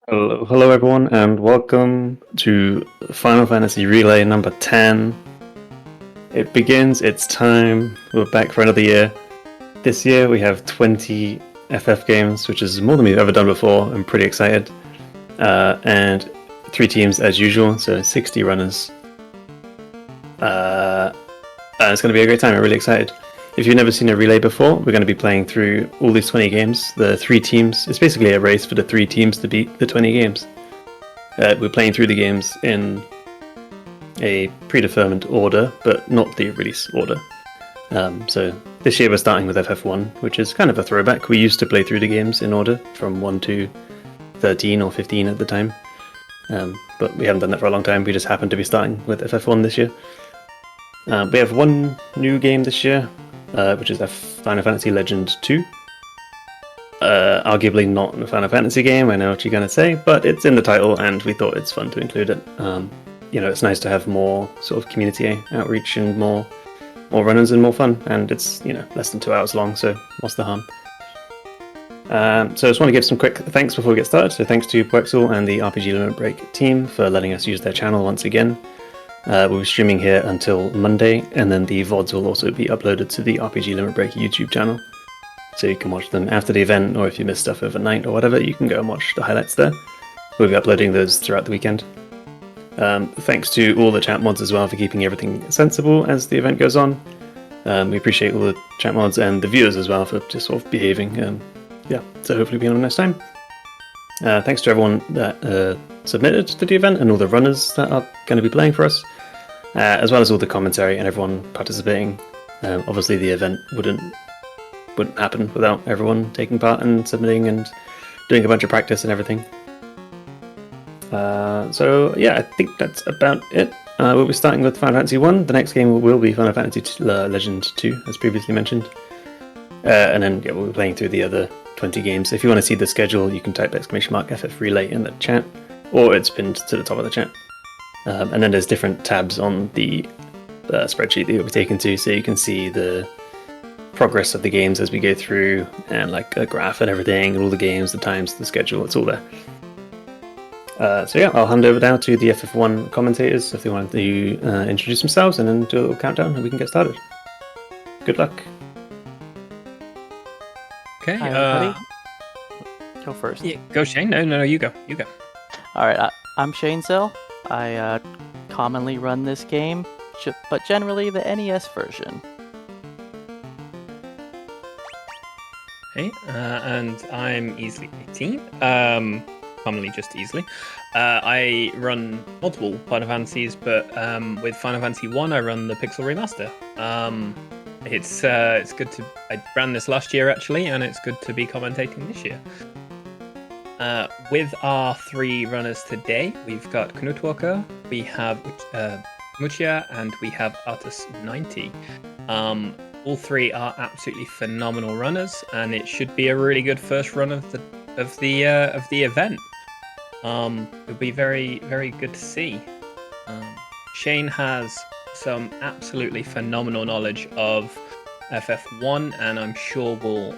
Hello everyone, and welcome to Final Fantasy Relay number 10. It begins, it's time, we're back for another year. This year we have 20 FF games, which is more than we've ever done before. I'm pretty excited. And 3 teams as usual, so 60 runners. It's going to be a great time, I'm really excited. If you've never seen a relay before, we're going to be playing through all these 20 games. The 3 teams, it's basically a race for the 3 teams to beat the 20 games. We're playing through the games in a predetermined order, but not the release order. So this year we're starting with FF1, which is kind of a throwback. We used to play through the games in order from 1 to 13 or 15 at the time. But we haven't done that for a long time. We just happened to be starting with FF1 this year. We have one new game this year, which is Final Fantasy Legend 2. Arguably not a Final Fantasy game, I know what you're going to say, but it's in the title and we thought it's fun to include it. It's nice to have more sort of community outreach and more runners and more fun, and it's less than 2 hours long, so what's the harm? So I just want to give some quick thanks before we get started. So thanks to Quexel and the RPG Limit Break team for letting us use their channel once again. We'll be streaming here until Monday, and then the VODs will also be uploaded to the RPG Limit Break YouTube channel. So you can watch them after the event, or if you miss stuff overnight or whatever, you can go and watch the highlights there. We'll be uploading those throughout the weekend. Thanks to all the chat mods as well for keeping everything sensible as the event goes on. We appreciate all the chat mods and the viewers as well for just sort of behaving. So hopefully we have a nice time. Thanks to everyone that submitted to the event and all the runners that are going to be playing for us, as well as all the commentary and everyone participating. Obviously the event wouldn't happen without everyone taking part and submitting and doing a bunch of practice and everything. I think that's about it. We'll be starting with Final Fantasy 1. The next game will be Final Fantasy Legend 2, as previously mentioned. And then we'll be playing through the other 20 games. If you want to see the schedule, you can type !FF Relay in the chat, or it's pinned to the top of the chat. And then there's different tabs on the spreadsheet that you'll be taken to, so you can see the progress of the games as we go through, and like a graph and everything, and all the games, the times, the schedule, it's all there. I'll hand over now to the FF1 commentators if they want to introduce themselves and then do a little countdown and we can get started. Good luck. Okay, Hi, everybody. Go first. Yeah, go Shane. No, you go. Alright, I'm ShaneZell. I commonly run this game, but generally the NES version. Hey, and I'm Easily 18. Commonly just Easily. I run multiple Final Fantasies, but with Final Fantasy 1 I run the Pixel Remaster. It's good to... I ran this last year actually, and it's good to be commentating this year. With our 3 runners today, we've got knutwalker, we have Muchia, and we have Artus 90. All 3 are absolutely phenomenal runners, and it should be a really good first run of the event. It'll be very, very good to see. Shane has some absolutely phenomenal knowledge of FF1, and I'm sure will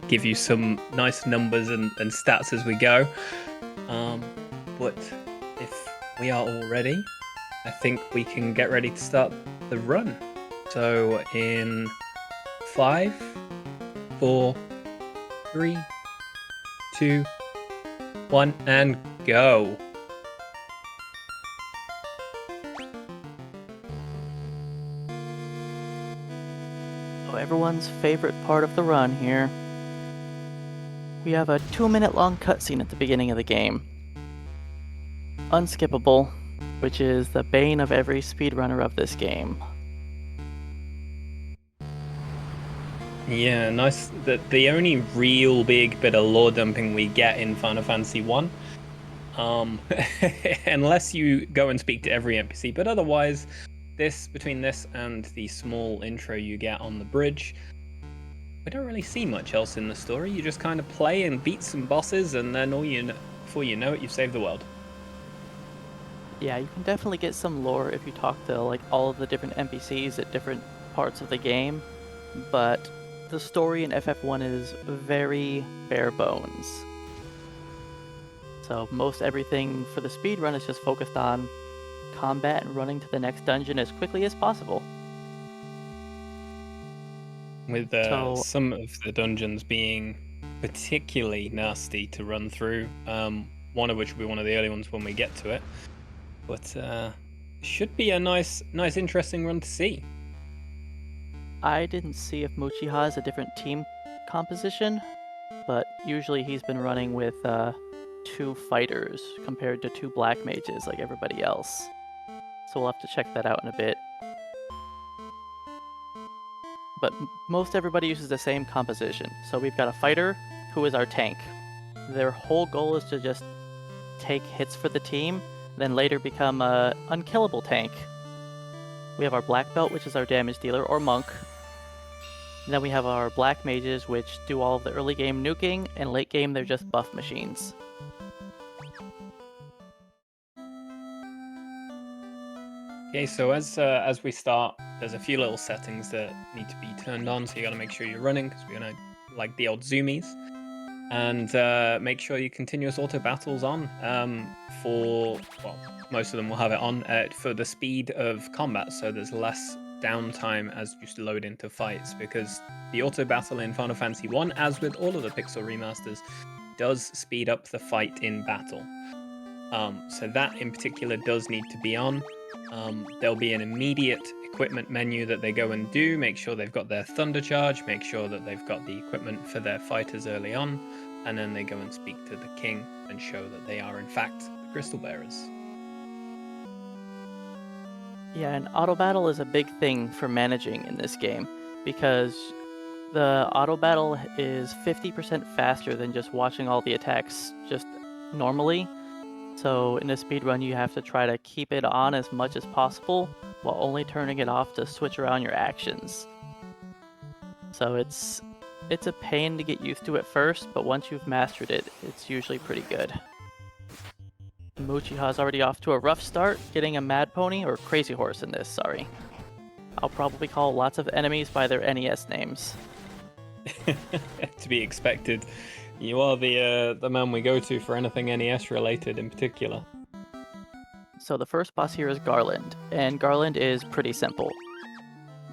give you some nice numbers and stats as we go. But if we are all ready, I think we can get ready to start the run. So in 5, 4, 3, 2, 1, and go. So everyone's favorite part of the run here. We have a 2-minute long cutscene at the beginning of the game. Unskippable, which is the bane of every speedrunner of this game. Yeah, nice. The only real big bit of lore dumping we get in Final Fantasy 1, unless you go and speak to every NPC, but otherwise, between this and the small intro you get on the bridge, we don't really see much else in the story. You just kind of play and beat some bosses, and then before you know it, you've saved the world. Yeah, you can definitely get some lore if you talk to like all of the different NPCs at different parts of the game, but the story in FF1 is very bare bones. So most everything for the speed run is just focused on combat and running to the next dungeon as quickly as possible. With So some of the dungeons being particularly nasty to run through, one of which will be one of the early ones when we get to it. But should be a nice, interesting run to see. I didn't see if Muchiha has a different team composition, but usually he's been running with 2 fighters compared to 2 black mages like everybody else. So we'll have to check that out in a bit. But most everybody uses the same composition. So we've got a fighter who is our tank. Their whole goal is to just take hits for the team, then later become a unkillable tank. We have our black belt, which is our damage dealer, or monk. And then we have our black mages, which do all of the early game nuking, and late game they're just buff machines. Okay, so as we start, there's a few little settings that need to be turned on. So you got to make sure you're running because we're gonna like the old zoomies, and make sure your continuous auto battles on. For well, most of them will have it on for the speed of combat, so there's less downtime as you load into fights because the auto battle in Final Fantasy 1, as with all of the Pixel remasters, does speed up the fight in battle. So that in particular does need to be on. There'll be an immediate equipment menu that they go and do, make sure they've got their thunder charge, make sure that they've got the equipment for their fighters early on, and then they go and speak to the king and show that they are in fact the crystal bearers. Yeah, and auto battle is a big thing for managing in this game because the auto battle is 50% faster than just watching all the attacks just normally. So in a speedrun, you have to try to keep it on as much as possible while only turning it off to switch around your actions. So it's a pain to get used to at first, but once you've mastered it, it's usually pretty good. Muchiha's already off to a rough start, getting a mad pony, or crazy horse in this, sorry. I'll probably call lots of enemies by their NES names. To be expected. You are the man we go to for anything NES related in particular. So the first boss here is Garland, and Garland is pretty simple.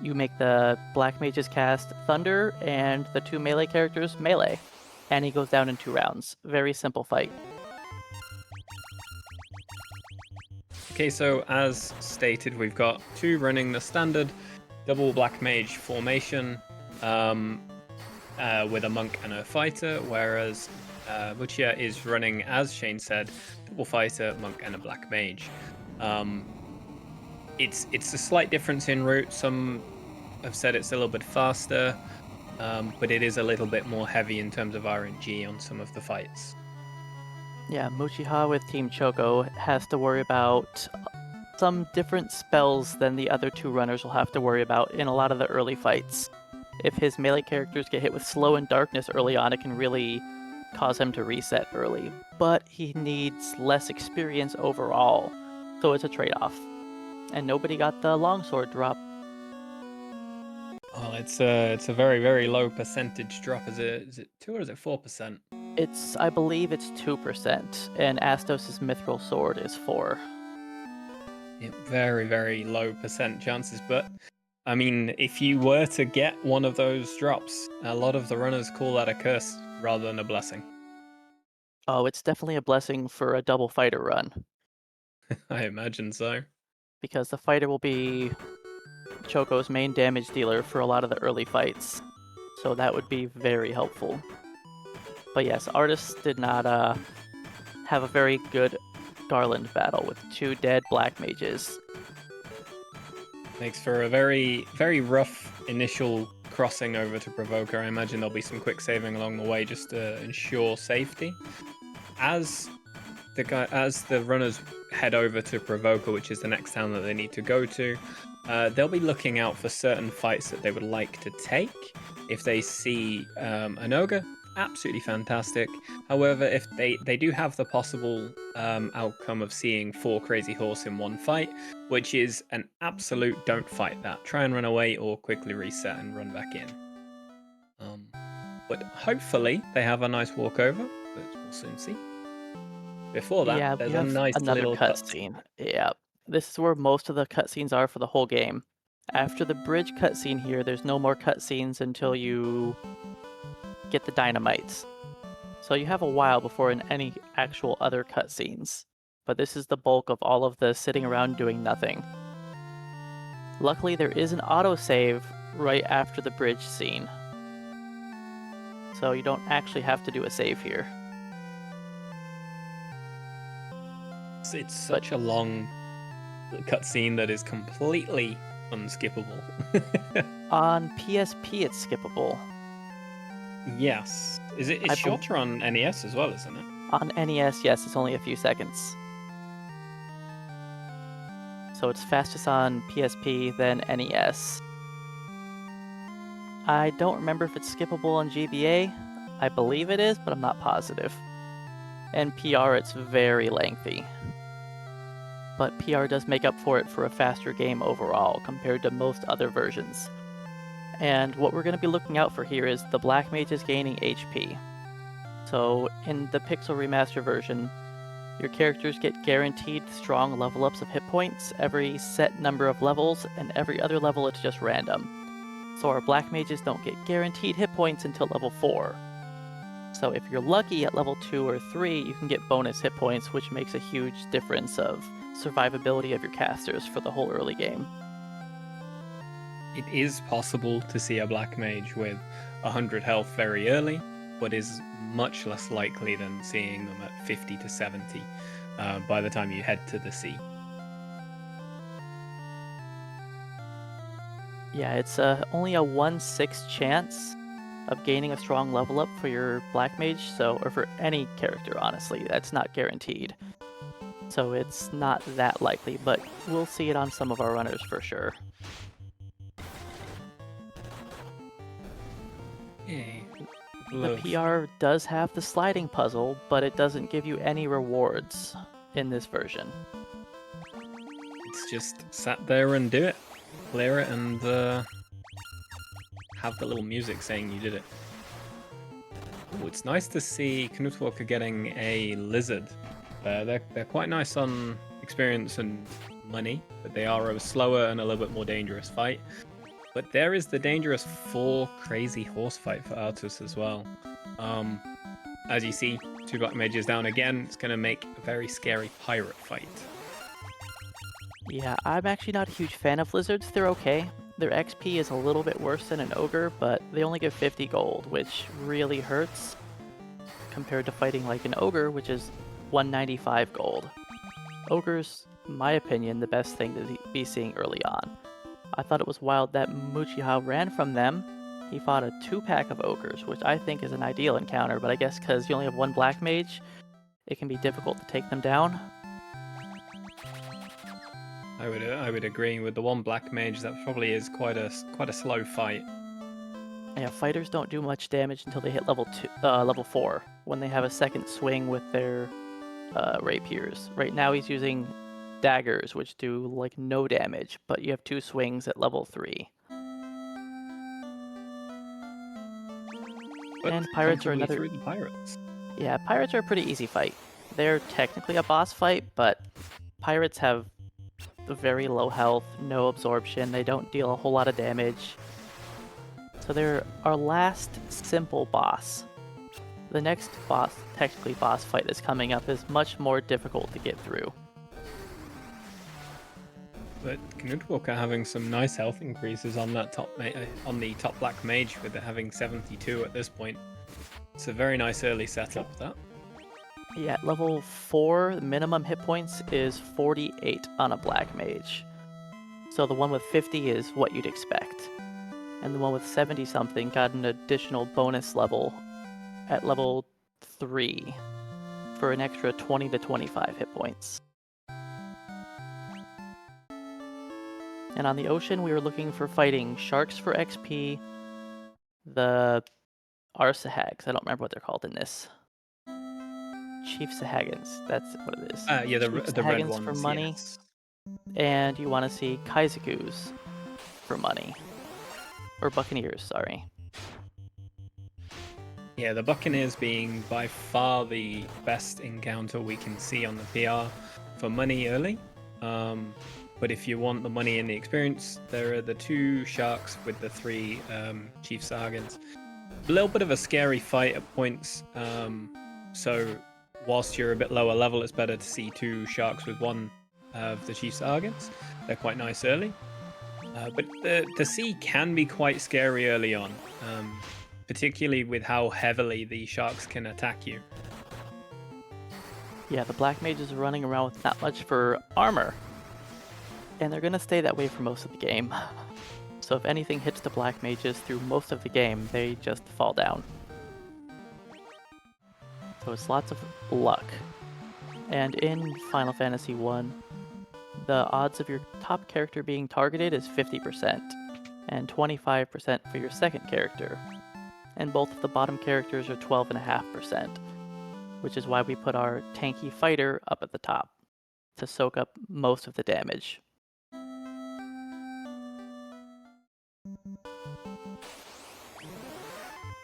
You make the black mages cast Thunder and the 2 melee characters melee, and he goes down in 2 rounds. Very simple fight. Okay, so as stated, we've got 2 running the standard double black mage formation with a monk and a fighter, whereas Muchiha is running, as Shane said, double fighter, monk, and a black mage. It's a slight difference in route. Some have said it's a little bit faster, but it is a little bit more heavy in terms of RNG on some of the fights. Yeah, Muchiha with Team Choco has to worry about some different spells than the other 2 runners will have to worry about in a lot of the early fights. If his melee characters get hit with Slow and Darkness early on, it can really cause him to reset early. But he needs less experience overall, so it's a trade-off. And nobody got the longsword drop. Well, it's a very, very low percentage drop. Is it 2 or is it 4%? I believe it's 2%, and Astos' mithril sword is 4. Yeah, very, very low percent chances, but I mean, if you were to get one of those drops, a lot of the runners call that a curse rather than a blessing. Oh, it's definitely a blessing for a double fighter run, I imagine so. because the fighter will be Choco's main damage dealer for a lot of the early fights, so that would be very helpful. But yes, Artists did not have a very good Garland battle with 2 dead black mages. Makes for a very, very rough initial crossing over to Provoka. I imagine there'll be some quick saving along the way just to ensure safety. As the runners head over to Provoka, which is the next town that they need to go to, they'll be looking out for certain fights that they would like to take. If they see an ogre, absolutely fantastic. However, if they do have the possible outcome of seeing 4 crazy horse in one fight, which is an absolute don't fight that. Try and run away or quickly reset and run back in. But hopefully they have a nice walkover, but we'll soon see. before that, Yeah, there's we a have nice another little cut. cutscene. Yeah, this is where most of the cutscenes are for the whole game. After the bridge cutscene here, there's no more cutscenes until you get the dynamites. So you have a while before any actual other cutscenes. But this is the bulk of all of the sitting around doing nothing. Luckily, there is an autosave right after the bridge scene. So you don't actually have to do a save here. It's such a long cutscene that is completely unskippable. On PSP, it's skippable. Yes. It's shorter on NES as well, isn't it? On NES, yes, it's only a few seconds. So it's fastest on PSP, then NES. I don't remember if it's skippable on GBA. I believe it is, but I'm not positive. And PR, it's very lengthy. But PR does make up for it for a faster game overall compared to most other versions. And what we're going to be looking out for here is the Black Mage is gaining HP. So in the Pixel Remaster version, your characters get guaranteed strong level ups of hit points every set number of levels, and every other level it's just random. So our Black Mages don't get guaranteed hit points until level 4. So if you're lucky at level 2 or 3, you can get bonus hit points, which makes a huge difference of survivability of your casters for the whole early game. It is possible to see a Black Mage with 100 health very early, but is much less likely than seeing them at 50 to 70 by the time you head to the sea. Yeah, it's only a 1/6 chance of gaining a strong level up for your Black Mage, or for any character, honestly. That's not guaranteed. So it's not that likely, but we'll see it on some of our runners for sure. Yay. The PR does have the sliding puzzle, but it doesn't give you any rewards in this version. It's just sat there and do it. Clear it and have the little music saying you did it. Ooh, it's nice to see knutwalker getting a lizard. They're quite nice on experience and money, but they are a slower and a little bit more dangerous fight. But there is the dangerous 4 crazy horse fight for Astos as well. As you see, 2 Black Mages down again. It's going to make a very scary pirate fight. Yeah, I'm actually not a huge fan of lizards. They're okay. Their XP is a little bit worse than an ogre, but they only give 50 gold, which really hurts compared to fighting like an ogre, which is 195 gold. Ogre's, in my opinion, the best thing to be seeing early on. I thought it was wild that Muchiha ran from them. He fought a 2-pack of ogres, which I think is an ideal encounter, but I guess because you only have 1 Black Mage, it can be difficult to take them down. I would agree with the 1 Black Mage. That probably is quite a slow fight. Yeah, fighters don't do much damage until they hit level 4, when they have a second swing with their rapiers. Right now he's using daggers, which do like no damage, but you have 2 swings at level 3. But and pirates are another. Through the pirates. Yeah, pirates are a pretty easy fight. They're technically a boss fight, but pirates have very low health, no absorption. They don't deal a whole lot of damage. So they're our last simple boss. The next boss, technically boss fight that's coming up, is much more difficult to get through. But knutwalker having some nice health increases on that on the top Black Mage, with it having 72 at this point. It's a very nice early setup, that. Yeah, at level 4, the minimum hit points is 48 on a Black Mage. So the one with 50 is what you'd expect. And the one with 70-something got an additional bonus level at level 3 for an extra 20 to 25 hit points. And on the ocean, we were looking for fighting sharks for XP, the Arsahags, I don't remember what they're called in this. Chief Sahagins, that's what it is. Yeah, the red ones for money. Yes. And you want to see Kaizakus for money. Or Buccaneers, sorry. Yeah, the Buccaneers being by far the best encounter we can see on the PR for money early. But if you want the money and the experience, there are the 2 sharks with the 3 chief sergeants. A little bit of a scary fight at points. So whilst you're a bit lower level, it's better to see 2 sharks with 1 of the chief sergeants. They're quite nice early. But the sea can be quite scary early on. Particularly with how heavily the sharks can attack you. Yeah, the black mages are running around with not much for armor. And they're gonna stay that way for most of the game. So if anything hits the black mages through most of the game, they just fall down. So it's lots of luck. And in Final Fantasy I, the odds of your top character being targeted is 50%, and 25% for your second character. And both of the bottom characters are 12.5%, which is why we put our tanky fighter up at the top, to soak up most of the damage.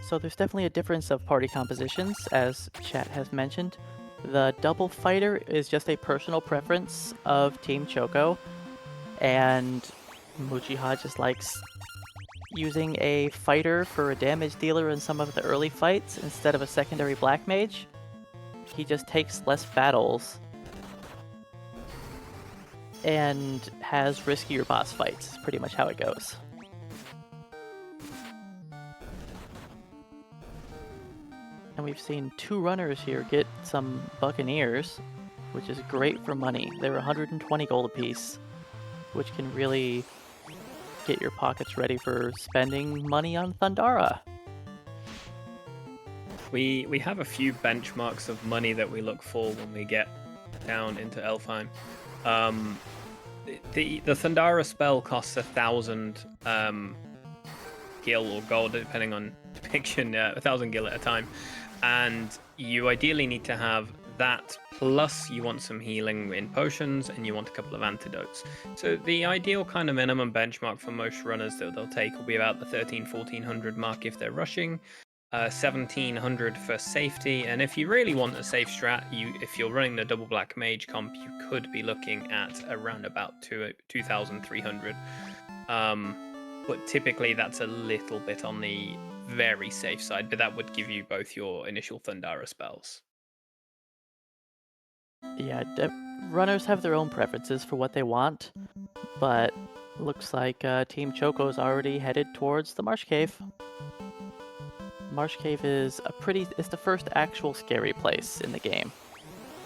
So there's definitely a difference of party compositions, as chat has mentioned. The double fighter is just a personal preference of Team Choco, and Muchiha just likes using a fighter for a damage dealer in some of the early fights instead of a secondary black mage. He just takes less battles and has riskier boss fights, is pretty much how it goes. And we've seen 2 runners here get some Buccaneers, which is great for money. They're 120 gold apiece, which can really get your pockets ready for spending money on Thundara. We have a few benchmarks of money that we look for when we get down into Elfheim. The Thundara spell costs 1,000 gil or gold, depending on depiction, 1,000 gil at a time. And you ideally need to have that, plus you want some healing in potions, and you want a couple of antidotes. So the ideal kind of minimum benchmark for most runners that they'll take will be about the 1,1400 mark if they're rushing, 1,700 for safety, and if you really want a safe strat, if you're running the double black mage comp, you could be looking at around about 2,300. But typically that's a little bit on the very safe side, but that would give you both your initial Thundara spells. Yeah, runners have their own preferences for what they want, but looks like Team Choco is already headed towards the Marsh Cave. Marsh Cave is it's the first actual scary place in the game.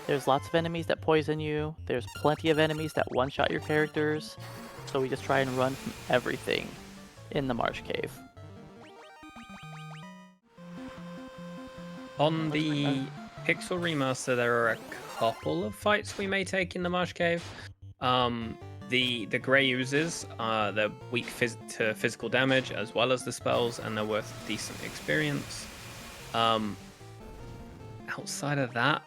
There's lots of enemies that poison you, there's plenty of enemies that one-shot your characters, so we just try and run from everything in the Marsh Cave. On the Pixel Remaster, there are a couple of fights we may take in the Marsh Cave. The Grey Oozes, they're weak to physical damage as well as the spells, and they're worth decent experience. Outside of that,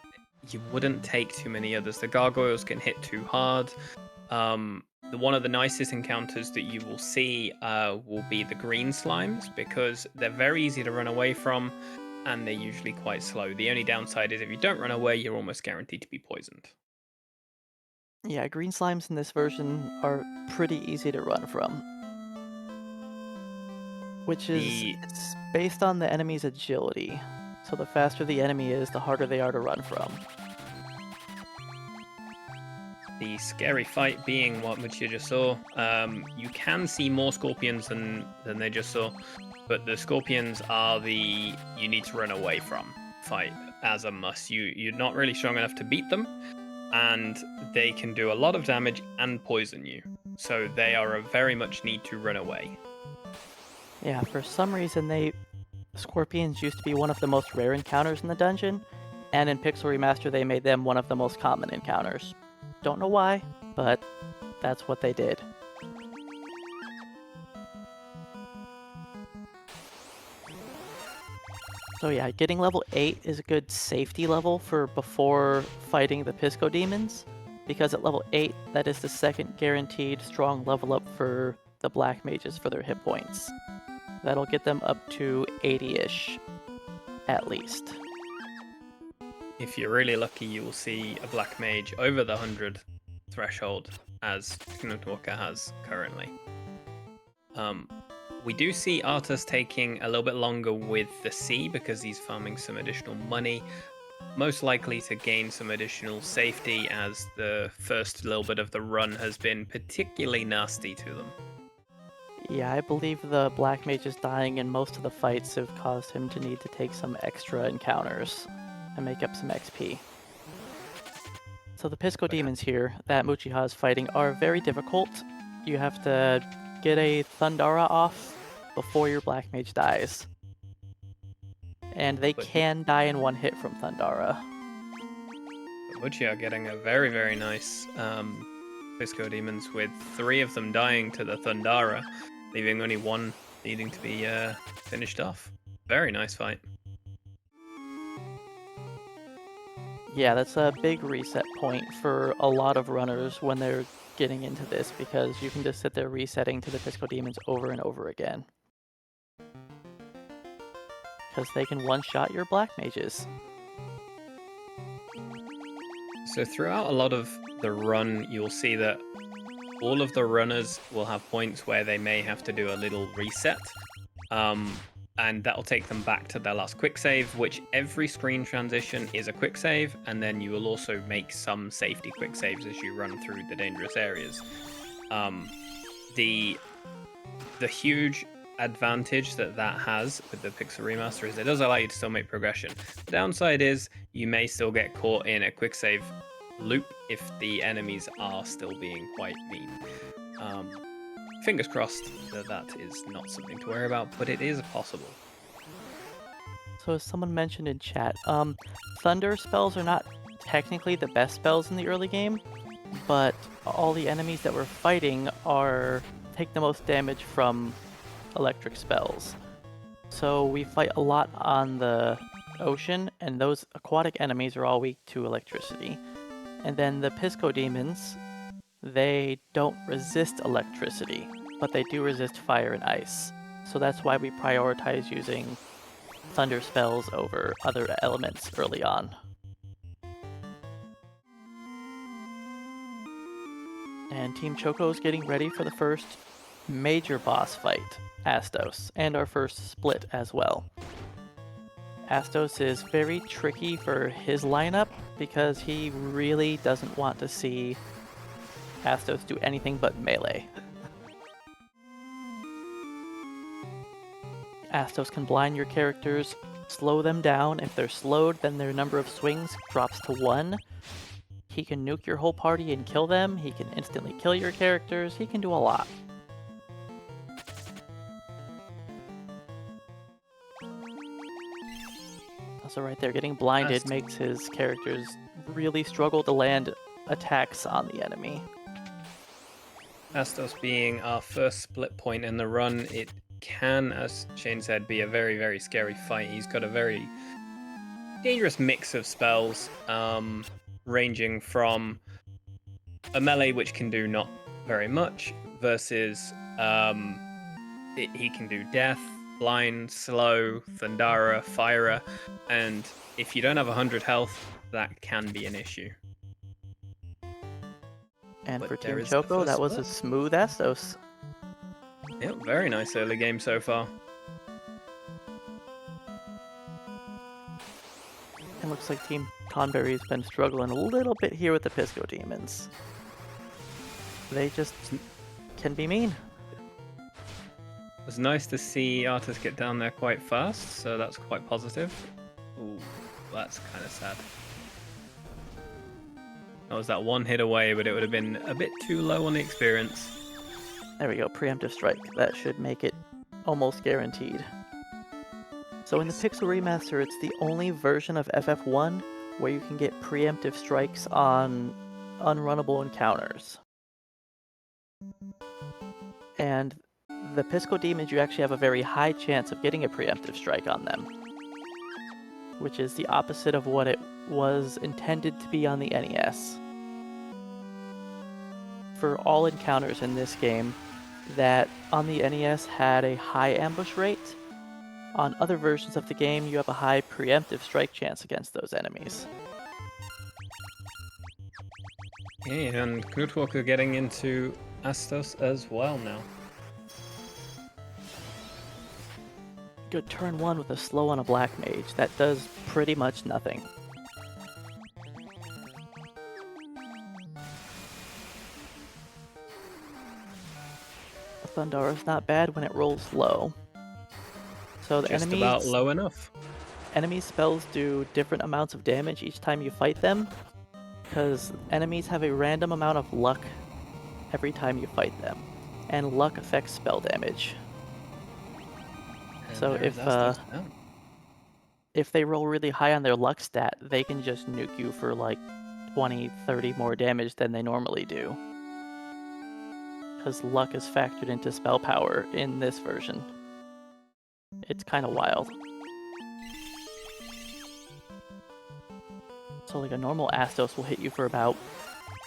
you wouldn't take too many others. The Gargoyles can hit too hard. One of the nicest encounters that you will see will be the green slimes, because they're very easy to run away from, and they're usually quite slow. The only downside is if you don't run away, you're almost guaranteed to be poisoned. Yeah, green slimes in this version are pretty easy to run from. Which is it's based on the enemy's agility. So the faster the enemy is, the harder they are to run from. The scary fight being what Muchia just saw. You can see more scorpions than they just saw, but the scorpions are the you need to run away from fight as a must. You're not really strong enough to beat them, and they can do a lot of damage and poison you. So they are a very much need to run away. Yeah, for some reason scorpions used to be one of the most rare encounters in the dungeon, and in Pixel Remaster they made them one of the most common encounters. Don't know why, but that's what they did. So yeah, getting level 8 is a good safety level for before fighting the Pisco demons, because at level 8, that is the second guaranteed strong level up for the black mages for their hit points. That'll get them up to 80-ish. at least. If you're really lucky, you will see a black mage over the 100 threshold, as knutwalker has currently. We do see Artus taking a little bit longer with the sea because he's farming some additional money, most likely to gain some additional safety as the first little bit of the run has been particularly nasty to them. Yeah, I believe the Black Mage's dying in most of the fights have caused him to need to take some extra encounters and make up some XP. So the Pisco Demons here that Muchiha is fighting are very difficult. You have to get a Thundara off before your Black Mage dies. And they can die in one hit from Thundara. Muchiha getting a very, very nice Pisco Demons with 3 of them dying to the Thundara, leaving only 1 needing to be finished off. Very nice fight. Yeah, that's a big reset point for a lot of runners when they're getting into this, because you can just sit there resetting to the Pisco Demons over and over again. Because they can one-shot your Black Mages. So throughout a lot of the run, you'll see that all of the runners will have points where they may have to do a little reset. And that'll take them back to their last quick save, which every screen transition is a quick save, and then you will also make some safety quick saves as you run through the dangerous areas. The huge advantage that has with the Pixel Remaster is it does allow you to still make progression. The downside is you may still get caught in a quick save loop if the enemies are still being quite mean. Fingers crossed that is not something to worry about, but it is possible. So as someone mentioned in chat, thunder spells are not technically the best spells in the early game, but all the enemies that we're fighting take the most damage from electric spells. So we fight a lot on the ocean, and those aquatic enemies are all weak to electricity. And then the Pisco Demons, they don't resist electricity, but they do resist fire and ice. So that's why we prioritize using thunder spells over other elements early on. And Team Choco is getting ready for the first major boss fight, Astos, and our first split as well. Astos is very tricky for his lineup because he really doesn't want to see Astos do anything but melee. Astos can blind your characters, slow them down. If they're slowed, then their number of swings drops to 1. He can nuke your whole party and kill them. He can instantly kill your characters. He can do a lot. So right there, getting blinded makes his characters really struggle to land attacks on the enemy. Astos being our first split point in the run, it can, as Shane said, be a very, very scary fight. He's got a very dangerous mix of spells, ranging from a melee which can do not very much, versus he can do death, blind, slow, Thundara, Fire, and if you don't have 100 health, that can be an issue. And But for there Team is the Choco, first that was a split. smooth Astos. Yep, very nice early game so far. It looks like Team Tonberry's been struggling a little bit here with the Pisco Demons. They just can be mean. It was nice to see Artus get down there quite fast, so that's quite positive. Ooh, that's kind of sad. That was that one hit away, but it would have been a bit too low on the experience. There we go, preemptive strike. That should make it almost guaranteed. So in the Pixel Remaster, it's the only version of FF1 where you can get preemptive strikes on unrunnable encounters. And the Pisco Demons, you actually have a very high chance of getting a preemptive strike on them, which is the opposite of what it was intended to be on the NES. For all encounters in this game that on the NES had a high ambush rate, On other versions of the game, you have a high preemptive strike chance against those enemies. Okay, and knutwalker getting into Astos as well now. Good turn 1 with a slow on a black mage. That does pretty much nothing. The Thundara's not bad when it rolls low. So the Just about low enough. enemy spells do different amounts of damage each time you fight them, because enemies have a random amount of luck every time you fight them, and luck affects spell damage. And So there is Astos down. if they roll really high on their luck stat, they can just nuke you for like 20, 30 more damage than they normally do. Because luck is factored into spell power in this version. It's kind of wild. So like a normal Astos will hit you for about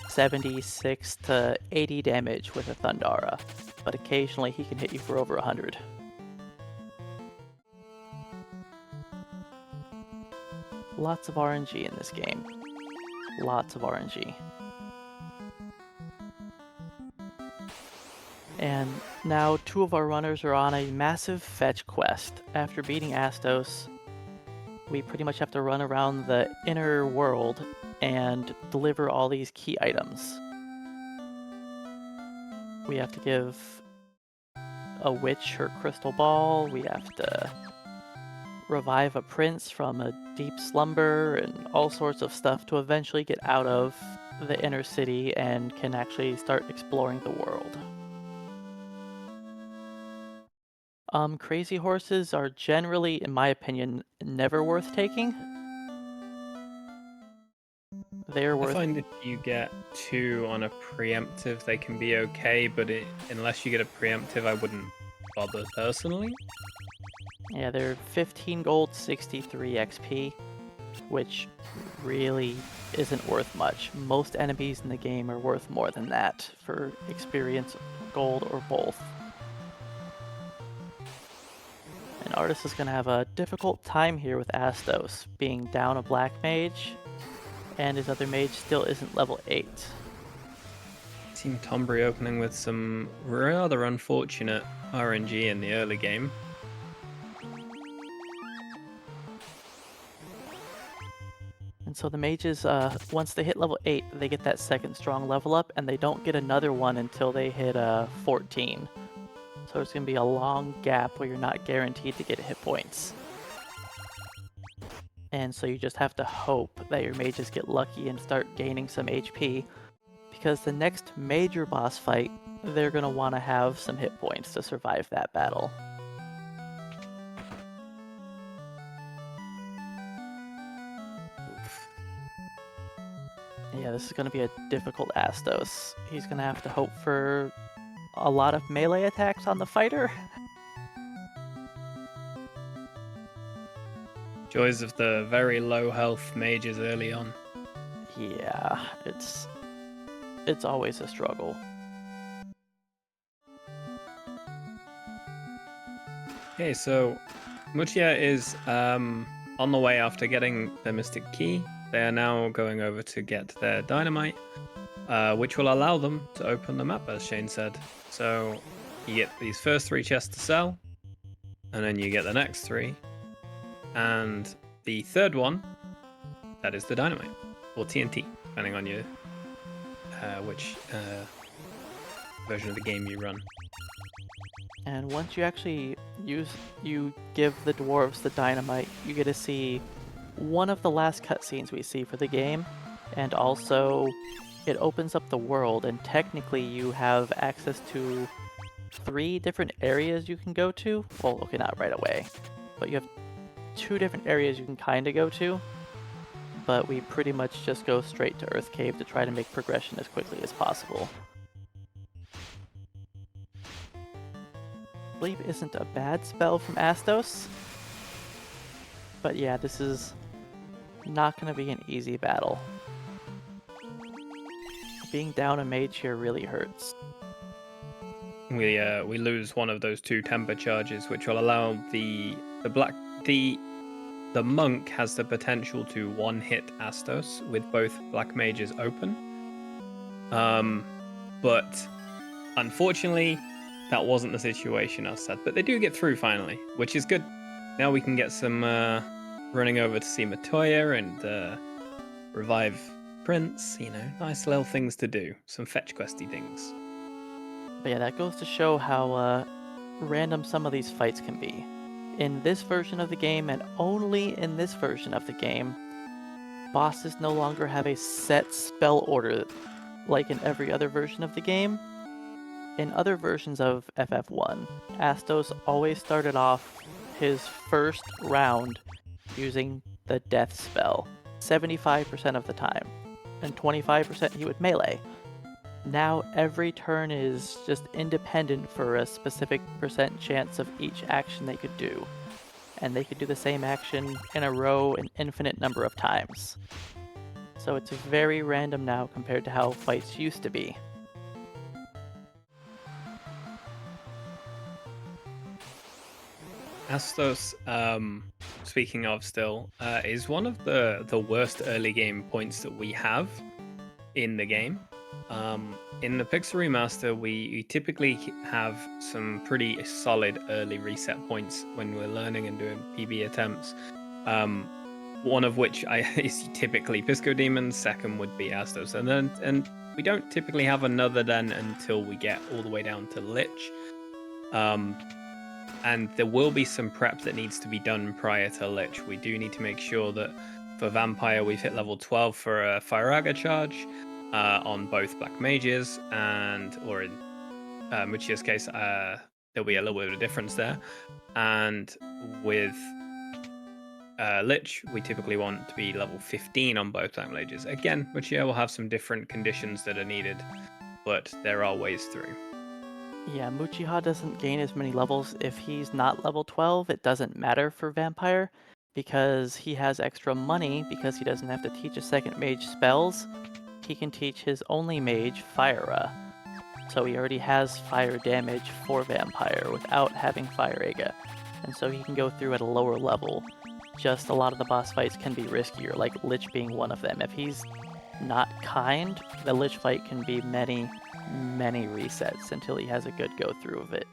76 to 80 damage with a Thundara, but occasionally he can hit you for over 100. Lots of RNG in this game. Lots of RNG. And now 2 of our runners are on a massive fetch quest. After beating Astos, we pretty much have to run around the inner world and deliver all these key items. We have to give a witch her crystal ball, we have to revive a prince from a deep slumber, and all sorts of stuff to eventually get out of the inner city and can actually start exploring the world. Crazy horses are generally, in my opinion, never worth taking. They're I worth... find if you get 2 on a preemptive, they can be okay, but unless you get a preemptive, I wouldn't bother personally. Yeah, they're 15 gold, 63 XP, which really isn't worth much. Most enemies in the game are worth more than that for experience, gold, or both. And Artis is going to have a difficult time here with Astos, being down a black mage, and his other mage still isn't level 8. Seen Tonberry opening with some rather unfortunate RNG in the early game. And so the mages, once they hit level 8, they get that second strong level up, and they don't get another one until they hit 14. So there's going to be a long gap where you're not guaranteed to get hit points. And so you just have to hope that your mages get lucky and start gaining some HP, because the next major boss fight, they're going to want to have some hit points to survive that battle. Yeah, this is going to be a difficult Astos. He's going to have to hope for a lot of melee attacks on the fighter. Joys of the very low health mages early on. Yeah, it's always a struggle. Okay, so Mutia is on the way after getting the Mystic Key. They are now going over to get their dynamite, which will allow them to open the map, as Shane said. So you get these first 3 chests to sell, and then you get the next 3. And the third one, that is the dynamite, or TNT, depending on your which version of the game you run. And once you actually give the dwarves the dynamite, you get to see one of the last cutscenes we see for the game, and also it opens up the world, and technically you have access to 3 different areas you can go to. Well, okay, not right away, but you have 2 different areas you can kind of go to, but we pretty much just go straight to Earth Cave to try to make progression as quickly as possible. Sleep isn't a bad spell from Astos, but yeah, this is not going to be an easy battle. Being down a mage here really hurts. We lose one of those 2 temper charges, which will allow the the monk has the potential to one-hit Astos with both black mages open. But unfortunately, that wasn't the situation I said. But they do get through finally, which is good. Now we can get some running over to see Matoya and revive Prince. You know, nice little things to do. Some fetch questy things. But yeah, that goes to show how random some of these fights can be. In this version of the game, and only in this version of the game, bosses no longer have a set spell order like in every other version of the game. In other versions of FF1, Astos always started off his first round using the death spell, 75% of the time, and 25% he would melee. Now every turn is just independent for a specific percent chance of each action they could do. And they could do the same action in a row an infinite number of times. So it's very random now compared to how fights used to be. Astos, speaking of still, is one of the worst early game points that we have in the game. In the Pixel Remaster, we typically have some pretty solid early reset points when we're learning and doing PB attempts. One of which is typically Pisco Demons, second would be Astos, and we don't typically have another then until we get all the way down to Lich. And there will be some prep that needs to be done prior to Lich. We do need to make sure that for Vampire we've hit level 12 for a Firaga charge on both Black Mages, or in Muchia's case, there'll be a little bit of a difference there. And with Lich, we typically want to be level 15 on both Black Mages. Again, Muchia will have some different conditions that are needed, but there are ways through. Yeah, Muchiha doesn't gain as many levels. If he's not level 12, it doesn't matter for Vampire, because he has extra money because he doesn't have to teach a second mage spells. He can teach his only mage, Fyra. So he already has fire damage for Vampire without having Firaga. And so he can go through at a lower level. Just a lot of the boss fights can be riskier, like Lich being one of them. If he's not kind, the Lich fight can be many resets until he has a good go through of it.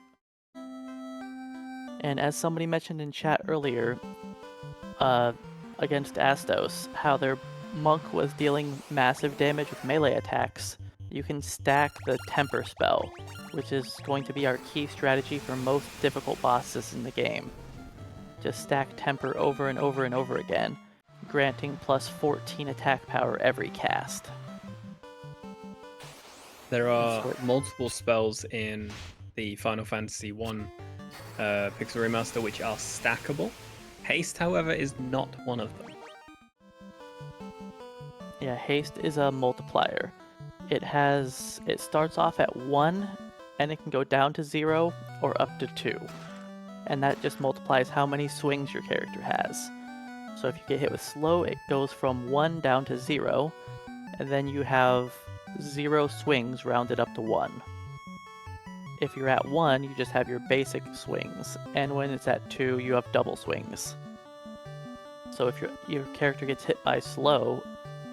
And as somebody mentioned in chat earlier, against Astos, how their monk was dealing massive damage with melee attacks, you can stack the temper spell, which is going to be our key strategy for most difficult bosses in the game. Just stack temper over and over and over again, granting plus 14 attack power every cast. There are multiple spells in the Final Fantasy I Pixel Remaster which are stackable. Haste, however, is not one of them. Yeah, haste is a multiplier. It starts off at 1, and it can go down to 0 or up to 2. And that just multiplies how many swings your character has. So if you get hit with slow, it goes from 1 down to 0, and then you have 0 swings rounded up to 1. If you're at 1, you just have your basic swings, and when it's at 2, you have double swings. So if your character gets hit by slow,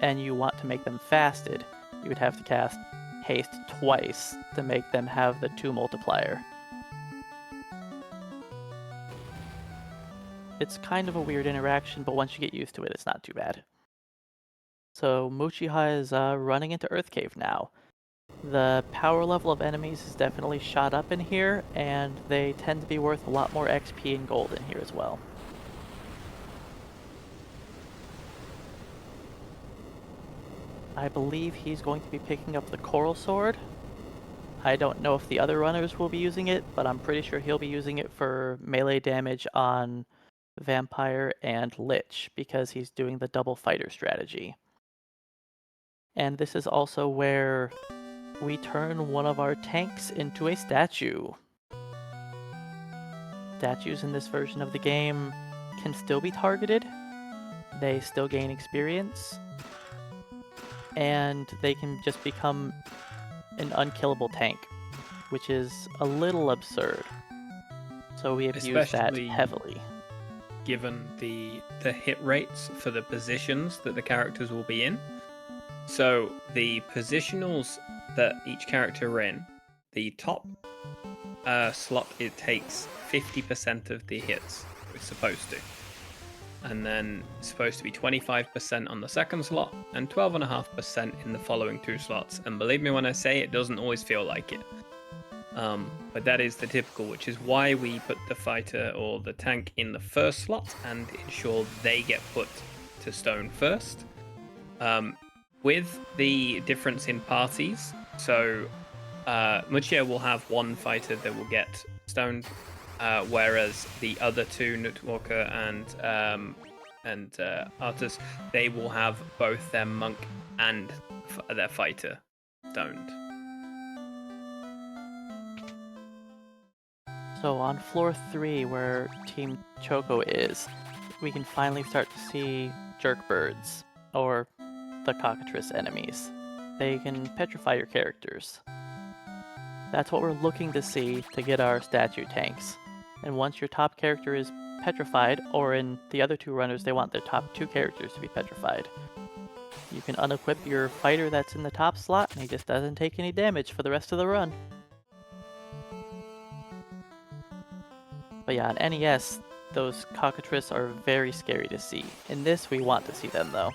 and you want to make them fasted, you would have to cast haste twice to make them have the 2 multiplier. It's kind of a weird interaction, but once you get used to it, it's not too bad. So Muchiha is running into Earth Cave now. The power level of enemies is definitely shot up in here, and they tend to be worth a lot more XP and gold in here as well. I believe he's going to be picking up the Coral Sword. I don't know if the other runners will be using it, but I'm pretty sure he'll be using it for melee damage on Vampire and Lich, because he's doing the double fighter strategy. And this is also where we turn one of our tanks into a statue. Statues in this version of the game can still be targeted, they still gain experience, and they can just become an unkillable tank, which is a little absurd. So we have used that heavily. given the hit rates for the positions that the characters will be in. So the positionals that each character are in, the top slot, it takes 50% of the hits. It's supposed to. And then it's supposed to be 25% on the second slot and 12.5% in the following 2 slots. And believe me when I say it doesn't always feel like it. But that is the typical, which is why we put the fighter or the tank in the first slot and ensure they get put to stone first. With the difference in parties, so Muchia will have one fighter that will get stoned, whereas the other 2, knutwalker and Astos, they will have both their monk and their fighter stoned. So on floor 3, where Team Choco is, we can finally start to see jerkbirds, or the cockatrice enemies. They can petrify your characters. That's what we're looking to see to get our statue tanks. And once your top character is petrified, or in the other 2 runners, they want their top 2 characters to be petrified, you can unequip your fighter that's in the top slot, and he just doesn't take any damage for the rest of the run. But yeah, on NES, those cockatrice are very scary to see. In this, we want to see them though,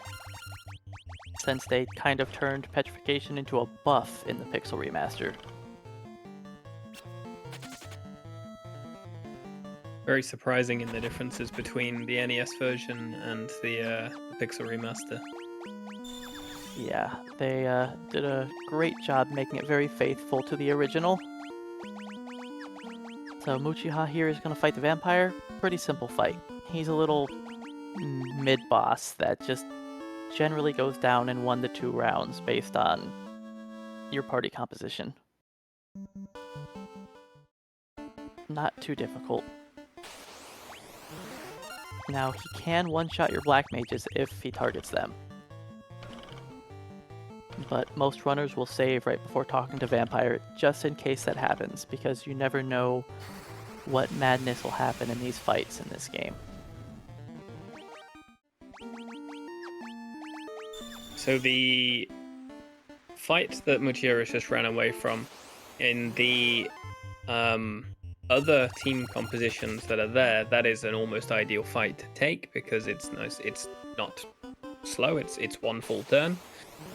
since they kind of turned petrification into a buff in the Pixel Remaster. Very surprising in the differences between the NES version and the Pixel Remaster. Yeah, they did a great job making it very faithful to the original. So Muchiha here is going to fight the vampire. Pretty simple fight. He's a little mid-boss that just generally goes down in 1 to 2 rounds based on your party composition. Not too difficult. Now, he can one-shot your black mages if he targets them. But most runners will save right before talking to Vampire, just in case that happens, because you never know what madness will happen in these fights in this game. So the fight that Muchia just ran away from, in the other team compositions that are there, that is an almost ideal fight to take because it's nice. It's not slow. It's 1 full turn,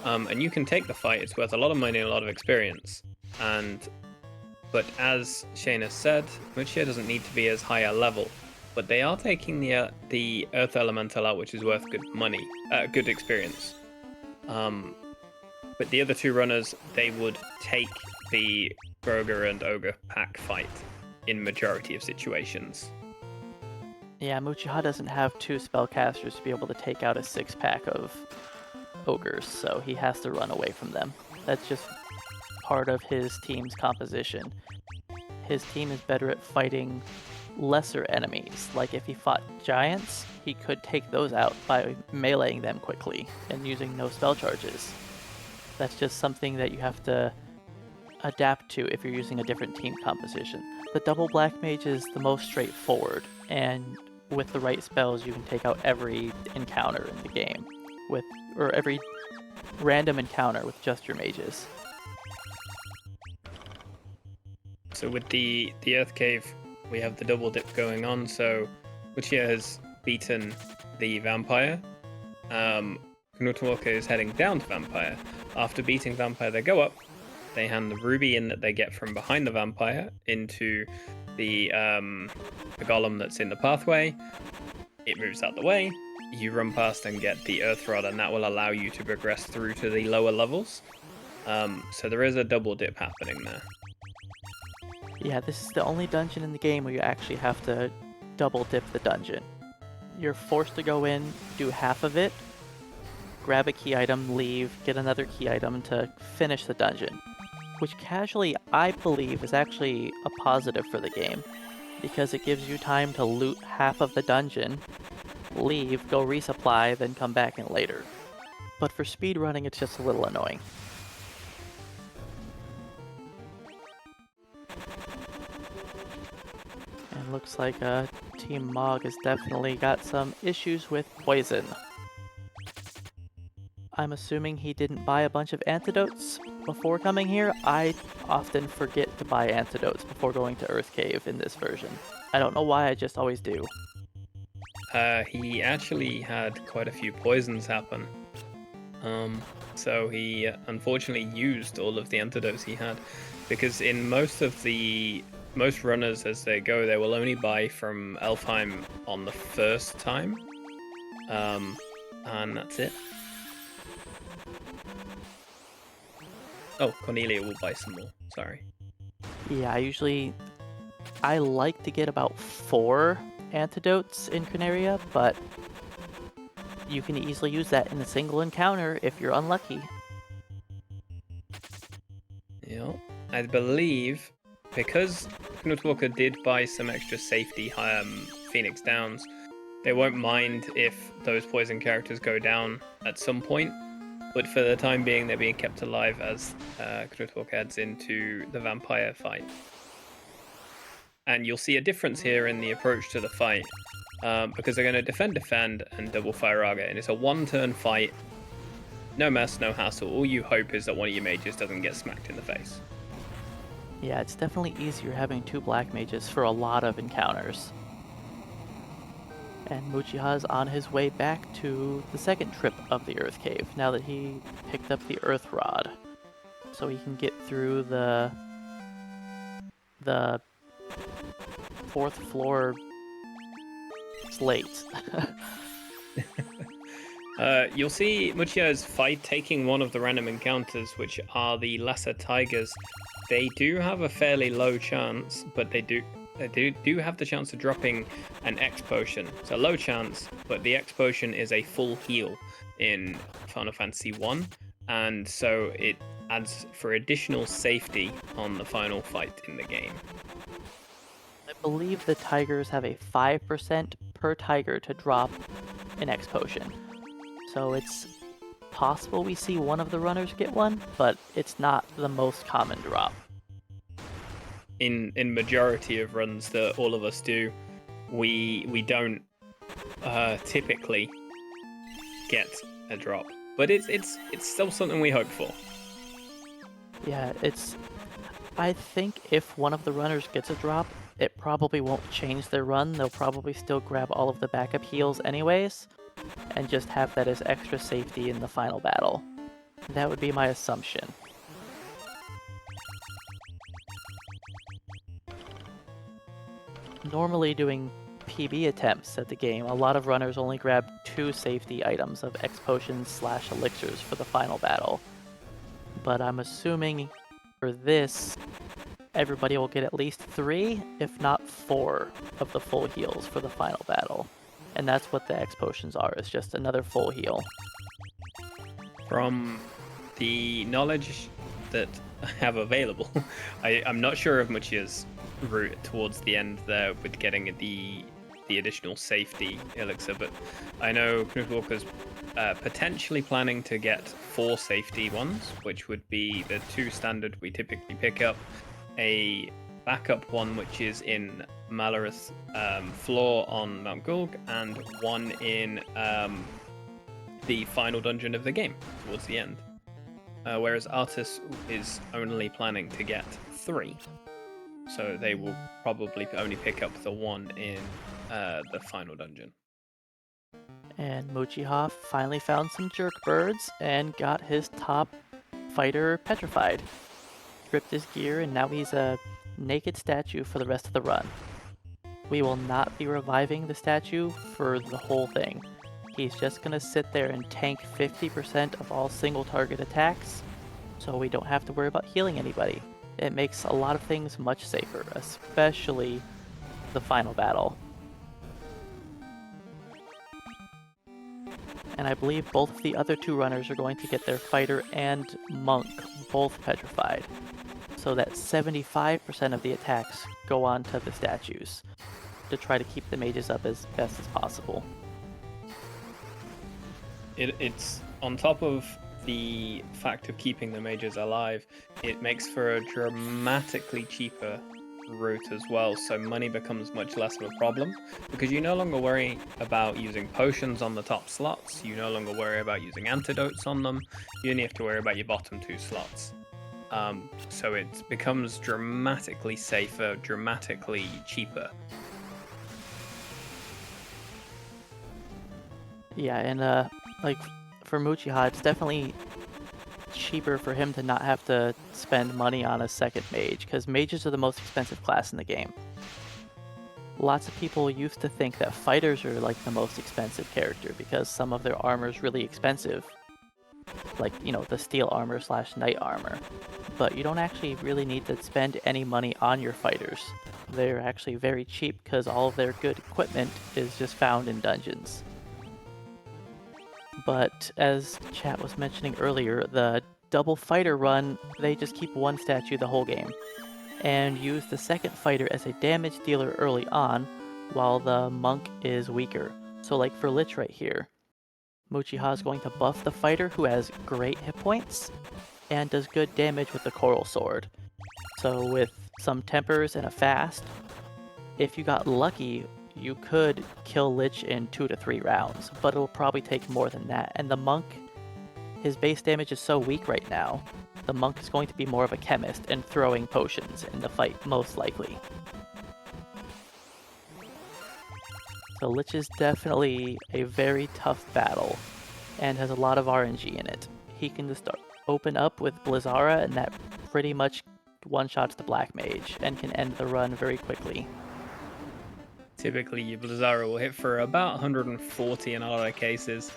and you can take the fight. It's worth a lot of money and a lot of experience. But as Shane has said, Muchia doesn't need to be as high a level. But they are taking the Earth Elemental out, which is worth good money, good experience. But the other 2 runners, they would take the Groger and Ogre pack fight in majority of situations. Yeah, Muchiha doesn't have 2 spellcasters to be able to take out a 6-pack of ogres, so he has to run away from them. That's just part of his team's composition. His team is better at fighting lesser enemies. Like if he fought giants, he could take those out by meleeing them quickly and using no spell charges. That's just something that you have to adapt to if you're using a different team composition. The double black mage is the most straightforward, and with the right spells you can take out every encounter in the game, or every random encounter with just your mages. So with the Earth Cave, we have the double dip going on, so Muchia has beaten the vampire. Knutwalker is heading down to vampire. After beating vampire, they go up. They hand the ruby in that they get from behind the vampire into the golem that's in the pathway. It moves out the way. You run past and get the earth rod, and that will allow you to progress through to the lower levels. So there is a double dip happening there. Yeah, this is the only dungeon in the game where you actually have to double dip the dungeon. You're forced to go in, do half of it, grab a key item, leave, get another key item to finish the dungeon. Which casually, I believe, is actually a positive for the game, because it gives you time to loot half of the dungeon, leave, go resupply, then come back in later. But for speedrunning, it's just a little annoying. And looks like Team Mog has definitely got some issues with poison. I'm assuming he didn't buy a bunch of antidotes before coming here. I often forget to buy antidotes before going to Earth Cave in this version. I don't know why, I just always do. He actually had quite a few poisons happen. So he unfortunately used all of the antidotes he had, because in most runners as they go, they will only buy from Elfheim on the first time, and that's it. Oh, Cornelia will buy some more. Sorry. Yeah, I like to get about 4 antidotes in Cornelia, but you can easily use that in a single encounter if you're unlucky. Yeah, I believe because knutwalker did buy some extra safety Phoenix Downs, they won't mind if those poison characters go down at some point, but for the time being they're being kept alive as knutwalker heads into the vampire fight. And you'll see a difference here in the approach to the fight, because they're going to defend, and double fire Raga, and it's a one-turn fight. No mess, no hassle. All you hope is that one of your mages doesn't get smacked in the face. Yeah, it's definitely easier having 2 black mages for a lot of encounters. And Muchiha's on his way back to the second trip of the Earth Cave, now that he picked up the Earth Rod. So he can get through the 4th floor slate. You'll see Muchiha's fight taking one of the random encounters, which are the lesser tigers. They do have a fairly low chance, but they do have the chance of dropping an X potion. It's a low chance, but the X potion is a full heal in Final Fantasy 1, and so it adds for additional safety on the final fight in the game. I believe the tigers have a 5% per tiger to drop an X potion. So it's possible we see one of the runners get one, but it's not the most common drop. In majority of runs that all of us do, we don't typically get a drop, but it's still something we hope for. Yeah, I think if one of the runners gets a drop, it probably won't change their run. They'll probably still grab all of the backup heals anyways, and just have that as extra safety in the final battle. That would be my assumption. Normally doing PB attempts at the game, a lot of runners only grab 2 safety items of X potions / elixirs for the final battle. But I'm assuming for this, everybody will get at least 3, if not 4, of the full heals for the final battle. And that's what the X potions are, is just another full heal. From the knowledge that I have available, I'm not sure of Muchia's route towards the end there with getting the additional safety elixir, but I know knutwalker's potentially planning to get 4 safety ones, which would be the 2 standard we typically pick up, a backup one which is in Marilith's floor on Mount Gulug, and one in the final dungeon of the game towards the end. Whereas Artis is only planning to get 3. So they will probably only pick up the one in the final dungeon. And Muchiha finally found some jerk birds and got his top fighter petrified. Stripped his gear, and now he's a naked statue for the rest of the run. We will not be reviving the statue for the whole thing. He's just going to sit there and tank 50% of all single target attacks, so we don't have to worry about healing anybody. It makes a lot of things much safer, especially the final battle. And I believe both of the other 2 runners are going to get their fighter and monk both petrified, so that 75% of the attacks go on to the statues to try to keep the mages up as best as possible. It's on top of the fact of keeping the mages alive, it makes for a dramatically cheaper route as well, so money becomes much less of a problem because you no longer worry about using potions on the top slots, you no longer worry about using antidotes on them, you only have to worry about your bottom 2 slots. So it becomes dramatically safer, dramatically cheaper. Yeah, and like for Muchiha, it's definitely cheaper for him to not have to spend money on a second mage, because mages are the most expensive class in the game. Lots of people used to think that fighters are like the most expensive character because some of their armor is really expensive. Like, you know, the steel armor / knight armor. But you don't actually really need to spend any money on your fighters. They're actually very cheap because all of their good equipment is just found in dungeons. But as chat was mentioning earlier, the double fighter run, they just keep one statue the whole game, and use the second fighter as a damage dealer early on, while the monk is weaker. So like for Lich right here, Muchiha is going to buff the fighter who has great hit points, and does good damage with the coral sword. So with some tempers and a fast, if you got lucky, you could kill Lich in 2 to 3 rounds, but it'll probably take more than that. And the monk, his base damage is so weak right now, the monk is going to be more of a chemist and throwing potions in the fight, most likely. So Lich is definitely a very tough battle, and has a lot of RNG in it. He can just open up with Blizzara, and that pretty much one-shots the Black Mage, and can end the run very quickly. Typically, your Blizzara will hit for about 140 in a lot of cases.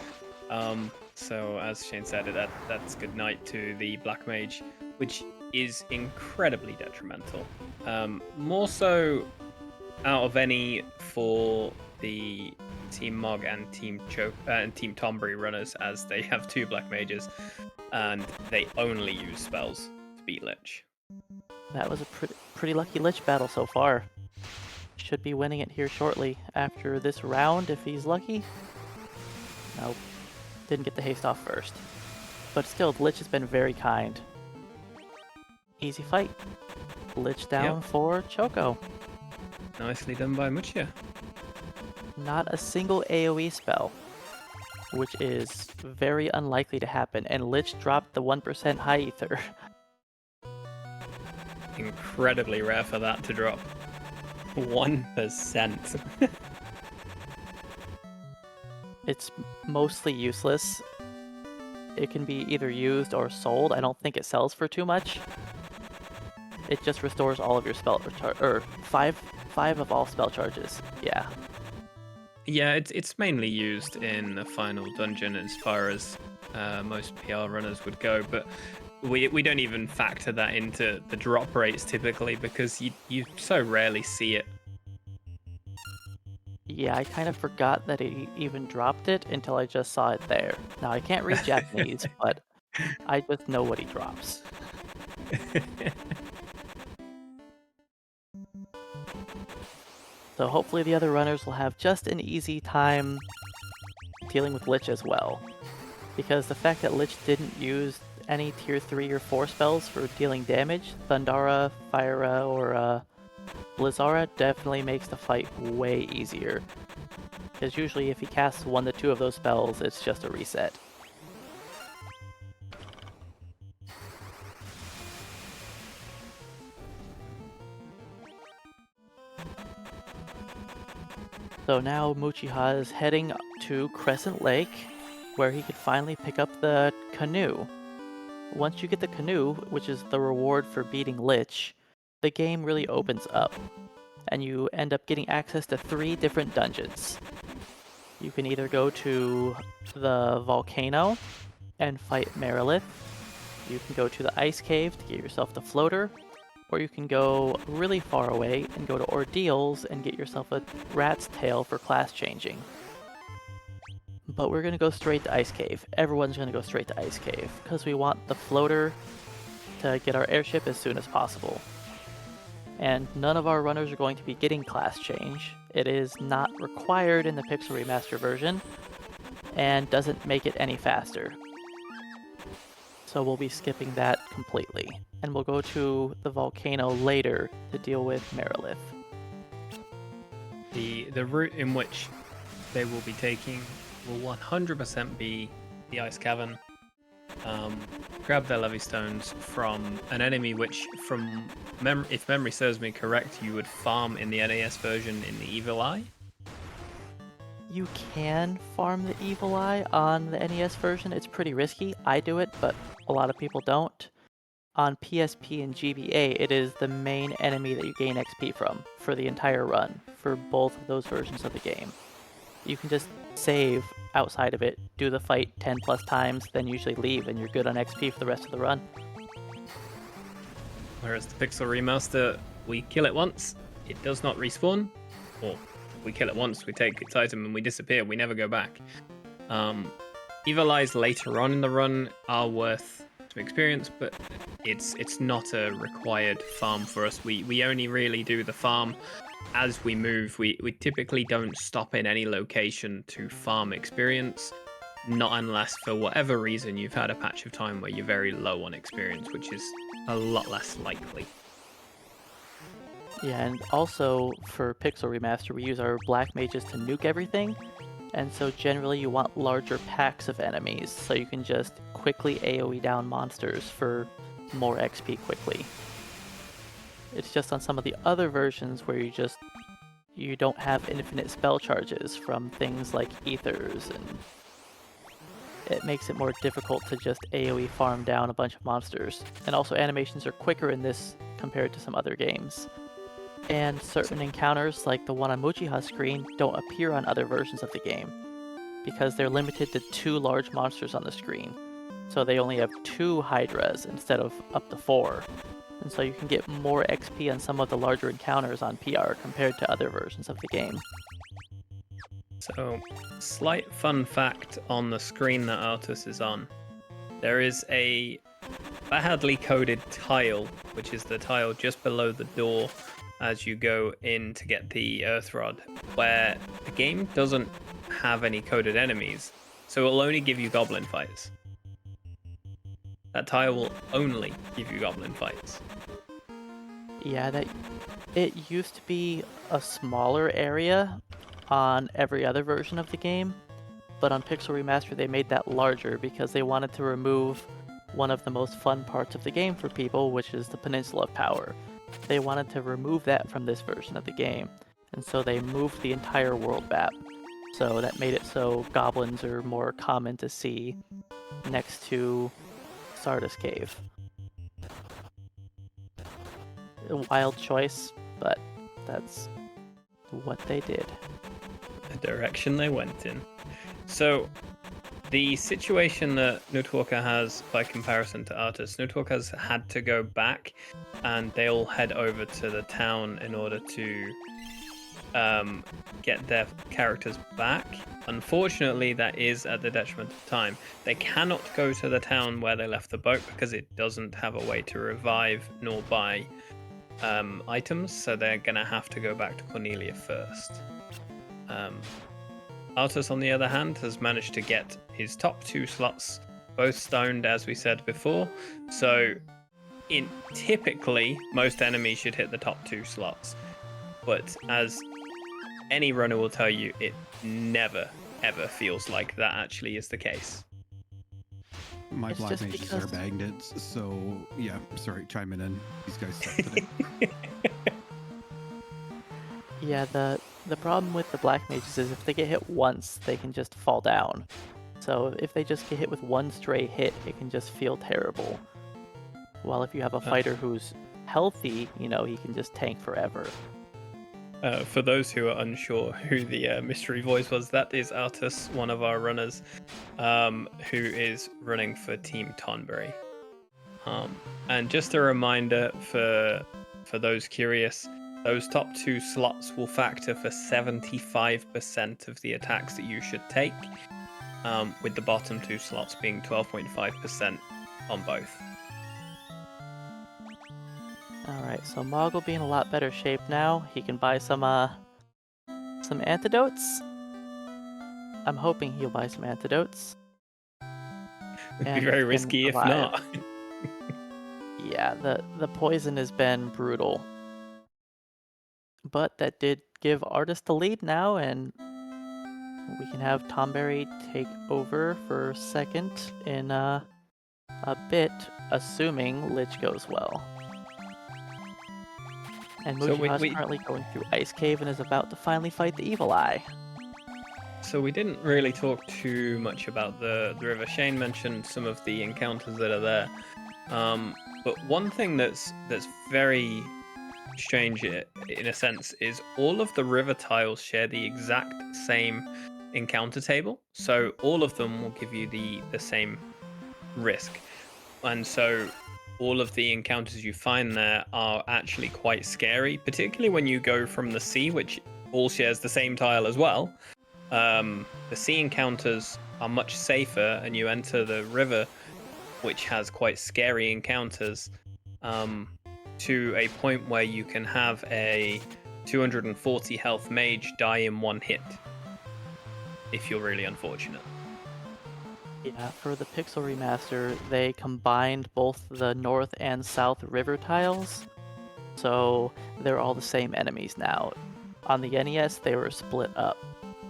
So as Shane said, that's good night to the Black Mage, which is incredibly detrimental. More so out of any for the Team Mog and Team Choco and Team Tonberry runners, as they have 2 Black Mages, and they only use spells to beat Lich. That was a pretty lucky Lich battle so far. Should be winning it here shortly after this round if he's lucky. Nope. Didn't get the haste off first. But still, the Lich has been very kind. Easy fight. Lich down for Choco. Nicely done by Muchia. Not a single AoE spell, which is very unlikely to happen, and Lich dropped the 1% high ether. Incredibly rare for that to drop. 1%. It's mostly useless. It can be either used or sold. I don't think it sells for too much. It just restores all of your spell or five of all spell charges. Yeah. Yeah, it's mainly used in the final dungeon as far as most PR runners would go, but we don't even factor that into the drop rates typically because you so rarely see it. Yeah, I kind of forgot that it even dropped it until I just saw it there. Now, I can't read Japanese, but I just know what he drops. So hopefully the other runners will have just an easy time dealing with Lich as well. Because the fact that Lich didn't use any tier 3 or 4 spells for dealing damage, Thundara, Fyra, or Blizzara definitely makes the fight way easier. Because usually if he casts 1 to 2 of those spells, it's just a reset. So now Muchiha is heading to Crescent Lake, where he could finally pick up the canoe. Once you get the canoe, which is the reward for beating Lich, the game really opens up, and you end up getting access to 3 different dungeons. You can either go to the volcano and fight Marilith, you can go to the ice cave to get yourself the floater, or you can go really far away and go to Ordeals and get yourself a rat's tail for class changing. But we're going to go straight to Ice Cave. Everyone's going to go straight to Ice Cave, because we want the floater to get our airship as soon as possible. And none of our runners are going to be getting class change. It is not required in the Pixel Remaster version, and doesn't make it any faster. so we'll be skipping that completely. And we'll go to the volcano later to deal with Marilith. The route in which they will be taking will 100% be the ice cavern. Grab their levy stones from an enemy which, if memory serves me correct, you would farm in the NAS version in the Evil Eye. You can farm the Evil Eye on the NES version. It's pretty risky. I do it, but a lot of people don't. On PSP and GBA, it is the main enemy that you gain XP from for the entire run, for both of those versions of the game. You can just save outside of it, do the fight 10 plus times, then usually leave, and you're good on XP for the rest of the run. Whereas the Pixel Remaster, we kill it once, it does not respawn, or we kill it once, we take its item and we disappear, we never go back. Evil Eyes later on in the run are worth some experience, but it's not a required farm for us. We only really do the farm as we move. We typically don't stop in any location to farm experience, not unless for whatever reason you've had a patch of time where you're very low on experience, which is a lot less likely. Yeah, and also for Pixel Remaster, we use our black mages to nuke everything, and so generally you want larger packs of enemies, so you can just quickly AoE down monsters for more XP quickly. It's just on some of the other versions where you don't have infinite spell charges from things like ethers, and it makes it more difficult to just AoE farm down a bunch of monsters. And also animations are quicker in this compared to some other games. And certain encounters, like the one on Mujiha's screen, don't appear on other versions of the game, because they're limited to 2 large monsters on the screen. So they only have 2 Hydras instead of up to 4. And so you can get more XP on some of the larger encounters on PR compared to other versions of the game. So, slight fun fact on the screen that Astos is on. There is a badly coded tile, which is the tile just below the door as you go in to get the Earth Rod, where the game doesn't have any coded enemies, so it'll only give you goblin fights. That tile will only give you goblin fights. Yeah, it used to be a smaller area on every other version of the game, but on Pixel Remaster they made that larger because they wanted to remove one of the most fun parts of the game for people, which is the Peninsula of Power. They wanted to remove that from this version of the game, and so they moved the entire world map. So that made it so goblins are more common to see next to Sardis Cave. A wild choice, but that's what they did. The direction they went in. So, the situation that knutwalker has by comparison to Astos, knutwalker has had to go back, and they'll head over to the town in order to get their characters back. Unfortunately, that is at the detriment of time. They cannot go to the town where they left the boat because it doesn't have a way to revive nor buy items, so they're gonna have to go back to Cornelia first. Astos, on the other hand, has managed to get his top 2 slots both stoned, as we said before, so typically most enemies should hit the top 2 slots, but as any runner will tell you, it never ever feels like that actually is the case. My It's black just mages because- are bandits, so yeah, sorry, chiming in. These guys suck today. Yeah, the problem with the black mages is if they get hit once, they can just fall down. So if they just get hit with one stray hit, it can just feel terrible. While if you have a fighter who's healthy, he can just tank forever. For those who are unsure who the mystery voice was, that is Astos, one of our runners, who is running for Team Tonberry. And just a reminder for those curious, those top 2 slots will factor for 75% of the attacks that you should take, with the bottom 2 slots being 12.5% on both. Alright, so Mog will be in a lot better shape now. He can buy some antidotes. I'm hoping he'll buy some antidotes. It'd be And very can risky if survive. not. Yeah, the poison has been brutal. But that did give Artist the lead now, and we can have Tonberry take over for second in a bit, assuming Lich goes well. And So Mujiha's we currently going through Ice Cave and is about to finally fight the Evil Eye. So we didn't really talk too much about the river. Shane mentioned some of the encounters that are there, but one thing that's very strange in a sense is all of the river tiles share the exact same encounter table. So all of them will give you the same risk, and so all of the encounters you find there are actually quite scary, particularly when you go from the sea, which all shares the same tile as well. The sea encounters are much safer, and you enter the river, which has quite scary encounters, to a point where you can have a 240 health mage die in one hit, if you're really unfortunate. Yeah, for the Pixel Remaster, they combined both the North and South river tiles, so they're all the same enemies now. On the NES, they were split up.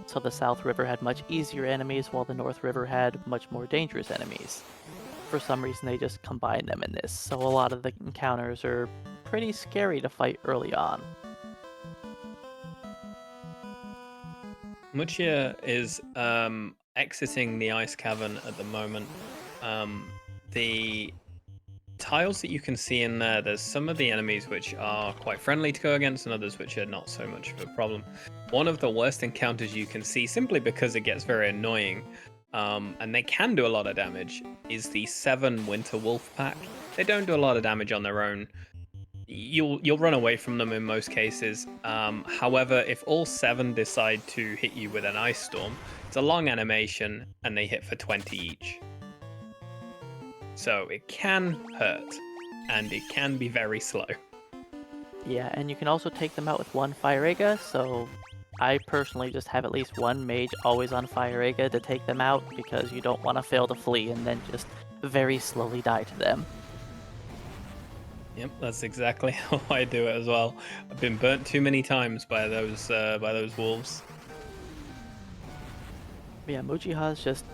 So the South River had much easier enemies, while the North River had much more dangerous enemies. For some reason, they just combined them in this, so a lot of the encounters are pretty scary to fight early on. Muchia is exiting the ice cavern at the moment. The tiles that you can see in there's some of the enemies which are quite friendly to go against and others which are not so much of a problem. One of the worst encounters you can see, simply because it gets very annoying, and they can do a lot of damage, is the 7 Winter Wolf Pack. They don't do a lot of damage on their own. You'll run away from them in most cases. However, if all 7 decide to hit you with an ice storm, it's a long animation and they hit for 20 each. So it can hurt, and it can be very slow. Yeah, and you can also take them out with one Fire Ega, so I personally just have at least one mage always on Fire Ega to take them out, because you don't want to fail to flee and then just very slowly die to them. Yep, that's exactly how I do it as well. I've been burnt too many times by those wolves. Yeah, Mujiha's just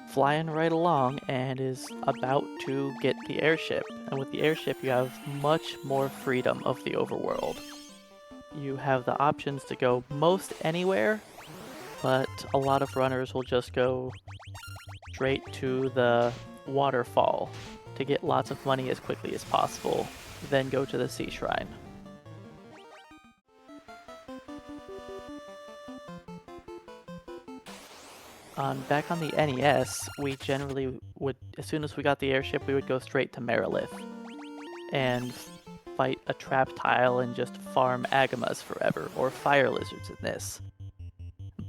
flying right along and is about to get the airship. And with the airship, you have much more freedom of the overworld. You have the options to go most anywhere, but a lot of runners will just go straight to the Waterfall to get lots of money as quickly as possible, then go to the Sea Shrine. Back on the NES, we generally would, as soon as we got the airship, we would go straight to Marilith and fight a trap tile and just farm Agamas forever, or fire lizards in this.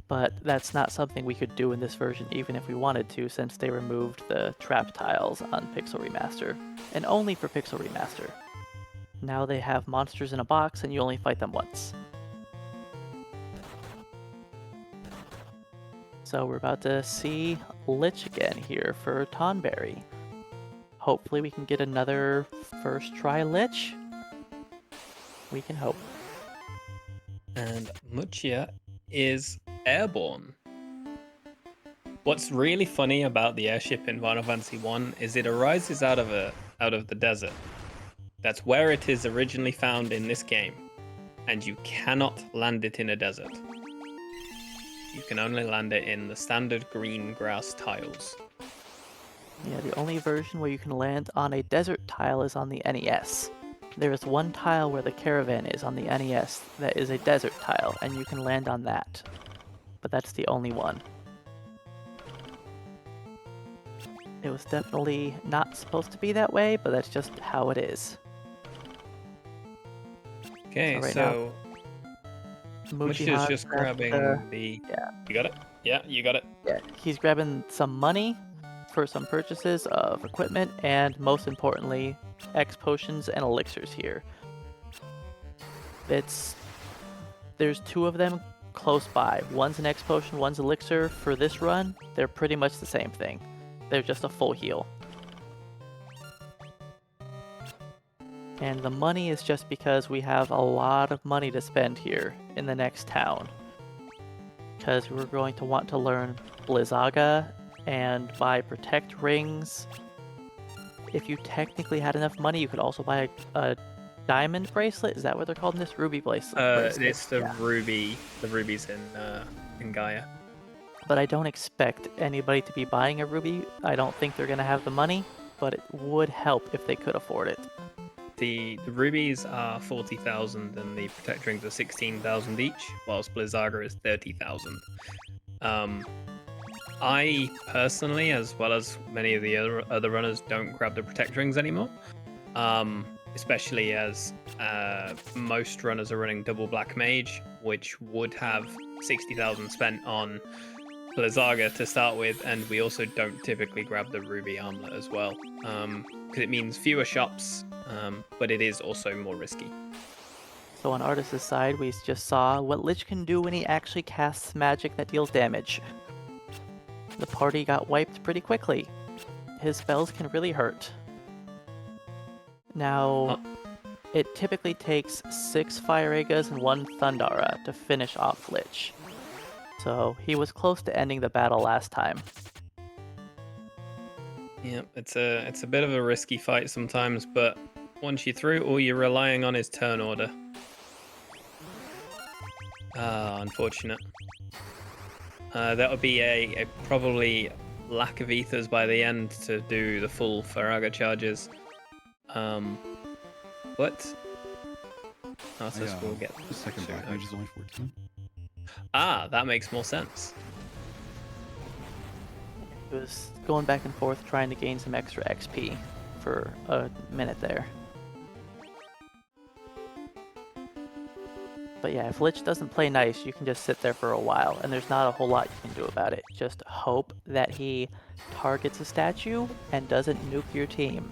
But that's not something we could do in this version even if we wanted to, since they removed the trap tiles on Pixel Remaster, and only for Pixel Remaster. Now they have monsters in a box and you only fight them once. So we're about to see Lich again here for Tonberry. Hopefully we can get another first try Lich. We can hope. And Muchia is airborne. What's really funny about the airship in Final Fantasy 1 is it arises out of the desert. That's where it is originally found in this game, and you cannot land it in a desert. You can only land it in the standard green grass tiles. Yeah, the only version where you can land on a desert tile is on the NES. There is one tile where the caravan is on the NES that is a desert tile, and you can land on that. But that's the only one. It was definitely not supposed to be that way, but that's just how it is. Okay, right so Muchia's just grabbed grabbing the... yeah. You got it? Yeah, you got it. Yeah, he's grabbing some money for some purchases of equipment, and most importantly, X potions and elixirs here. There's 2 of them close by. One's an X potion, one's elixir. For this run, they're pretty much the same thing. They're just a full heal. And the money is just because we have a lot of money to spend here in the next town. Because we're going to want to learn Blizzaga and buy protect rings. If you technically had enough money, you could also buy a diamond bracelet. Is that what they're called in this? Ruby bracelet. It's the ruby. The rubies in Gaia. But I don't expect anybody to be buying a ruby. I don't think they're gonna have the money, but it would help if they could afford it. The rubies are 40,000 and the protect rings are 16,000 each, whilst Blizzaga is 30,000. I personally, as well as many of the other runners, don't grab the protect rings anymore. Especially as most runners are running double black mage, which would have 60,000 spent on Blizzaga to start with, and we also don't typically grab the ruby armlet as well, because it means fewer shops, but it is also more risky. So on Artis' side, we just saw what Lich can do when he actually casts magic that deals damage. The party got wiped pretty quickly. His spells can really hurt. Now, it typically takes 6 Fire Egas and 1 Thundara to finish off Lich. So he was close to ending the battle last time. Yeah, it's a bit of a risky fight sometimes, but once you're through, all you're relying on is turn order. Unfortunate. That would be a probably lack of ethers by the end to do the full Faraga charges. But Astos will get the second black mage is only 14. That makes more sense. He was going back and forth trying to gain some extra XP for a minute there. But yeah, if Lich doesn't play nice, you can just sit there for a while, and there's not a whole lot you can do about it. Just hope that he targets a statue and doesn't nuke your team.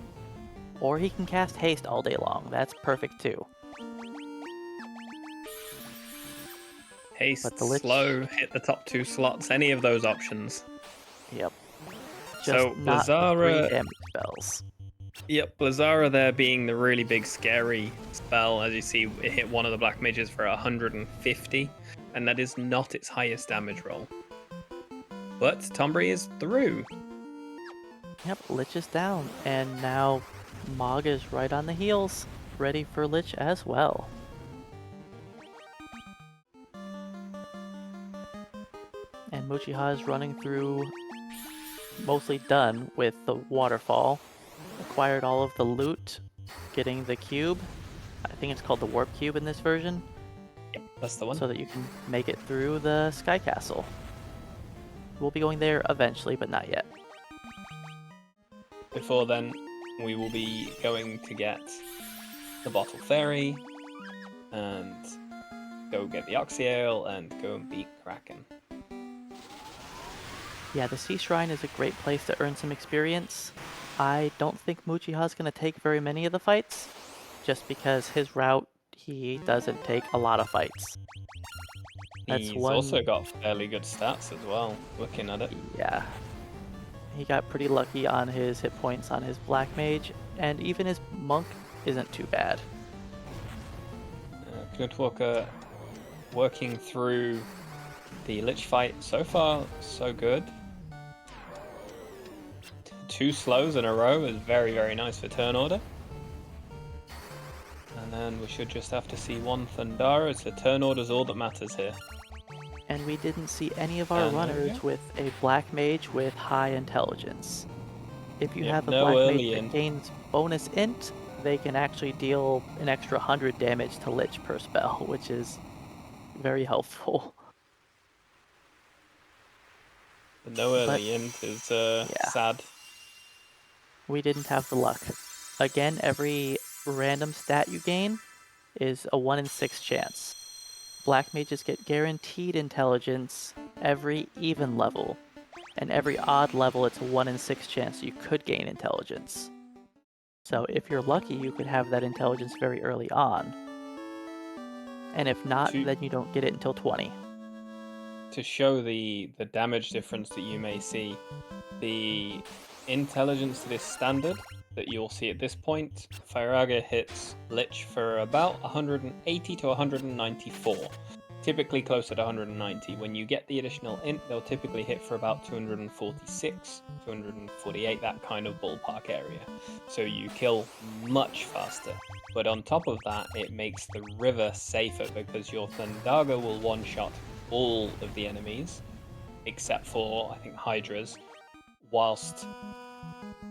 Or he can cast haste all day long. That's perfect too. Haste, But the Lich... slow, hit the top 2 slots, any of those options. Yep. Just So not the 3 Blizzara... damage spells. Yep, Blizzara there being the really big scary spell. As you see, it hit one of the black mages for 150, and that is not its highest damage roll. But Tonberry is through. Yep, Lich is down, and now Mog is right on the heels, ready for Lich as well. And Muchiha is running through, mostly done with the Waterfall. Acquired all of the loot, getting the cube. I think it's called the warp cube in this version. Yep, that's the one. So that you can make it through the Sky Castle. We'll be going there eventually, but not yet. Before then, we will be going to get the Bottle Fairy, and go get the Oxyale, and go and beat Kraken. Yeah, the Sea Shrine is a great place to earn some experience. I don't think Muchiha's going to take very many of the fights, just because his route, he doesn't take a lot of fights. He's also got fairly good stats as well, looking at it. Yeah. He got pretty lucky on his hit points on his Black Mage, and even his Monk isn't too bad. knutwalker working through the Lich fight. So far, so good. 2 slows in a row is very, very nice for turn order. And then we should just have to see 1 Thundara, so turn order's all that matters here. And we didn't see any of our runners with a Black Mage with high intelligence. If you have a Black Mage that gains bonus int, they can actually deal an extra 100 damage to Lich per spell, which is very helpful. The no early int is sad. We didn't have the luck. Again, every random stat you gain is a 1 in 6 chance. Black mages get guaranteed intelligence every even level, and every odd level it's a 1 in 6 chance you could gain intelligence. So if you're lucky, you could have that intelligence very early on. And if not, then you don't get it until 20. To show the damage difference that you may see, the intelligence that is standard that you'll see at this point, Firaga hits Lich for about 180 to 194. Typically closer to 190. When you get the additional int, they'll typically hit for about 246, 248, that kind of ballpark area. So you kill much faster. But on top of that, it makes the river safer because your Thundaga will one-shot all of the enemies, except for, I think, Hydras, whilst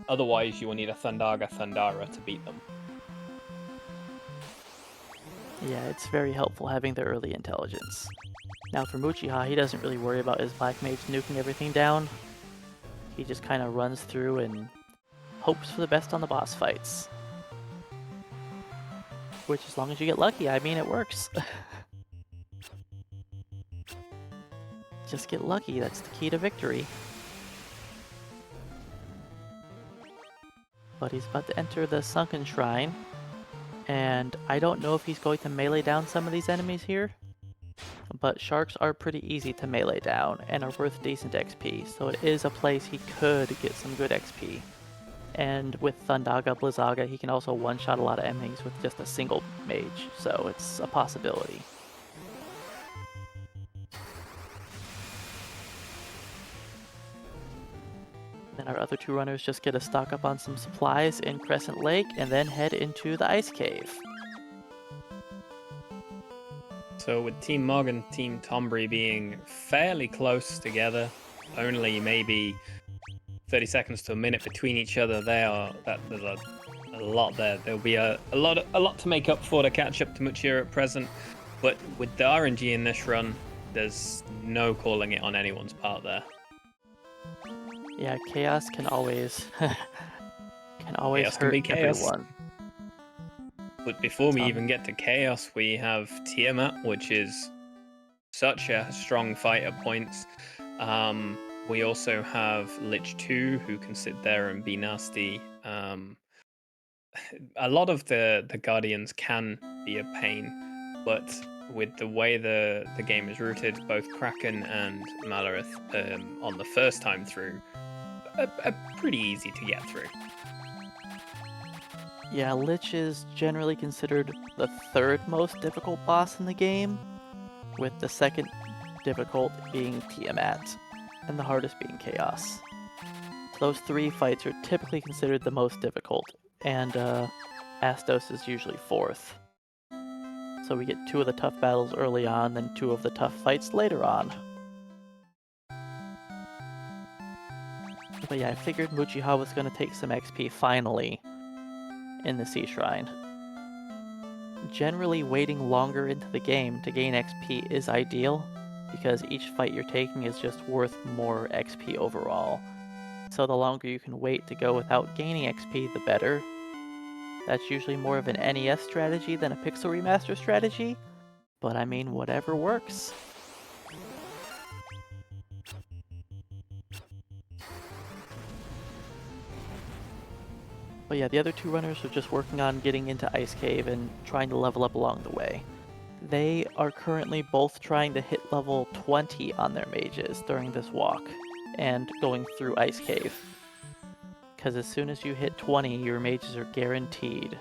otherwise you will need a Thundara to beat them. Yeah, it's very helpful having the early intelligence. Now for Uchiha, he doesn't really worry about his Black Mage nuking everything down. He just kind of runs through and hopes for the best on the boss fights. Which, as long as you get lucky, I mean, it works. Just get lucky, that's the key to victory. But he's about to enter the Sunken Shrine. And I don't know if he's going to melee down some of these enemies here, but sharks are pretty easy to melee down and are worth decent XP, so it is a place he could get some good XP. And with Thundaga, Blizzaga, he can also one-shot a lot of enemies with just a single mage, so it's a possibility. Then our other two runners just get a stock up on some supplies in Crescent Lake and then head into the ice cave. So with Team Mog and Team Tonberry being fairly close together, only maybe 30 seconds to a minute between each other, there's a lot there. There'll be a lot to make up for to catch up to Muchir at present, but with the RNG in this run, there's no calling it on anyone's part there. Yeah, chaos can always Chaos hurt can be chaos. everyone. But before we even get to chaos, we have Tiamat, which is such a strong fight at points. We also have Lich 2, who can sit there and be nasty. A lot of the Guardians can be a pain, but with the way the game is routed, both Kraken and Marilith on the first time through are pretty easy to get through. Yeah, Lich is generally considered the third most difficult boss in the game, with the second difficult being Tiamat, and the hardest being Chaos. Those three fights are typically considered the most difficult, and Astos is usually fourth. So we get two of the tough battles early on, then two of the tough fights later on. But yeah, I figured Uchiha was going to take some XP finally in the Sea Shrine. Generally, waiting longer into the game to gain XP is ideal, because each fight you're taking is just worth more XP overall. So the longer you can wait to go without gaining XP, the better. That's usually more of an NES strategy than a Pixel Remaster strategy, but I mean, whatever works. But yeah, the other two runners are just working on getting into Ice Cave and trying to level up along the way. They are currently both trying to hit level 20 on their mages during this walk and going through Ice Cave. Because as soon as you hit 20, your mages are guaranteed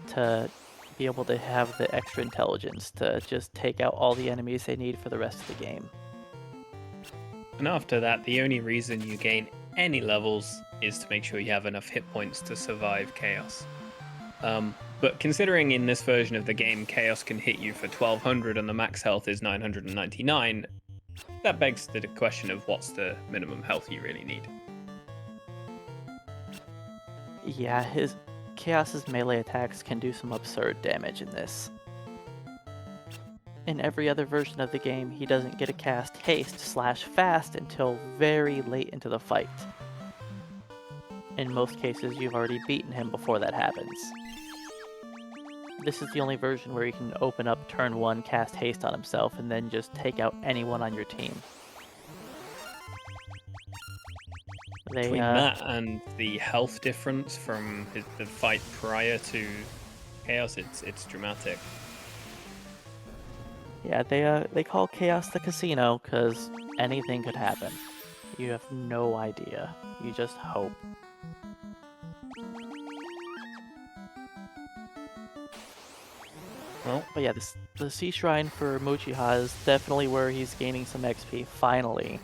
to be able to have the extra intelligence to just take out all the enemies they need for the rest of the game. And after that, the only reason you gain any levels is to make sure you have enough hit points to survive Chaos. But considering in this version of the game, Chaos can hit you for 1200 and the max health is 999, that begs the question of what's the minimum health you really need. Yeah, Chaos's melee attacks can do some absurd damage in this. In every other version of the game, he doesn't get to cast haste/fast until very late into the fight. In most cases, you've already beaten him before that happens. This is the only version where he can open up turn 1, cast haste on himself, and then just take out anyone on your team. Between that and the health difference from the fight prior to Chaos, it's dramatic. Yeah, they call Chaos the casino because anything could happen. You have no idea. You just hope. Well, But yeah, the Sea Shrine for Muchiha is definitely where he's gaining some XP, finally.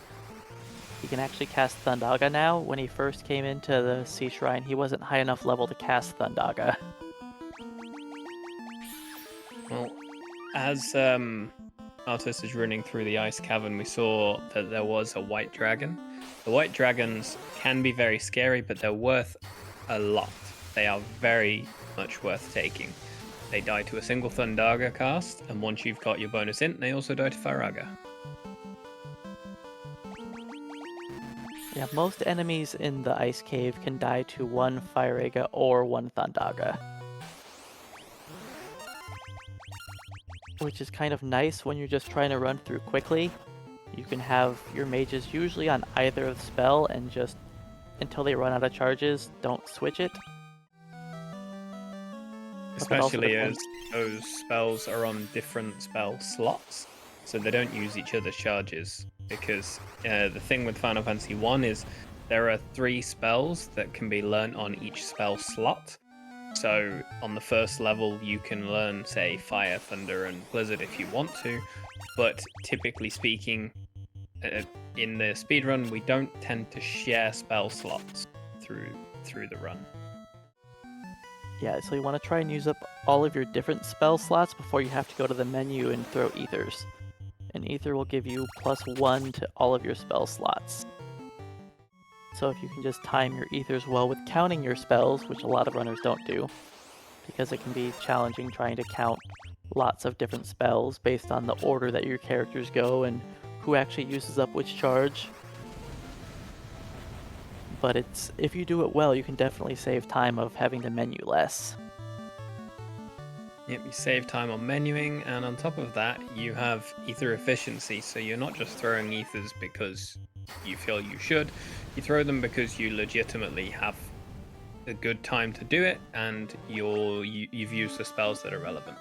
He can actually cast Thundaga now. When he first came into the Sea Shrine, he wasn't high enough level to cast Thundaga. well, as Astos is running through the ice cavern, we saw that there was a white dragon. The white dragons can be very scary, but they're worth a lot. They are very much worth taking. They die to a single Thundaga cast, and once you've got your bonus int, they also die to Firaga. Yeah, most enemies in the ice cave can die to one Firaga or one Thundaga. Which is kind of nice when you're just trying to run through quickly. You can have your mages usually on either of the spell and just, until they run out of charges, don't switch it. Especially as those spells are on different spell slots, so they don't use each other's charges. Because the thing with Final Fantasy 1 is there are 3 spells that can be learnt on each spell slot. So on the first level you can learn, say, Fire, Thunder, and Blizzard if you want to, but typically speaking, in the speedrun we don't tend to share spell slots through the run. Yeah, so you want to try and use up all of your different spell slots before you have to go to the menu and throw ethers. And ether will give you +1 to all of your spell slots. So if you can just time your ethers well with counting your spells, which a lot of runners don't do, because it can be challenging trying to count lots of different spells based on the order that your characters go and who actually uses up which charge. But if you do it well, you can definitely save time of having to menu less. Yep, you save time on menuing, and on top of that, you have ether efficiency, so you're not just throwing ethers because you feel you should, you throw them because you legitimately have a good time to do it, and you've used the spells that are relevant.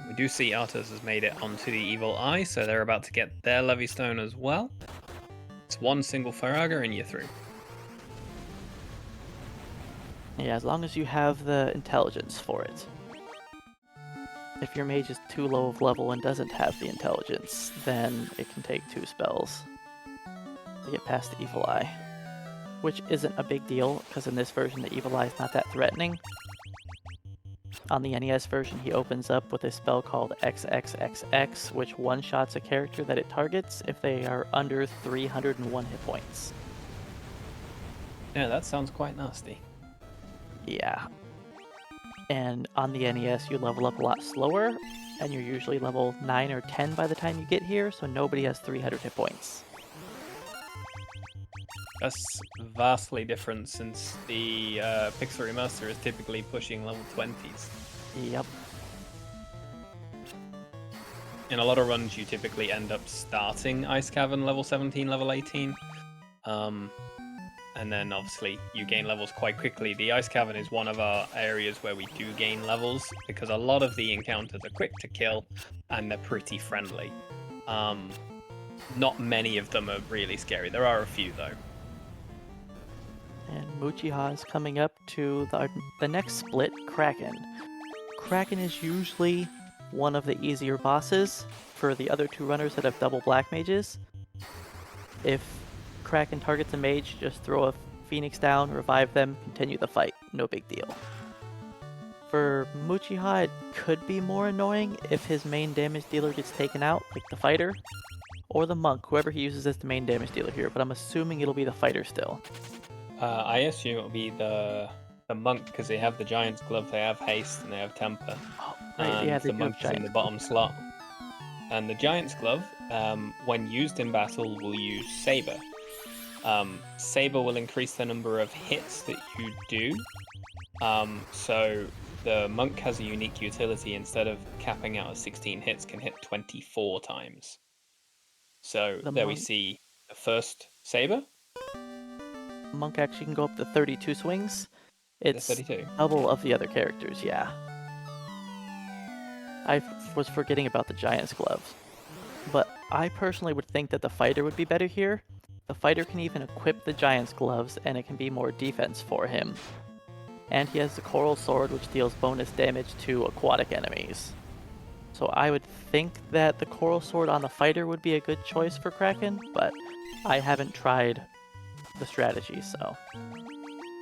We do see Artus has made it onto the Evil Eye, so they're about to get their Levy Stone as well. It's one single Firaga and you're through. Yeah, as long as you have the intelligence for it. If your mage is too low of level and doesn't have the intelligence, then it can take 2 spells to get past the Evil Eye. Which isn't a big deal, because in this version the Evil Eye is not that threatening. On the NES version he opens up with a spell called XXXX, which one-shots a character that it targets if they are under 301 hit points. Yeah, that sounds quite nasty. Yeah. And on the NES, you level up a lot slower, and you're usually level 9 or 10 by the time you get here, so nobody has 300 hit points. That's vastly different since the Pixel Remaster is typically pushing level 20s. Yep. In a lot of runs, you typically end up starting Ice Cavern level 17, level 18. And then obviously you gain levels quite quickly. The Ice Cavern is one of our areas where we do gain levels because a lot of the encounters are quick to kill and they're pretty friendly. Not many of them are really scary. There are a few though. And Muchiha is coming up to the next split, Kraken. Kraken is usually one of the easier bosses for the other 2 runners that have double black mages. If Kraken targets a mage, just throw a Phoenix down, revive them, continue the fight. No big deal. For Muchiha, it could be more annoying if his main damage dealer gets taken out, like the fighter, or the monk, whoever he uses as the main damage dealer here, but I'm assuming it'll be the fighter still. I assume it'll be the monk because they have the Giant's Glove, they have haste, and they have temper. Oh, right, And yeah, the monk is in the bottom slot. And the Giant's Glove, when used in battle, will use Saber. Saber will increase the number of hits that you do. So the monk has a unique utility. Instead of capping out at 16 hits, can hit 24 times. So there we see the first Saber. Monk actually can go up to 32 swings. It's 32. double of the other characters, yeah. I was forgetting about the Giant's Gloves. But I personally would think that the fighter would be better here, The fighter can even equip the giant's gloves, and it can be more defense for him. And he has the coral sword, which deals bonus damage to aquatic enemies. So I would think that the coral sword on the fighter would be a good choice for Kraken, but I haven't tried the strategy, so...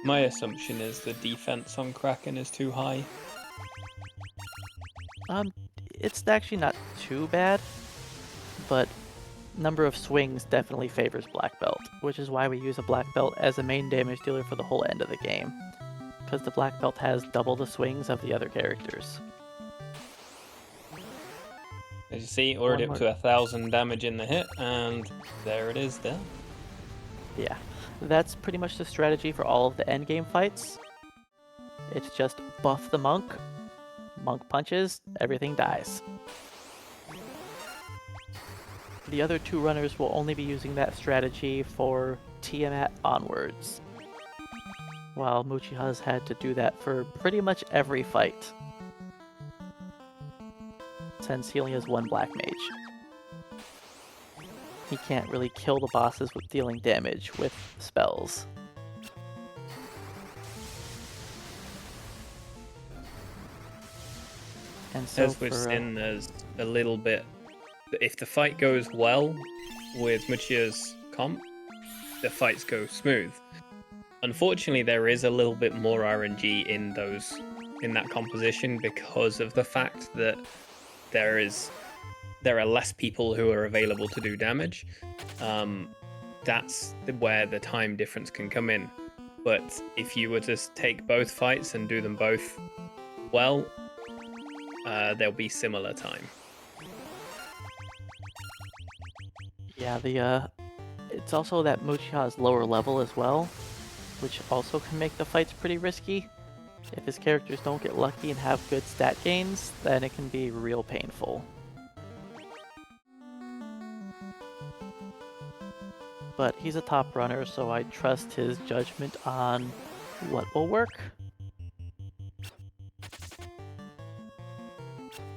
My assumption is the defense on Kraken is too high. It's actually not too bad, but number of swings definitely favors black belt, which is why we use a black belt as a main damage dealer for the whole end of the game, because the black belt has double the swings of the other characters. As you see, already up to 1,000 damage in the hit, and there it is there. Yeah, that's pretty much the strategy for all of the endgame fights. It's just buff the monk punches, everything dies. The other two runners will only be using that strategy for Tiamat onwards, while Muchiha's had to do that for pretty much every fight, since he only has one black mage. He can't really kill the bosses with dealing damage with spells. And so as we've seen, there's a little bit... If the fight goes well with Muchiha's comp, the fights go smooth. Unfortunately, there is a little bit more RNG in that composition because of the fact that there are less people who are available to do damage. That's where the time difference can come in. But if you were to take both fights and do them both well, there'll be similar time. Yeah, it's also that Muchiha's lower level as well, which also can make the fights pretty risky. If his characters don't get lucky and have good stat gains, then it can be real painful. But he's a top runner, so I trust his judgment on what will work.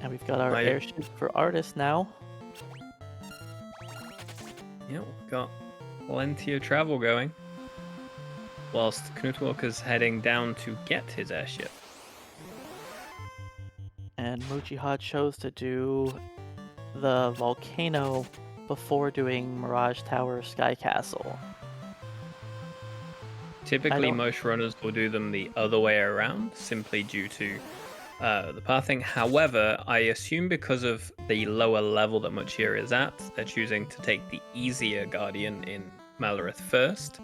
And we've got our airship for artists now. Yeah, we've got plenty of travel going. Whilst knutwalker's heading down to get his airship. And Muchiha chose to do the volcano before doing Mirage Tower Sky Castle. Typically, most runners will do them the other way around, simply due to the pathing. However, I assume because of the lower level that Muchiha is at, they're choosing to take the easier Guardian in Marilith first,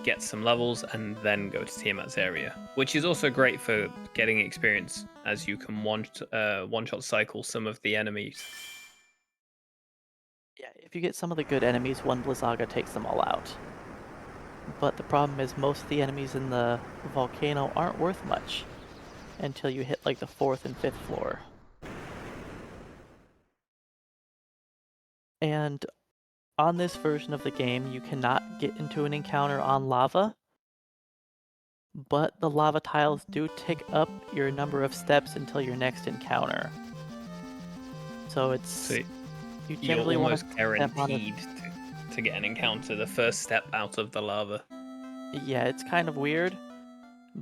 get some levels, and then go to Tiamat's area, which is also great for getting experience, as you can one-shot cycle some of the enemies. Yeah, if you get some of the good enemies, one Blizzaga takes them all out. But the problem is most of the enemies in the volcano aren't worth much until you hit like the 4th and 5th floor. And on this version of the game, you cannot get into an encounter on lava, but the lava tiles do tick up your number of steps until your next encounter. So it's... you generally you're want almost guaranteed to get an encounter the first step out of the lava. Yeah, it's kind of weird,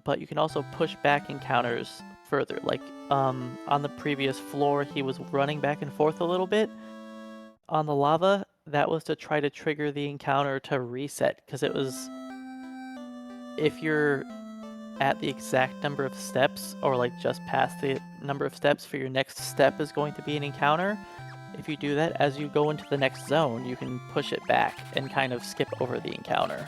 but you can also push back encounters further. Like, on the previous floor, he was running back and forth a little bit. On the lava, that was to try to trigger the encounter to reset, because it was... if you're at the exact number of steps, or like just past the number of steps for your next step is going to be an encounter, if you do that, as you go into the next zone, you can push it back and kind of skip over the encounter.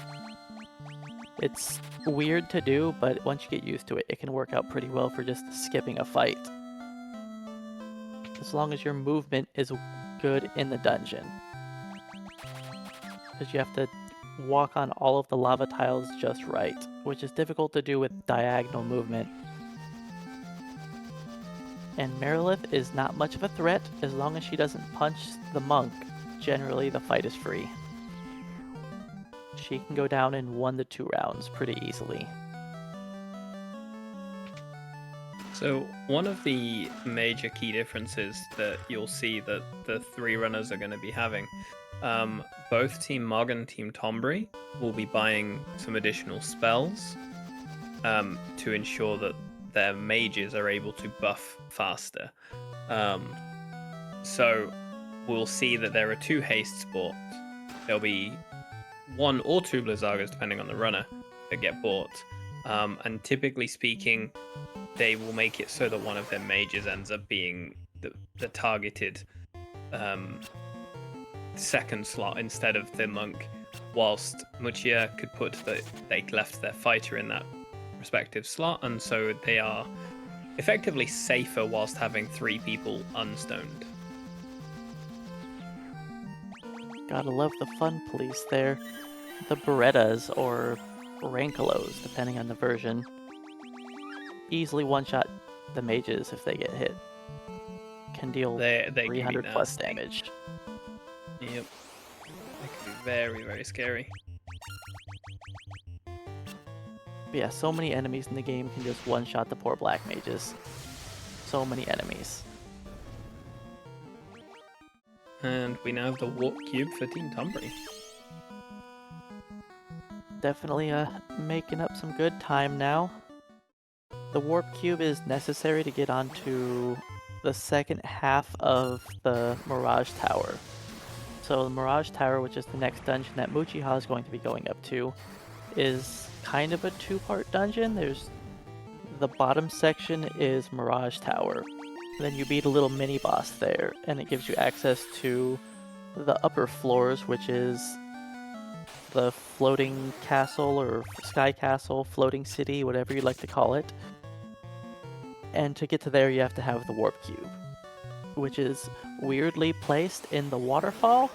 It's weird to do, but once you get used to it, it can work out pretty well for just skipping a fight. As long as your movement is good in the dungeon. Because you have to walk on all of the lava tiles just right, which is difficult to do with diagonal movement. And Marilith is not much of a threat. As long as she doesn't punch the monk, generally the fight is free. She can go down in 1 to 2 rounds pretty easily. So one of the major key differences that you'll see that the three runners are going to be having, both Team Mog and Team Tonberry will be buying some additional spells to ensure that their mages are able to buff faster. So we'll see that there are 2 hastes bought. There'll be 1 or 2 Blizzagas, depending on the runner, that get bought. And typically speaking, they will make it so that one of their mages ends up being the targeted second slot instead of the monk, whilst Muchia could put that they left their fighter in that respective slot, and so they are effectively safer whilst having 3 people unstoned. Gotta love the fun police there. The Berettas, or Rankelos, depending on the version, easily one-shot the mages if they get hit. Can deal They 300 can be plus nasty. damage. Yep. They can be very, very scary. But yeah, so many enemies in the game can just one-shot the poor black mages. So many enemies. And we now have the warp cube for Team Tonberry. Definitely making up some good time now. The warp cube is necessary to get onto the second half of the Mirage Tower. So the Mirage Tower, which is the next dungeon that Muchiha is going to be going up to, is kind of a 2-part dungeon. There's the bottom section is Mirage Tower. Then you beat a little mini boss there, and it gives you access to the upper floors, which is the floating castle or sky castle, floating city, whatever you like to call it. And to get to there, you have to have the warp cube, which is weirdly placed in the waterfall,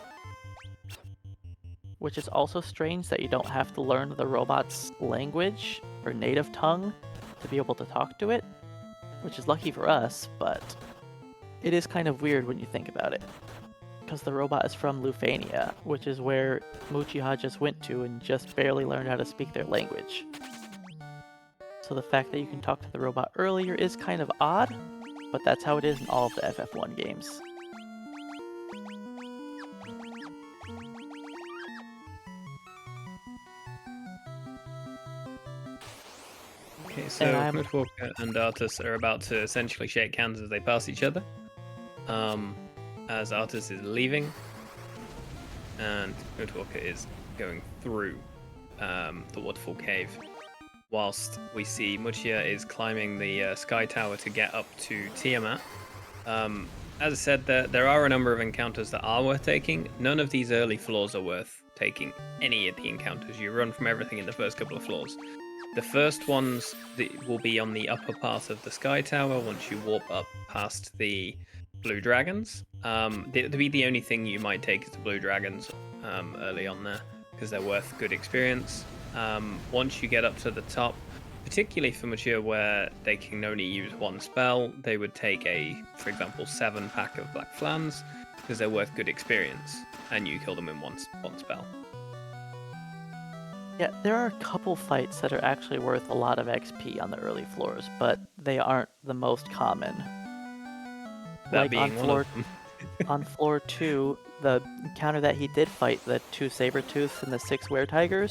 which is also strange that you don't have to learn the robot's language or native tongue to be able to talk to it, which is lucky for us, but it is kind of weird when you think about it, because the robot is from Lufania, which is where Muchiha just went to and just barely learned how to speak their language. So the fact that you can talk to the robot earlier is kind of odd, but that's how it is in all of the FF1 games. Okay, so And knutwalker and Artus are about to essentially shake hands as they pass each other. As Artus is leaving, and knutwalker is going through the Waterfall cave, whilst we see Muchia is climbing the sky tower to get up to Tiamat. As I said, there are a number of encounters that are worth taking. None of these early floors are worth taking any of the encounters. You run from everything in the first couple of floors. The first ones will be on the upper part of the sky tower once you warp up past the blue dragons. The only thing you might take is the blue dragons early on there, because they're worth good experience. Once you get up to the top, particularly for Mature, where they can only use 1 spell, they would take for example, 7 pack of black flans, because they're worth good experience, and you kill them in one spell. yeah, there are a couple fights that are actually worth a lot of XP on the early floors, but they aren't the most common. That Like being one of them. on floor 2, the encounter that he did fight, the 2 saber-tooths and the 6 were-tigers,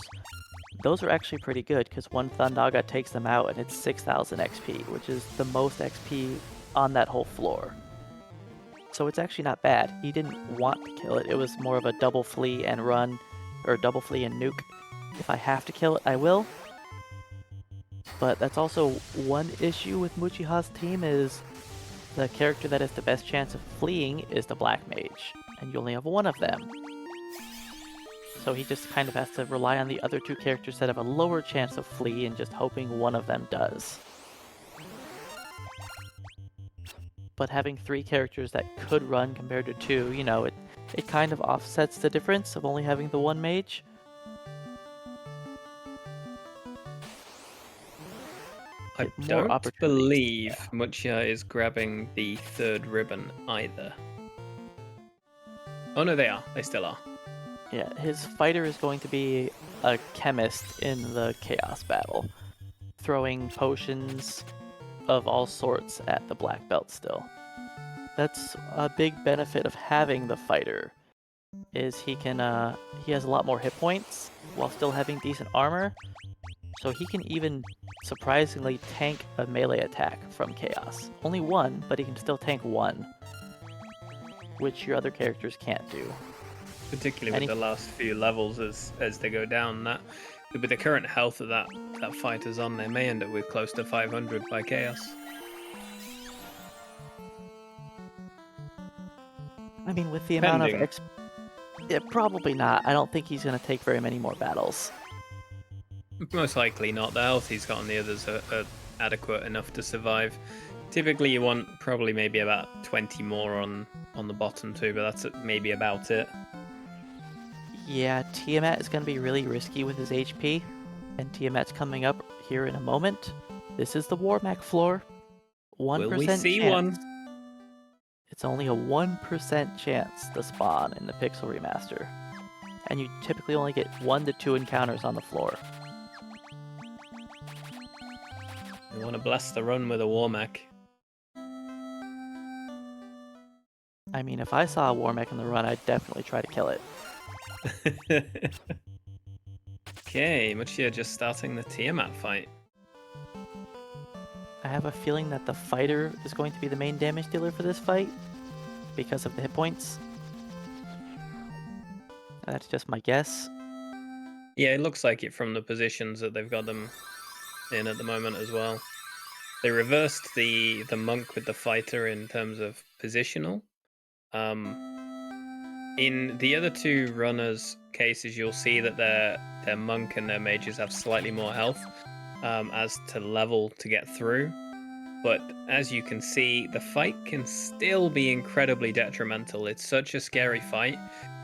those are actually pretty good, because 1 Thundaga takes them out and it's 6,000 XP, which is the most XP on that whole floor. So it's actually not bad. He didn't want to kill it, it was more of a double flee and run, or double flee and nuke. If I have to kill it, I will. But that's also one issue with Muchiha's team, is the character that has the best chance of fleeing is the Black Mage, and you only have 1 of them. So he just kind of has to rely on the other 2 characters that have a lower chance of flee and just hoping one of them does. But having 3 characters that could run compared to 2, you know, it kind of offsets the difference of only having the 1 mage. I don't believe Muchia is grabbing the 3rd ribbon either. Oh no, they are. They still are. Yeah, his fighter is going to be a chemist in the Chaos battle, throwing potions of all sorts at the black belt still. That's a big benefit of having the fighter, is he has a lot more hit points while still having decent armor, so he can even surprisingly tank a melee attack from Chaos. Only one, but he can still tank one, which your other characters can't do. Particularly with the last few levels as they go down. That with the current health of that fighter's on, they may end up with close to 500 by Chaos. I mean, with the amount of Depending. yeah, probably not. I don't think he's going to take very many more battles. Most likely not. The health he's got on the others are adequate enough to survive. Typically, you want probably maybe about 20 more on the bottom too, but that's maybe about it. Yeah, Tiamat is going to be really risky with his HP, and Tiamat's coming up here in a moment. This is the Warmac floor. 1% Will we see chance. one? It's only a 1% chance to spawn in the Pixel Remaster, and you typically only get 1 to 2 encounters on the floor. We want to bless the run with a Warmac. I mean, if I saw a Warmac in the run, I'd definitely try to kill it. Okay, Muchia just starting the Tiamat fight. I have a feeling that the fighter is going to be the main damage dealer for this fight because of the hit points. That's just my guess. Yeah, it looks like it from the positions that they've got them in at the moment as well. They reversed the monk with the fighter in terms of positional. In the other two runners' cases, you'll see that their monk and their mages have slightly more health as to level to get through. But as you can see, the fight can still be incredibly detrimental. It's such a scary fight.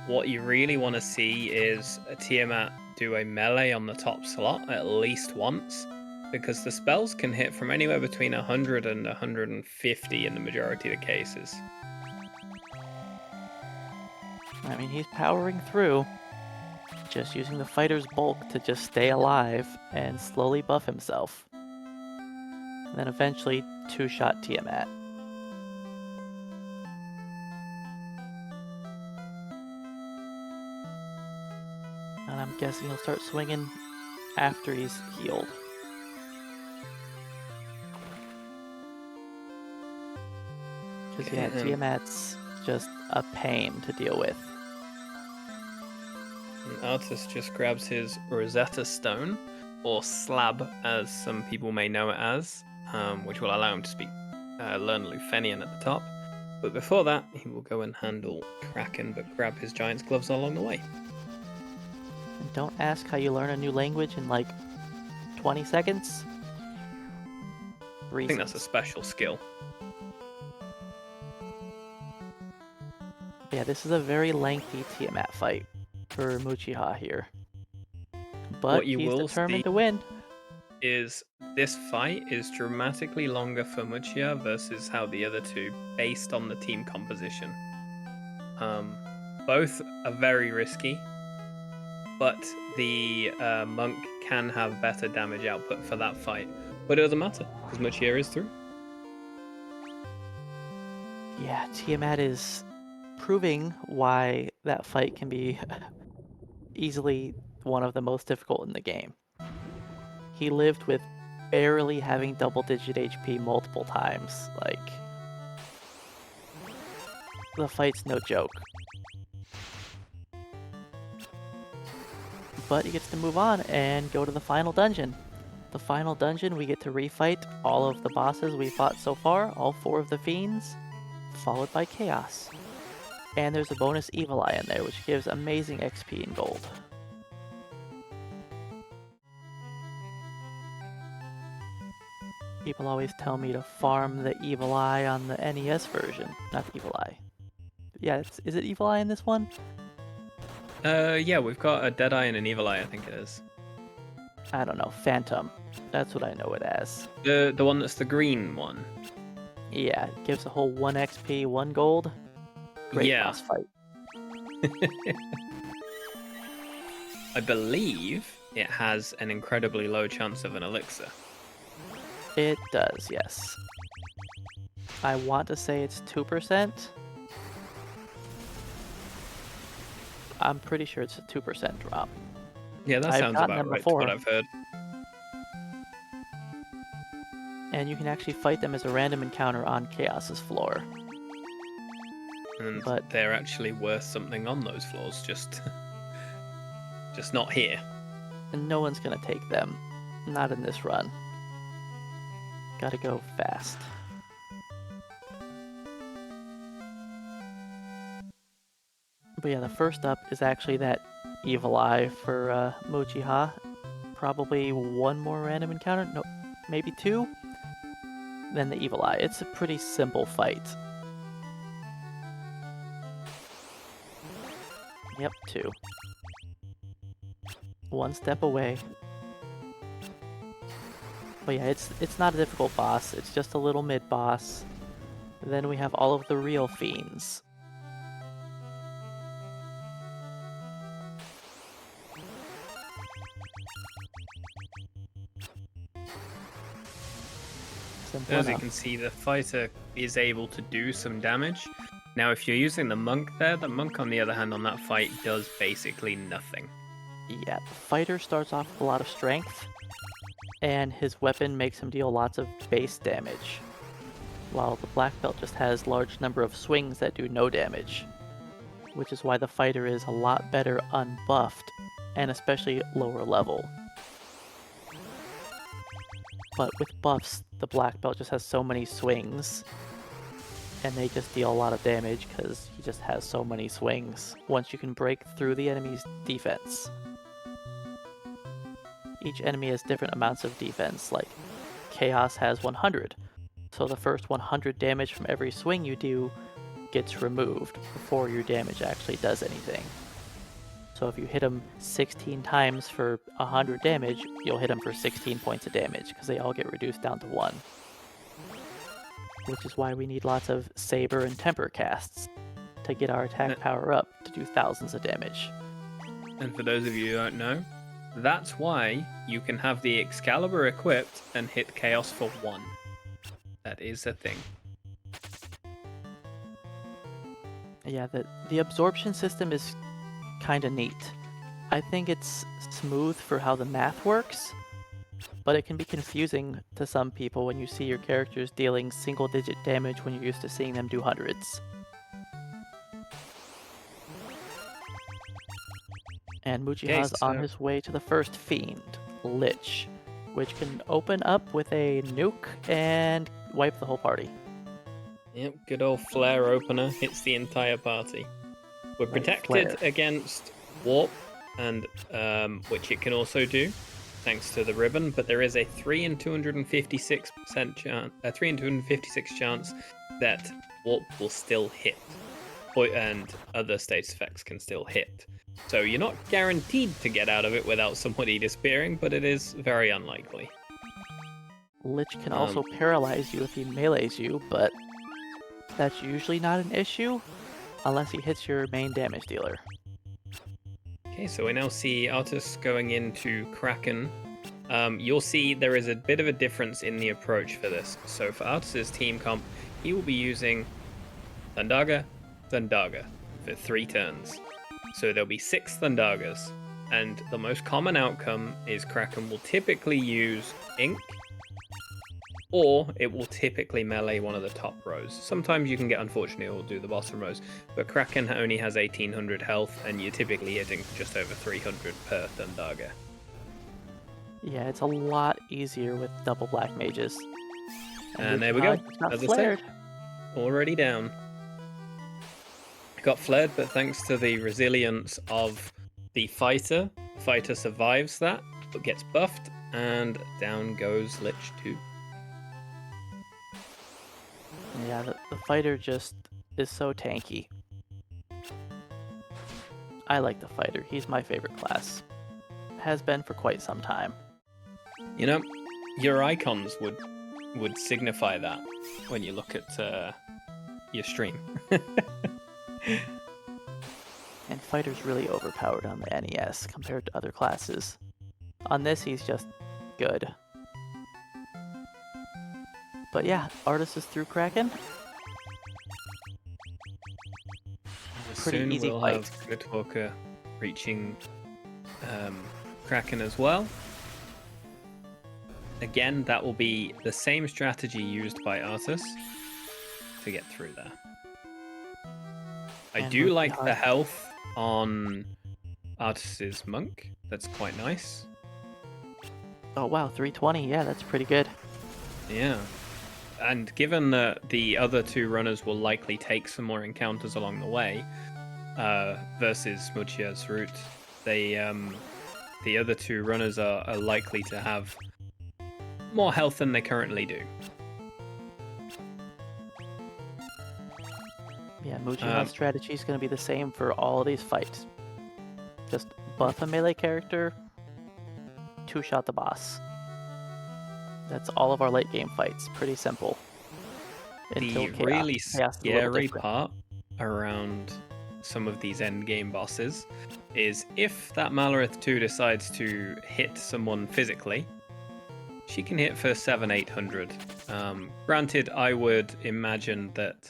What you really want to see is a Tiamat do a melee on the top slot at least once, because the spells can hit from anywhere between 100 and 150 in the majority of the cases. I mean, he's powering through, just using the fighter's bulk to just stay alive and slowly buff himself. And then eventually two-shot Tiamat. And I'm guessing he'll start swinging after he's healed. Because yeah, Tiamat's just a pain to deal with. And Artis just grabs his Rosetta Stone, or Slab as some people may know it as, which will allow him to learn Lufenian at the top. But before that, he will go and handle Kraken, but grab his Giant's Gloves along the way. And don't ask how you learn a new language in like 20 seconds. I think that's a special skill. Yeah, this is a very lengthy Tiamat fight for Muchiha here. But what you he's will determined see to win. Is this fight is dramatically longer for Muchia versus how the other two, based on the team composition. Both are very risky, but the monk can have better damage output for that fight. But it doesn't matter, because Muchia is through. Yeah, Tiamat is proving why that fight can be easily one of the most difficult in the game. He lived with barely having double-digit HP multiple times. Like, the fight's no joke. But he gets to move on and go to the final dungeon. The final dungeon, we get to refight all of the bosses we fought so far, all 4 of the fiends, followed by chaos. And there's a bonus evil eye in there, which gives amazing XP and gold. People always tell me to farm the evil eye on the NES version, not the evil eye. Yeah, is it evil eye in this one? Yeah, we've got a Deadeye and an Evil Eye, I think it is. I don't know, Phantom. That's what I know it as. The one that's the green one. Yeah, it gives a whole 1 XP, 1 gold. Great Yeah. boss fight. I believe it has an incredibly low chance of an elixir. It does, yes. I want to say it's 2%. I'm pretty sure it's a 2% drop. Yeah, that I've sounds gotten about them right to what before. I've heard. And you can actually fight them as a random encounter on Chaos's floor. And But- they're actually worth something on those floors, just not here. And no one's gonna take them. Not in this run. Gotta go fast. But yeah, the first up is actually that Evil Eye for Mochiha. Probably one more random encounter, no, maybe two, then the Evil Eye. It's a pretty simple fight. Yep, two. One step away. But yeah, it's not a difficult boss, it's just a little mid-boss. Then we have all of the real fiends. Simple As you enough. can see, the fighter is able to do some damage. Now, if you're using the monk there, the monk, on the other hand, on that fight does basically nothing. Yeah, the fighter starts off with a lot of strength, and his weapon makes him deal lots of base damage, while the black belt just has large number of swings that do no damage, which is why the fighter is a lot better unbuffed, and especially lower level. But with buffs, the black belt just has so many swings, and they just deal a lot of damage because he just has so many swings once you can break through the enemy's defense. Each enemy has different amounts of defense, like Chaos has 100, so the first 100 damage from every swing you do gets removed before your damage actually does anything. So if you hit him 16 times for 100 damage, you'll hit him for 16 points of damage, because they all get reduced down to 1. Which is why we need lots of Saber and Temper casts to get our attack power up to do thousands of damage. And for those of you who don't know, that's why you can have the Excalibur equipped and hit Chaos for 1. That is a thing. Yeah, the absorption system is kind of neat. I think it's smooth for how the math works, but it can be confusing to some people when you see your characters dealing single-digit damage when you're used to seeing them do hundreds. And Muchiha's on his way to the first fiend, Lich, which can open up with a nuke and wipe the whole party. Yep, good old flare opener hits the entire party. We're Like protected flare. against warp, and which it can also do, thanks to the ribbon. But there is a 3 in 256% chance, 3 in 256 chance that warp will still hit, and other status effects can still hit. So you're not guaranteed to get out of it without somebody disappearing, but it is very unlikely. Lich can also paralyze you if he melees you, but that's usually not an issue unless he hits your main damage dealer. Okay, so we now see Artus going into Kraken. You'll see there is a bit of a difference in the approach for this. So for Artus's team comp, he will be using Thundaga, Thundaga for 3 turns. So there'll be 6 Thundagas, and the most common outcome is Kraken will typically use Ink, or it will typically melee one of the top rows. Sometimes you can get unfortunate, it will do the bottom rows, but Kraken only has 1800 health, and you're typically hitting just over 300 per Thundaga. Yeah, it's a lot easier with double black mages. And there we go. Got As I flared. said, already down. Got flared, but thanks to the resilience of the fighter survives that, but gets buffed, and down goes Lich 2. Yeah, the fighter just is so tanky. I like the fighter. He's my favorite class. Has been for quite some time. You know, your icons would signify that when you look at your stream. And fighter's really overpowered on the NES compared to other classes. On this, he's just good. But yeah, Artis is through Kraken. Pretty Soon easy we'll fight. have knutwalker reaching Kraken as well. Again, that will be the same strategy used by Artis to get through there. I And do like the Muchihad. health on Artis's monk. That's quite nice. Oh wow, 320. Yeah, that's pretty good. Yeah. And given that the other two runners will likely take some more encounters along the way, versus Muchia's route, the other two runners are likely to have more health than they currently do. Yeah, Muchihad's strategy is going to be the same for all of these fights. Just buff a melee character, two-shot the boss. That's all of our late game fights. Pretty simple. The Chaos- really Chaos is a little scary different. part around some of these end game bosses is if that Marilith 2 decides to hit someone physically, she can hit for 700-800. Granted, I would imagine that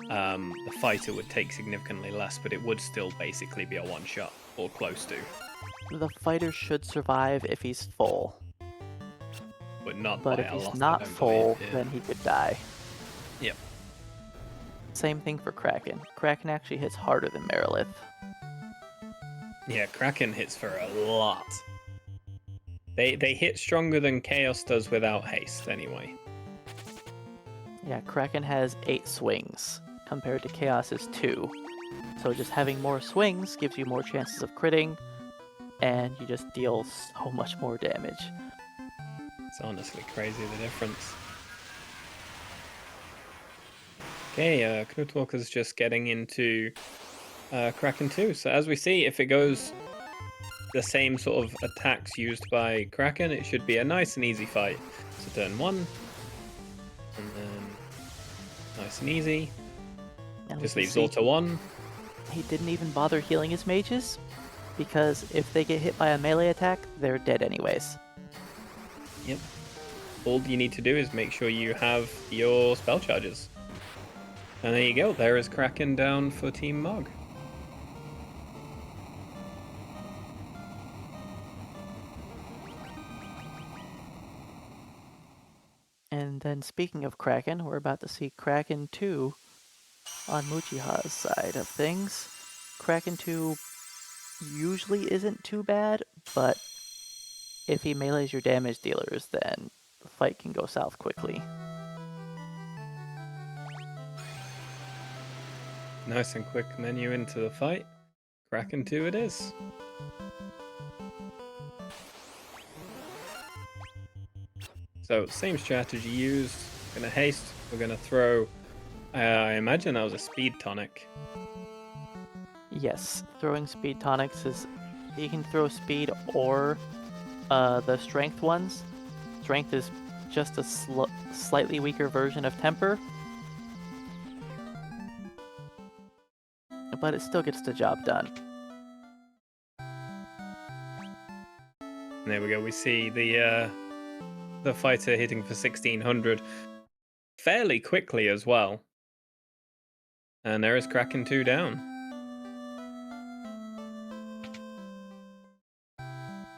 the fighter would take significantly less, but it would still basically be a one-shot or close to. The fighter should survive if he's full. But not But by if a lot, he's I not don't full, believe. then he could die. Yep. Same thing for Kraken. Kraken actually hits harder than Marilith. Yeah, Kraken hits for a lot. They hit stronger than Chaos does without haste, anyway. Yeah, Kraken has 8 swings, compared to Chaos's 2. So just having more swings gives you more chances of critting, and you just deal so much more damage. It's honestly crazy, the difference. Okay, knutwalker's just getting into Kraken 2. So as we see, if it goes the same sort of attacks used by Kraken, it should be a nice and easy fight. So turn 1, and then nice and easy. And we Just can leaves see auto 1. he didn't even bother healing his mages, because if they get hit by a melee attack, they're dead anyways. Yep. All you need to do is make sure you have your spell charges. And there you go, there is Kraken down for Team Mog. And then speaking of Kraken, we're about to see Kraken 2 on Muchiha's side of things. Kraken 2 usually isn't too bad, but if he melees your damage dealers, then the fight can go south quickly. Nice and quick menu into the fight. Kraken 2 it is. So, same strategy used. Gonna haste. We're gonna throw. I imagine that was a speed tonic. Yes, throwing speed tonics is... You can throw speed or the strength ones. Strength is just a slightly weaker version of temper, but it still gets the job done. And there we go. We see the fighter hitting for 1600 fairly quickly as well. And there is Kraken 2 down.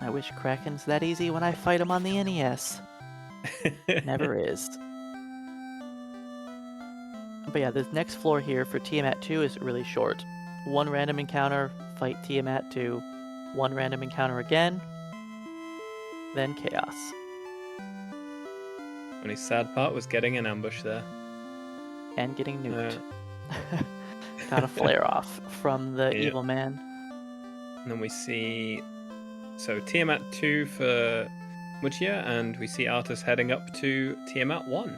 I wish Kraken's that easy when I fight him on the NES. Never is. But yeah, this next floor here for Tiamat 2 is really short. One random encounter, fight Tiamat 2. One random encounter again, then chaos. Only sad part was getting an ambush there. And getting nuked. Got a flare off from the Yeah. evil man. And then we see, so Tiamat 2 for Muchia, and we see Artis heading up to Tiamat 1.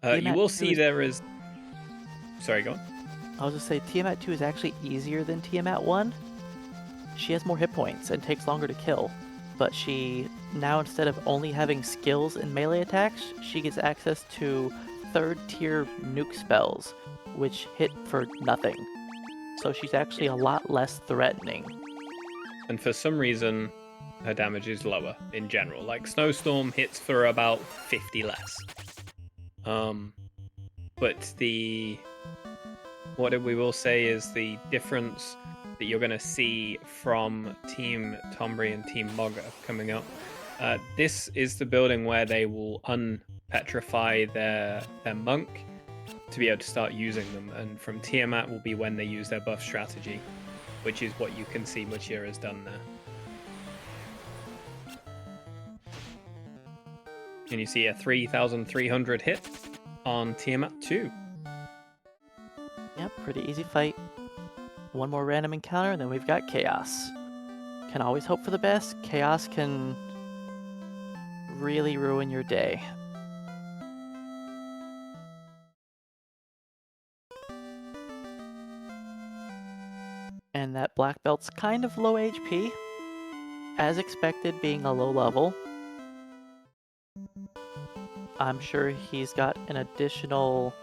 You Tiamat will 2 see is- there is... Sorry, go on. I was just say Tiamat 2 is actually easier than Tiamat 1. She has more hit points and takes longer to kill, but she now, instead of only having skills and melee attacks, she gets access to 3rd tier nuke spells, which hit for nothing. So she's actually a lot less threatening. And for some reason, her damage is lower in general. Like Snowstorm hits for about 50 less. But what we will say is the difference that you're going to see from Team Tonberry and Team Mogger coming up. This is the building where they will unpetrify their monk to be able to start using them, and from Tiamat will be when they use their buff strategy, which is what you can see Muchir has done there. And you see a 3,300 hit on Tiamat 2. Yep, pretty easy fight. One more random encounter, and then we've got Chaos. Can always hope for the best. Chaos can really ruin your day. And that black belt's kind of low HP. As expected, being a low level. I'm sure he's got an additional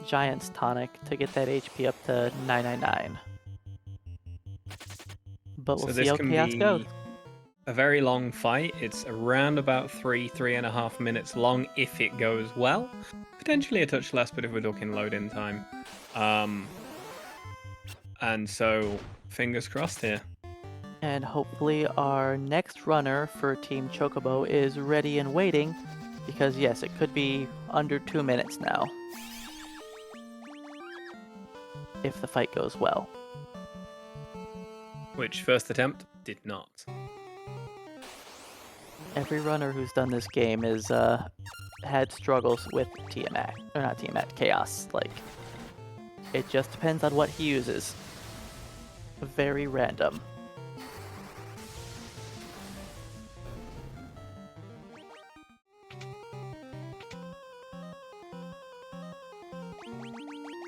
Giant's Tonic to get that HP up to 999. But we'll see how Chaos goes. A very long fight. It's around about 3.5 minutes long if it goes well. Potentially a touch less, but if we're talking load-in time. And so, fingers crossed here. And hopefully our next runner for Team Chocobo is ready and waiting, because yes, it could be under 2 minutes now. If the fight goes well. Which first attempt did not. Every runner who's done this game has had struggles with Tiamat, or not Tiamat, Chaos. Like, it just depends on what he uses. Very random.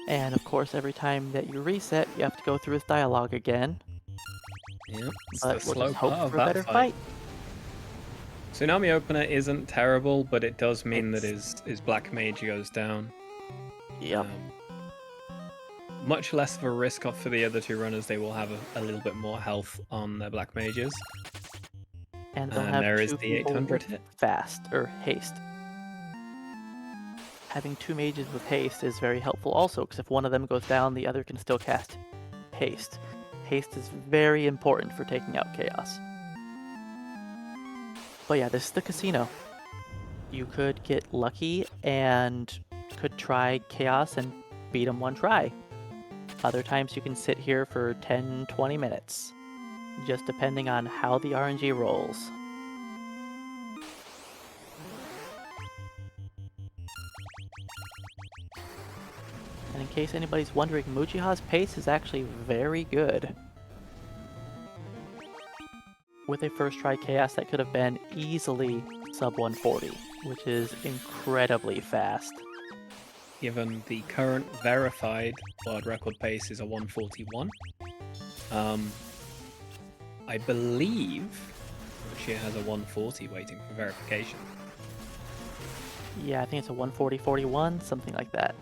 And of course, every time that you reset, you have to go through his dialogue again. Yep, But we'll just hope for a better fight. Tsunami Opener isn't terrible, but it does mean that his Black Mage goes down. Yep. Much less of a risk off for the other two runners. They will have a little bit more health on their Black Mages. And they'll have there is two the 800 hit. Fast, or haste. Having two mages with haste is very helpful also, because if one of them goes down, the other can still cast haste. Haste is very important for taking out Chaos. But yeah, this is the casino. You could get lucky and could try Chaos and beat him one try. Other times you can sit here for 10-20 minutes, just depending on how the RNG rolls. And in case anybody's wondering, Muchiha's pace is actually very good. With a first try Chaos, that could have been easily sub 140, which is incredibly fast. Given the current verified world record pace is a 141. I believe she has a 140 waiting for verification. Yeah, I think it's a 140-41, something like that.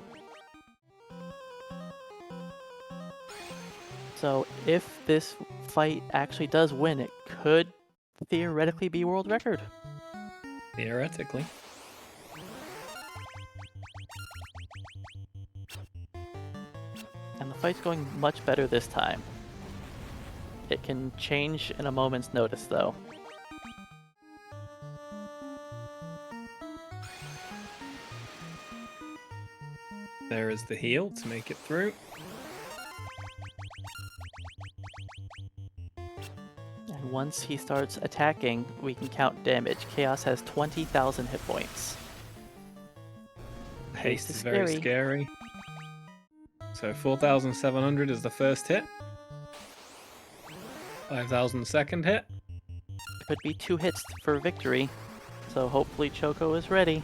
So if this fight actually does win, it could theoretically be world record. Theoretically. And the fight's going much better this time. It can change in a moment's notice, though. There is the heal to make it through. And once he starts attacking, we can count damage. Chaos has 20,000 hit points. Haste is very scary. So 4,700 is the first hit. 5,000 second hit. Could be 2 hits for victory, so hopefully Choco is ready.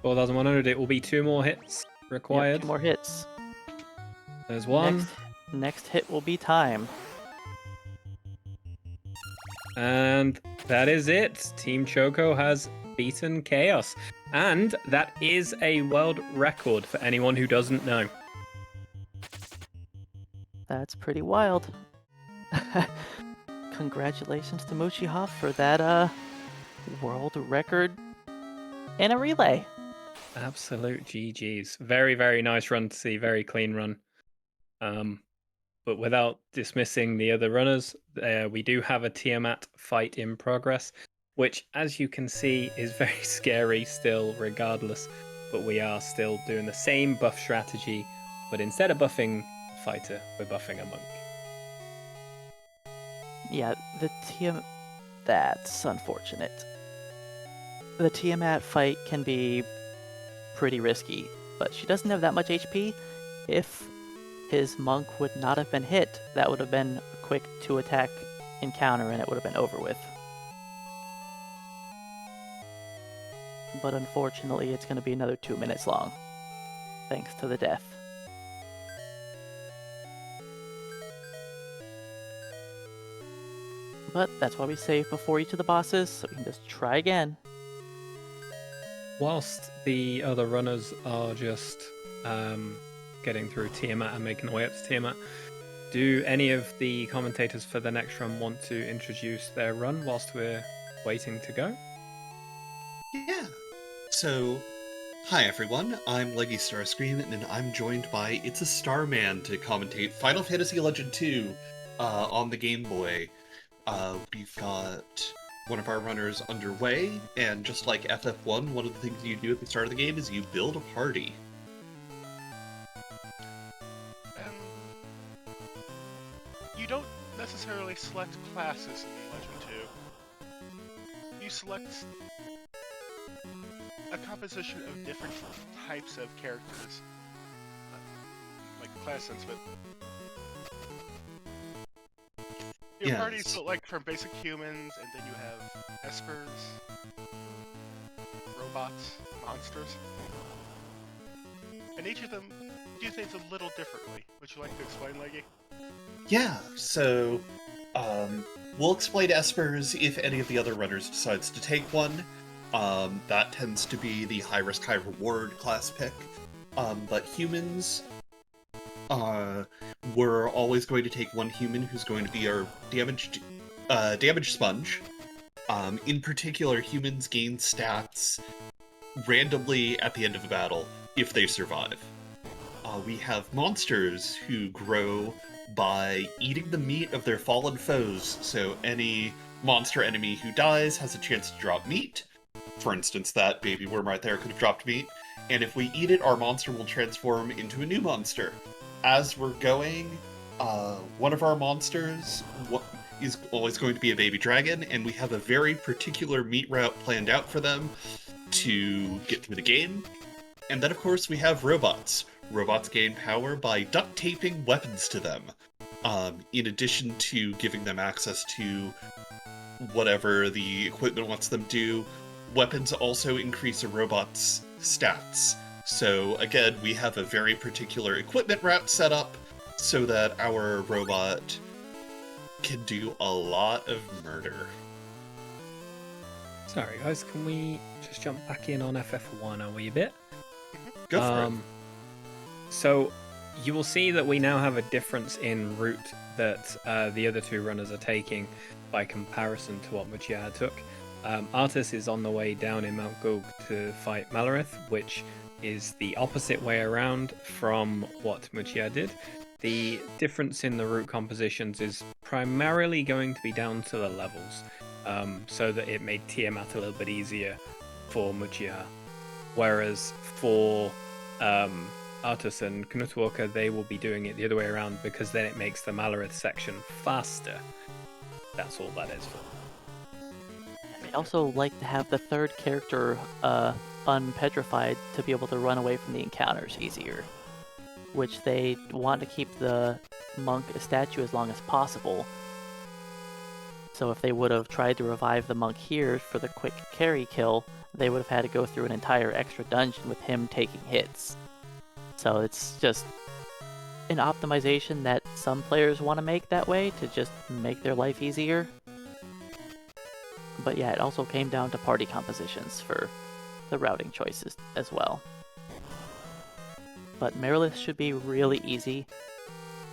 4,100, it will be 2 more hits required. Yep, 2 more hits. There's one. Next hit will be time. And that is it. Team Choco has beaten Chaos. And that is a world record for anyone who doesn't know. That's pretty wild. Congratulations to Muchiha for that world record in a relay. Absolute GG's. Very, very nice run to see. Very clean run. But without dismissing the other runners, we do have a Tiamat fight in progress, which, as you can see, is very scary still, regardless. But we are still doing the same buff strategy, but instead of buffing a fighter, we're buffing a monk. Yeah, that's unfortunate. The Tiamat fight can be pretty risky, but she doesn't have that much HP. If his monk would not have been hit, that would have been a quick 2-attack encounter and it would have been over with. But unfortunately, it's going to be another 2 minutes long, thanks to the death. But that's why we save before each of the bosses, so we can just try again. Whilst the other runners are just getting through Tiamat and making their way up to Tiamat, do any of the commentators for the next run want to introduce their run whilst we're waiting to go? Yeah. So, hi everyone, I'm leggystarscream, and I'm joined by It's a Starman to commentate Final Fantasy Legend 2 on the Game Boy. We've got one of our runners underway, and just like FF1, one of the things you do at the start of the game is you build a party. You don't necessarily select classes in Legend 2. You select a composition of different types of characters. Like class sense, but your party's built like from basic humans, and then you have espers, robots, monsters. And each of them do things a little differently. Would you like to explain, Leggy? Yeah, so we'll explain espers if any of the other runners decides to take one. That tends to be the high risk, high reward class pick. But humans, we're always going to take one human who's going to be our damage sponge. In particular, humans gain stats randomly at the end of a battle if they survive. We have monsters who grow by eating the meat of their fallen foes, so any monster enemy who dies has a chance to drop meat. For instance, that baby worm right there could have dropped meat, and if we eat it, our monster will transform into a new monster. As we're going, one of our monsters is always going to be a baby dragon, and we have a very particular meat route planned out for them to get through the game. And then, of course, we have robots. Robots gain power by duct taping weapons to them, in addition to giving them access to whatever the equipment wants them to do. Weapons also increase a robot's stats. So again, we have a very particular equipment route set up so that our robot can do a lot of murder. Sorry guys, can we just jump back in on FF1 a wee bit? Go for it. So you will see that we now have a difference in route that the other two runners are taking by comparison to what Muchia took. Artis is on the way down in Mount Gulug to fight Marilith, which is the opposite way around from what Muchia did. The difference in the route compositions is primarily going to be down to the levels, so that it made Tiamat a little bit easier for Muchia. Whereas for Artis and knutwalker, they will be doing it the other way around, because then it makes the Marilith section faster. That's all that is for. I also like to have the third character unpetrified to be able to run away from the encounters easier, which they want to keep the monk a statue as long as possible. So if they would have tried to revive the monk here for the quick carry kill, they would have had to go through an entire extra dungeon with him taking hits. So it's just an optimization that some players want to make that way to just make their life easier. But yeah, it also came down to party compositions for the routing choices as well. But Marilith should be really easy.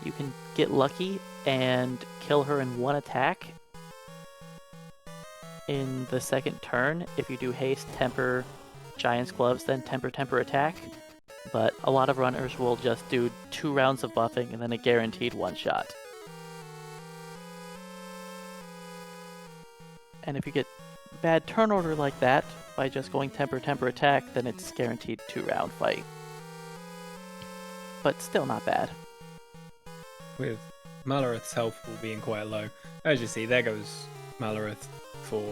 You can get lucky and kill her in one attack in the second turn if you do haste, temper, Giant's Gloves, then Temper attack. But a lot of runners will just do 2 rounds of buffing and then a guaranteed one-shot. And if you get bad turn order like that, by just going Temper attack, then it's guaranteed 2-round fight. But still not bad. With Malarith's health pool being quite low. As you see, there goes Malarith for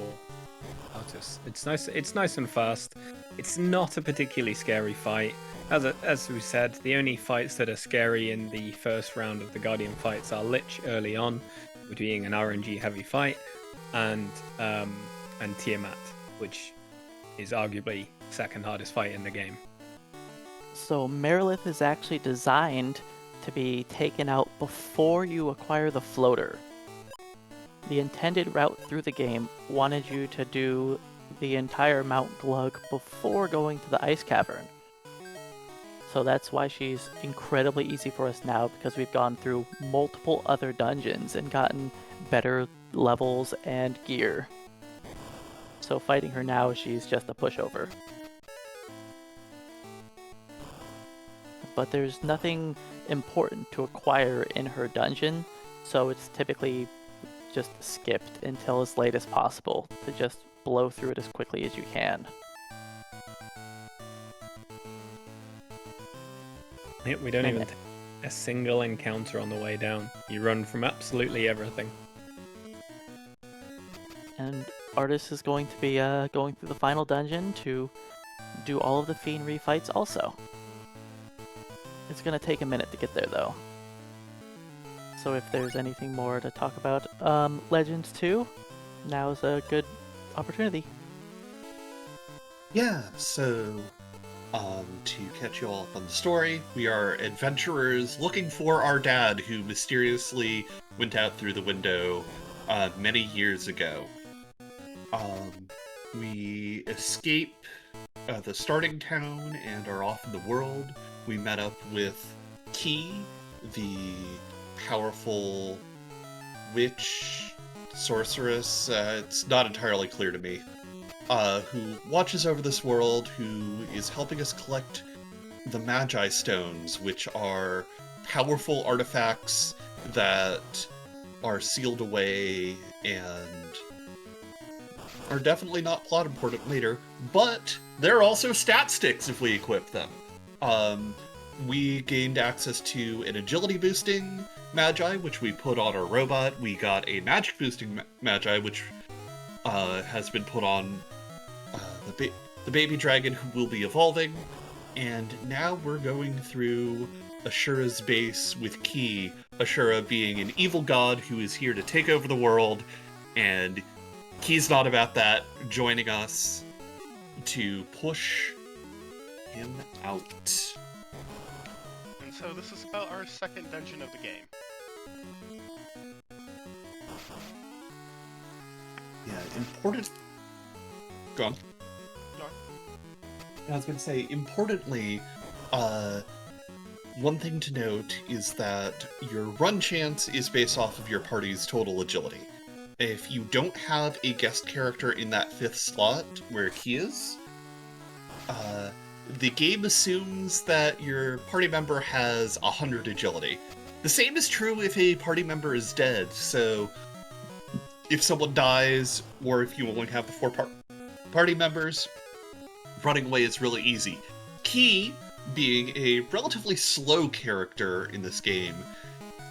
Astos. It's nice and fast. It's not a particularly scary fight. As we said, the only fights that are scary in the first round of the Guardian fights are Lich early on, being an RNG heavy fight, and Tiamat, which is arguably second hardest fight in the game. So Marilith is actually designed to be taken out before you acquire the floater. The intended route through the game wanted you to do the entire Mount Glug before going to the Ice Cavern. So that's why she's incredibly easy for us now, because we've gone through multiple other dungeons and gotten better levels and gear. So fighting her now, she's just a pushover. But there's nothing important to acquire in her dungeon, so it's typically just skipped until as late as possible to just blow through it as quickly as you can. Yep, we don't even take a single encounter on the way down. You run from absolutely everything. And Artist is going to be going through the final dungeon to do all of the fiend refights also. It's going to take a minute to get there though. So if there's anything more to talk about, Legends 2, now's a good opportunity. Yeah, so to catch you all up on the story, we are adventurers looking for our dad who mysteriously went out through the window many years ago. We escape the starting town and are off in the world. We met up with Key, the powerful witch, sorceress, it's not entirely clear to me, who watches over this world, who is helping us collect the Magi Stones, which are powerful artifacts that are sealed away and are definitely not plot important later, but they're also stat sticks if we equip them. We gained access to an agility boosting Magi, which we put on our robot. We got a magic boosting Magi, which has been put on the baby dragon, who will be evolving. And now we're going through Ashura's base with Key, Ashura being an evil god who is here to take over the world, and Key's not about that, joining us to push him out. And so this is about our second dungeon of the game. Yeah, important. Go on. No. I was going to say, importantly, one thing to note is that your run chance is based off of your party's total agility. If you don't have a guest character in that 5th slot where he is, the game assumes that your party member has 100 agility. The same is true if a party member is dead, so if someone dies, or if you only have the 4 party members, running away is really easy. Key, being a relatively slow character in this game,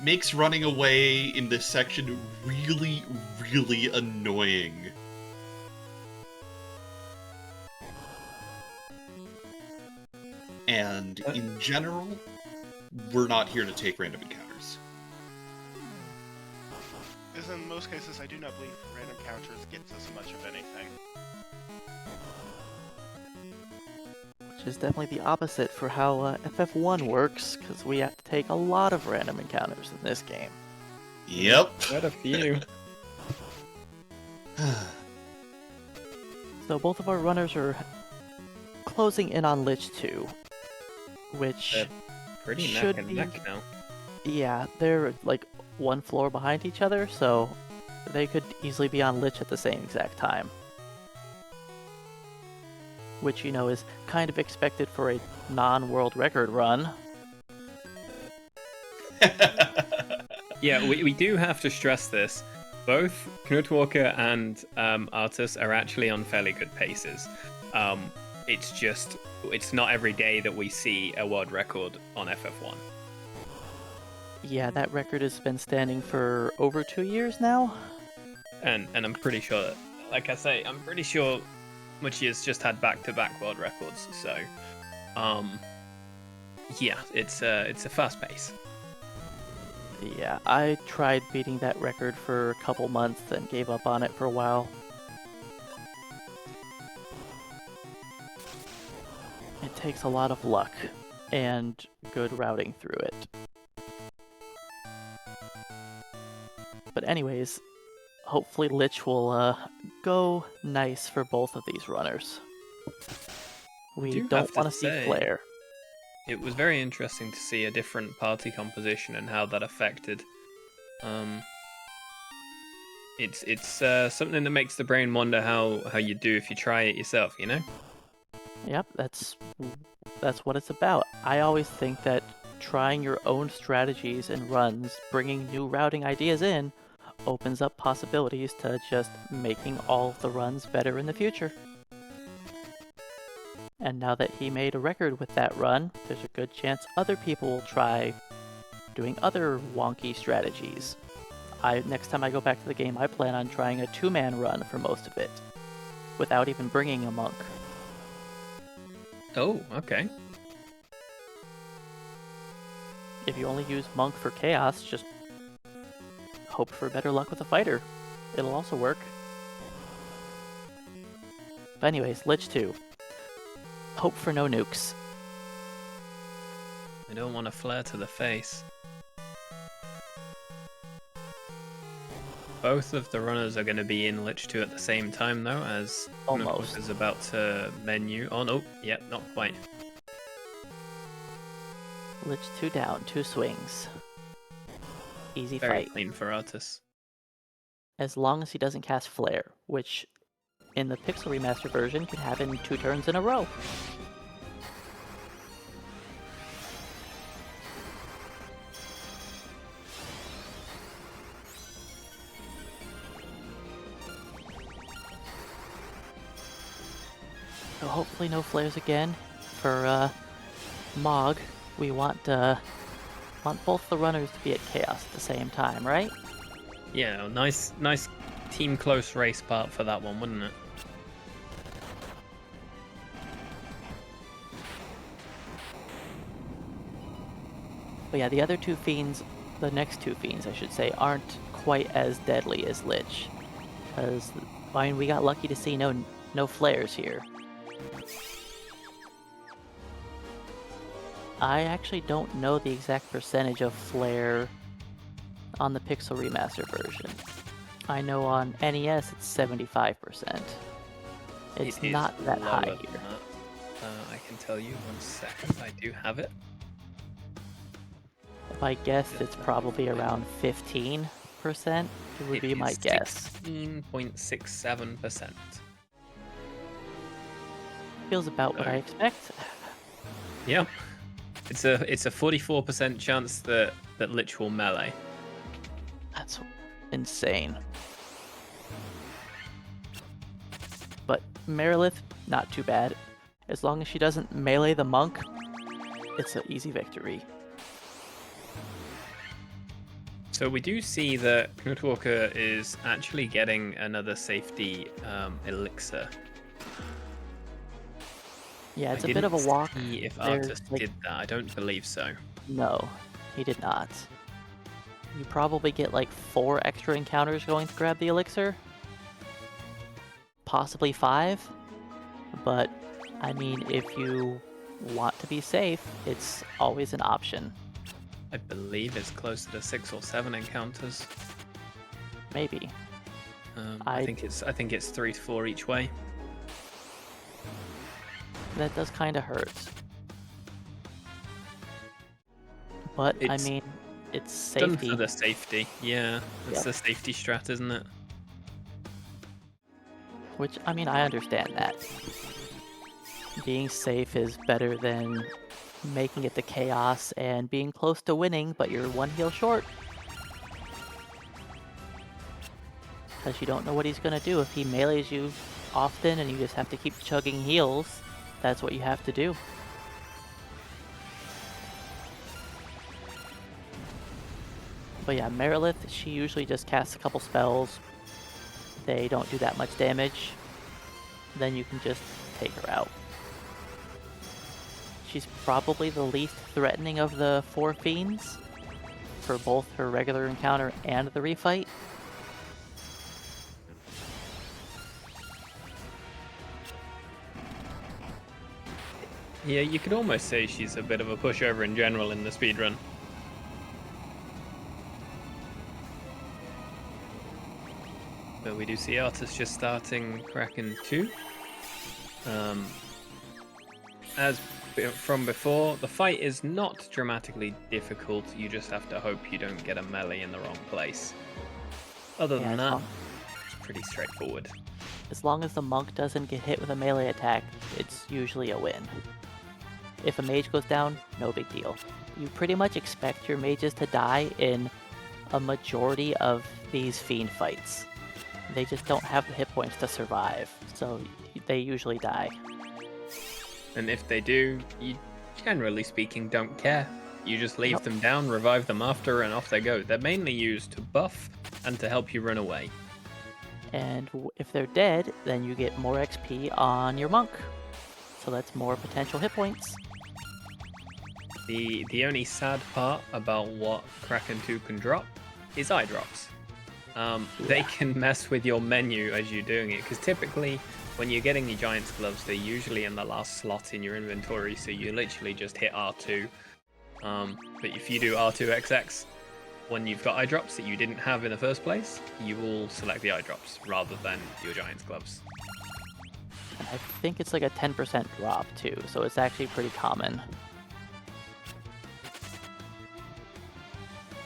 makes running away in this section really, really annoying. And in general, we're not here to take random encounters. As in most cases, I do not believe random encounters gets us much of anything. Which is definitely the opposite for how FF1 works, because we have to take a lot of random encounters in this game. Yep. Quite a few. So both of our runners are closing in on Lich 2, which They're pretty should neck and be... neck now. Yeah, they're like one floor behind each other, so they could easily be on Lich at the same exact time. which, you know, is kind of expected for a non-world record run. Yeah, we do have to stress this. Both knutwalker and Artus are actually on fairly good paces. It's not every day that we see a world record on FF1. Yeah, that record has been standing for over 2 years now. And I'm pretty sure that, like I say, I'm pretty sure Muchi's just had back-to-back world records. So, yeah, it's a fast pace. Yeah, I tried beating that record for a couple months, then gave up on it for a while. It takes a lot of luck and good routing through it. But anyways, hopefully Lich will go nice for both of these runners. We don't want to see Flare. It was very interesting to see a different party composition and how that affected. It's something that makes the brain wonder how you do if you try it yourself, you know? Yep, that's what it's about. I always think that trying your own strategies and runs, bringing new routing ideas in, opens up possibilities to just making all of the runs better in the future. And now that he made a record with that run, there's a good chance other people will try doing other wonky strategies. Next time I go back to the game, I plan on trying a 2-man run for most of it, without even bringing a monk. Oh, okay. If you only use monk for chaos, just hope for better luck with a fighter. It'll also work. But anyways, Lich 2. Hope for no nukes. I don't want a flare to the face. Both of the runners are going to be in Lich 2 at the same time, though, as almost is about to menu. Oh no, yep, not quite. Lich 2 down, 2 swings. Easy Very fight. clean for Artus. As long as he doesn't cast Flare, which in the Pixel Remaster version can happen 2 turns in a row. So hopefully no flares again. For Mog, we want both the runners to be at chaos at the same time, right? Yeah, nice team close race part for that one, wouldn't it? But yeah, the other 2 fiends, the next 2 fiends I should say, aren't quite as deadly as Lich. Because, I mean, we got lucky to see no flares here. I actually don't know the exact percentage of flare on the Pixel Remaster version. I know on NES it's 75%. It's not that high here. I can tell you 1 second, I do have it. If I guessed, it's probably around 15%. It would be my guess. 16.67%. Feels about what I expect. Yeah. It's a 44% chance that Lich will melee. That's insane. But Marilith, not too bad. As long as she doesn't melee the monk, it's an easy victory. So we do see that knutwalker is actually getting another safety elixir. Yeah, it's a bit of a walk. See if Artus did that. I don't believe so. No, he did not. You probably get like 4 extra encounters going to grab the elixir. Possibly 5. But, I mean, if you want to be safe, it's always an option. I believe it's closer to 6 or 7 encounters. Maybe. I think it's 3 to 4 each way. That does kind of hurt. But, I mean, it's safety. Done for the safety, yeah. It's the safety strat, isn't it? Which, I mean, I understand that. Being safe is better than making it to chaos and being close to winning, but you're one heal short. Because you don't know what he's going to do. If he melees you often and you just have to keep chugging heals, that's what you have to do. But yeah, Marilith, she usually just casts a couple spells. They don't do that much damage. Then you can just take her out. She's probably the least threatening of the 4 fiends for both her regular encounter and the refight. Yeah, you could almost say she's a bit of a pushover in general in the speedrun. But we do see Astos just starting Kraken 2. As from before, the fight is not dramatically difficult, you just have to hope you don't get a melee in the wrong place. Other than that, it's pretty straightforward. As long as the monk doesn't get hit with a melee attack, it's usually a win. If a mage goes down, no big deal. You pretty much expect your mages to die in a majority of these fiend fights. They just don't have the hit points to survive, so they usually die. And if they do, you, generally speaking, don't care. You just leave them down, revive them after, and off they go. They're mainly used to buff and to help you run away. And if they're dead, then you get more XP on your monk. So that's more potential hit points. The only sad part about what Kraken 2 can drop is eye drops. They can mess with your menu as you're doing it, because typically when you're getting your Giant's Gloves, they're usually in the last slot in your inventory, so you literally just hit R2. But if you do R2XX, when you've got eye drops that you didn't have in the first place, you will select the eye drops rather than your Giant's Gloves. I think it's like a 10% drop too, so it's actually pretty common.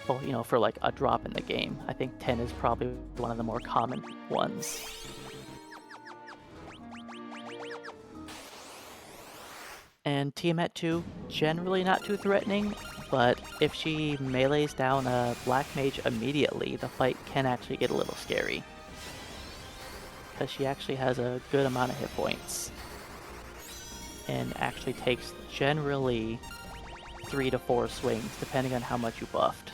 Well, you know, for like a drop in the game, I think 10 is probably one of the more common ones. And Tiamat 2, generally not too threatening, but if she melees down a black mage immediately, the fight can actually get a little scary. Because she actually has a good amount of hit points. And actually takes generally 3 to 4 swings, depending on how much you buffed.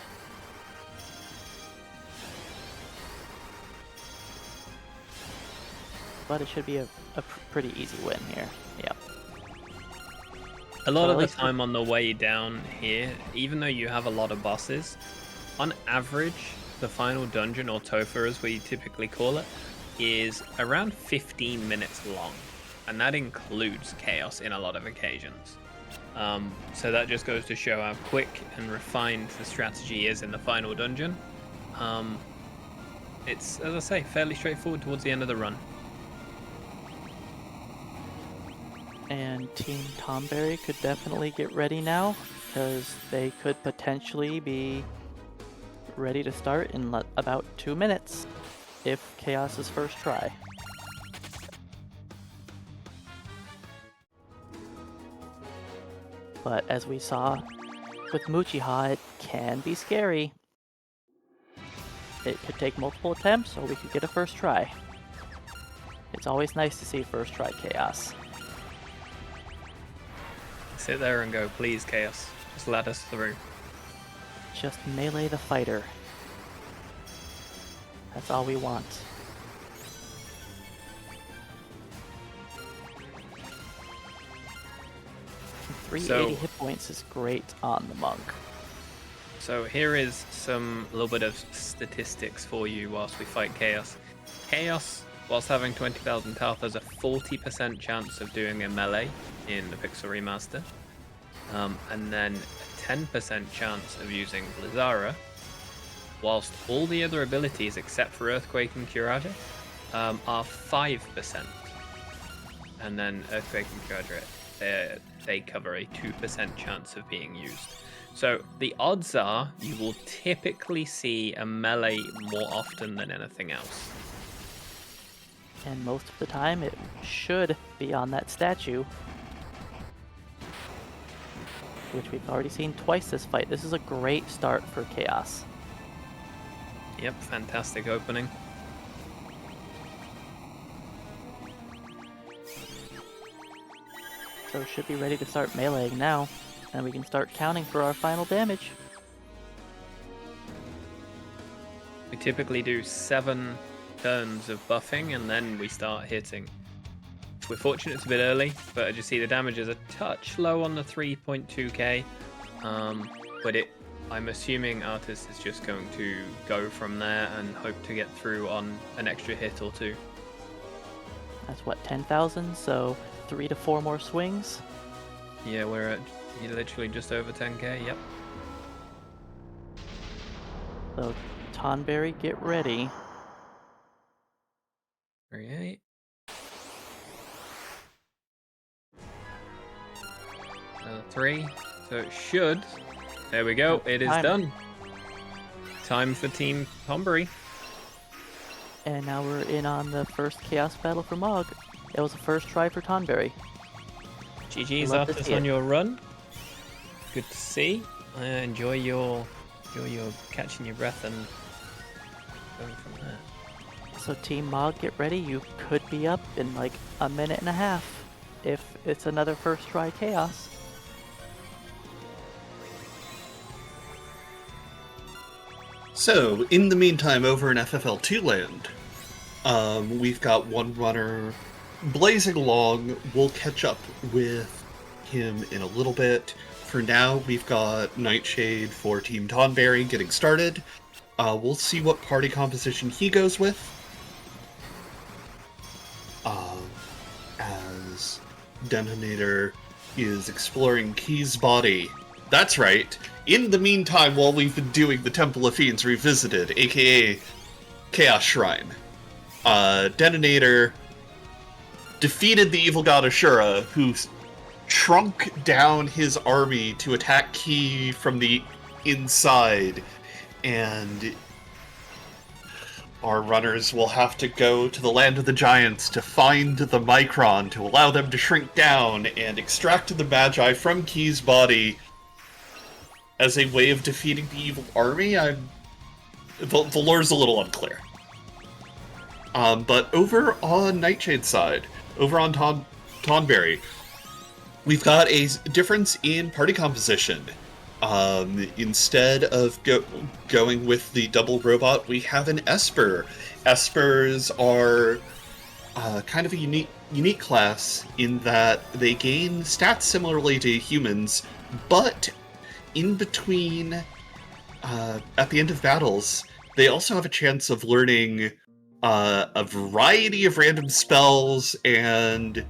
But it should be a pretty easy win here. Yep. A lot of the time on the way down here, even though you have a lot of bosses, on average, the final dungeon, or Tofa as we typically call it, is around 15 minutes long. And that includes chaos in a lot of occasions. So that just goes to show how quick and refined the strategy is in the final dungeon. It's, as I say, fairly straightforward towards the end of the run. And Team Tonberry could definitely get ready now, because they could potentially be ready to start in about 2 minutes, if Chaos's first try. But as we saw with Muchiha, it can be scary. It could take multiple attempts, or we could get a first try. It's always nice to see first try Chaos. Sit there and go, please, Chaos. Just let us through. Just melee the fighter. That's all we want. 380 hit points is great on the monk. So here is a little bit of statistics for you whilst we fight Chaos. Chaos, whilst having 20,000 health, has a 40% chance of doing a melee in the Pixel Remaster. And then a 10% chance of using Blizzara, whilst all the other abilities except for Earthquake and Curaja are 5%. And then Earthquake and Curaja, they cover a 2% chance of being used. So the odds are you will typically see a melee more often than anything else. And most of the time it should be on that statue which we've already seen twice this fight. This is a great start for Chaos. Yep, fantastic opening. So should be ready to start meleeing now, and we can start counting for our final damage. We typically do 7 turns of buffing and then we start hitting. We're fortunate it's a bit early, but as you see the damage is a touch low on the 3.2k. But I'm assuming Artist is just going to go from there and hope to get through on an extra hit or 2. That's what, 10,000? So 3 to 4 more swings. Yeah, we're at literally just over 10k, yep. So Tonberry, get ready. 38. Another 3. So it should. There we go. It is done. Time for Team Tonberry. And now we're in on the first Chaos battle for Mog. It was the first try for Tonberry. GG's Love to Artist see on it. your run. Good to see. Enjoy your catching your breath and going from there. So Team Mog, get ready. You could be up in like a minute and a half if it's another first try Chaos. So, in the meantime, over in FFL2 land, we've got one runner blazing along. We'll catch up with him in a little bit. For now, we've got Nightshade for Team Tonberry getting started. We'll see what party composition he goes with. As denhonator is exploring Key's body. That's right. In the meantime, while we've been doing the Temple of Fiends Revisited, aka Chaos Shrine, denhonator defeated the evil god Assur, who shrunk down his army to attack Key from the inside, and our runners will have to go to the land of the giants to find the Micron to allow them to shrink down and extract the Magi from Key's body as a way of defeating the evil army. The lore's a little unclear. But over on Nightshade's side, over on Tonberry, we've got a difference in party composition. Instead of going with the double robot, we have an Esper. Espers are kind of a unique class in that they gain stats similarly to humans, but in between, at the end of battles, they also have a chance of learning a variety of random spells and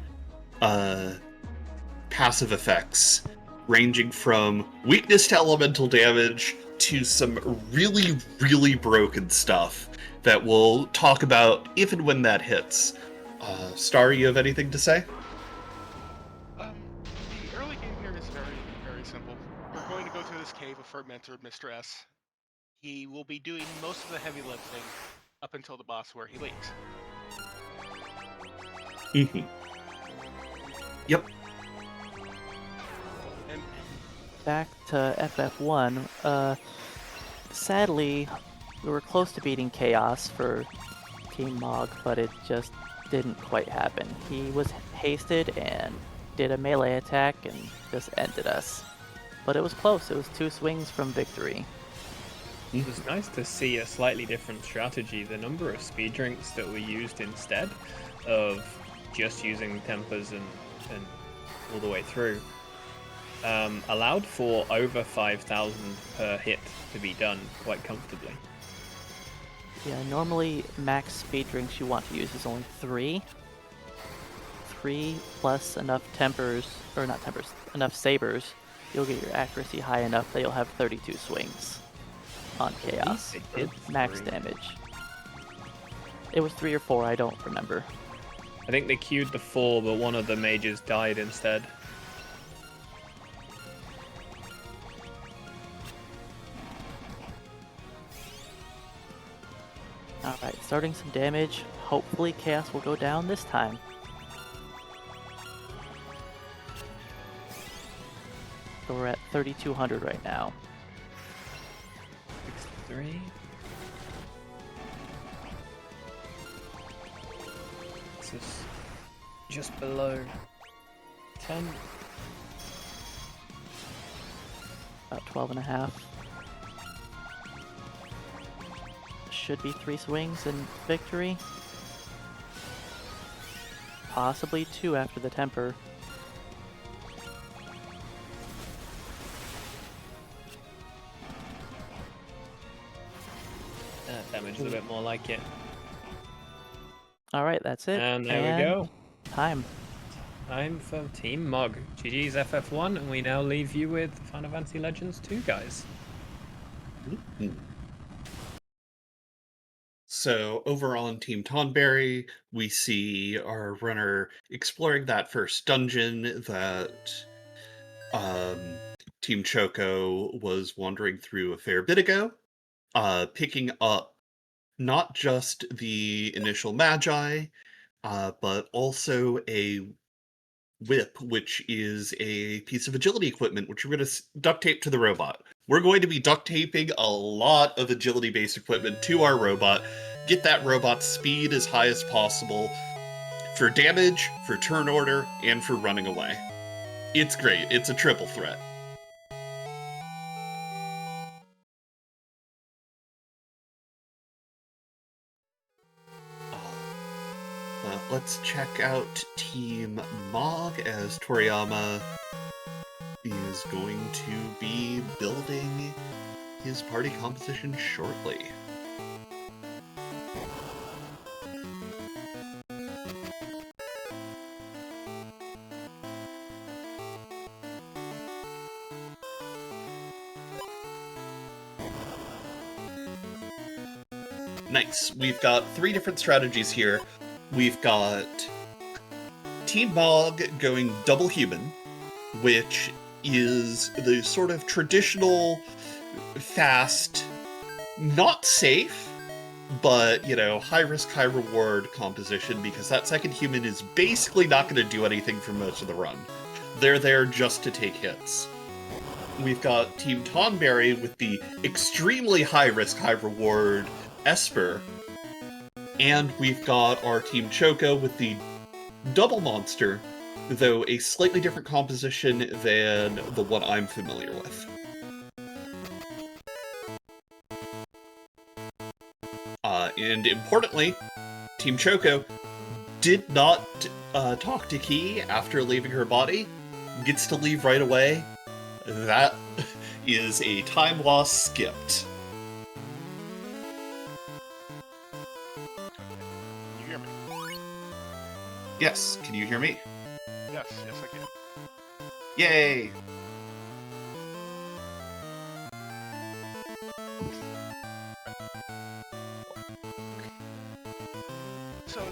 passive effects, ranging from weakness to elemental damage to some really, really broken stuff that we'll talk about if and when that hits. Star, you have anything to say? The early game here is very, very simple. We're going to go through this cave with Fermentor Mr. S. He will be doing most of the heavy lifting up until the boss where he leaves. Yep. And Back to FF1. Sadly, we were close to beating Chaos for Team Mog, but it just didn't quite happen. He was hasted and did a melee attack and just ended us. But it was close. It was 2 swings from victory. It was nice to see a slightly different strategy. The number of speed drinks that were used instead of just using tempers and all the way through allowed for over 5,000 per hit to be done quite comfortably. Yeah, normally max speed drinks you want to use is only 3. 3 plus enough tempers, or not tempers, enough sabers, you'll get your accuracy high enough that you'll have 32 swings on Chaos for max damage. It was 3 or 4, I don't remember. I think they queued the 4, but one of the mages died instead. Alright, starting some damage. Hopefully Chaos will go down this time. So we're at 3,200 right now. 63. This is just below 10. About 12 and a half. Should be 3 swings and victory. Possibly 2 after the temper. Damage is a bit more like it. Alright, that's it. And there we go. Time. Time for Team Mog. GG's FF1, and we now leave you with Final Fantasy Legends 2, guys. So over on Team Tonberry, we see our runner exploring that first dungeon that Team Choco was wandering through a fair bit ago, picking up not just the initial magi, but also a whip, which is a piece of agility equipment, which we're going to duct tape to the robot. We're going to be duct taping a lot of agility-based equipment to our robot, get that robot's speed as high as possible for damage, for turn order, and for running away. It's great. It's a triple threat. Let's check out Team Mog as Toorima is going to be building his party composition shortly. Nice. We've got 3 different strategies here. We've got Team Mog going double human, which is the sort of traditional, fast, not safe, but, you know, high risk, high reward composition, because that second human is basically not going to do anything for most of the run. They're there just to take hits. We've got Team Tonberry with the extremely high risk, high reward Esper. And we've got our Team Choco with the double monster, though a slightly different composition than the one I'm familiar with. And importantly, Team Choco did not talk to Key after leaving her body, gets to leave right away. That is a time loss skipped. Yes, can you hear me? Yes, I can. Yay! So,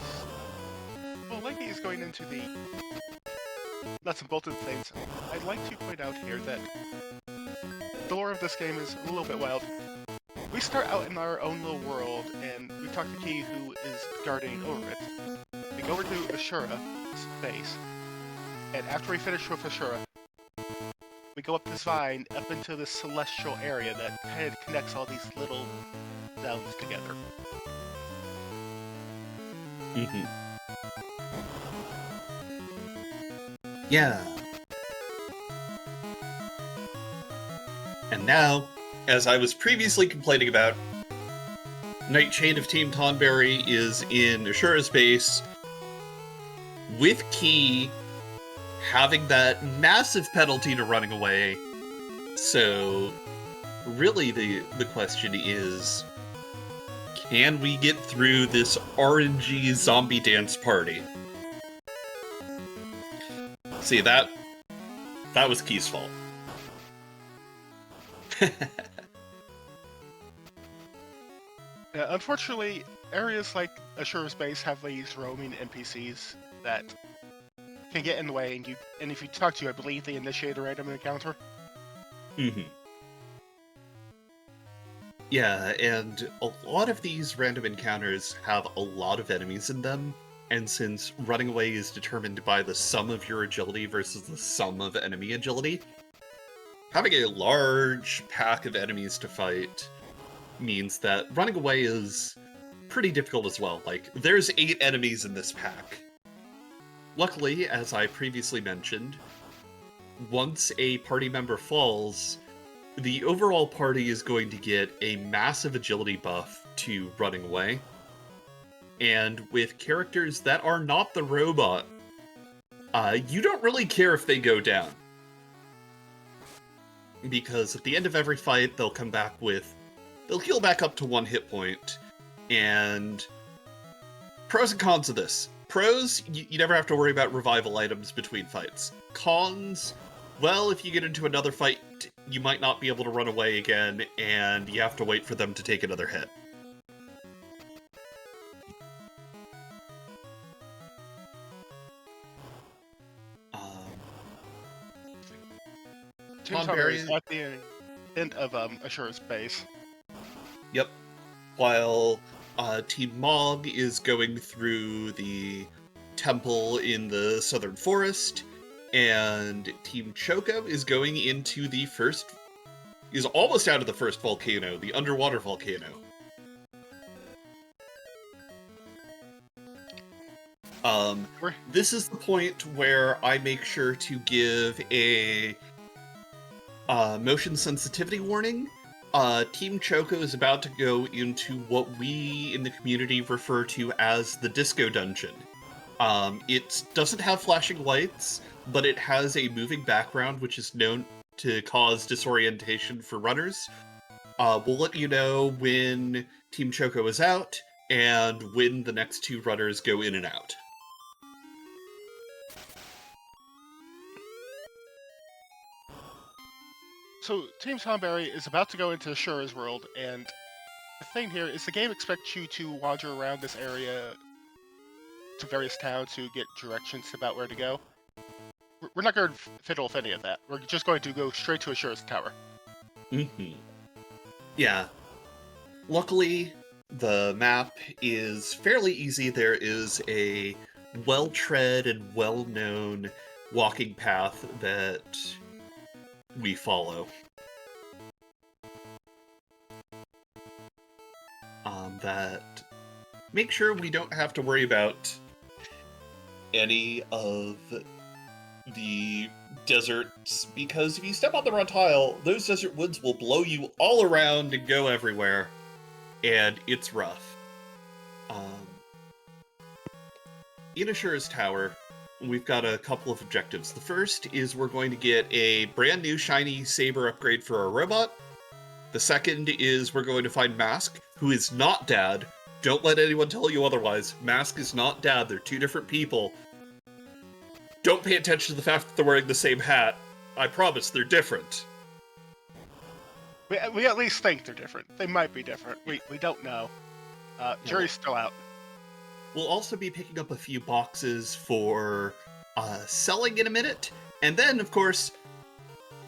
well, Leggy is going into the nuts and bolts of things. I'd like to point out here that the lore of this game is a little bit wild. We start out in our own little world, and we talk to Key, who is guarding over it. We go over to Assura's base, and after we finish with Assura, we go up this vine, up into this celestial area that kind of connects all these little zones together. Mm-hmm. Yeah. And now, as I was previously complaining about, Nightshade of Team Tonberry is in Assura's base, with Key having that massive penalty to running away. So, really the question is, can we get through this RNG zombie dance party? See, that was Key's fault. Yeah, unfortunately, areas like Assura's base have these roaming NPCs that can get in the way, and if you talk to, I believe they initiate a random encounter. Mm-hmm. Yeah, and a lot of these random encounters have a lot of enemies in them, and since running away is determined by the sum of your agility versus the sum of enemy agility, having a large pack of enemies to fight means that running away is pretty difficult as well. Like, there's 8 enemies in this pack. Luckily, as I previously mentioned, once a party member falls, the overall party is going to get a massive agility buff to running away. And with characters that are not the robot, you don't really care if they go down. Because at the end of every fight, they'll come back with... They'll heal back up to 1 hit point. And pros and cons of this. Pros, you never have to worry about revival items between fights. Cons, well, if you get into another fight, you might not be able to run away again, and you have to wait for them to take another hit. Tonberry is at the end of Assur's base. Yep. While Team Mog is going through the temple in the southern forest, and Team Choco is going into the first... is almost out of the first volcano, the underwater volcano. This is the point where I make sure to give a motion sensitivity warning. Team Choco is about to go into what we in the community refer to as the disco dungeon. It doesn't have flashing lights, but it has a moving background which is known to cause disorientation for runners. We'll let you know when Team Choco is out, and when the next 2 runners go in and out. So, Team Tonberry is about to go into Assur's world, and the thing here is the game expects you to wander around this area to various towns to get directions about where to go. We're not going to fiddle with any of that. We're just going to go straight to Assur's tower. Mm-hmm. Yeah. Luckily, the map is fairly easy. There is a well-tread and well-known walking path that we follow. That make sure we don't have to worry about any of the deserts, because if you step on the wrong tile, those desert woods will blow you all around and go everywhere, and it's rough. In Assur's tower, we've got a couple of objectives. The first is we're going to get a brand new shiny saber upgrade for our robot. The second is we're going to find Mask, who is not Dad. Don't let anyone tell you otherwise. Mask is not Dad. They're 2 different people. Don't pay attention to the fact that they're wearing the same hat. I promise they're different. We at least think they're different. They might be different. We don't know. Jury's still out. We'll also be picking up a few boxes for selling in a minute. And then, of course,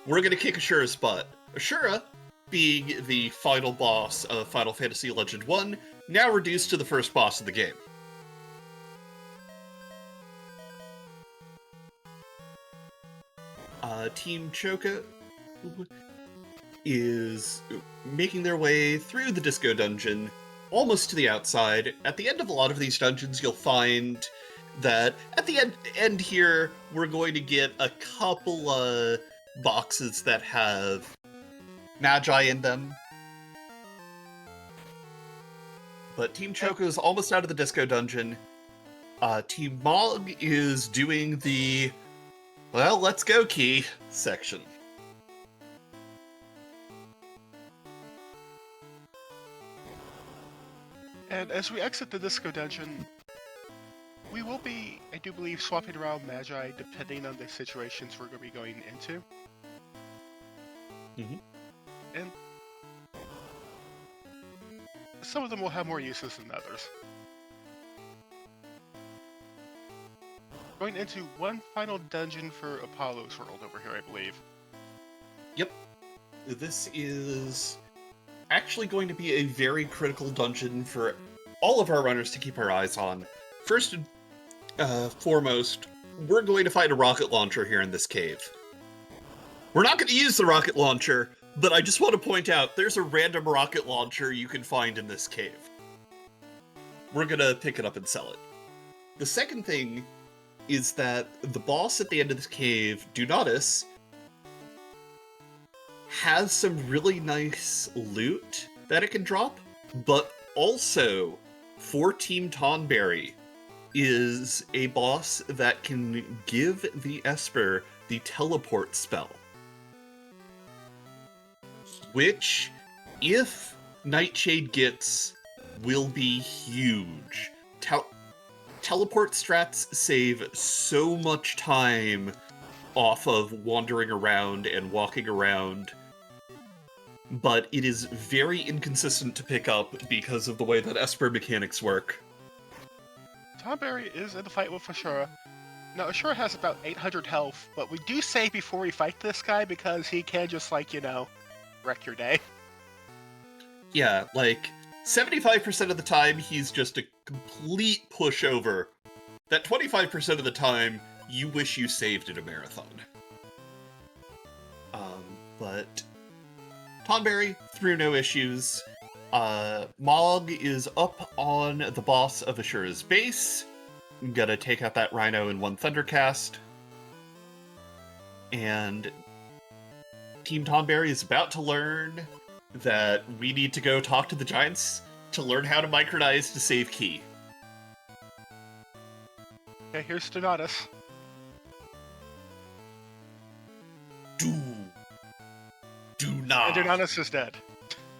we're going to kick Ashura's butt. Ashura, being the final boss of Final Fantasy Legend 1, now reduced to the first boss of the game. Team Choco is making their way through the disco dungeon, almost to the outside. At the end of a lot of these dungeons, you'll find that at the end here, we're going to get a couple of boxes that have magi in them. But Team Choco is almost out of the disco dungeon. Team Mog is doing the, well, let's go key section. And as we exit the disco dungeon, we will be, I do believe, swapping around magi depending on the situations we're going to be going into. Mm-hmm. And some of them will have more uses than others. Going into one final dungeon for Apollo's world over here, I believe. Yep. This is actually going to be a very critical dungeon for all of our runners to keep our eyes on. First and foremost, we're going to find a rocket launcher here in this cave. We're not going to use the rocket launcher, but I just want to point out there's a random rocket launcher you can find in this cave. We're going to pick it up and sell it. The second thing is that the boss at the end of this cave, Dunatus, has some really nice loot that it can drop, but also, for Team Tonberry, is a boss that can give the Esper the teleport spell. Which, if Nightshade gets, will be huge. Teleport strats save so much time off of wandering around and walking around, but it is very inconsistent to pick up because of the way that Esper mechanics work. Tonberry is in the fight with Assur. Now, Assur has about 800 health, but we do save before we fight this guy because he can just, like, you know, wreck your day. Yeah, like, 75% of the time, he's just a complete pushover. That 25% of the time, you wish you saved in a marathon. But Tonberry, through no issues. Mog is up on the boss of Assur's base. I'm gonna take out that Rhino in one Thundercast. And Team Tonberry is about to learn that we need to go talk to the Giants to learn how to micronize to save key. Okay, here's Donatus. Do not. And Donatus is dead.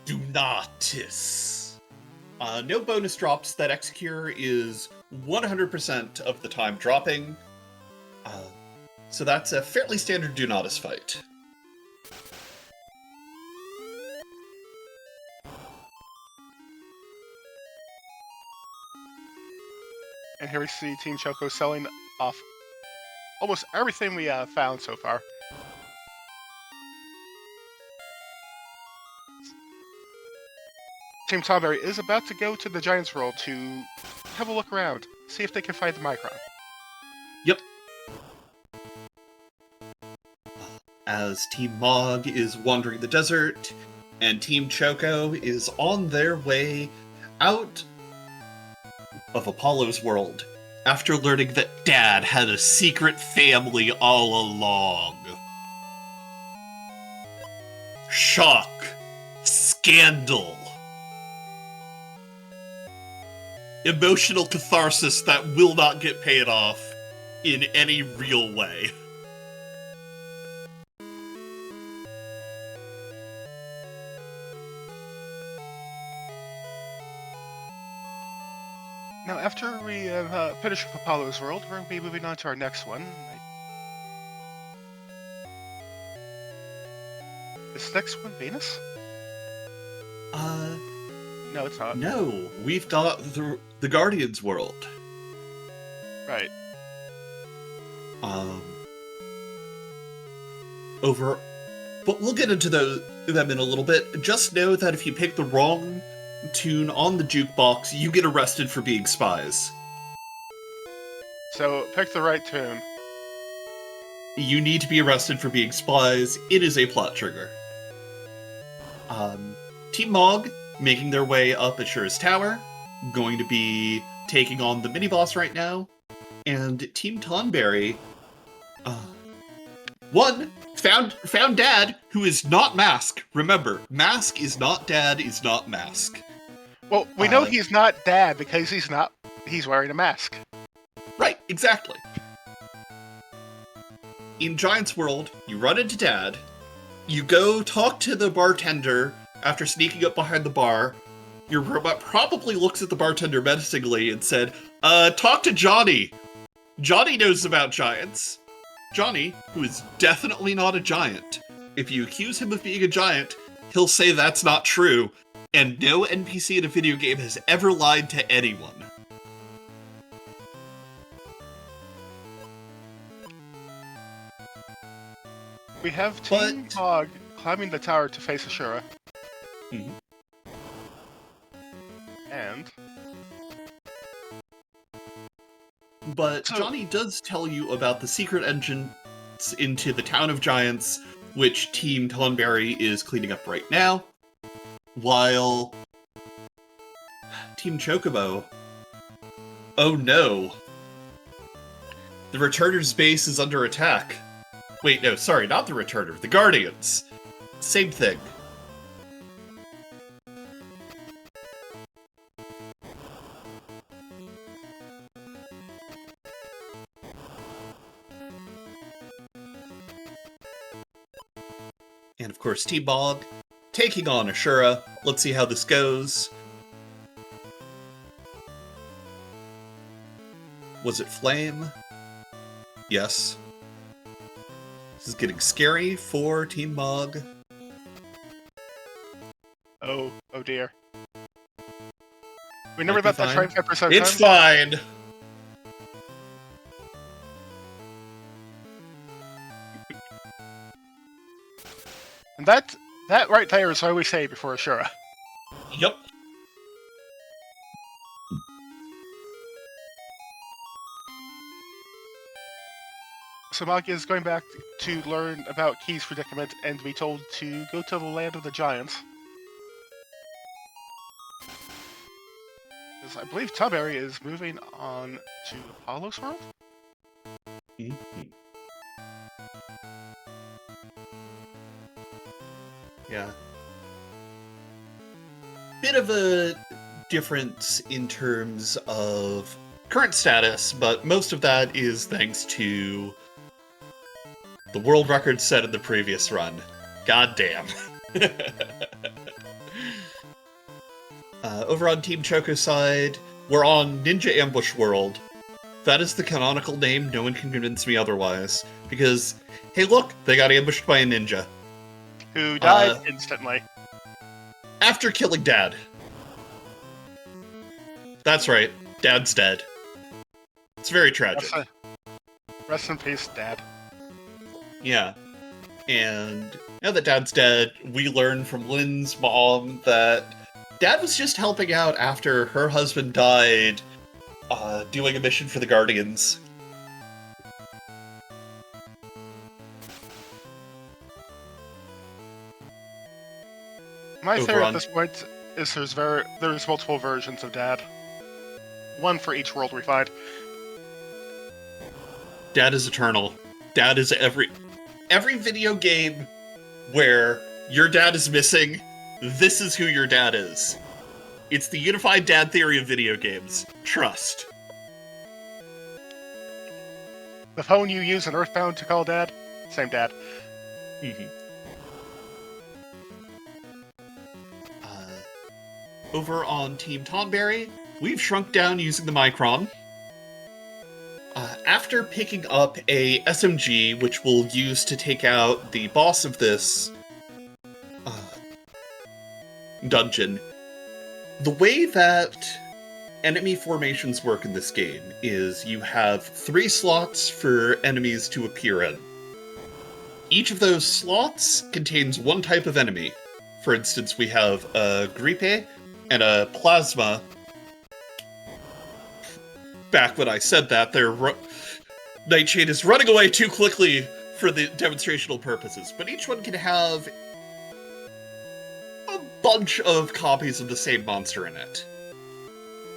Donatus. No bonus drops. That Execure is 100% of the time dropping. So that's a fairly standard Donatus fight. And here we see Team Choco selling off almost everything we found so far. Team Tonberry is about to go to the Giants World to have a look around, see if they can find the Micron. Yep. As Team Mog is wandering the desert, and Team Choco is on their way out of Apollo's world after learning that Dad had a secret family all along. Shock. Scandal. Emotional catharsis that will not get paid off in any real way. Now, after we finish with Apollo's World, we're going to be moving on to our next one. Is this next one Venus? No, it's not. No, we've got the Guardians world. Right. Over, but we'll get into them in a little bit. Just know that if you pick the wrong tune on the jukebox, you get arrested for being spies. So, pick the right tune. You need to be arrested for being spies. It is a plot trigger. Team Mog making their way up Assur's tower, going to be taking on the mini-boss right now, and Team Tonberry, found Dad, who is not Mask. Remember, Mask is not Dad, is not Mask. Well, we know he's not Dad because he's wearing a mask. Right, exactly. In Giant's World, you run into Dad, you go talk to the bartender after sneaking up behind the bar. Your robot probably looks at the bartender menacingly and said, talk to Johnny. Johnny knows about giants. Johnny, who is definitely not a giant. If you accuse him of being a giant, he'll say that's not true, and no NPC in a video game has ever lied to anyone. We have Team Mog climbing the tower to face Assur. Mm-hmm. But Johnny does tell you about the secret entrance into the Town of Giants which Team Tonberry is cleaning up right now, while Team Chocobo... Oh no! The Returner's base is under attack. Wait, no, sorry, not the Returner, the Guardians. Same thing. And of course, Team Bog taking on Ashura. Let's see how this goes. Was it Flame? Yes. This is getting scary for Team Mog. Oh dear. We never let that try 5%. It's fine! And that right there is what we say before Ashura. Yep. So Mog is going back to learn about Key's predicament and be told to go to the land of the giants. Because I believe Tonberry is moving on to Apollo's world? Yeah. Bit of a difference in terms of current status, but most of that is thanks to the world record set in the previous run. God damn. Over on Team Choco's side, we're on Ninja Ambush World. That is the canonical name, no one can convince me otherwise. Because, hey look, they got ambushed by a ninja. Who died instantly. After killing Dad. That's right, Dad's dead. It's very tragic. Rest in peace, Dad. Yeah. And now that Dad's dead, we learn from Lynn's mom that Dad was just helping out after her husband died, doing a mission for the Guardians. My theory at this point is there's multiple versions of Dad. One for each world we find. Dad is eternal. Dad is every video game where your dad is missing, this is who your dad is. It's the unified dad theory of video games. Trust. The phone you use in Earthbound to call Dad? Same Dad. Mm-hmm. Over on Team Tonberry, we've shrunk down using the Micron. After picking up a SMG, which we'll use to take out the boss of this dungeon, the way that enemy formations work in this game is you have 3 slots for enemies to appear in. Each of those slots contains one type of enemy. For instance, we have a Gripe and a Plasma. Back when I said that, Nightshade is running away too quickly for the demonstrational purposes, but each one can have a bunch of copies of the same monster in it.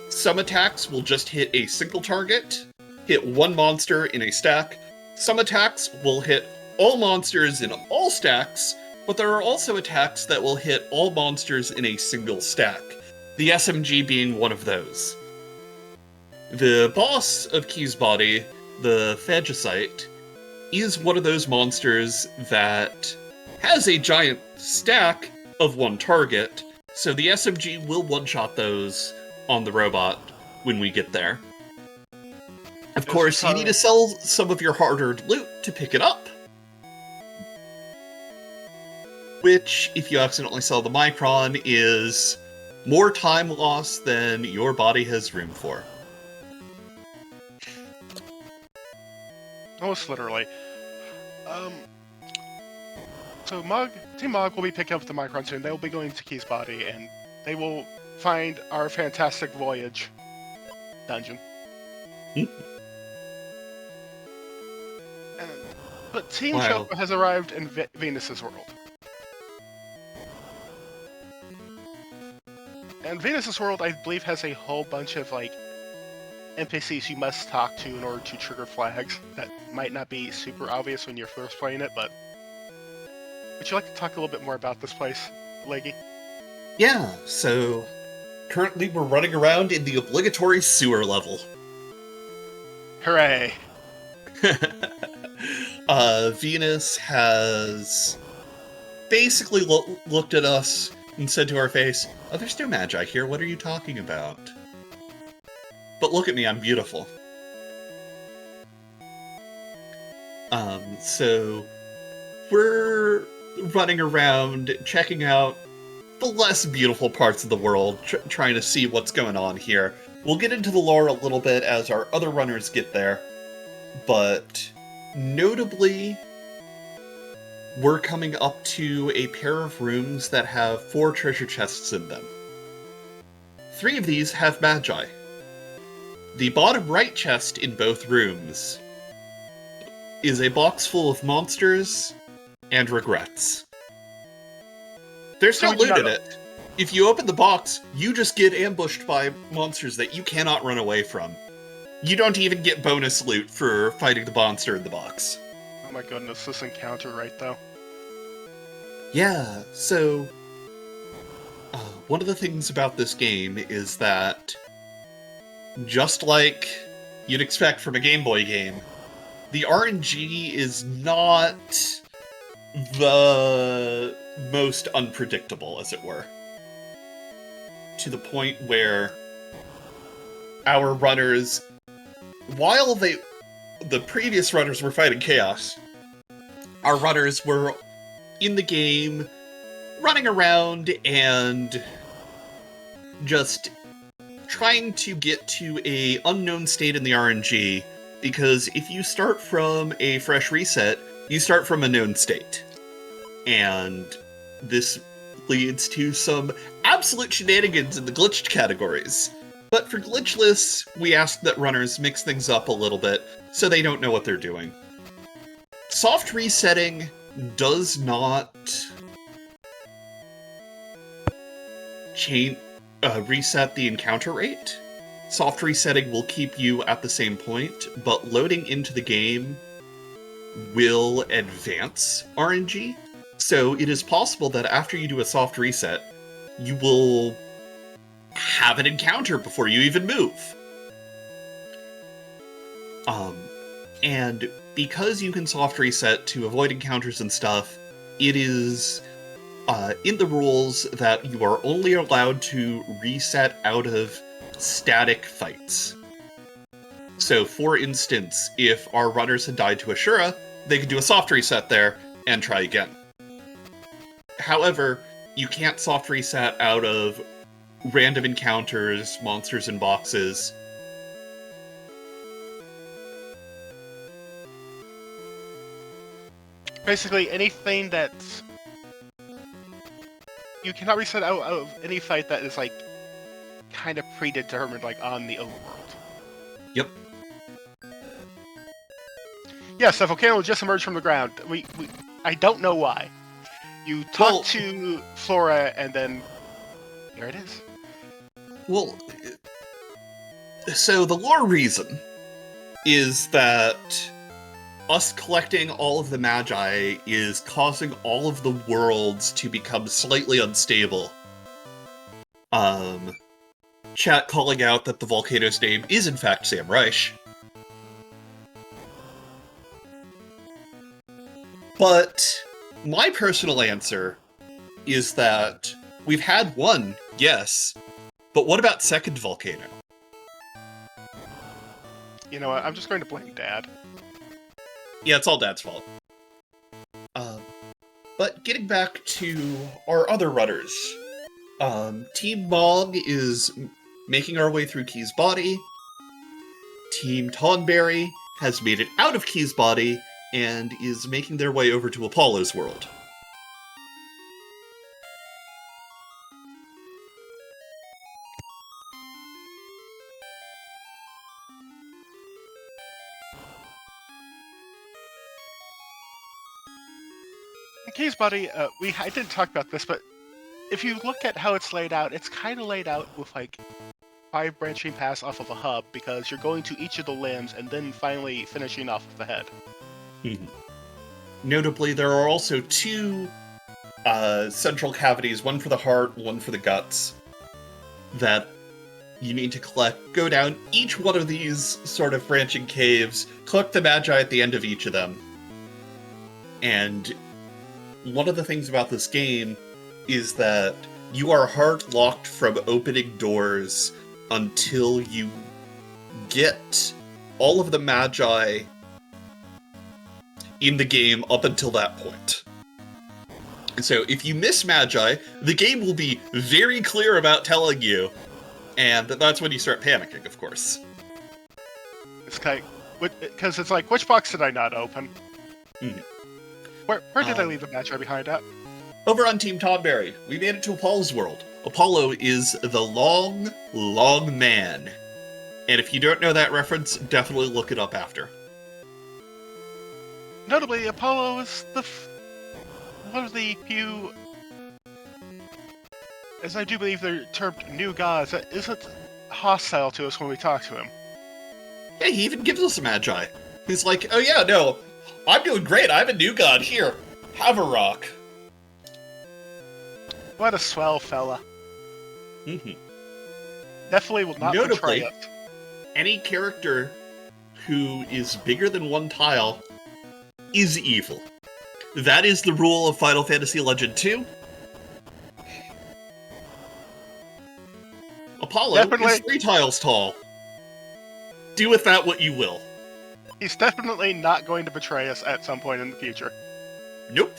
Some attacks will just hit a single target, hit one monster in a stack. Some attacks will hit all monsters in all stacks, but there are also attacks that will hit all monsters in a single stack, the SMG being one of those. The boss of Key's body, the Phagocyte, is one of those monsters that has a giant stack of one target, so the SMG will one-shot those on the robot when we get there. Of course, you need to sell some of your hard-earned loot to pick it up, which, if you accidentally sell the Micron, is more time lost than your body has room for. Almost literally. So Team Mog will be picking up the Micron soon. They will be going to Key's body, and they will find our fantastic voyage dungeon. And But Team Wow. Choco has arrived in Venus's world. And Venus's world, I believe, has a whole bunch of, like, NPCs you must talk to in order to trigger flags that might not be super obvious when you're first playing it, but... Would you like to talk a little bit more about this place, Leggy? Yeah, so currently we're running around in the obligatory sewer level. Hooray! Venus has basically looked at us and said to our face, "Oh, there's no magi here, what are you talking about? But look at me, I'm beautiful." So we're running around, checking out the less beautiful parts of the world, trying to see what's going on here. We'll get into the lore a little bit as our other runners get there, but notably, we're coming up to a pair of rooms that have 4 treasure chests in them. 3 of these have magi. The bottom right chest in both rooms is a box full of monsters and regrets. There's no loot in it. If you open the box, you just get ambushed by monsters that you cannot run away from. You don't even get bonus loot for fighting the monster in the box. Oh my goodness, this encounter right though. Yeah, so... one of the things about this game is that, just like you'd expect from a Game Boy game, the RNG is not the most unpredictable, as it were. To the point where our runners, while the previous runners were fighting chaos, our runners were in the game, running around and just trying to get to a unknown state in the RNG, because if you start from a fresh reset, you start from a known state. And this leads to some absolute shenanigans in the glitched categories. But for glitchless, we ask that runners mix things up a little bit so they don't know what they're doing. Soft resetting does not reset the encounter rate. Soft resetting will keep you at the same point, but loading into the game will advance RNG. So it is possible that after you do a soft reset, you will have an encounter before you even move. And because you can soft reset to avoid encounters and stuff, it is in the rules that you are only allowed to reset out of static fights. So, for instance, if our runners had died to Ashura, they could do a soft reset there and try again. However, you can't soft reset out of random encounters, monsters in boxes. Basically, anything that's... You cannot reset out of any fight that is, like, kind of predetermined, like, on the overworld. Yep. Yes, a volcano just emerged from the ground. I don't know why. You talk to Flora, and then... There it is. Well, so the lore reason is that us collecting all of the magi is causing all of the worlds to become slightly unstable. Chat calling out that the volcano's name is in fact Sam Reich. But my personal answer is that we've had one, yes, but what about second volcano? You know what, I'm just going to blame Dad. Yeah, it's all Dad's fault. But getting back to our other runners, Team Mog is making our way through Key's body. Team Tonberry has made it out of Key's body and is making their way over to Apollo's world. Case Buddy, I didn't talk about this, but if you look at how it's laid out, it's kind of laid out with like 5 branching paths off of a hub, because you're going to each of the limbs and then finally finishing off with the head. Notably, there are also 2 central cavities, one for the heart, one for the guts, that you need to collect. Go down each one of these sort of branching caves, collect the magi at the end of each of them. And one of the things about this game is that you are hard locked from opening doors until you get all of the magi in the game up until that point. And so if you miss magi, the game will be very clear about telling you, and that's when you start panicking, of course. It's kind because it's like, which box did I not open? Where did I leave the magi behind at? Over on Team Tonberry, we made it to Apollo's world. Apollo is the long, long man. And if you don't know that reference, definitely look it up after. Notably, Apollo is one of the few, as I do believe they're termed new gods, that isn't hostile to us when we talk to him. Yeah, he even gives us a magi. He's like, oh yeah, no, I'm doing great, I'm a new god, here, have a rock. What a swell fella. Definitely will not betray us. Any character who is bigger than 1 tile is evil. That is the rule of Final Fantasy Legend 2. Apollo is 3 tiles tall. Do with that what you will. He's definitely not going to betray us at some point in the future. Nope.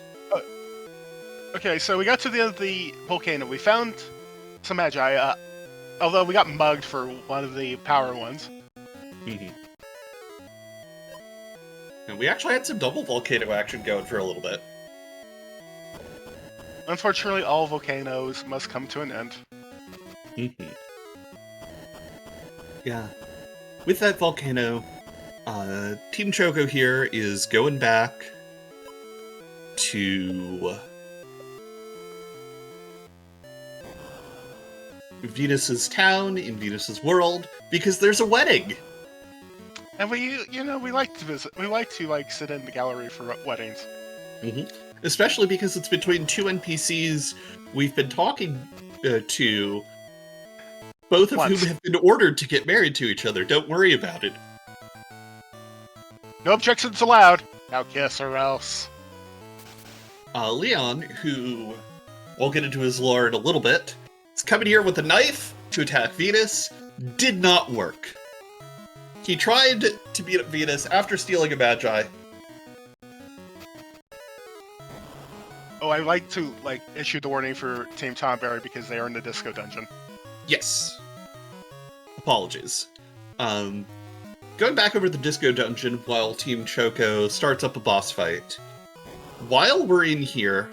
Okay, so we got to the end of the volcano. We found some magi, although we got mugged for one of the power ones. And we actually had some double volcano action going for a little bit. Unfortunately, all volcanoes must come to an end. Yeah. With that volcano, Team Choco here is going back to Venus's town in Venus's world because there's a wedding. And we like to visit. We like to sit in the gallery for weddings. Especially because it's between 2 NPCs we've been talking to, both of whom have been ordered to get married to each other. Don't worry about it. No objections allowed. Now kiss or else. Leon, who we'll get into his lore in a little bit, is coming here with a knife to attack Venus. Did not work. He tried to beat up Venus after stealing a magi. Oh, I like to issue the warning for Team Tonberry because they are in the disco dungeon. Yes. Apologies. Going back over the disco dungeon while Team Choco starts up a boss fight. While we're in here,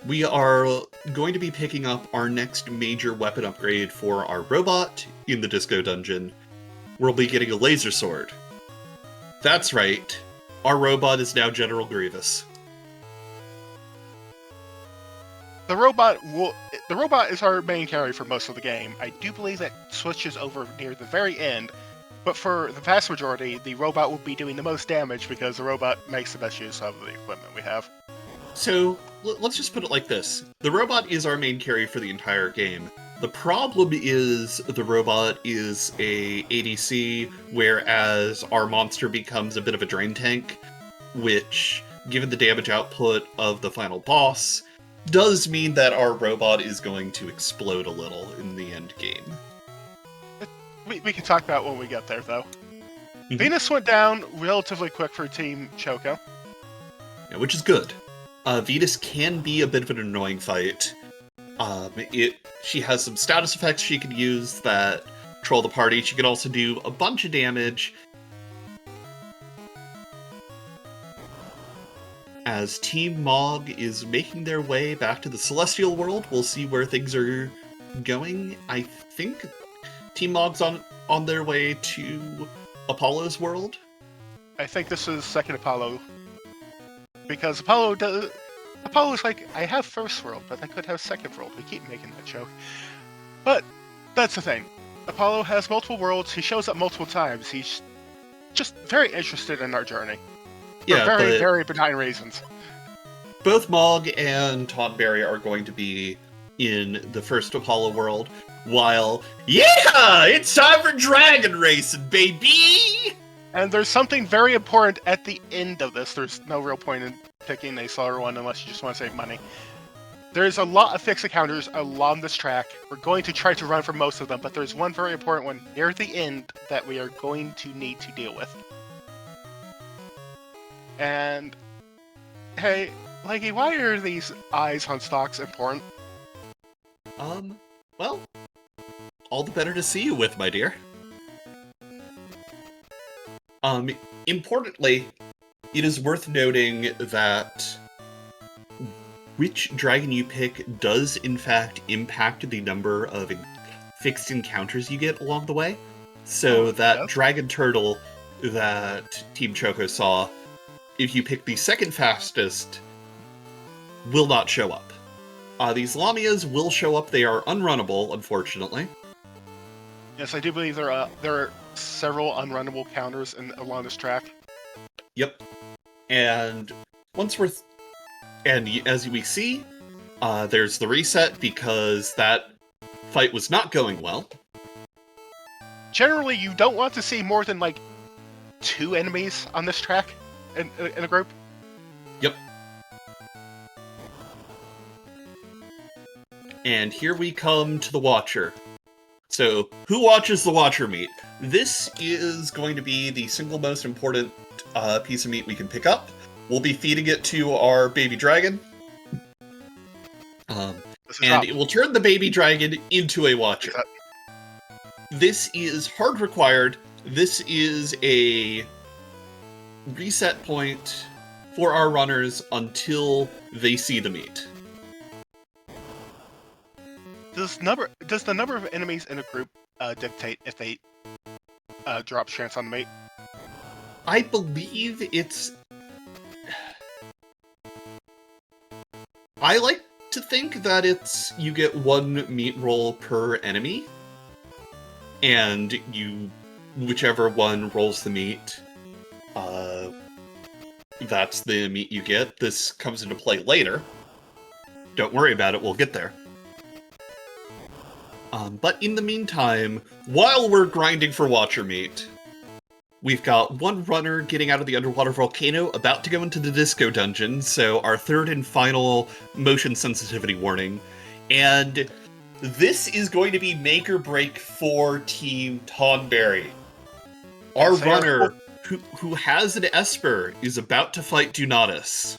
we are going to be picking up our next major weapon upgrade for our robot in the disco dungeon. We'll be getting a laser sword. That's right. Our robot is now General Grievous. The robot is our main carry for most of the game. I do believe that switches over near the very end, but for the vast majority, the robot will be doing the most damage because the robot makes the best use of the equipment we have. So, let's just put it like this. The robot is our main carry for the entire game. The problem is the robot is a ADC, whereas our monster becomes a bit of a drain tank, which, given the damage output of the final boss, does mean that our robot is going to explode a little in the end game. We can talk about when we get there, though. Venus went down relatively quick for Team Choco. Yeah, which is good. Venus can be a bit of an annoying fight. She has some status effects she can use that troll the party. She can also do a bunch of damage. As Team Mog is making their way back to the Celestial World, we'll see where things are going. I think Team Mog's on their way to Apollo's world. I think this is second Apollo. Because Apollo Apollo's like, I have first world, but I could have second world. We keep making that joke. But that's the thing. Apollo has multiple worlds. He shows up multiple times. He's just very interested in our journey. Yeah, For very, but very benign reasons. both Mog and Tonberry are going to be in the first Apollo world, while, yeah, it's time for dragon racing, baby! And there's something very important at the end of this. There's no real point in picking a slower one unless you just want to save money. There's a lot of fixed encounters along this track. We're going to try to run for most of them, but there's one very important one near the end that we are going to need to deal with. And, hey, Leggy, why are these eyes on stocks important? Well, all the better to see you with, my dear. Importantly, it is worth noting that which dragon you pick does in fact impact the number of fixed encounters you get along the way. So that dragon turtle that Team Choco saw, if you pick the second fastest, will not show up. These Lamias will show up. They are unrunnable, unfortunately. Yes, I do believe there are several unrunnable counters along this track. Yep. And as we see, there's the reset because that fight was not going well. Generally, you don't want to see more than, like, 2 enemies on this track in a group. Yep. And here we come to the Watcher. So, who watches the Watcher meat? This is going to be the single most important piece of meat we can pick up. We'll be feeding it to our baby dragon. And it will turn the baby dragon into a Watcher. This is hard required. This is a reset point for our runners until they see the meat. Does the number of enemies in a group dictate if they drop chance on the mate? I believe it's... I like to think that it's you get 1 meat roll per enemy, and whichever one rolls the meat, that's the meat you get. This comes into play later. Don't worry about it, we'll get there. But in the meantime, while we're grinding for Watcher meat, we've got one runner getting out of the underwater volcano, about to go into the disco dungeon, so our third and final motion sensitivity warning. And this is going to be make or break for Team Tonberry. Our runner, who has an Esper, is about to fight Dunatis.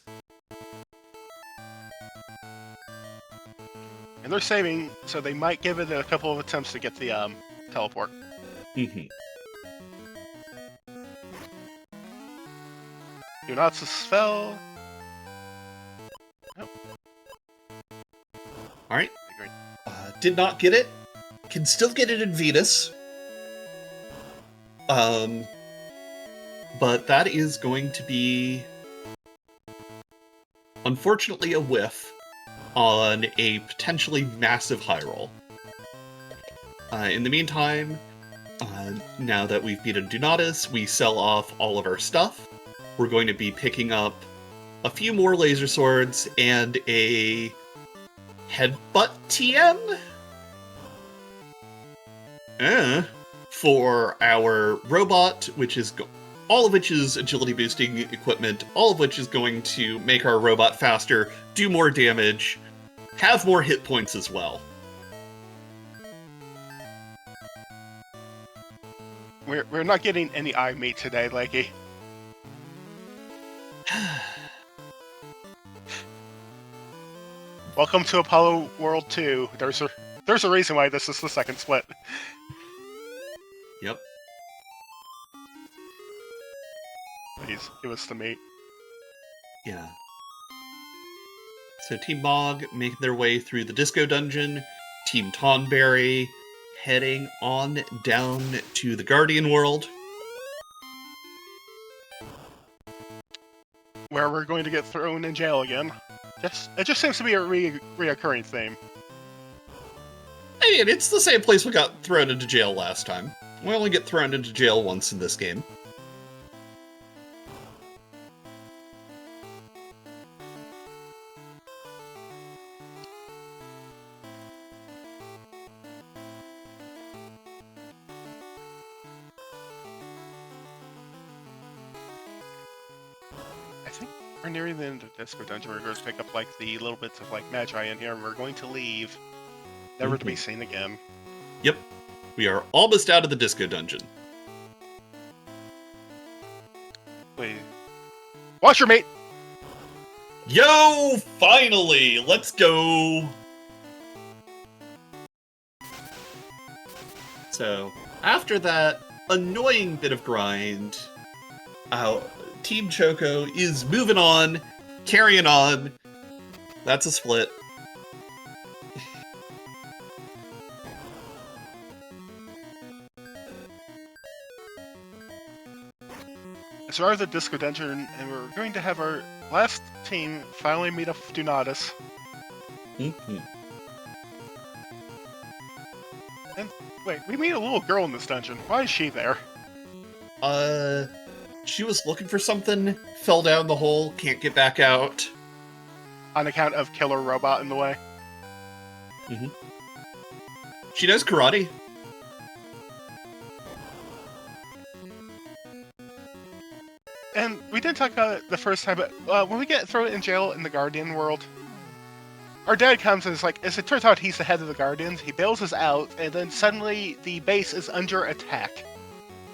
And they're saving, so they might give it a couple of attempts to get the teleport. Mm-hmm. Dunatis fell. Nope. Alright. Did not get it. Can still get it in Venus. But that is going to be, unfortunately, a whiff on a potentially massive high roll. In the meantime, now that we've beaten Dunatis, we sell off all of our stuff. We're going to be picking up a few more laser swords and a headbutt TM for our robot, which is all of which is agility boosting equipment, all of which is going to make our robot faster, do more damage, have more hit points as well. We're not getting any eye meat today, Leggy. Welcome to Apollo World 2. There's a reason why this is the second split. Yep. Please, give us the meat. Yeah. So Team Mog making their way through the disco dungeon. Team Tonberry heading on down to the Guardian world, Where we're going to get thrown in jail again. It just seems to be a reoccurring theme. I mean, it's the same place we got thrown into jail last time. We only get thrown into jail once in this game. I think we're nearing the end of Disco Dungeon. We're going to pick up like the little bits of like magi in here, and we're going to leave, never to be seen again. Yep. We are almost out of the Disco Dungeon. Wait. Watch your mate! Yo, finally! Let's go! So, after that annoying bit of grind, Team Choco is moving on, carrying on. That's a split. So we're at the Disco Dungeon, and we're going to have our last team finally meet up with Donatus. Mm-hmm. And wait, we meet a little girl in this dungeon. Why is she there? She was looking for something, fell down the hole, can't get back out. On account of killer robot in the way. Mm-hmm. She knows karate. And we didn't talk about it the first time, but when we get thrown in jail in the Guardian world, our dad comes and is like, as it turns out, he's the head of the Guardians. He bails us out, and then suddenly the base is under attack.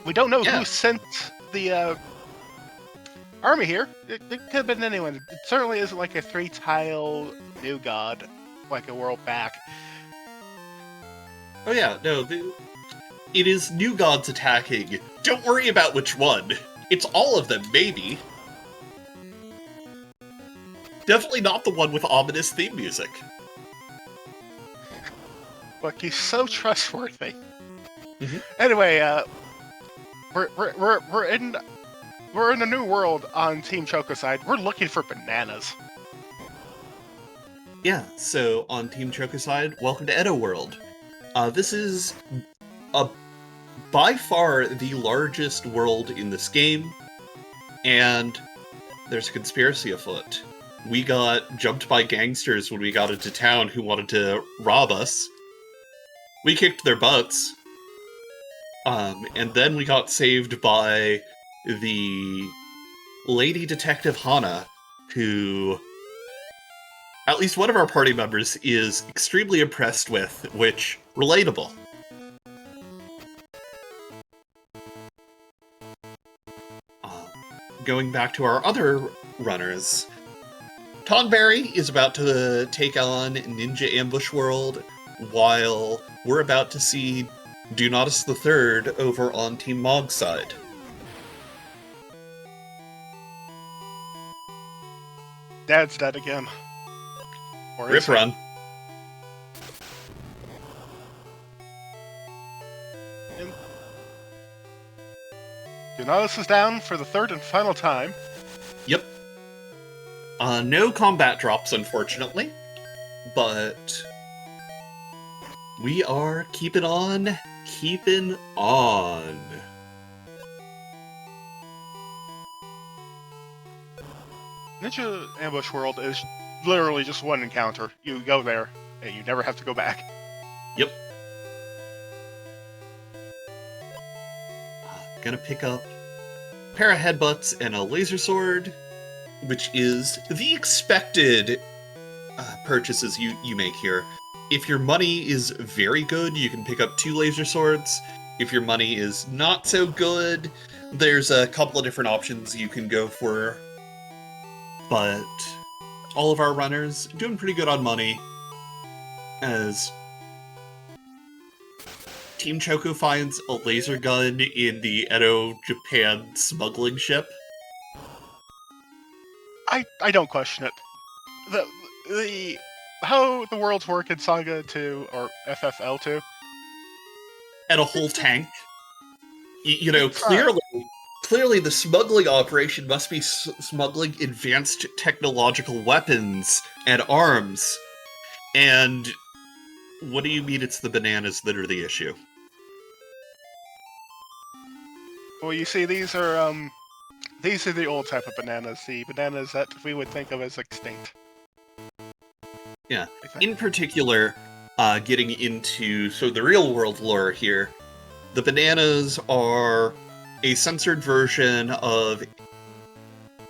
We don't know who sent the army here. It could have been anyone. It certainly isn't like a 3-tile new god, like a world back. Oh yeah, no, it is new gods attacking. Don't worry about which one. It's all of them, maybe. Definitely not the one with ominous theme music. Look, he's so trustworthy. Mm-hmm. Anyway, we're in a new world on Team Choco side. We're looking for bananas. Yeah, so on Team Choco side, welcome to Edo World. This is by far the largest world in this game, and there's a conspiracy afoot. We got jumped by gangsters when we got into town who wanted to rob us. We kicked their butts. And then we got saved by the Lady Detective Hana, who at least one of our party members is extremely impressed with, which, relatable. Going back to our other runners, Tonberry is about to take on Ninja Ambush World, while we're about to see Donatus III over on Team Mog's side. Dad's dead again. Or Rip is he? run. And Donatus is down for the third and final time. Yep. No combat drops, unfortunately, but we are keeping on. Ninja Ambush World is literally just one encounter. You go there, and you never have to go back. Yep. Gonna pick up a pair of headbutts and a laser sword, which is the expected purchases you make here. If your money is very good, you can pick up 2 laser swords. If your money is not so good, there's a couple of different options you can go for. But all of our runners doing pretty good on money, as Team Choco finds a laser gun in the Edo Japan smuggling ship. I don't question it. The how the worlds work in Saga 2 or FFL 2. And a whole tank. clearly the smuggling operation must be smuggling advanced technological weapons and arms. And what do you mean it's the bananas that are the issue? Well, you see, these are the old type of bananas, the bananas that we would think of as extinct. Yeah. In particular, getting into the real world lore here, the bananas are a censored version of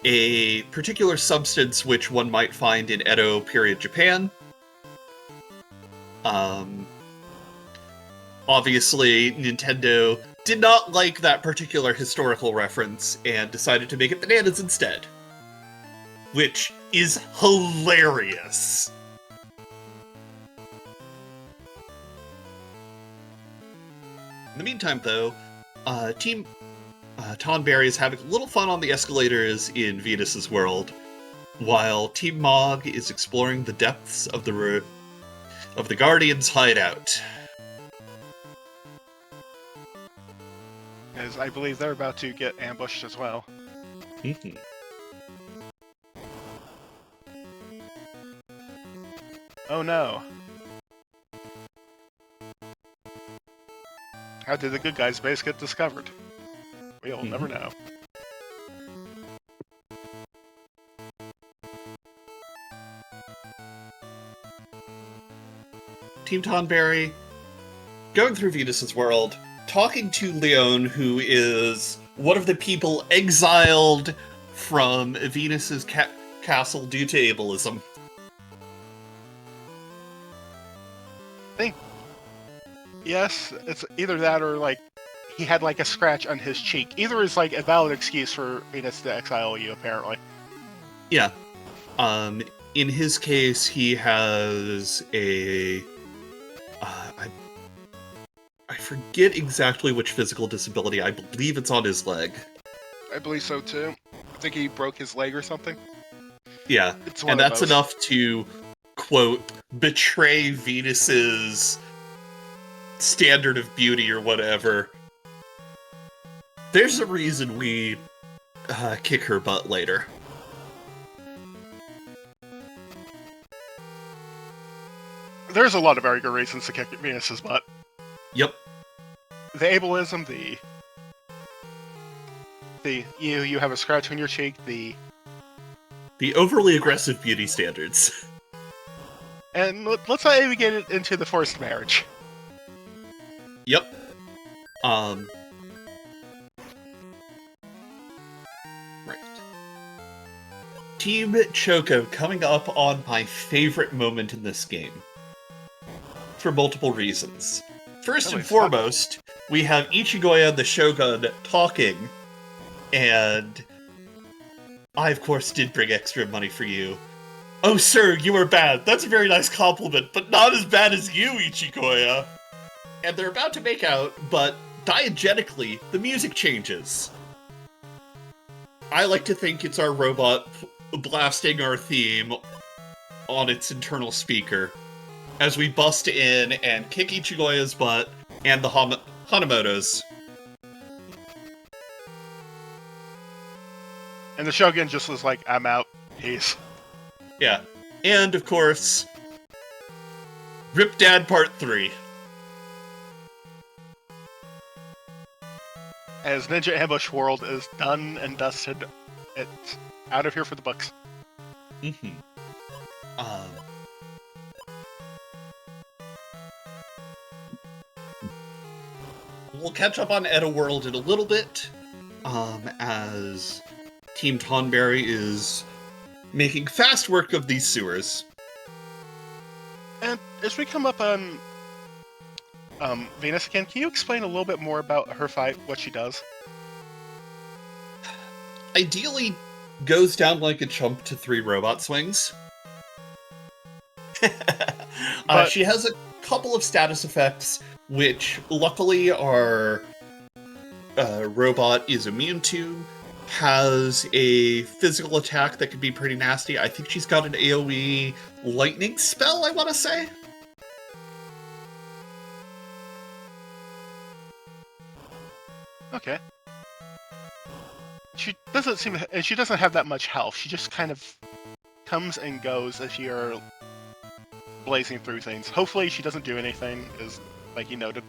a particular substance which one might find in Edo period Japan. Obviously, Nintendo did not like that particular historical reference and decided to make it bananas instead. Which is hilarious. In the meantime, though, Team Tonberry is having a little fun on the escalators in Venus's world, while Team Mog is exploring the depths of the Guardian's hideout. As I believe they're about to get ambushed as well. Mm-hmm. Oh no. How did the good guy's base get discovered? We'll never know. Team Tonberry, going through Venus's world, talking to Leon, who is one of the people exiled from Venus's castle due to ableism. Yes, it's either that or, like, he had, like, a scratch on his cheek. Either is, like, a valid excuse for Venus to exile you, apparently. Yeah. In his case, he has a... I forget exactly which physical disability. I believe it's on his leg. I believe so, too. I think he broke his leg or something. Yeah, It's one and of that's those. enough to, quote, betray Venus's standard of beauty or whatever. There's a reason we kick her butt later. There's a lot of very good reasons to kick Venus's butt. Yep. The ableism, you have a scratch on your cheek, the overly aggressive beauty standards. and let's not even get into the forced marriage. Yep. Right. Team Choco coming up on my favorite moment in this game. For multiple reasons. First and foremost, we have Ichigoya the Shogun talking, and I, of course, did bring extra money for you. Oh, sir, you are bad. That's a very nice compliment, but not as bad as you, Ichigoya. And they're about to make out, but diegetically, the music changes. I like to think it's our robot blasting our theme on its internal speaker as we bust in and kick Ichigoya's butt and the Hanamoto's. And the Shogun just was like, I'm out. Peace. Yeah. And, of course, Rip Dad Part 3. As Ninja Ambush World is done and dusted, it's out of here for the books. Mm-hmm. We'll catch up on Edda World in a little bit, as Team Tonberry is making fast work of these sewers. And as we come up on Venus again, can you explain a little bit more about her fight, what she does? Ideally, goes down like a chump to 3 robot swings. She has a couple of status effects, which luckily our robot is immune to. Has a physical attack that can be pretty nasty. I think she's got an AoE lightning spell, I want to say. Okay. she doesn't have that much health. She just kind of comes and goes as you're blazing through things. Hopefully she doesn't do anything, as like you noted.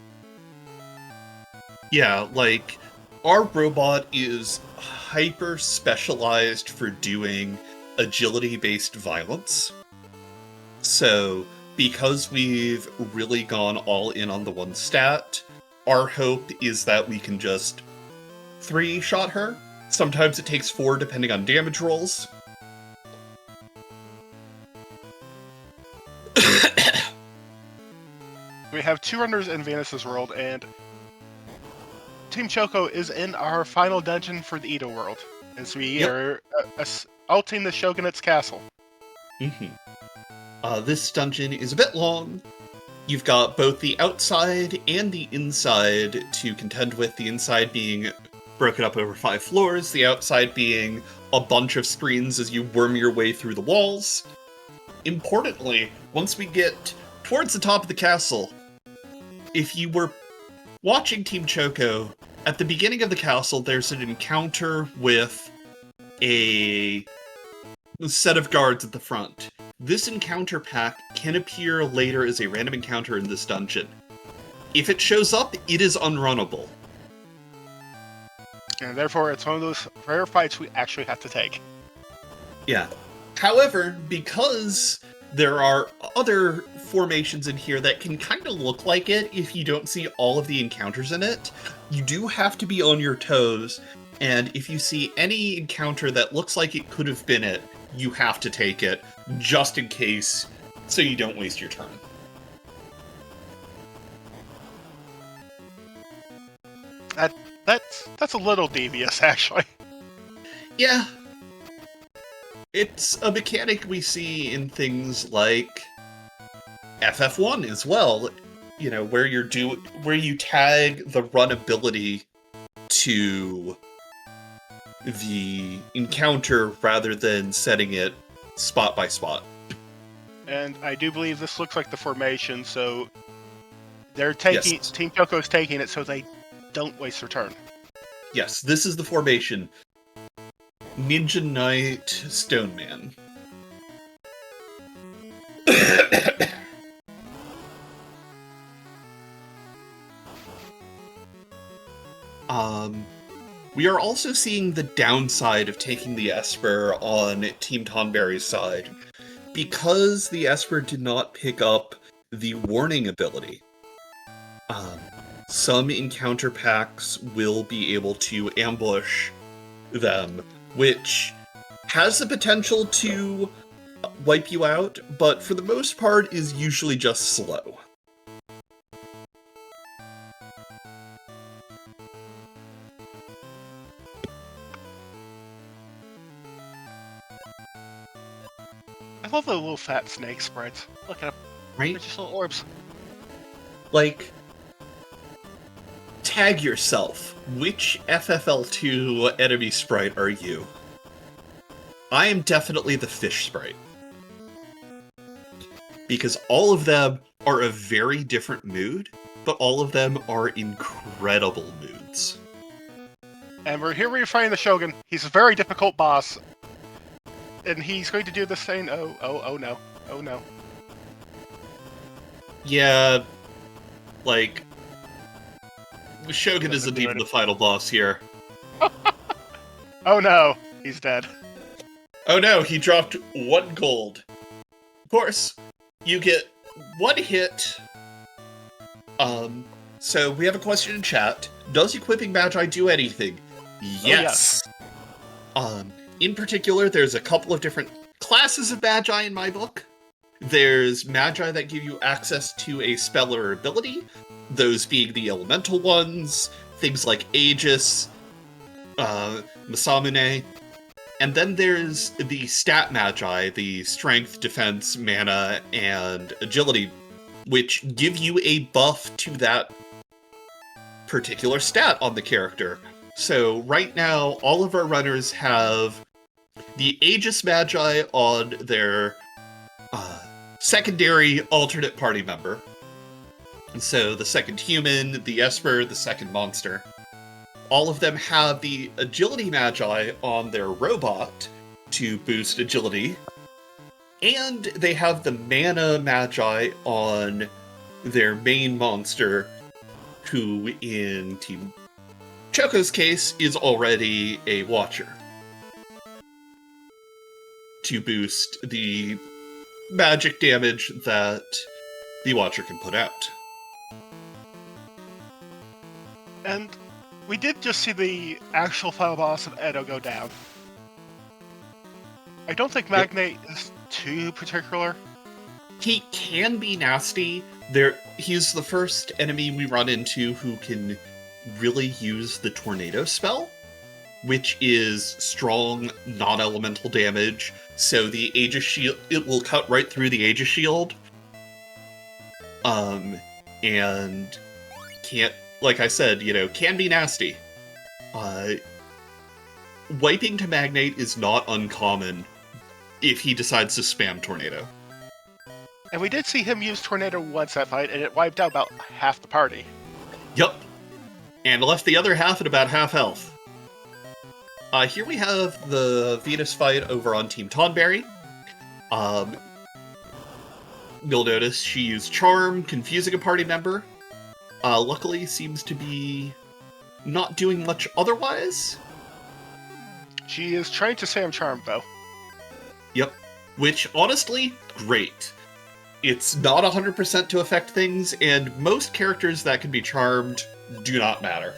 Yeah, like, our robot is hyper specialized for doing agility-based violence. So, because we've really gone all in on the one stat, our hope is that we can just 3-shot her. Sometimes it takes 4 depending on damage rolls. We have 2 runners in Venus's world, and Team Choco is in our final dungeon for the Edo world, as we are ulting the Shogunate's castle. This dungeon is a bit long. You've got both the outside and the inside to contend with, the inside being broken up over 5 floors, the outside being a bunch of screens as you worm your way through the walls. Importantly, once we get towards the top of the castle, if you were watching Team Choco, at the beginning of the castle, there's an encounter with a set of guards at the front. This encounter pack can appear later as a random encounter in this dungeon. If it shows up, it is unrunnable. And therefore, it's one of those rare fights we actually have to take. Yeah. However, because there are other formations in here that can kind of look like it if you don't see all of the encounters in it, you do have to be on your toes, and if you see any encounter that looks like it could have been it, you have to take it, just in case, so you don't waste your turn. That's a little devious, actually. Yeah. It's a mechanic we see in things like FF1 as well, you know, where you tag the run ability to the encounter rather than setting it spot by spot. And I do believe this looks like the formation, so they're taking Yes. Team Choco's taking it so they don't waste their turn. Yes, this is the formation. Ninja Knight Stone Man. We are also seeing the downside of taking the Esper on Team Tonberry's side. Because the Esper did not pick up the warning ability, some encounter packs will be able to ambush them, which has the potential to wipe you out, but for the most part is usually just slow. I love the little fat snake sprites. Look at them. Right? They're just little orbs. Like, tag yourself. Which FFL2 enemy sprite are you? I am definitely the fish sprite. Because all of them are a very different mood, but all of them are incredible moods. And we're here fighting the Shogun. He's a very difficult boss. And he's going to do this thing. Oh no. Oh no. Yeah, like, Shogun isn't even the final boss here. Oh no, he's dead. Oh no, he dropped 1 gold. Of course, you get 1 hit. So we have a question in chat. Does equipping Magi do anything? Yes. In particular, there's a couple of different classes of Magi in my book. There's Magi that give you access to a spell or ability, those being the elemental ones, things like Aegis, Masamune, and then there's the stat Magi, the strength, defense, mana, and agility, which give you a buff to that particular stat on the character. So right now, all of our runners have the Aegis Magi on their secondary alternate party member. So the second human, the Esper, the second monster. all of them have the agility magi on their robot to boost agility, and they have the mana magi on their main monster, who in Team Choco's case is already a Watcher, to boost the magic damage that the Watcher can put out. And we did just see the actual final boss of Edo go down. I don't think Magnate is too particular. He can be nasty. He's the first enemy we run into who can really use the tornado spell, which is strong, non-elemental damage. So the Aegis Shield, it will cut right through the Aegis Shield. And can't, like I said, can be nasty. Wiping to Magnate is not uncommon if he decides to spam Tornado. And we did see him use Tornado once that fight, and it wiped out about half the party. Yup. And left the other half at about half health. Here we have the Venus fight over on Team Tonberry. You'll notice she used Charm, confusing a party member. Luckily, seems to be not doing much otherwise. She is trying to Sam Charm, though. Yep. Which, honestly, great. It's not 100% to affect things, and most characters that can be charmed do not matter.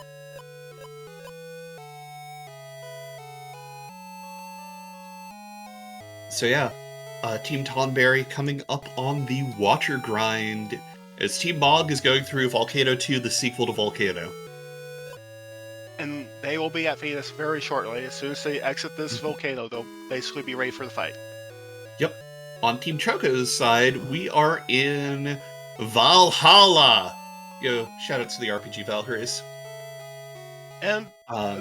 So yeah, Team Tonberry coming up on the Watcher grind, as Team Mog is going through Volcano 2, the sequel to Volcano. And they will be at Venus very shortly. As soon as they exit this volcano, they'll basically be ready for the fight. Yep. On Team Choco's side, we are in Valhalla. Shout out to the RPG Valkyries. And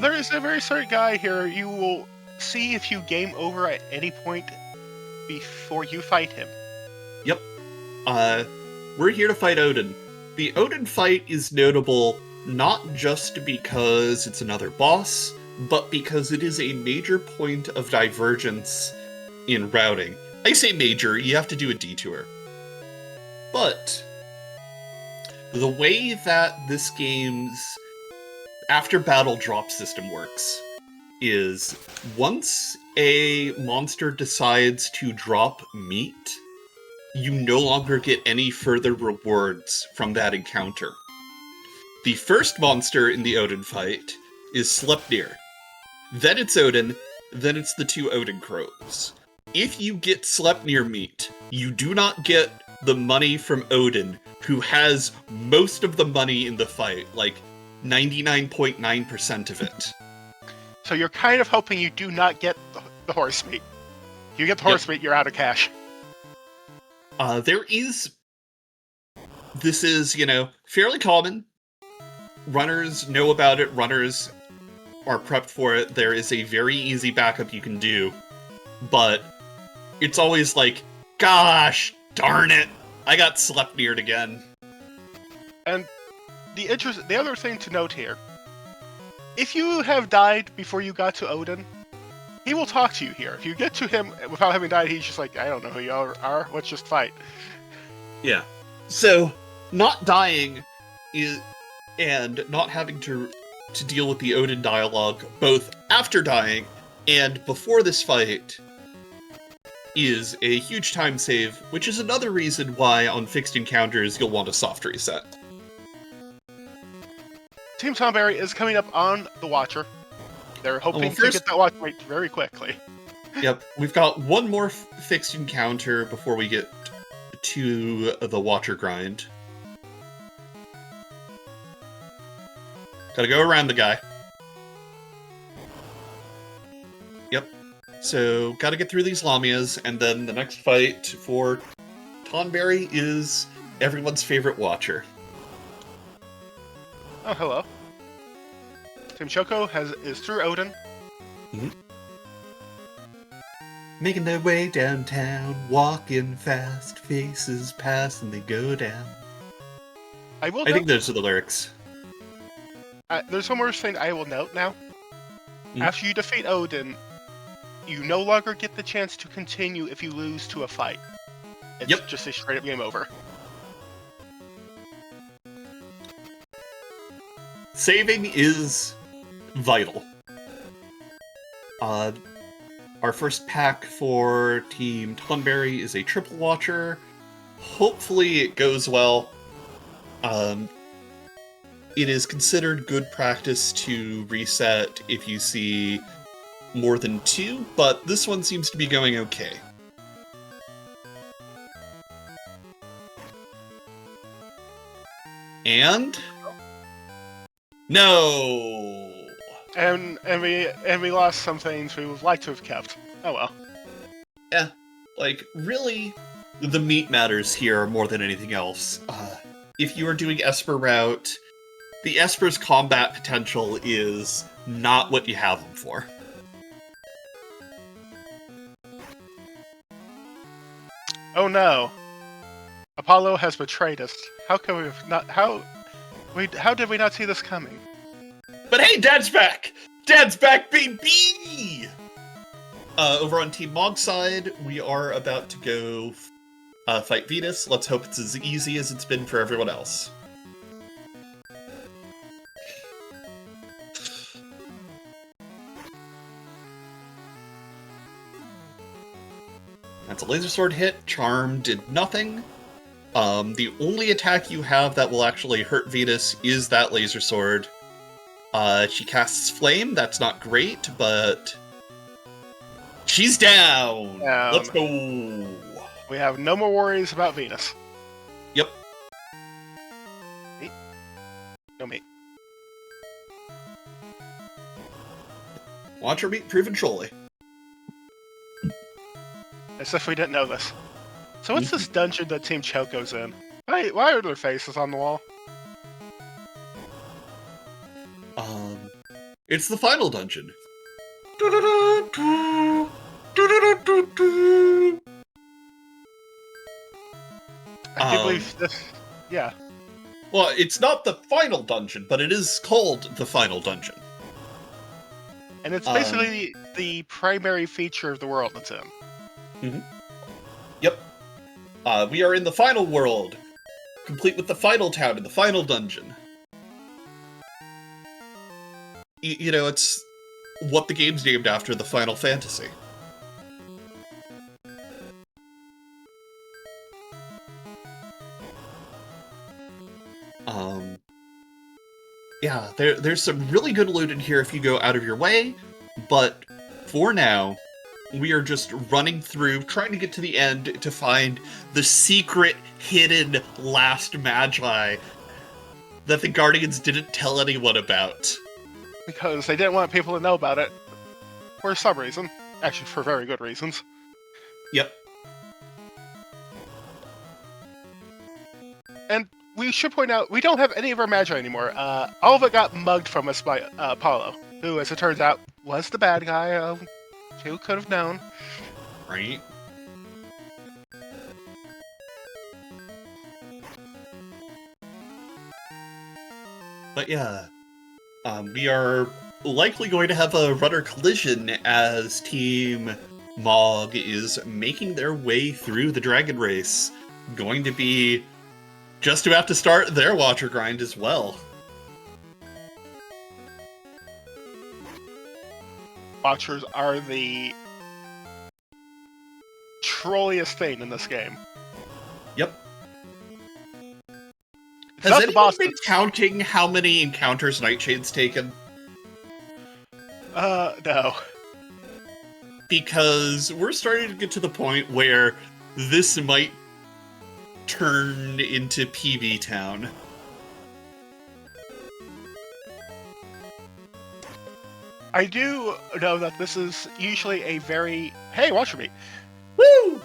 there is a very certain guy here you will see if you game over at any point before you fight him. Yep. We're here to fight Odin. The Odin fight is notable not just because it's another boss, but because it is a major point of divergence in routing. I say major, you have to do a detour. But the way that this game's after battle drop system works is once a monster decides to drop meat, you no longer get any further rewards from that encounter. The first monster in the Odin fight is Sleipnir. Then it's Odin, then it's the two Odin crows. If you get Sleipnir meat, you do not get the money from Odin, who has most of the money in the fight, like 99.9% of it. So you're kind of hoping you do not get the horse meat. If you get the horse meat, you're out of cash. This is, fairly common. Runners know about it, runners are prepped for it. There is a very easy backup you can do, but it's always like, gosh, darn it, I got Sleipnir'd again. And the other thing to note here, if you have died before you got to Odin, he will talk to you here. If you get to him without having died, he's just like, I don't know who you are, let's just fight. Yeah. So, not dying and not having to deal with the Odin dialogue, both after dying and before this fight, is a huge time save, which is another reason why on fixed encounters you'll want a soft reset. Team Tonberry is coming up on the Watcher. They're hoping to get that Watcher right very quickly. Yep, we've got one more fixed encounter before we get to the Watcher grind. Gotta go around the guy. Yep. So, gotta get through these Lamias, and then the next fight for Tonberry is everyone's favorite Watcher. Oh, hello. Team Choco is through Odin. Mm-hmm. Making their way downtown, walking fast, faces pass and they go down. I think those are the lyrics. there's one more thing I will note now. Hmm? After you defeat Odin, you no longer get the chance to continue if you lose to a fight. It's Yep. just a straight up game over. Saving is vital. Our first pack for Team Tonberry is a triple watcher. Hopefully it goes well. It is considered good practice to reset if you see more than 2, but this one seems to be going okay. And no. And we lost some things we would like to have kept. Oh well. Yeah, like, really, the meat matters here more than anything else. If you are doing Esper route, the Esper's combat potential is not what you have them for. Oh no. Apollo has betrayed us. How can we have not how did we not see this coming? But hey, Dad's back! Dad's back, baby! Over on Team Mog's side, we are about to go fight Venus. Let's hope it's as easy as it's been for everyone else. That's a laser sword hit. Charm did nothing. The only attack you have that will actually hurt Venus is that laser sword. She casts Flame. That's not great, but she's down. Let's go. We have no more worries about Venus. Yep. Me? No me. Watch her meet proven surely. As if we didn't know this. So what's this dungeon that Team Choco's in? Why are their faces on the wall? It's the final dungeon. I do believe this. Yeah. Well, it's not the final dungeon, but it is called the final dungeon. And it's basically the primary feature of the world it's in. Yep. We are in the final world, complete with the final town and the final dungeon. You know, it's what the game's named after, the Final Fantasy. Yeah, there's some really good loot in here if you go out of your way, but for now, we are just running through, trying to get to the end to find the secret, hidden last Magi that the Guardians didn't tell anyone about. Because they didn't want people to know about it. For some reason. Actually, for very good reasons. Yep. And we should point out, we don't have any of our Magi anymore. All of it got mugged from us by Apollo, who, as it turns out, was the bad guy. Who could have known? Right? But yeah, we are likely going to have a runner collision as Team Mog is making their way through the Dragon Race. Going to be just about to start their Watcher grind as well. Watchers are the trolliest thing in this game. Yep. It's Has not the anyone boss been that's- counting how many encounters Nightshade's taken? No. Because we're starting to get to the point where this might turn into PB Town. I do know that this is usually a very... Hey, watch me! Woo!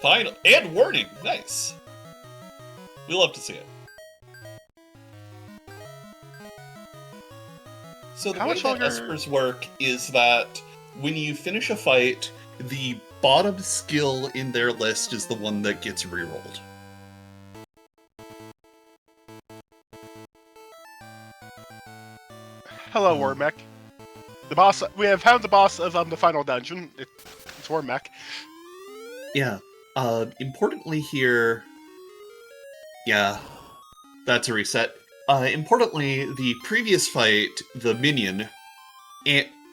Final and warning. Nice. We love to see it. So the How way much that longer- Espers work is that when you finish a fight, the bottom skill in their list is the one that gets rerolled. Hello, Warmech. The boss. We have found the boss of the final dungeon. It's Warmech. Yeah. Importantly here... Yeah, that's a reset. Importantly, the previous fight, the minion,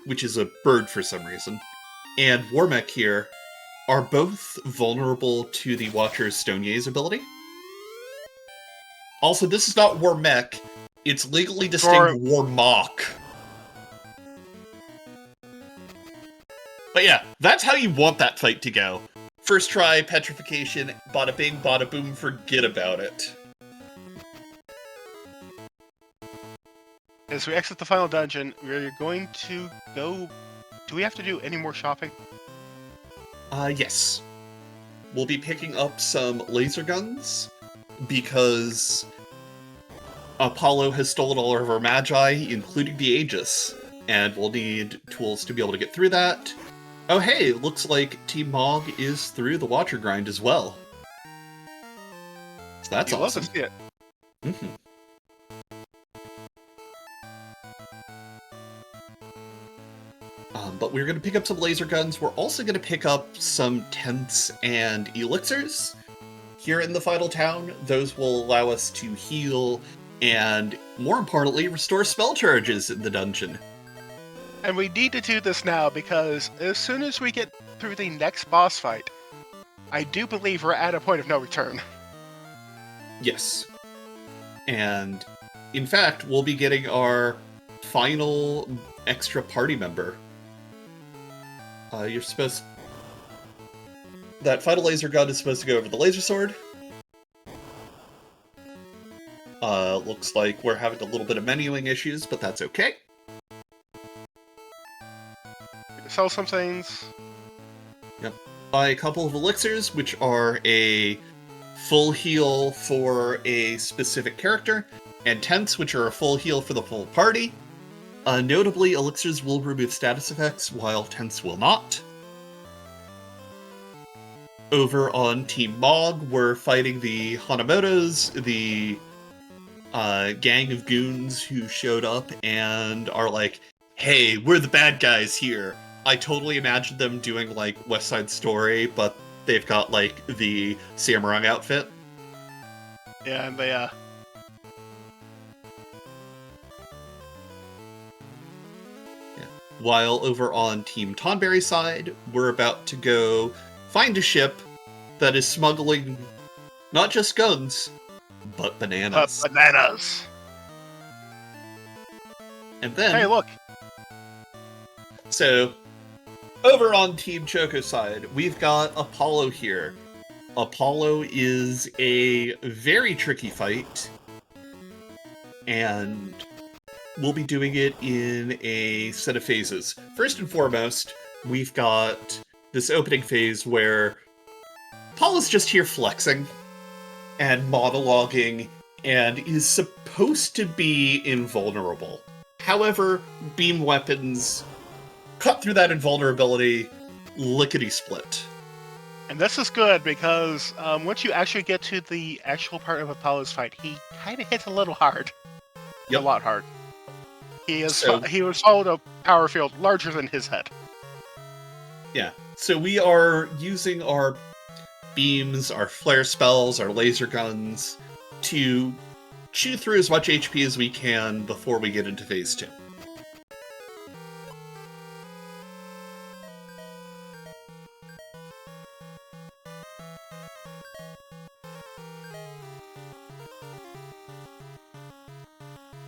which is a bird for some reason, and Warmech here are both vulnerable to the Watcher's Stonier's ability. Also, this is not Warmech, it's legally distinct Warmach. But yeah, that's how you want that fight to go. First try, petrification, bada bing, bada boom, forget about it. As we exit the final dungeon, we're going to go... Do we have to do any more shopping? Yes. We'll be picking up some laser guns, because Apollo has stolen all of our magi, including the Aegis, and we'll need tools to be able to get through that. Oh hey, looks like Team Mog is through the Watcher grind as well. So that's awesome. Love to see it. Mm-hmm. But we're going to pick up some laser guns. We're also going to pick up some tents and elixirs here in the final town. Those will allow us to heal and, more importantly, restore spell charges in the dungeon. And we need to do this now because as soon as we get through the next boss fight, I do believe we're at a point of no return. Yes. And, in fact, we'll be getting our final extra party member. You're supposed... That final laser gun is supposed to go over the laser sword. Looks like we're having a little bit of menuing issues, but that's okay. Sell some things. Yep. Buy a couple of elixirs, which are a full heal for a specific character, and tents, which are a full heal for the full party. Notably, elixirs will remove status effects, while tents will not. Over on Team Mog, we're fighting the Hanamotos, the gang of goons who showed up and are like, hey, we're the bad guys here. I totally imagined them doing, like, West Side Story, but they've got, like, the samurai outfit. Yeah, and they, While over on Team Tonberry's side, we're about to go find a ship that is smuggling not just guns, but bananas. Bananas! And then... Hey, look! So, over on Team Choco's side, we've got Apollo here. Apollo is a very tricky fight, and we'll be doing it in a set of phases. First and foremost, we've got this opening phase where Apollo's just here flexing and monologuing and is supposed to be invulnerable. However, beam weapons cut through that invulnerability lickety-split. And this is good because once you actually get to the actual part of Apollo's fight, he kind of hits a little hard. Yep. A lot hard. He was followed a power field larger than his head. Yeah. So we are using our beams, our flare spells, our laser guns to chew through as much HP as we can before we get into phase 2.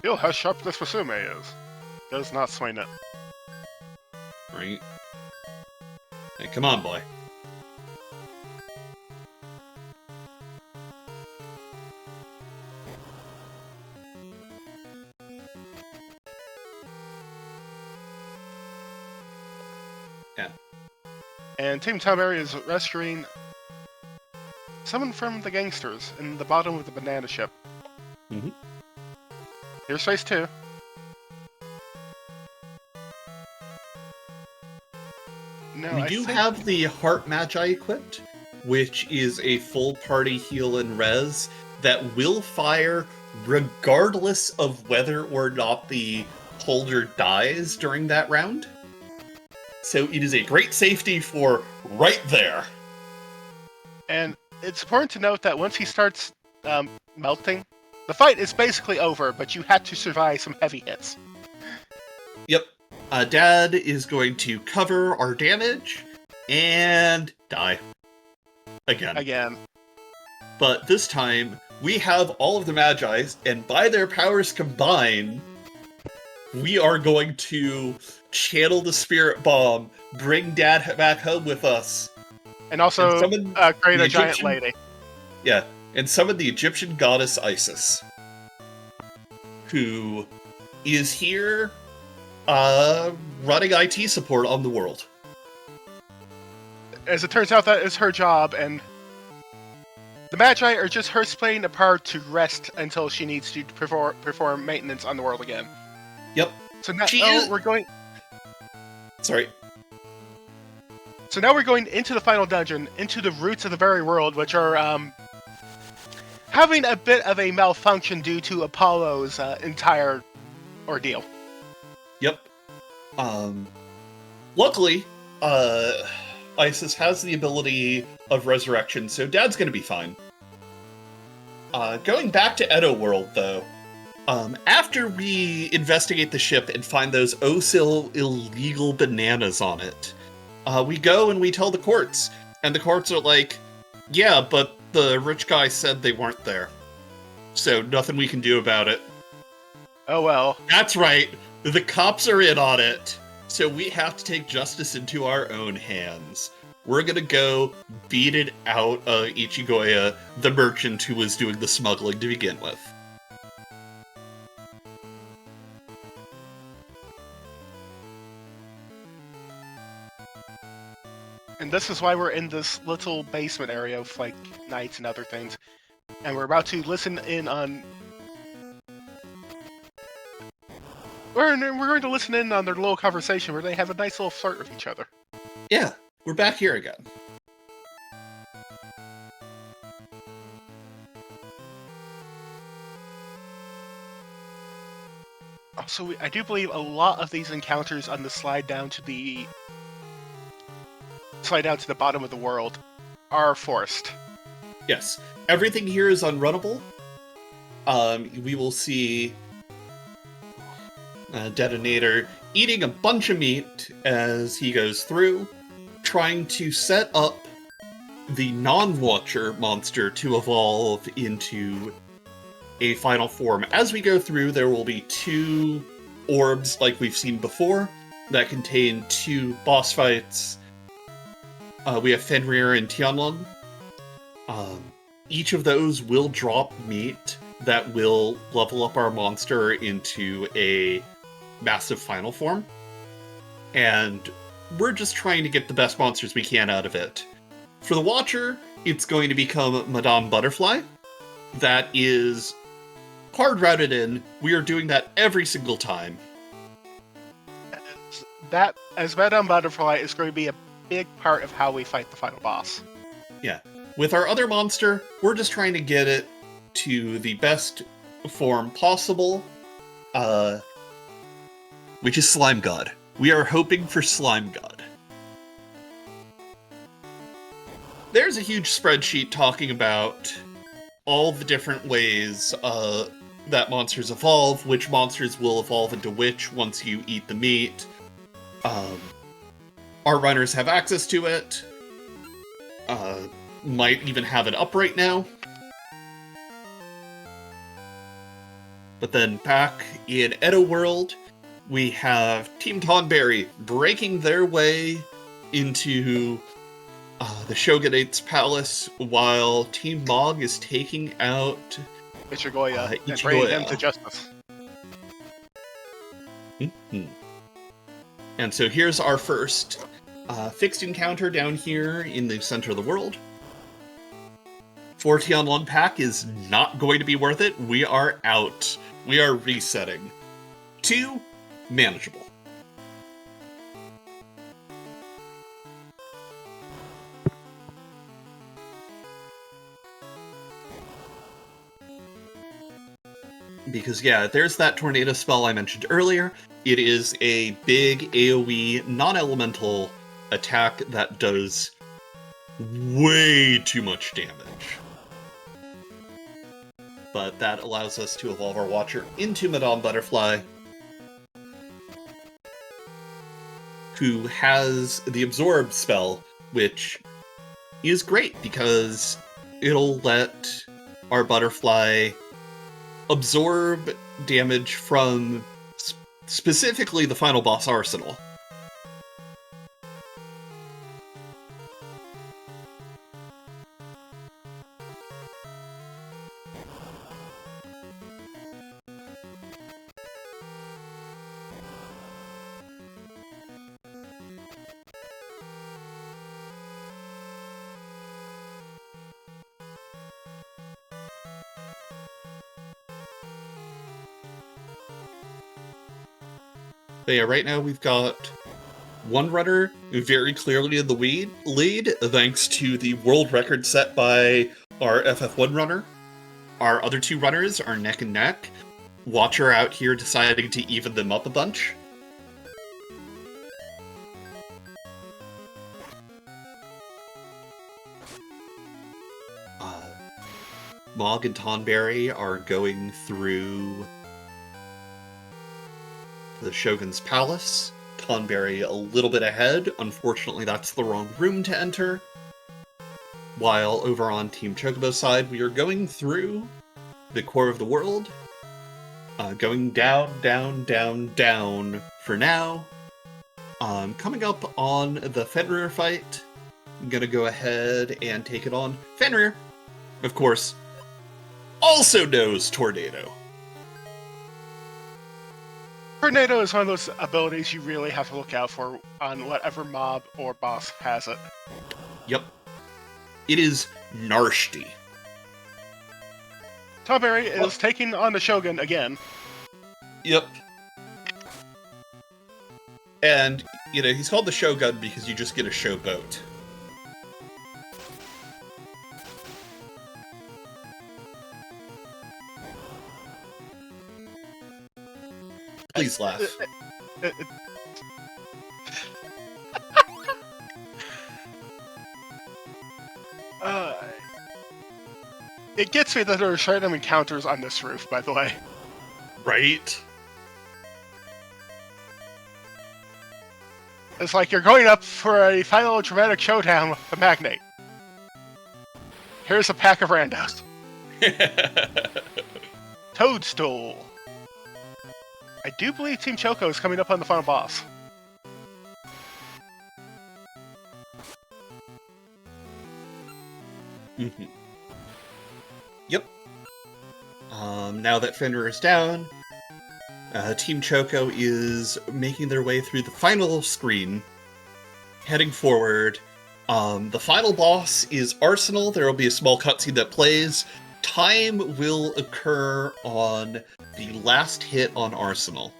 Feel how sharp this Musume is. Does not swing it. Right? Hey, come on, boy. Yeah. And Team Tonberry is rescuing someone from the gangsters in the bottom of the banana ship. Mm-hmm. Here's phase 2. No, We do have the Heart Magi equipped, which is a full party heal and res that will fire regardless of whether or not the holder dies during that round. So it is a great safety for right there. And it's important to note that once he starts melting, the fight is basically over, but you had to survive some heavy hits. Yep. Dad is going to cover our damage and die. Again. But this time, we have all of the Magi's, and by their powers combined, we are going to channel the Spirit Bomb, bring Dad back home with us. And also create a giant lady. Yeah, and summon the Egyptian goddess Isis, who is here running IT support on the world. As it turns out, that is her job, and the Magi are just her playing a part to rest until she needs to perform maintenance on the world again. Yep. So now we're going... Sorry. So now we're going into the final dungeon, into the roots of the very world, which are having a bit of a malfunction due to Apollo's entire ordeal. Yep. Luckily, Isis has the ability of resurrection, so Dad's gonna be fine. Going back to Edo World, though, after we investigate the ship and find those oh-so illegal bananas on it, we go and we tell the courts, and the courts are like, yeah, but the rich guy said they weren't there, so nothing we can do about it. Oh well. That's right, the cops are in on it, so we have to take justice into our own hands. We're gonna go beat it out of Ichigoya, the merchant who was doing the smuggling to begin with. And this is why we're in this little basement area of, like, knights and other things. And we're about to listen in on... We're going to listen in on their little conversation where they have a nice little flirt with each other. Yeah, we're back here again. Also, I do believe a lot of these encounters on the slide down to the bottom of the world are forced. Yes, everything here is unrunnable. We will see Detonator eating a bunch of meat as he goes through, trying to set up the non-Watcher monster to evolve into a final form. As we go through, there will be 2 orbs like we've seen before that contain 2 boss fights. We have Fenrir and Tianlong. Each of those will drop meat that will level up our monster into a massive final form. And we're just trying to get the best monsters we can out of it. For the Watcher, it's going to become Madame Butterfly. That is hard routed in. We are doing that every single time. That, as Madame Butterfly, is going to be a big part of how we fight the final boss. Yeah. With our other monster, we're just trying to get it to the best form possible, which is Slime God. We are hoping for Slime God. There's a huge spreadsheet talking about all the different ways that monsters evolve, which monsters will evolve into which once you eat the meat. Our runners have access to it. Might even have it up right now. But then back in Edo World, we have Team Tonberry breaking their way into the Shogunate's palace, while Team Mog is taking out Ichigoya and bringing him to justice. Mm-hmm. And so here's our first fixed encounter down here in the center of the world. 4 Tianlong pack is not going to be worth it. We are out. We are resetting. 2, manageable. Because, yeah, there's that tornado spell I mentioned earlier. It is a big AoE non-elemental attack that does way too much damage. But that allows us to evolve our Watcher into Madame Butterfly, who has the Absorb spell, which is great because it'll let our Butterfly absorb damage from specifically the final boss arsenal. But yeah, right now we've got one runner very clearly in the lead, thanks to the world record set by our FF1 runner. Our other two runners are neck and neck. Watcher out here deciding to even them up a bunch. Mog and Tonberry are going through the Shogun's Palace. Tonberry a little bit ahead. Unfortunately, that's the wrong room to enter. While over on Team Chocobo's side, we are going through the core of the world. Going down, down, down, down for now. Coming up on the Fenrir fight, I'm gonna go ahead and take it on. Fenrir, of course, also knows Tornado. Tornado is one of those abilities you really have to look out for on whatever mob or boss has it. Yep. It is nasty. Tonberry is taking on the Shogun again. Yep. And, you know, he's called the Shogun because you just get a showboat. Please laugh. It gets me that there are random encounters on this roof, by the way. Right? It's like you're going up for a final dramatic showdown with the Magnate. Here's a pack of randos. Toadstool. I do believe Team Choco is coming up on the final boss. Mm-hmm. Yep. Now that Fenrir is down, Team Choco is making their way through the final screen, heading forward. The final boss is Arsenal. There will be a small cutscene that plays. Time will occur on the last hit on Arsenal.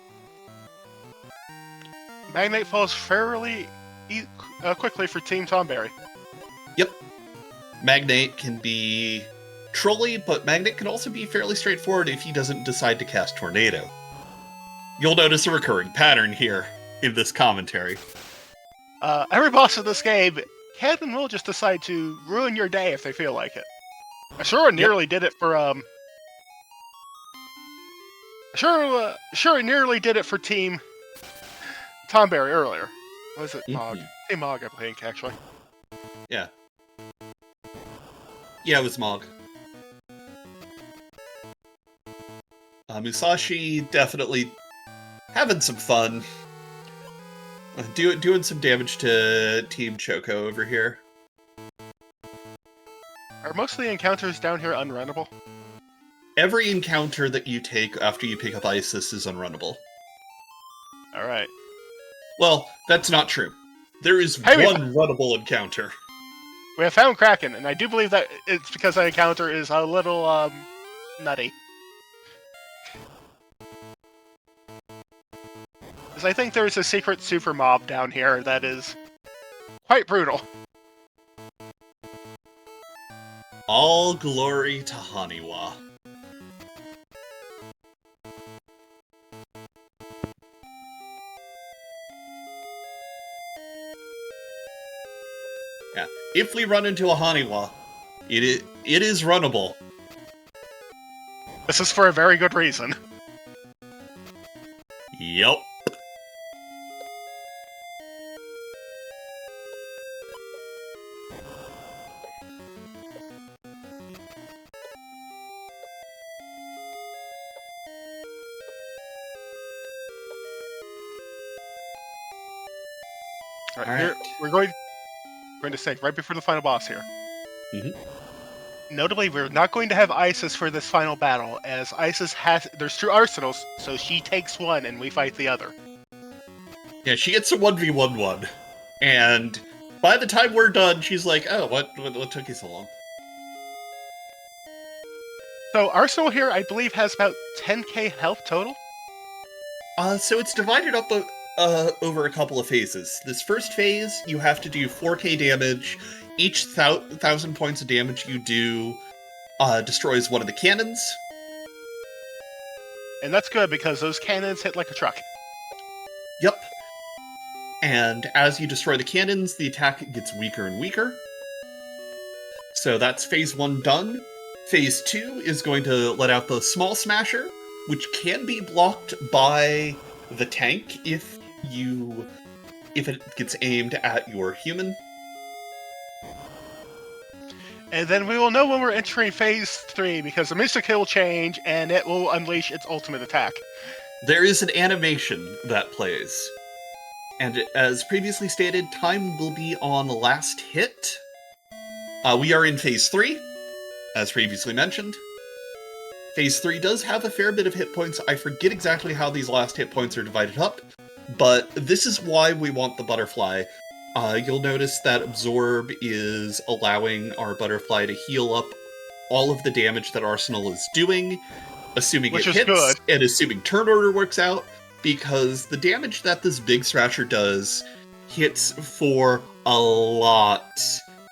Magnate falls fairly quickly for Team Tonberry. Yep. Magnate can be trolly, but Magnate can also be fairly straightforward if he doesn't decide to cast Tornado. You'll notice a recurring pattern here in this commentary. Every boss of this game can and will just decide to ruin your day if they feel like it. Assur nearly did it for Assur nearly did it for Team Tonberry earlier. Was it Mog? Team Mog, I think, actually. Yeah. Yeah, it was Mog. Musashi definitely having some fun. Doing some damage to Team Choco over here. Are most of the encounters down here unrunnable? Every encounter that you take after you pick up Isis is unrunnable. Alright. Well, that's not true. There is one runnable encounter. We have found Kraken, and I do believe that it's because that encounter is a little, nutty. Because I think there's a secret super mob down here that is quite brutal. All glory to Haniwa. Yeah. If we run into a Haniwa, it is runnable. This is for a very good reason. Yep. All right, All here right. we're going to say right before the final boss here. Mhm. Notably, we're not going to have Isis for this final battle, as Isis there's 2 arsenals, so she takes one and we fight the other. Yeah, she gets a 1v1, and by the time we're done, she's like, "Oh, what took you so long?" So Arsenal here, I believe, has about 10k health total. So it's divided up over a couple of phases. This first phase, you have to do 4k damage. Each 1,000 points of damage you do destroys one of the cannons. And that's good, because those cannons hit like a truck. Yep. And as you destroy the cannons, the attack gets weaker and weaker. So that's phase 1 done. Phase 2 is going to let out the small smasher, which can be blocked by the tank if it gets aimed at your human. And then we will know when we're entering phase 3, because the Mystic Hill will change, and it will unleash its ultimate attack. There is an animation that plays. And as previously stated, time will be on last hit. We are in phase 3, as previously mentioned. Phase 3 does have a fair bit of hit points. I forget exactly how these last hit points are divided up, but this is why we want the butterfly. You'll notice that Absorb is allowing our butterfly to heal up all of the damage that Arsenal is doing, assuming Which it is hits, good. and assuming turn order works out, because the damage that this big smasher does hits for a lot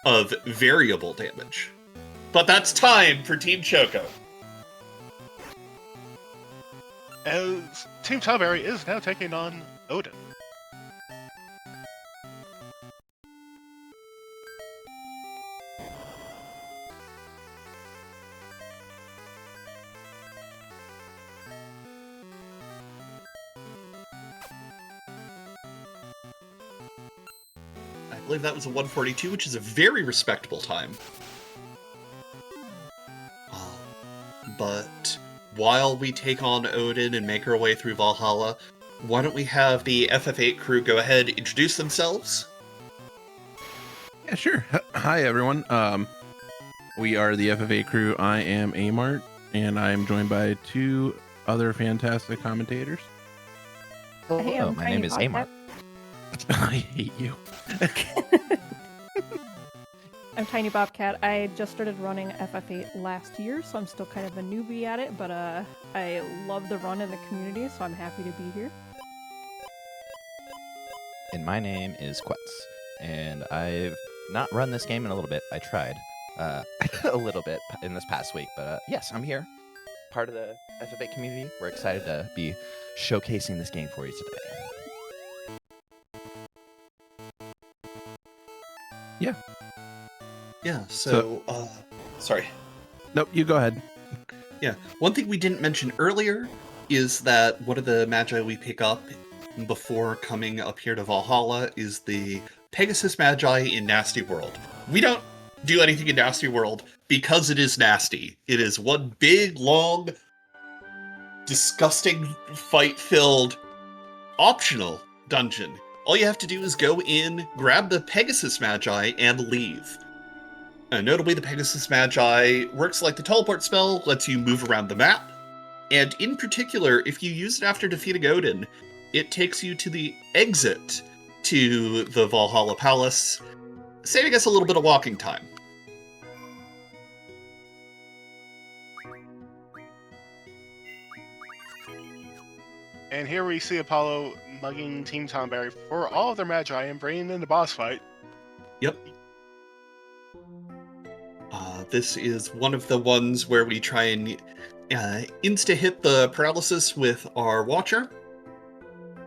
of variable damage. But that's time for Team Choco. As Team Tonberry is now taking on Odin. I believe that was a 142, which is a very respectable time. But while we take on Odin and make our way through Valhalla, why don't we have the FF8 crew go ahead, introduce themselves? Yeah, sure. Hi, everyone. We are the FF8 crew. I am Ayymart, and I am joined by 2 other fantastic commentators. Hello, my name is Ayymart. I hate you. I'm Tiny Bobcat. I just started running FF8 last year, so I'm still kind of a newbie at it, but I love the run in the community, so I'm happy to be here. And my name is Quetz, and I've not run this game in a little bit. I tried a little bit in this past week, but yes, I'm here, part of the FF8 community. We're excited to be showcasing this game for you today. Yeah, so sorry. Nope, you go ahead. Yeah, one thing we didn't mention earlier is that one of the magi we pick up before coming up here to Valhalla is the Pegasus Magi in Nasty World. We don't do anything in Nasty World because it is nasty. It is one big, long, disgusting, fight-filled, optional dungeon. All you have to do is go in, grab the Pegasus Magi, and leave. Notably, the Pegasus Magi works like the teleport spell, lets you move around the map, and in particular, if you use it after defeating Odin, it takes you to the exit to the Valhalla Palace, saving us a little bit of walking time. And here we see Apollo mugging Team Tonberry for all of their magi and bringing in the boss fight. Yep. This is one of the ones where we try and insta-hit the paralysis with our Watcher.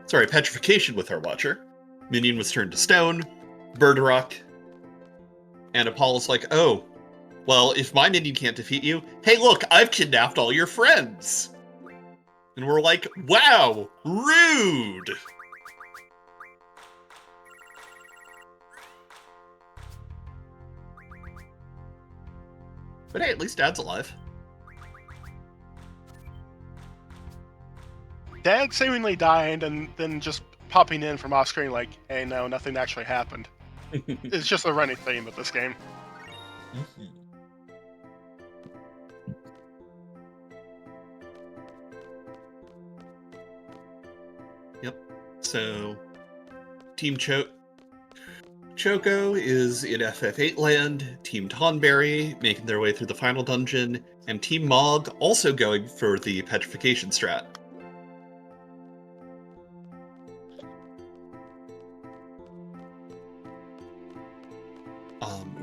Sorry, petrification with our Watcher. Minion was turned to stone. Bird Rock. And Apollo's like, oh, well, if my minion can't defeat you, hey, look, I've kidnapped all your friends. And we're like, wow, rude. But hey, at least Dad's alive. Dad seemingly died and then just popping in from off screen like, hey, no, nothing actually happened. It's just a running theme of this game. Yep. So, Team Choco is in FF8 land, Team Tonberry making their way through the final dungeon, and Team Mog also going for the petrification strat.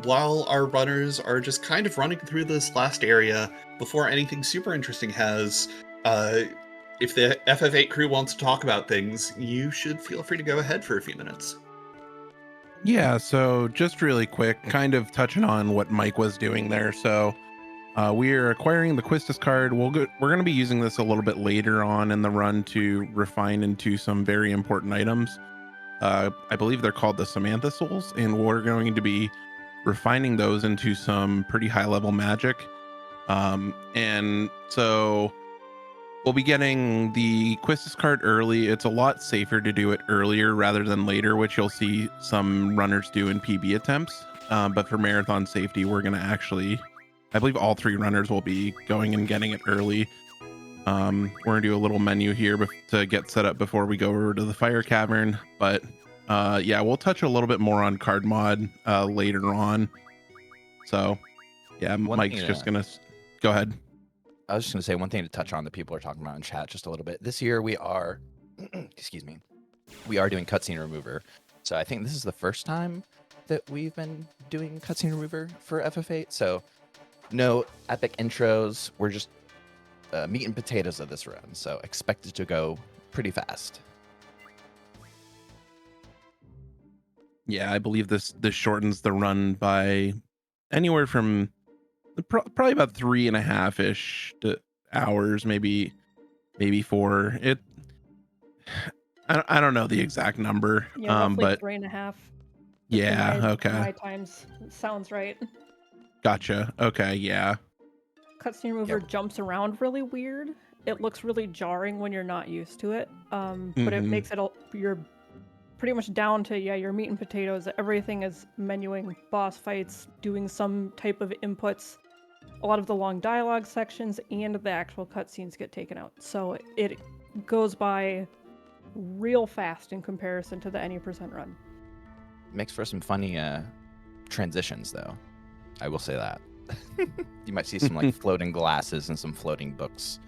While our runners are just kind of running through this last area, before anything super interesting has, if the FF8 crew wants to talk about things, you should feel free to go ahead for a few minutes. Yeah, so just really quick, kind of touching on what Mike was doing there. So we're acquiring the Quistis card. We're going to be using this a little bit later on in the run to refine into some very important items. I believe they're called the Samantha Souls, and we're going to be refining those into some pretty high level magic. And so we'll be getting the Quistis card early. It's a lot safer to do it earlier rather than later, which you'll see some runners do in PB attempts. But for marathon safety, we're going to actually, I believe all 3 runners will be going and getting it early. We're going to do a little menu here to get set up before we go over to the fire cavern. But yeah, we'll touch a little bit more on card mod later on. So yeah, Mike's just going to go ahead. I was just going to say one thing to touch on that people are talking about in chat just a little bit. This year we are, excuse me, we are doing cutscene remover. So I think this is the first time that we've been doing cutscene remover for FF8. So no epic intros. We're just meat and potatoes of this run. So expect it to go pretty fast. Yeah, I believe this shortens the run by anywhere from probably about 3.5-ish hours, maybe 4. I don't know the exact number. Yeah, roughly but 3.5. yeah, okay. My times sounds right. Gotcha. Okay, yeah. Cutscene remover jumps around really weird. It looks really jarring when you're not used to it. But it makes it you're pretty much down to your meat and potatoes. Everything is menuing boss fights, doing some type of inputs. A lot of the long dialogue sections and the actual cutscenes get taken out. So it goes by real fast in comparison to the any percent run. Makes for some funny transitions, though. I will say that. You might see some like floating glasses and some floating books,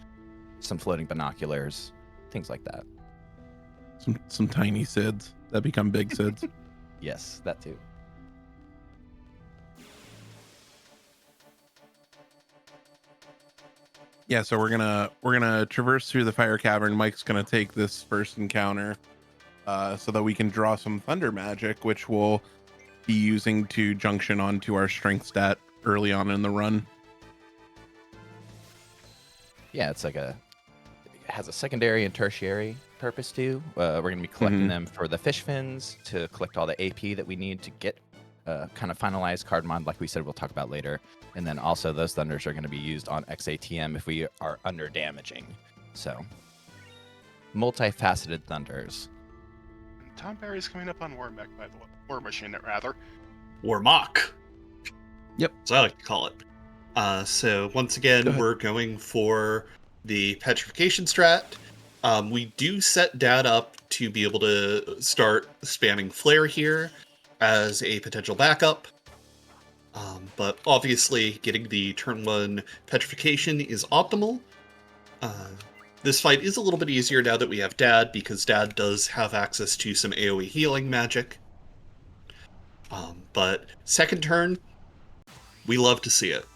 some floating binoculars, things like that. Some tiny SIDS that become big SIDS. Yes, that too. Yeah, so we're gonna traverse through the fire cavern. Mike's gonna take this first encounter so that we can draw some thunder magic, which we'll be using to junction onto our strength stat early on in the run. Yeah, it's like it has a secondary and tertiary purpose too. We're going to be collecting them for the fish fins to collect all the AP that we need to get kind of finalized card mod, like we said we'll talk about later. And then also those thunders are going to be used on XATM if we are under damaging. So multifaceted thunders. Tonberry's coming up on War Mech, by the way. War Machine, rather. War Mock. Yep. So I like to call it. So once again, we're going for the petrification strat. We do set Dad up to be able to start spamming Flare here as a potential backup. But obviously, getting the turn 1 petrification is optimal. This fight is a little bit easier now that we have Dad, because Dad does have access to some AoE healing magic. But second turn, we love to see it.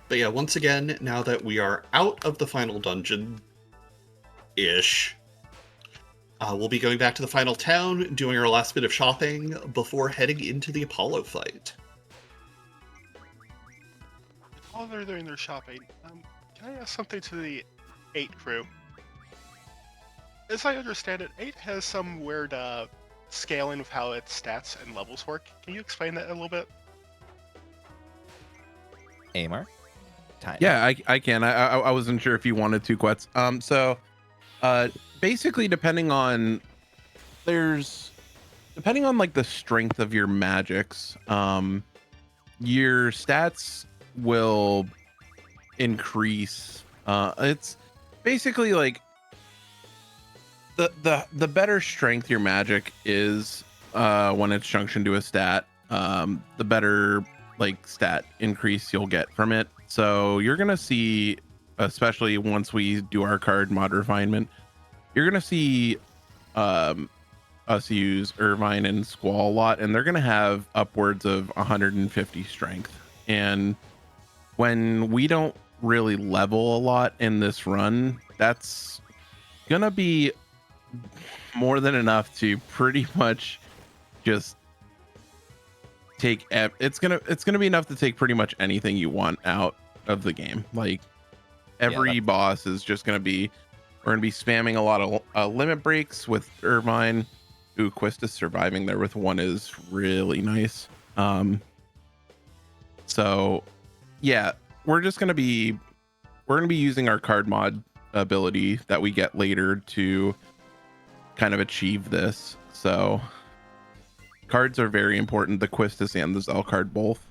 But yeah, once again, now that we are out of the final dungeon-ish, We'll be going back to the final town, doing our last bit of shopping before heading into the Apollo fight. While they're doing their shopping, can I ask something to the 8 crew? As I understand it, 8 has some weird scaling of how its stats and levels work. Can you explain that a little bit? Ayymart? Tiny. Yeah, I can. I wasn't sure if you wanted to, Quetz. So basically depending on like the strength of your magics, your stats will increase. It's basically like the better strength your magic is when it's junctioned to a stat, the better like stat increase you'll get from it. So you're gonna see, especially once we do our card mod refinement, you're gonna see us use Irvine and Squall a lot, and they're gonna have upwards of 150 strength. And when we don't really level a lot in this run, that's gonna be more than enough to pretty much just take it's gonna be enough to take pretty much anything you want out of the game. Like every boss is just gonna be, we're gonna be spamming a lot of limit breaks with Irvine. Ooh, Quest is surviving there with one is really nice. So yeah, we're gonna be using our card mod ability that we get later to kind of achieve this. So cards are very important. The Quistis and the Zell card both.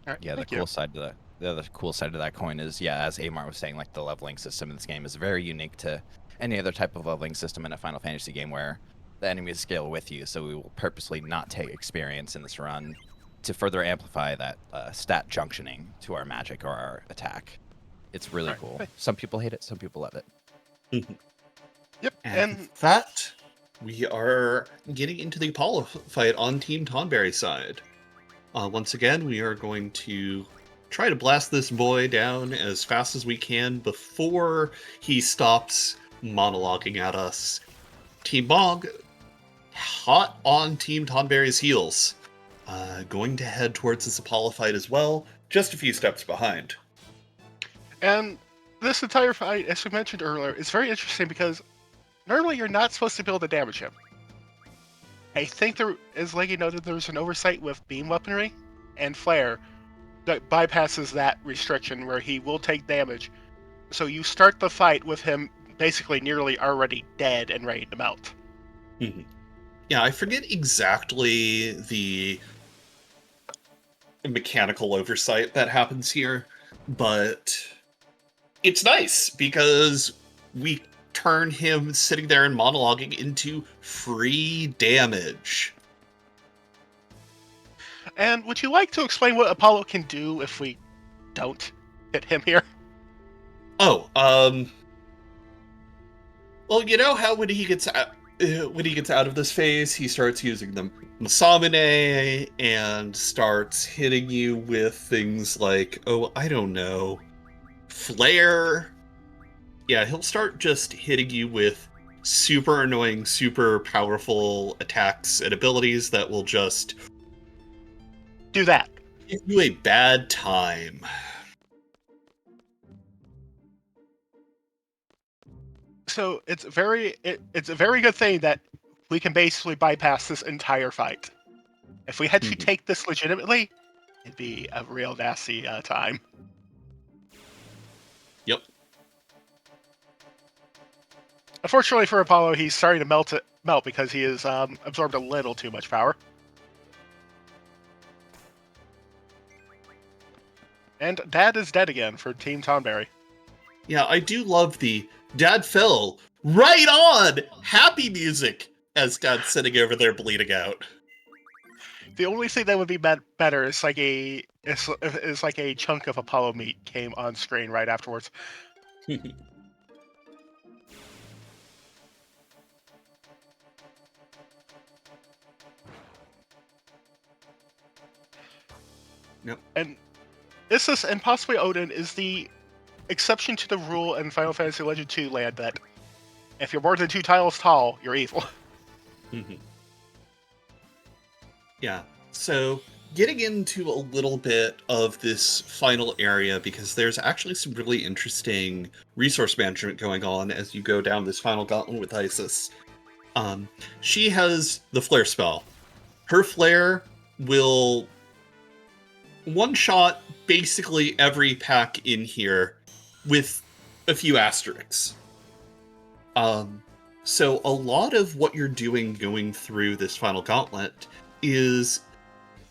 All right, Yeah, the other cool side of that coin is, yeah, as Ayymart was saying, like the leveling system in this game is very unique to any other type of leveling system in a Final Fantasy game where the enemies scale with you. So we will purposely not take experience in this run to further amplify that stat junctioning to our magic or our attack. It's really cool. Some people hate it, some people love it. Yep, And with that, we are getting into the Apollo fight on Team Tonberry side. Once again, we are going to try to blast this boy down as fast as we can before he stops monologuing at us. Team Bog, hot on Team Tonberry's heels, going to head towards this Apollo fight as well, just a few steps behind. And this entire fight, as we mentioned earlier, is very interesting because normally you're not supposed to be able to damage him. I think there, as Leggy noted, there's an oversight with beam weaponry and flare that bypasses that restriction where he will take damage. So you start the fight with him basically nearly already dead and ready to melt. Mm-hmm. Yeah, I forget exactly the mechanical oversight that happens here, but it's nice because we turn him sitting there and monologuing into free damage. And would you like to explain what Apollo can do if we don't hit him here? Oh, well, you know how when he gets out of this phase, he starts using the Masamune and starts hitting you with things like, oh, I don't know, flare. Yeah, he'll start just hitting you with super annoying, super powerful attacks and abilities that will just do that. Give you a bad time. So it's a very good thing that we can basically bypass this entire fight. If we had to take this legitimately, it'd be a real nasty time. Yep. Unfortunately for Apollo, he's starting to melt because he has absorbed a little too much power. And Dad is dead again for Team Tonberry. Yeah, I do love the Dad fell right on happy music as Dad's sitting over there bleeding out. The only thing that would be better is like a chunk of Apollo meat came on screen right afterwards. Yep. And Issus and possibly Odin is the exception to the rule in Final Fantasy Legend 2 land that If you're more than 2 tiles tall, you're evil. Yeah, so getting into a little bit of this final area, because there's actually some really interesting resource management going on as you go down this final gauntlet with Isis. She has the flare spell. Her flare will one-shot basically every pack in here with a few asterisks. So a lot of what you're doing going through this final gauntlet is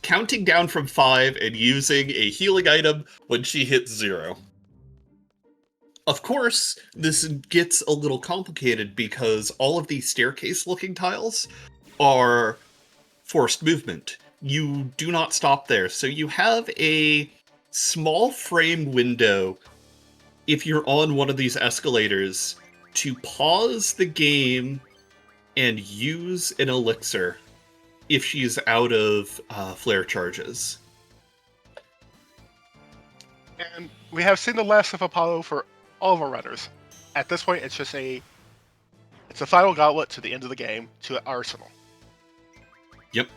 counting down from 5 and using a healing item when she hits 0. Of course, this gets a little complicated because all of these staircase-looking tiles are forced movement. You do not stop there, so you have a small frame window if you're on one of these escalators to pause the game and use an elixir if she's out of flare charges. And we have seen the last of Apollo for all of our runners. At this point, it's a final gauntlet to the end of the game, to Arsenal. Yep.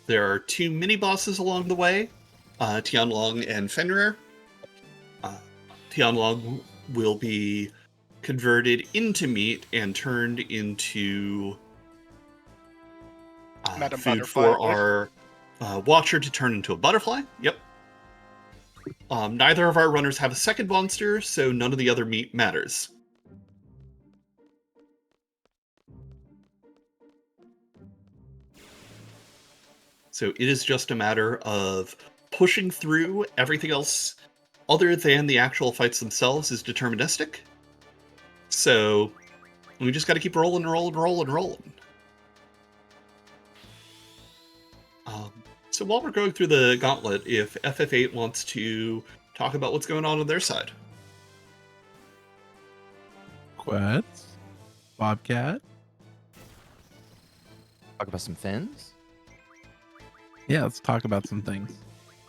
There are 2 mini-bosses along the way, Tianlong and Fenrir. Tianlong will be converted into meat and turned into Madam food Butterfly, for our Watcher to turn into a butterfly. Yep. Neither of our runners have a second monster, so none of the other meat matters. So it is just a matter of pushing through. Everything else other than the actual fights themselves is deterministic. So we just got to keep rolling and rolling and rolling and rolling. So while we're going through the gauntlet, if FF8 wants to talk about what's going on their side. Quetz? Bobcat? Talk about some fins. Yeah, let's talk about some things.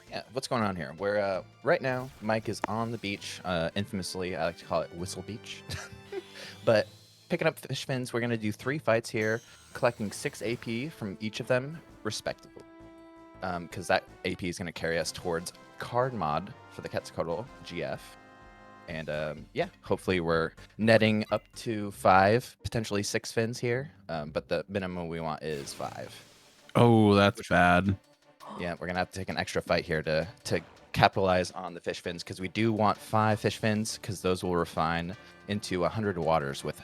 Yeah, what's going on here? We're right now, Mike is on the beach. Infamously, I like to call it Whistle Beach. But picking up fish fins, we're going to do 3 fights here, collecting 6 AP from each of them, respectively. Because that AP is going to carry us towards card mod for the Quetzalcoatl GF. And yeah, hopefully we're netting up to 5, potentially 6 fins here. But the minimum we want is 5. Oh, that's bad. Yeah, we're going to have to take an extra fight here to capitalize on the fish fins, because we do want 5 fish fins, because those will refine into 100 waters with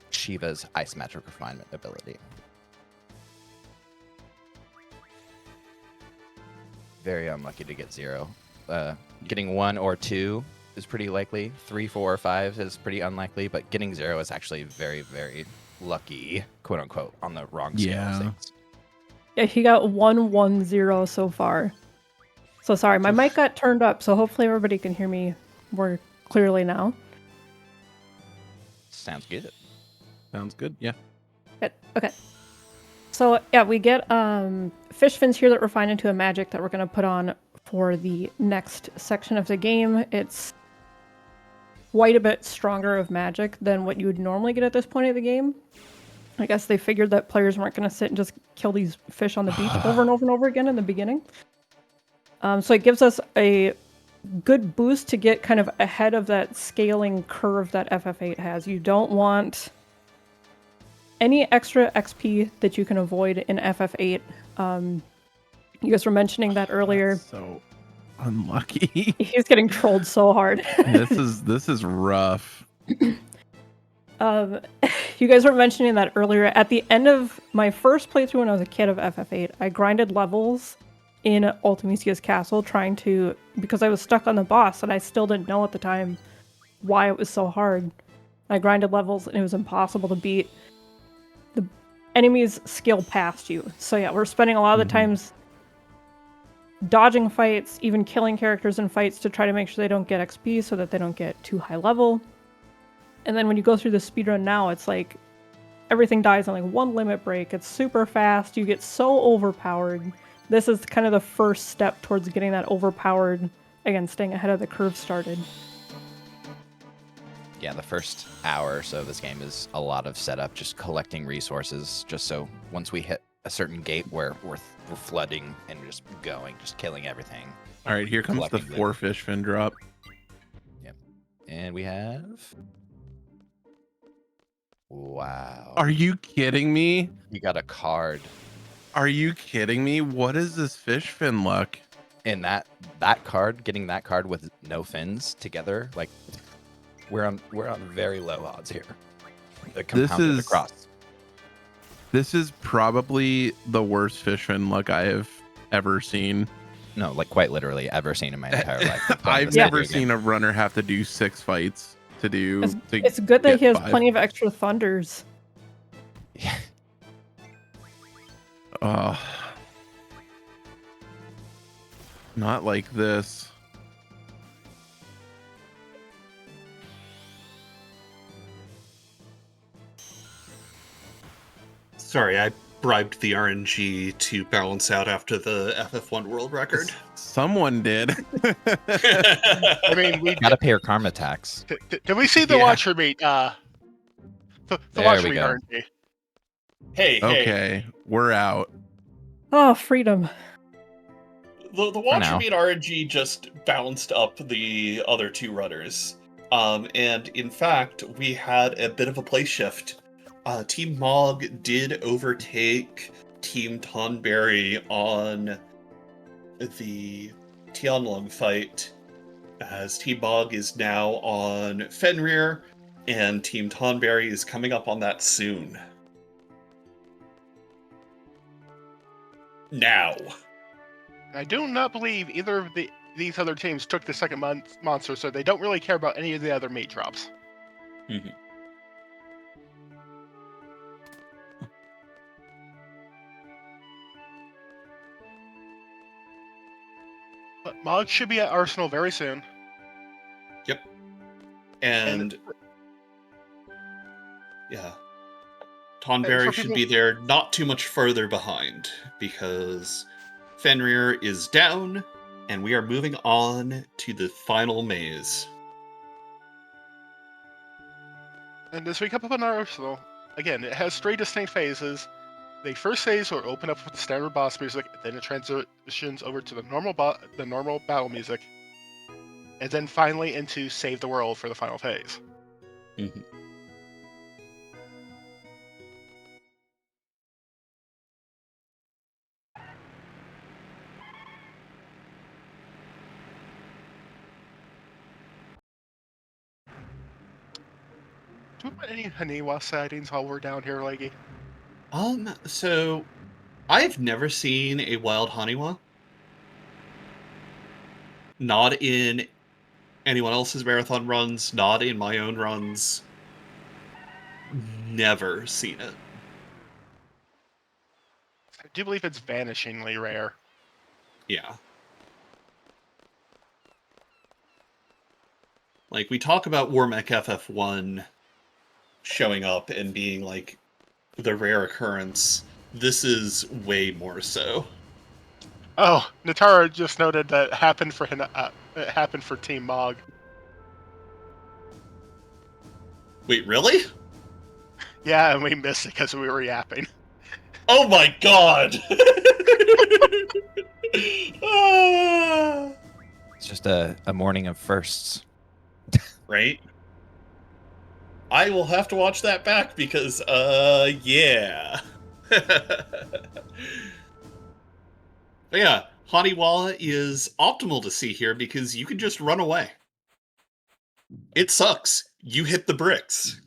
Shiva's Ice Magic Refinement ability. Very unlucky to get 0. Getting 1 or 2 is pretty likely. 3, 4, or 5 is pretty unlikely, but getting 0 is actually very, very lucky, quote unquote, on the wrong scale of things. Yeah, he got 110 so far. So sorry, my mic got turned up, so hopefully everybody can hear me more clearly now. Sounds good. Sounds good, yeah. Good. Okay. So yeah, we get fish fins here that refine into a magic that we're going to put on for the next section of the game. It's quite a bit stronger of magic than what you would normally get at this point of the game. I guess they figured that players weren't going to sit and just kill these fish on the beach over and over and over again in the beginning. So it gives us a good boost to get kind of ahead of that scaling curve that FF8 has. You don't want any extra XP that you can avoid in FF8. You guys were mentioning that earlier. That's so unlucky. He's getting trolled so hard. This is rough. You guys were mentioning that earlier. At the end of my first playthrough when I was a kid of FF8, I grinded levels in Ultimisia's castle because I was stuck on the boss and I still didn't know at the time why it was so hard. I grinded levels and it was impossible to beat. The enemies skill past you. So yeah, we're spending a lot of the times dodging fights, even killing characters in fights to try to make sure they don't get XP so that they don't get too high level. And then when you go through the speedrun now, it's like everything dies on like 1 limit break. It's super fast. You get so overpowered. This is kind of the first step towards getting that overpowered, again, staying ahead of the curve started. yeah, the first hour or so of this game is a lot of setup, just collecting resources, just so once we hit a certain gate where we're flooding and just going, just killing everything. All right, here comes the Collecting 4 fish fin drop. Yep. And we have... Wow. Are you kidding me? We got a card. Are you kidding me? What is this fish fin luck? And that card, getting that card with no fins together, like we're on very low odds here. Compounded across. This is probably the worst fish fin luck I have ever seen. No, like quite literally ever seen in my entire life. I've never seen a runner have to do 6 fights to do. It's good that he has 5. plenty of extra thunders. Yeah. Not like this. Sorry, I bribed the RNG to balance out after the FF1 world record. Someone did. I mean, we gotta pay our karma tax. Did we see the watcher meet? The watcher meet RNG. Hey. Okay, we're out. Oh, freedom. The watcher meet RNG just bounced up the other 2 runners. And in fact, we had a bit of a play shift. Team Mog did overtake Team Tonberry on the Tianlong fight, as Team Mog is now on Fenrir, and Team Tonberry is coming up on that soon. Now. I do not believe either of these other teams took the second monster, so they don't really care about any of the other meat drops. Mm-hmm. But Mog should be at Arsenal very soon. Yep. And yeah. Tonberry should be there not too much further behind, because Fenrir is down, and we are moving on to the final maze. And as we come up on Arsenal, again, it has 3 distinct phases. The first phase will open up with the standard boss music, then it transitions over to the normal battle music, and then finally into Save the World for the final phase. Mm-hmm. Do we have any Haniwa sightings while we're down here, Leggy? So I've never seen a wild Haniwa. Not in anyone else's marathon runs, not in my own runs. Never seen it. I do believe it's vanishingly rare. Yeah. Like, we talk about Warmech FF1 showing up and being, like, the rare occurrence. This is way more so. Oh, Natara just noted that it happened for Team Mog. Wait, really? Yeah, and we missed it because we were yapping. Oh my god! It's just a morning of firsts. Right? I will have to watch that back because, yeah. But yeah, Haniwa is optimal to see here because you can just run away. It sucks. You hit the bricks.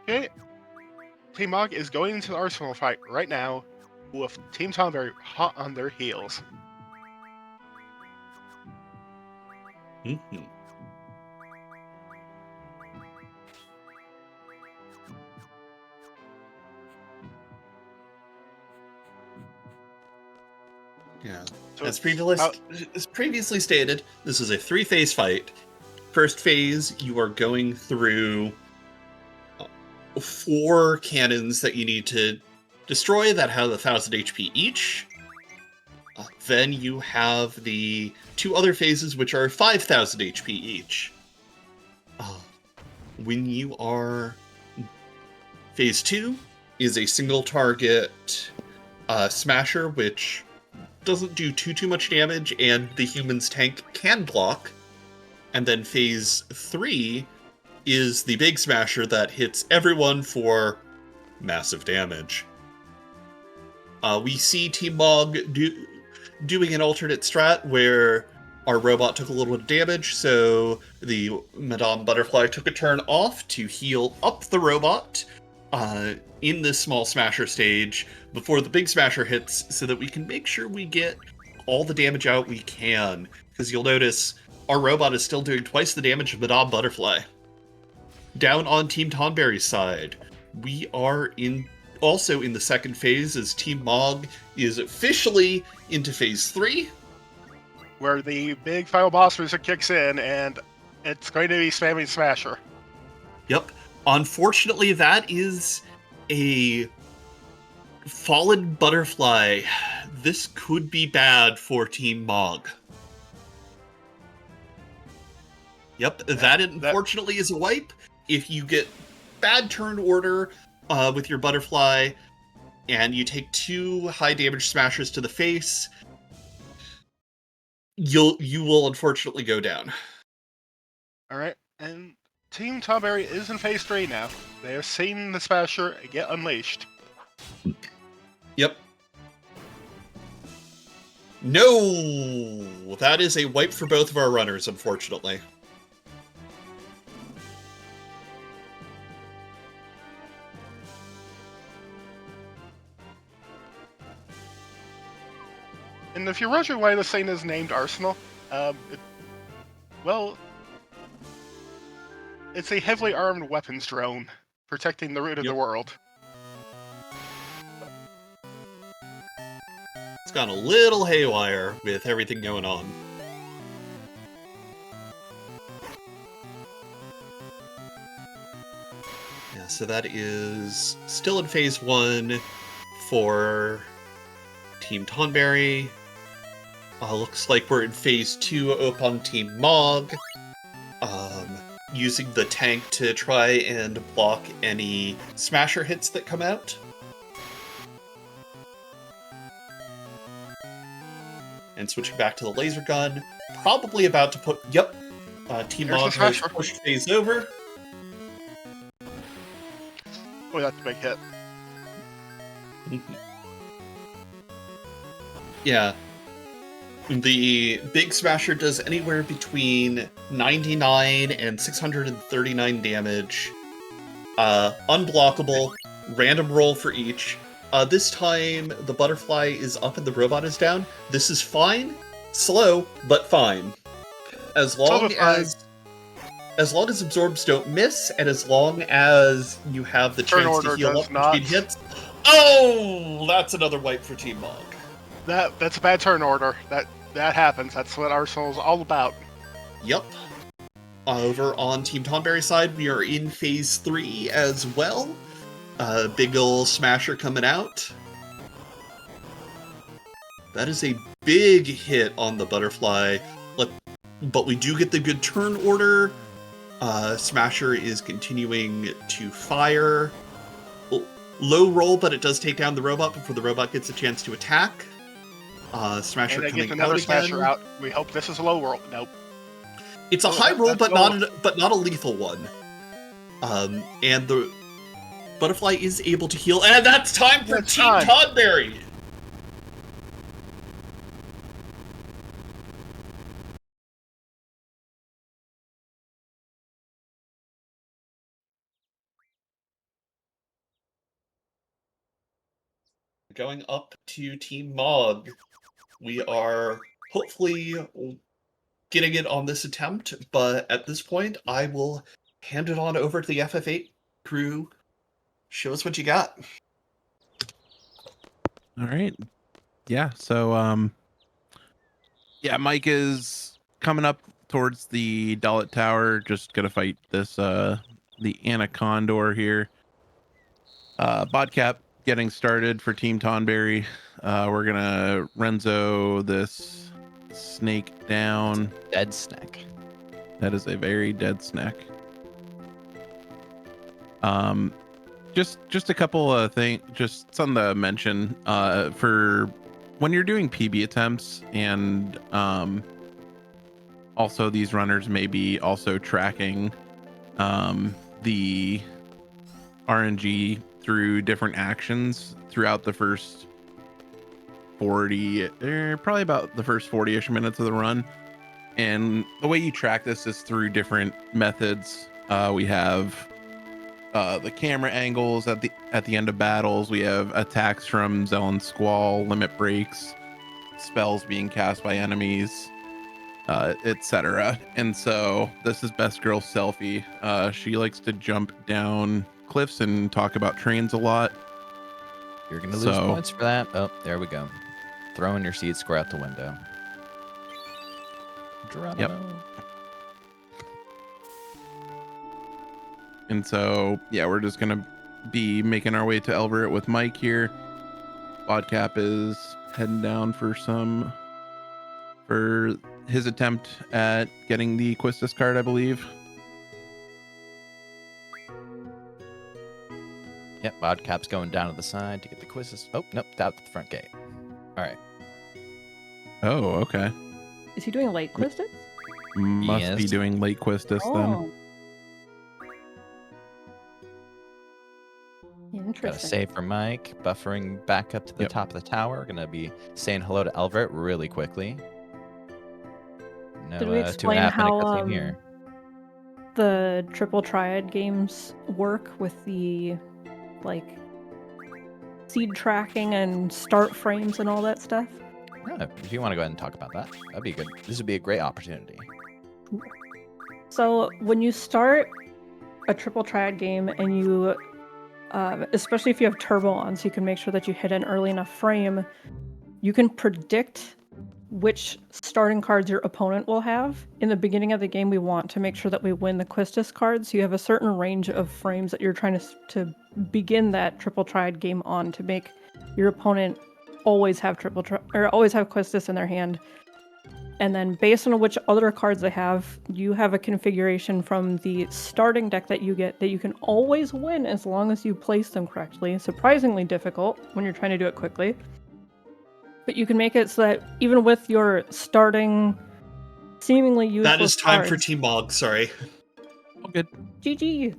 Okay. Team Mog is going into the Arsenal fight right now with Team Tonberry hot on their heels. Mm-hmm. Yeah. So As previously stated, this is a 3-phase fight. First phase, you are going through 4 cannons that you need to destroy that have 1,000 HP each. Then you have the 2 other phases, which are 5,000 HP each. When you are... Phase 2 is a single target smasher, which doesn't do too much damage, and the human's tank can block. And then phase 3 is the big smasher that hits everyone for massive damage. We see Team Mog doing an alternate strat where our robot took a little bit of damage, so the Madame Butterfly took a turn off to heal up the robot in this small smasher stage before the big smasher hits, so that we can make sure we get all the damage out we can. Because you'll notice our robot is still doing twice the damage of Madame Butterfly. Down on Team Tonberry's side, we are also in the second phase as Team Mog is officially into phase 3. Where the big final boss music kicks in, and it's going to be spamming Smasher. Yep. Unfortunately, that is a fallen butterfly. This could be bad for Team Mog. Yep, that unfortunately is a wipe. If you get bad turn order with your butterfly, and you take 2 high damage smashers to the face, you will unfortunately go down. Alright, and Team Tonberry is in phase 3 now. They have seen the Smasher get unleashed. Yep. No! That is a wipe for both of our runners, unfortunately. And if you're wondering why this thing is named Arsenal, it's a heavily armed weapons drone protecting the root of the world. It's gone a little haywire with everything going on. Yeah, so that is still in phase 1 for Team Tonberry. Looks like we're in phase 2 upon Team Mog. Using the tank to try and block any smasher hits that come out. And switching back to the laser gun. Probably about to put... Yep. Team Mog has pushed phase over. Oh, that's a big hit. Yeah. The big smasher does anywhere between 99 and 639 damage. Unblockable, random roll for each. This time, the butterfly is up and the robot is down. This is fine. Slow, but fine. As long as absorbs don't miss, and as long as you have the chance to heal up between hits. Oh! That's another wipe for Team Mog. That's a bad turn order. That happens. That's what Arsenal's all about. Yep. Over on Team Tonberry's side, we are in phase 3 as well. Big ol' smasher coming out. That is a big hit on the butterfly. But we do get the good turn order. Smasher is continuing to fire. Low roll, but it does take down the robot before the robot gets a chance to attack. Smasher and coming another out Smasher again. Out. We hope this is a low roll. Nope. It's a high roll, but not a lethal one. And the butterfly is able to heal, and that's time for Team Tonberry. Going up to Team Mog. We are hopefully getting it on this attempt, but at this point, I will hand it on over to the FF8 crew. Show us what you got. All right. Yeah, so, yeah, Mike is coming up towards the Dalit Tower, just gonna fight this, the Anaconda here. bodcap getting started for Team Tonberry. We're gonna Renzo this snake down. Dead snake. That is a very dead snack. Just a couple of things, just something to mention. For when you're doing PB attempts, and also these runners may be also tracking the RNG through different actions throughout the first 40, probably about the first 40-ish minutes of the run. And the way you track this is through different methods. We have the camera angles at the end of battles. We have attacks from Zell and Squall, limit breaks, spells being cast by enemies, etc. And so this is Best Girl Selfie. She likes to jump down cliffs and talk about trains a lot. You're gonna lose points for that. Oh, there we go. Throwing your seed square out the window. Yep. And so, yeah, we're just gonna be making our way to Elverett with Mike here. Bodcap is heading down for his attempt at getting the Quistis card, I believe. Yep, Bodcap's going down to the side to get the Quistis. Oh, nope, down at the front gate. All right. Oh, okay. Is he doing late Quistis? Must be doing late Quistis then. Interesting. Got a save for Mike. Buffering back up to the top of the tower. Gonna be saying hello to Elverett really quickly. No, Did we explain how here. the triple triad games work with the seed tracking and start frames and all that stuff? Yeah, if you want to go ahead and talk about that, that'd be good. This would be a great opportunity. So when you start a triple triad game and you, especially if you have turbo on, so you can make sure that you hit an early enough frame, you can predict which starting cards your opponent will have. In the beginning of the game, we want to make sure that we win the Quistis cards. So you have a certain range of frames that you're trying to begin that triple triad game on to make your opponent always have always have Quistis in their hand. And then based on which other cards they have, you have a configuration from the starting deck that you get that you can always win as long as you place them correctly. Surprisingly difficult when you're trying to do it quickly. But you can make it so that even with your starting seemingly useless That is time cards, for Team Mog, sorry. Oh, good. GG.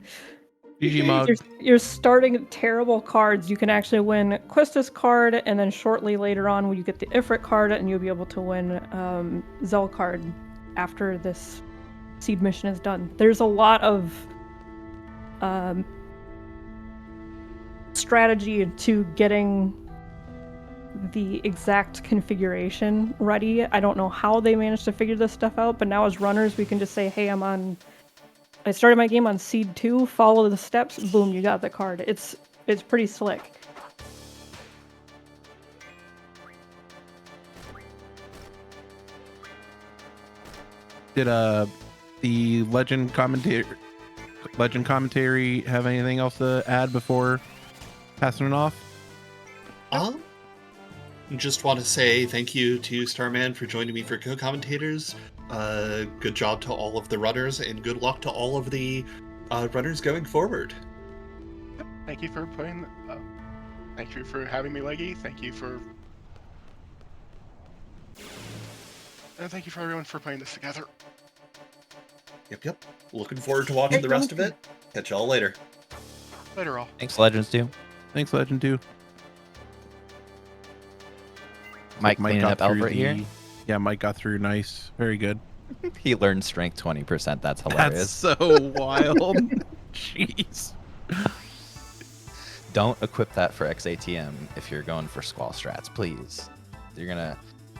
GG Mog. You're starting terrible cards. You can actually win Quistis card, and then shortly later on, when you get the Ifrit card, and you'll be able to win Zell card after this seed mission is done. There's a lot of strategy to getting the exact configuration ready. I don't know how they managed to figure this stuff out, but now as runners, we can just say, hey, I started my game on seed 2, follow the steps, boom, you got the card. It's pretty slick. Did the legend commentary have anything else to add before passing it off? Just want to say thank you to Starman for joining me for co-commentators. Good job to all of the runners, and good luck to all of the runners going forward. Thank you for playing. Thank you for having me, Leggy. Thank you for. And thank you for everyone for playing this together. Yep. Looking forward to watching the rest of it. Catch y'all later. Later, all. Thanks, Legends 2. Thanks, Legend 2. Mike cleaning up Elverett here. Yeah, Mike got through nice. Very good. He learned strength 20%. That's hilarious. That's so wild. Jeez. Don't equip that for XATM if you're going for Squall strats, please. You're gonna.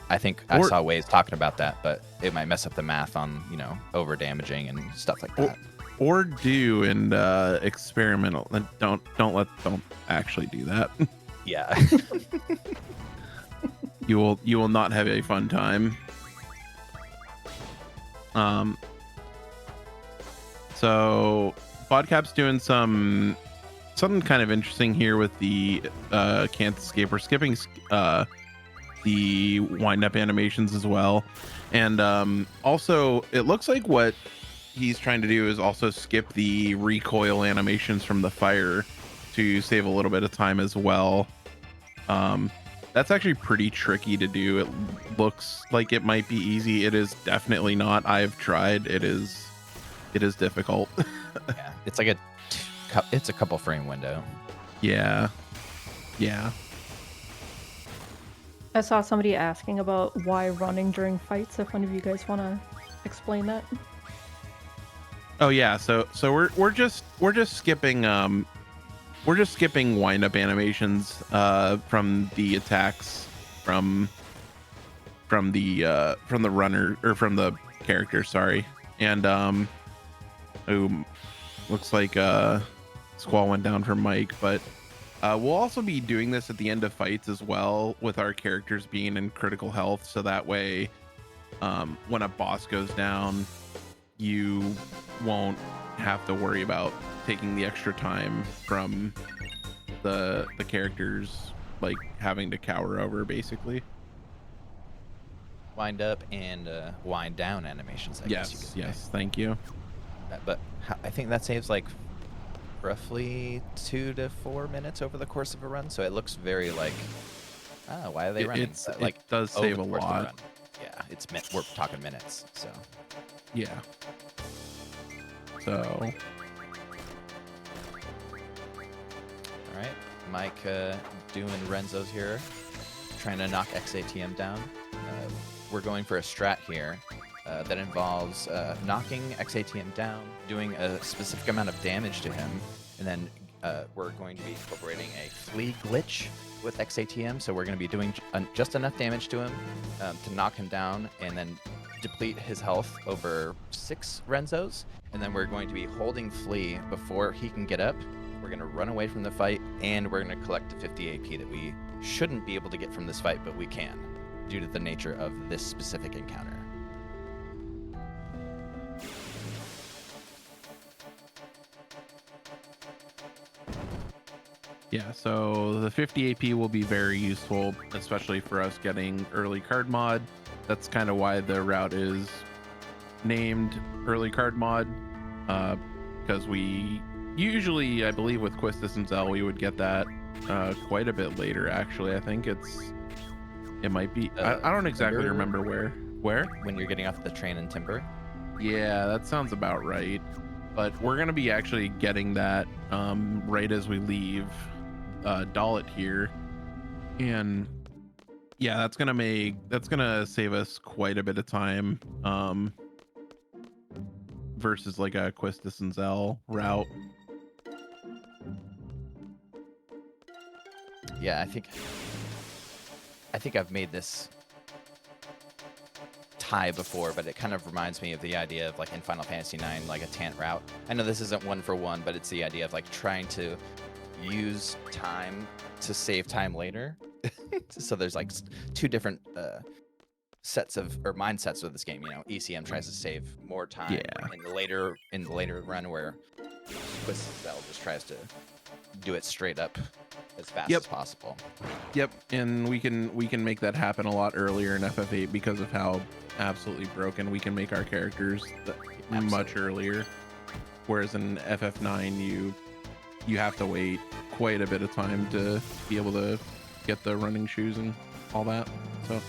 I think I saw Waze talking about that, but it might mess up the math on, over damaging and stuff like that. Or do and experimental. Don't actually do that. Yeah. You will not have a fun time. So Bodcap's doing some something kind of interesting here with the can't escape. We're skipping the wind up animations as well, and also it looks like what he's trying to do is also skip the recoil animations from the fire to save a little bit of time as well. That's actually pretty tricky to do. It looks like it might be easy. It is definitely not. I've tried. It is difficult. Yeah, it's like it's a couple frame window. Yeah. I saw somebody asking about why running during fights. If one of you guys want to explain that. Oh yeah. So we're just skipping wind up animations from the attacks from the runner, or from the character, sorry. And looks like Squall went down for Mike, but we'll also be doing this at the end of fights as well, with our characters being in critical health, so that way when a boss goes down, you won't have to worry about taking the extra time from the characters, like having to cower over, basically. Wind up and wind down animations, I guess you could say. Yes, thank you. But I think that saves like roughly 2 to 4 minutes over the course of a run, so it looks very like, why are they running? It does save a over the course of the lot. run. Yeah, we're talking minutes, so. Yeah. So. All right, Mike doing Renzo's here, trying to knock XATM down. We're going for a strat here that involves knocking XATM down, doing a specific amount of damage to him, and then we're going to be incorporating a flee glitch with XATM. So we're going to be doing just enough damage to him to knock him down, and then deplete his health over 6 Renzos, and then we're going to be holding flee before he can get up. We're going to run away from the fight, and we're going to collect the 50 AP that we shouldn't be able to get from this fight, but we can, due to the nature of this specific encounter. Yeah, so the 50 AP will be very useful, especially for us getting early card mod. That's kind of why the route is named early card mod, because we usually, I believe with Quistis and Zell, we would get that quite a bit later, actually. I think it might be, I don't exactly remember where. When you're getting off the train in Timber? Yeah, that sounds about right. But we're going to be actually getting that right as we leave Dalit here. And yeah, that's gonna save us quite a bit of time versus like a Quistis and Zell route. Yeah, I think I've made this tie before, but it kind of reminds me of the idea of like in Final Fantasy IX, like a Tant route. I know this isn't 1-for-1, but it's the idea of like trying to use time to save time later. So there's like 2 different sets of, or mindsets with this game. You know, ECM tries to save more time in the later run, where ShaneZell just tries to do it straight up as fast as possible. Yep, and we can make that happen a lot earlier in FF8 because of how absolutely broken we can make our characters much earlier. Whereas in FF9, you have to wait quite a bit of time to be able to get the running shoes and all that. So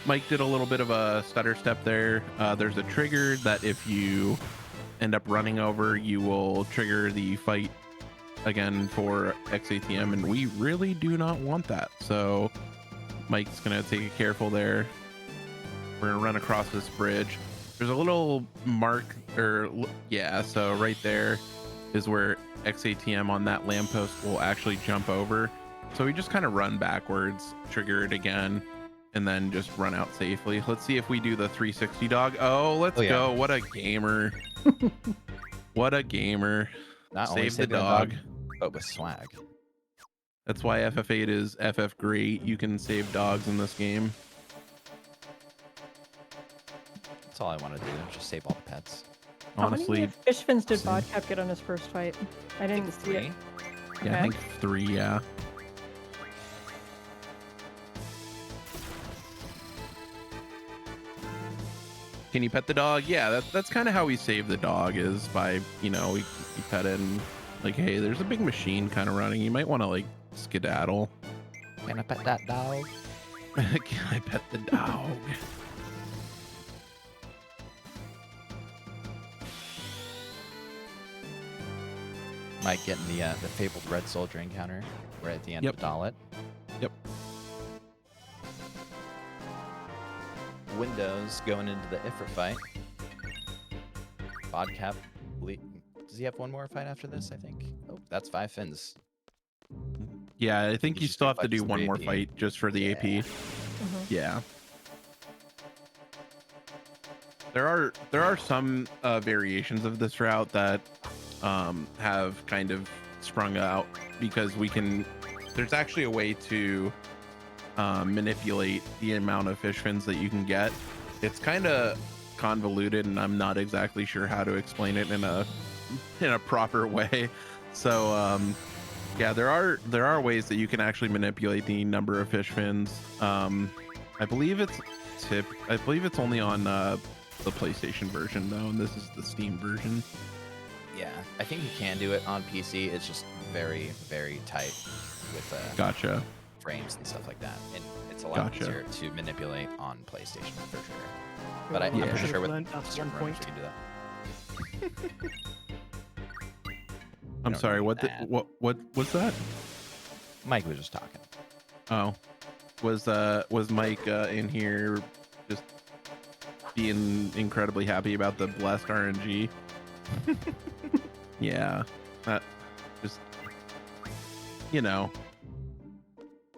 Mike did a little bit of a stutter step there. There's a trigger that if you end up running over, you will trigger the fight again for XATM, and we really do not want that. So Mike's gonna take it careful there. We're gonna run across this bridge. There's a little mark, so right there is where XATM on that lamppost will actually jump over. So we just kind of run backwards, trigger it again, and then just run out safely. Let's see if we do the 360 dog. Oh, let's go. What a gamer. What a gamer. Not only Save the dog, but with swag. That's why FF8 is FF great. You can save dogs in this game. That's all I want to do, just save all the pets. Honestly, how many Fishfins did Bodcap get on his first fight? I didn't see it. Yeah, I think 3, yeah. Can you pet the dog? Yeah, that's kind of how we save the dog, is by, you know, we pet it and like, hey, there's a big machine kind of running. You might want to like skedaddle. Can I pet that dog? Can I pet the dog? Mike getting the fabled red soldier encounter right at the end of Dalit. Yep. Windows going into the Ifrit fight. Bodcap. Does he have one more fight after this, I think? Oh, that's 5 fins. Yeah, I think you still have to do just one the more AP. fight just for the AP. Yeah. There are some variations of this route that have kind of sprung out, because there's actually a way to manipulate the amount of fish fins that you can get. It's kind of convoluted, and I'm not exactly sure how to explain it in a proper way. So yeah, there are ways that you can actually manipulate the number of fish fins. I believe it's only on the PlayStation version though, and this is the Steam version. Yeah, I think you can do it on PC. It's just very, very tight with Gotcha. frames and stuff like that, and it's a lot easier to manipulate on PlayStation for sure. But I'm pretty sure with certain runners you can do that. I'm sorry. What was that? Mike was just talking. Oh, was Mike in here just being incredibly happy about the blessed RNG? Yeah, that just, you know.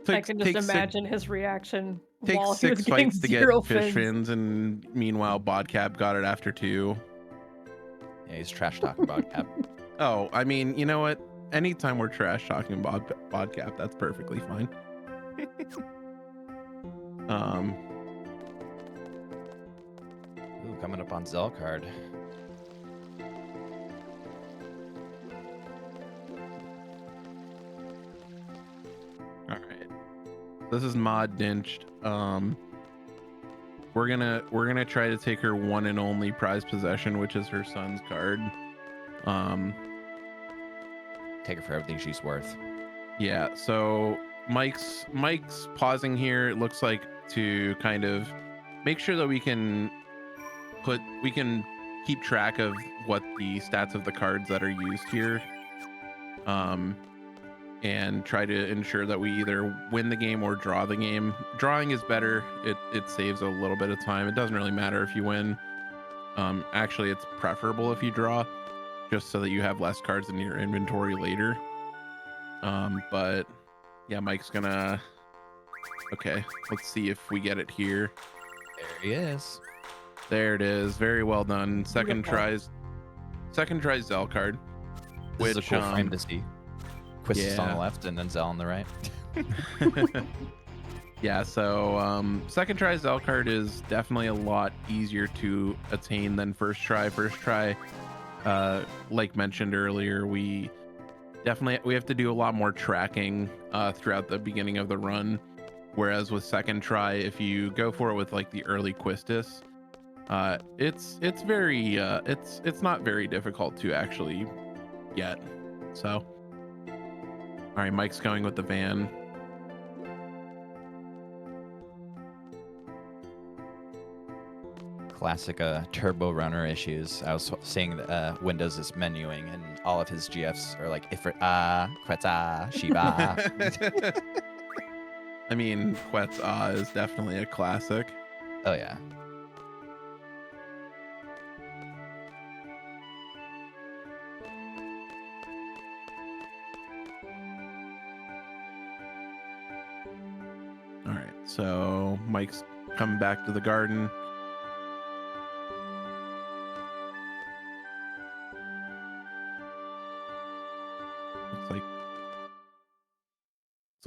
I can just imagine his reaction while Takes he was 6 getting fights to get 0 fish fins. fins, and meanwhile bodcap got it after 2. Yeah, he's trash talking bodcap. Oh, I mean, you know what? Anytime we're trash talking about bodcap, that's perfectly fine. Ooh, coming up on Zell card. All right. This is Mod Dinched. We're gonna try to take her one and only prized possession, which is her son's card. Take her for everything she's worth. Yeah, so Mike's pausing here, it looks like, to kind of make sure that we can keep track of what the stats of the cards that are used here, and try to ensure that we either win the game or draw the game. Drawing is better. It saves a little bit of time. It doesn't really matter if you win. Actually, it's preferable if you draw, just so that you have less cards in your inventory later. But yeah, Mike's gonna. Okay, let's see if we get it here. There he is. There it is. Very well done. Second try Zell card. This is a cool frame to see. Quist on the left and then Zell on the right. Yeah, so second try Zell card is definitely a lot easier to attain than first try. First try, like mentioned earlier, we have to do a lot more tracking throughout the beginning of the run. Whereas with second try, if you go for it with like the early Quistis, it's not very difficult to actually get. So, all right, Mike's going with the van. Classic turbo runner issues. I was seeing Windows is menuing, and all of his GFs are like Ifrit, quetz, Shiva. I mean, quetz is definitely a classic. Oh yeah. All right, so Mike's coming back to the garden.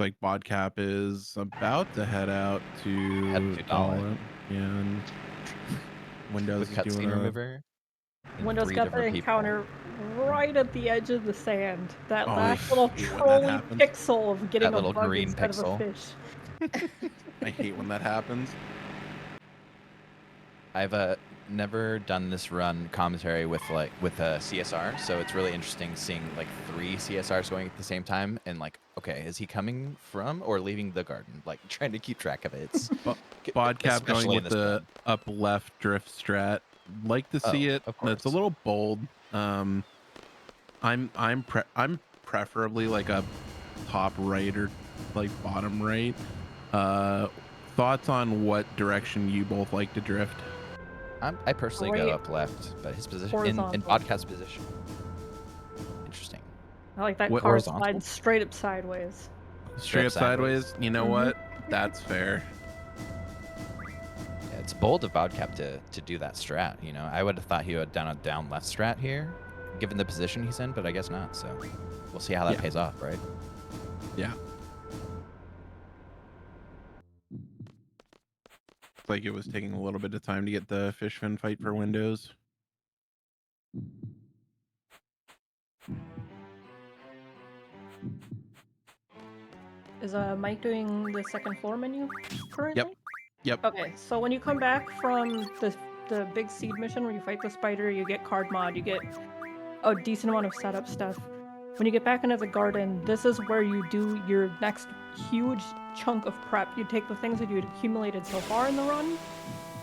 Looks like bodcap is about to head out to Dalit. and Windows The is doing cutscene remover. Windows got the encounter right at the edge of the sand. That Oh, I last little hate when that trolly happens. pixel of getting That a little bug green instead of a pixel. fish. I hate when that happens. I've never done this run commentary with a CSR, so it's really interesting seeing like 3 CSRs going at the same time and like, okay, is he coming from or leaving the garden? Like trying to keep track of it. It's Bodcap going especially in with this the run. up left drift strat. Like to see Oh, it. of It's a course. little bold. I'm preferably like a top right or like bottom right. Thoughts on what direction you both like to drift? I personally go Right. up left, but his position in Horizontal. Bodcap's position. Interesting. I like that What- car horizontal? sliding straight up sideways. Straight up sideways. You know Mhm. what? That's fair. Yeah, it's bold of Bodcap to do that strat. You know, I would have thought he would have done a down left strat here, given the position he's in, but I guess not. So we'll see how that Yeah. pays off, right? Yeah. It's like it was taking a little bit of time to get the fish fin fight for Windows. Is Mike doing the second floor menu currently? Yep. Okay, so when you come back from the big seed mission where you fight the spider, you get card mod, you get a decent amount of setup stuff. When you get back into the garden, this is where you do your next huge chunk of prep. You take the things that you had accumulated so far in the run,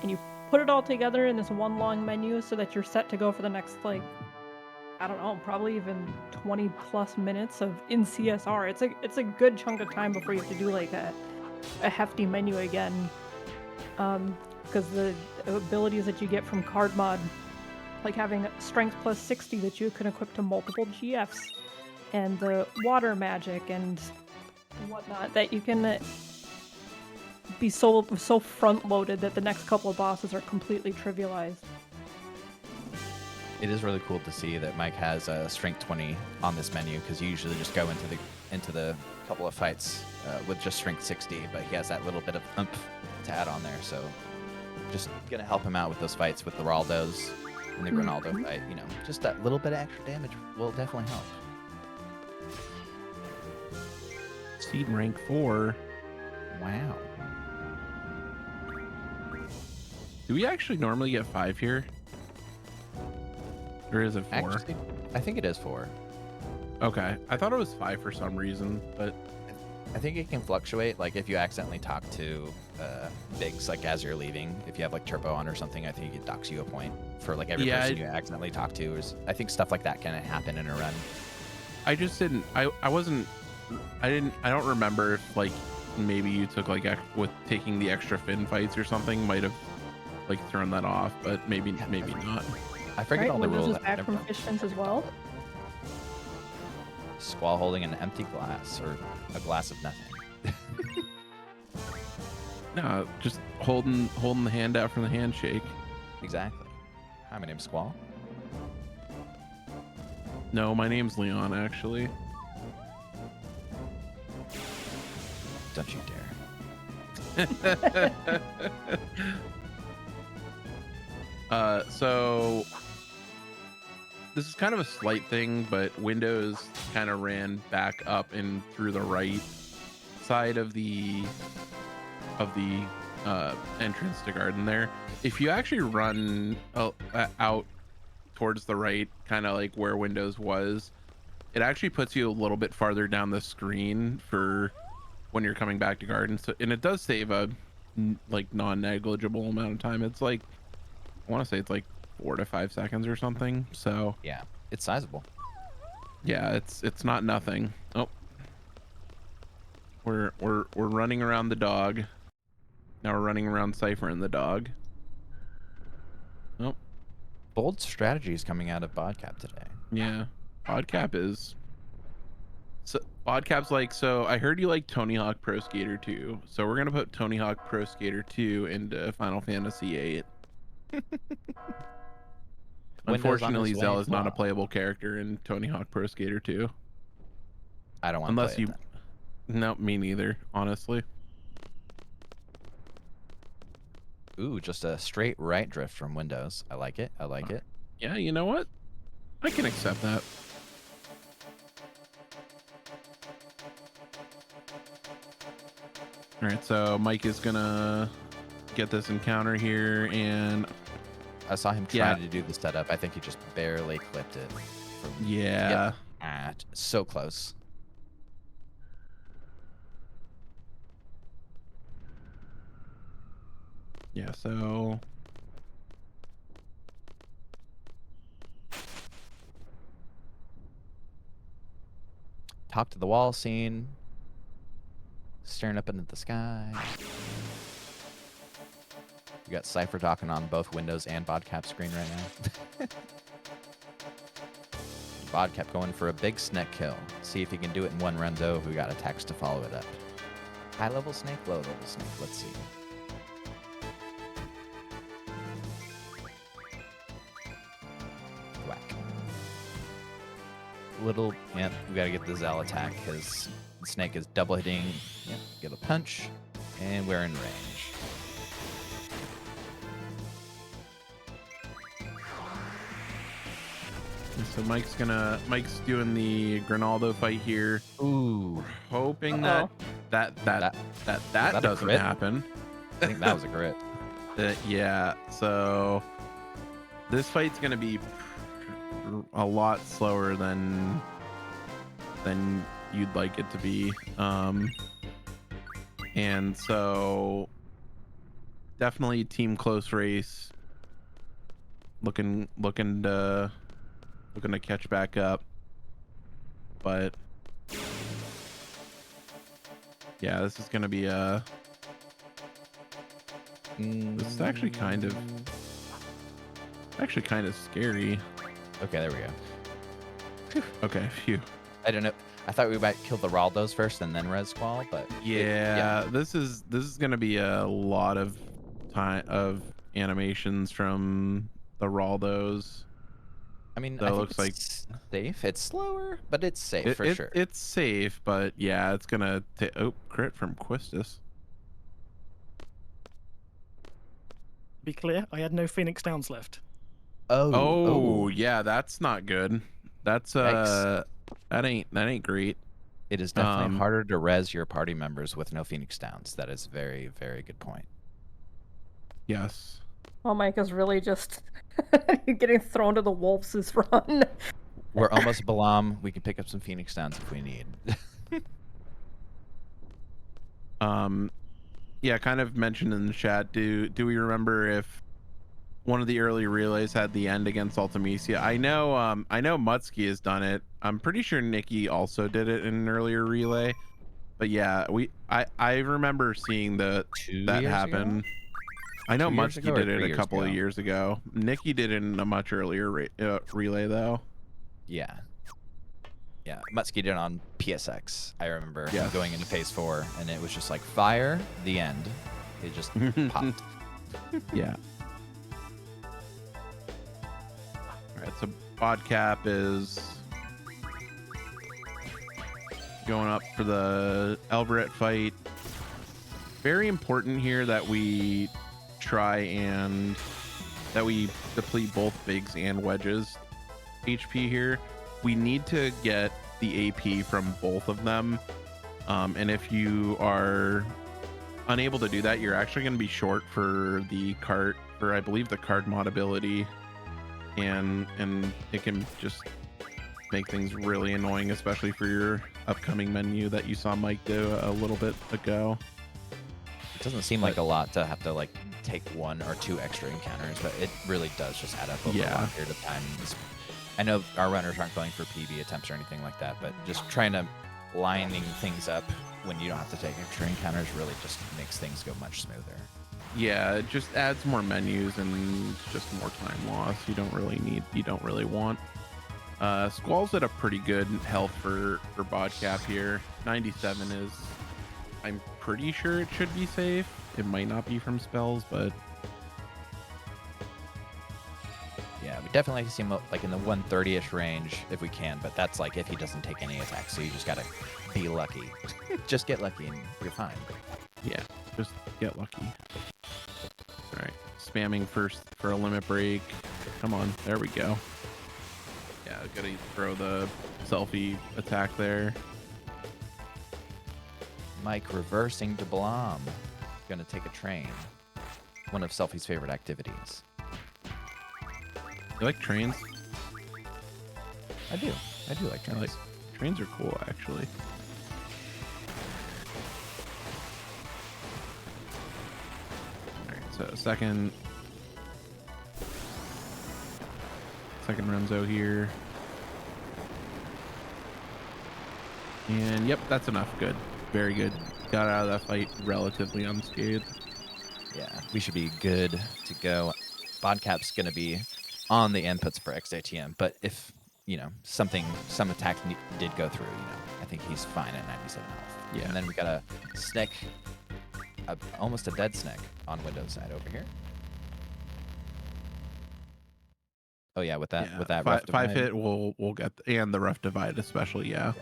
and you put it all together in this one long menu so that you're set to go for the next, like, I don't know, probably even 20 plus minutes of in CSR. It's a good chunk of time before you have to do like a hefty menu again. Because the abilities that you get from card mod, like having strength plus 60 that you can equip to multiple GFs, and the water magic and whatnot, that you can be so front loaded that the next couple of bosses are completely trivialized. It is really cool to see that Mike has a strength 20 on this menu because you usually just go into the couple of fights with just strength 60, but he has that little bit of oomph to add on there. So just gonna help him out with those fights with the Raldos and the Grinaldo fight. You know, just that little bit of extra damage will definitely help. Seed rank 4. Wow. Do we actually normally get 5 here? Or is it 4? Actually, I think it is 4. Okay. I thought it was 5 for some reason, but I think it can fluctuate. Like if you accidentally talk to Biggs, like as you're leaving, if you have like turbo on or something, I think it docks you a point for like every person you accidentally talk to. I think stuff like that can happen in a run. I just didn't. I don't remember if like maybe you took like with taking the extra fin fights or something might have like thrown that off, but maybe not. I forget all the Windows rules. is back from fish fins as well. Squall holding an empty glass or a glass of nothing. No, just holding the hand out from the handshake. Exactly. Hi, my name's Squall. No, my name's Leon, actually. Don't you dare. So this is kind of a slight thing, but Windows kind of ran back up and through the right side of the entrance to garden there. If you actually run out towards the right, kind of like where Windows was, it actually puts you a little bit farther down the screen for when you're coming back to garden. So, and it does save a like non-negligible amount of time. It's like, I want to say it's like 4 to 5 seconds or something. So Yeah, it's sizable. yeah, it's not nothing. Oh, we're running around the dog. Now we're running around Cypher and the dog. Oh, Bold strategies coming out of Bodcap today. yeah. Bodcap is. So Bodcap's like, so I heard you like Tony Hawk Pro Skater 2. So we're gonna put Tony Hawk Pro Skater 2 into Final Fantasy VIII. Unfortunately, Zell is not a playable character in Tony Hawk Pro Skater 2. I don't want Unless to play you. it No, me neither, honestly. then. Ooh, just a straight right drift from Windows. I like it. I like it. Yeah, you know what? I can accept that. All right, so Mike is gonna get this encounter here, and I saw him trying to do the setup. I think he just barely clipped it. Yeah. So close. Yeah, so Talk to the wall scene. Staring up into the sky. We got Cypher docking on both Windows and bodcap screen right now. Bodcap going for a big snake kill. See if he can do it in one run though. We got attacks to follow it up. High level snake, low level snake. Let's see. Whack. Little, yeah, we gotta get the Zell attack because the snake is double hitting. Yep, get a punch, and we're in range. So Mike's doing the Grinaldo fight here. Ooh, hoping that doesn't happen. I think that was a crit. Yeah. So this fight's gonna be a lot slower than you'd like it to be. And so definitely team close race. Looking to catch back up, but yeah, this is gonna be this is actually kind of scary. Okay, there we go. Okay, phew. I don't know. I thought we might kill the Raldos first and then res squall, but yeah, this is gonna be a lot of time of animations from the Raldos. I mean, so I it think looks like safe. It's slower, but it's safe for sure. It's safe, but yeah, it's gonna crit from Quistis. Be clear, I had no Phoenix Downs left. Oh, yeah, that's not good. That's that ain't great. It is definitely harder to res your party members with no Phoenix Downs. That is very, very good point. Yes. Well, Mike is really just getting thrown to the wolves' run. We're almost Balam. We can pick up some Phoenix Downs if we need. Yeah, kind of mentioned in the chat. Do we remember if one of the early relays had the end against Ultimecia? I know Mutsky has done it. I'm pretty sure Nikki also did it in an earlier relay. But yeah, I remember seeing that happen. Ago? I know Mutsky did it a couple of years ago. Nikki did it in a much earlier relay though. Yeah. Yeah, Mutsky did it on PSX. I remember going into phase 4, and it was just like fire, the end. It just popped. Yeah. All right, so bodcap is going up for the Elberet fight. Very important here that we deplete both bigs and wedges HP here. We need to get the AP from both of them, and if you are unable to do that, you're actually going to be short for the card, for I believe the card mod ability, and it can just make things really annoying, especially for your upcoming menu that you saw Mike do a little bit ago. It doesn't seem like a lot to have to like take 1 or 2 extra encounters, but it really does just add up over a long period of time. I know our runners aren't going for PB attempts or anything like that, but just trying to lining things up when you don't have to take extra encounters really just makes things go much smoother. Yeah, it just adds more menus and just more time loss. You don't really want. Squall's at a pretty good health for bodcap here. 97 is, I'm pretty sure it should be safe. It might not be from spells, but yeah, we definitely like to see him like in the 130-ish range if we can, but that's like if he doesn't take any attacks, so you just gotta be lucky. Just get lucky and you're fine. Yeah, just get lucky. All right, spamming first for a limit break. Come on, there we go. Yeah, Gotta throw the selfie attack there. Mike reversing to Blom. Gonna take a train. One of Selfie's favorite activities. You like trains? I do like trains. Trains are cool, actually. All right, so second Renzo here. And yep, that's enough. Good. Very good. Got out of that fight relatively unscathed. Yeah, we should be good to go. Bodcap's going to be on the inputs for XATM, but if, some attack did go through, I think he's fine at 97 health. Yeah. And then we got a Snick, almost a dead Snick on Windows side over here. Oh yeah, with that rough divide. 5 hit, we'll get, and the rough divide especially, yeah.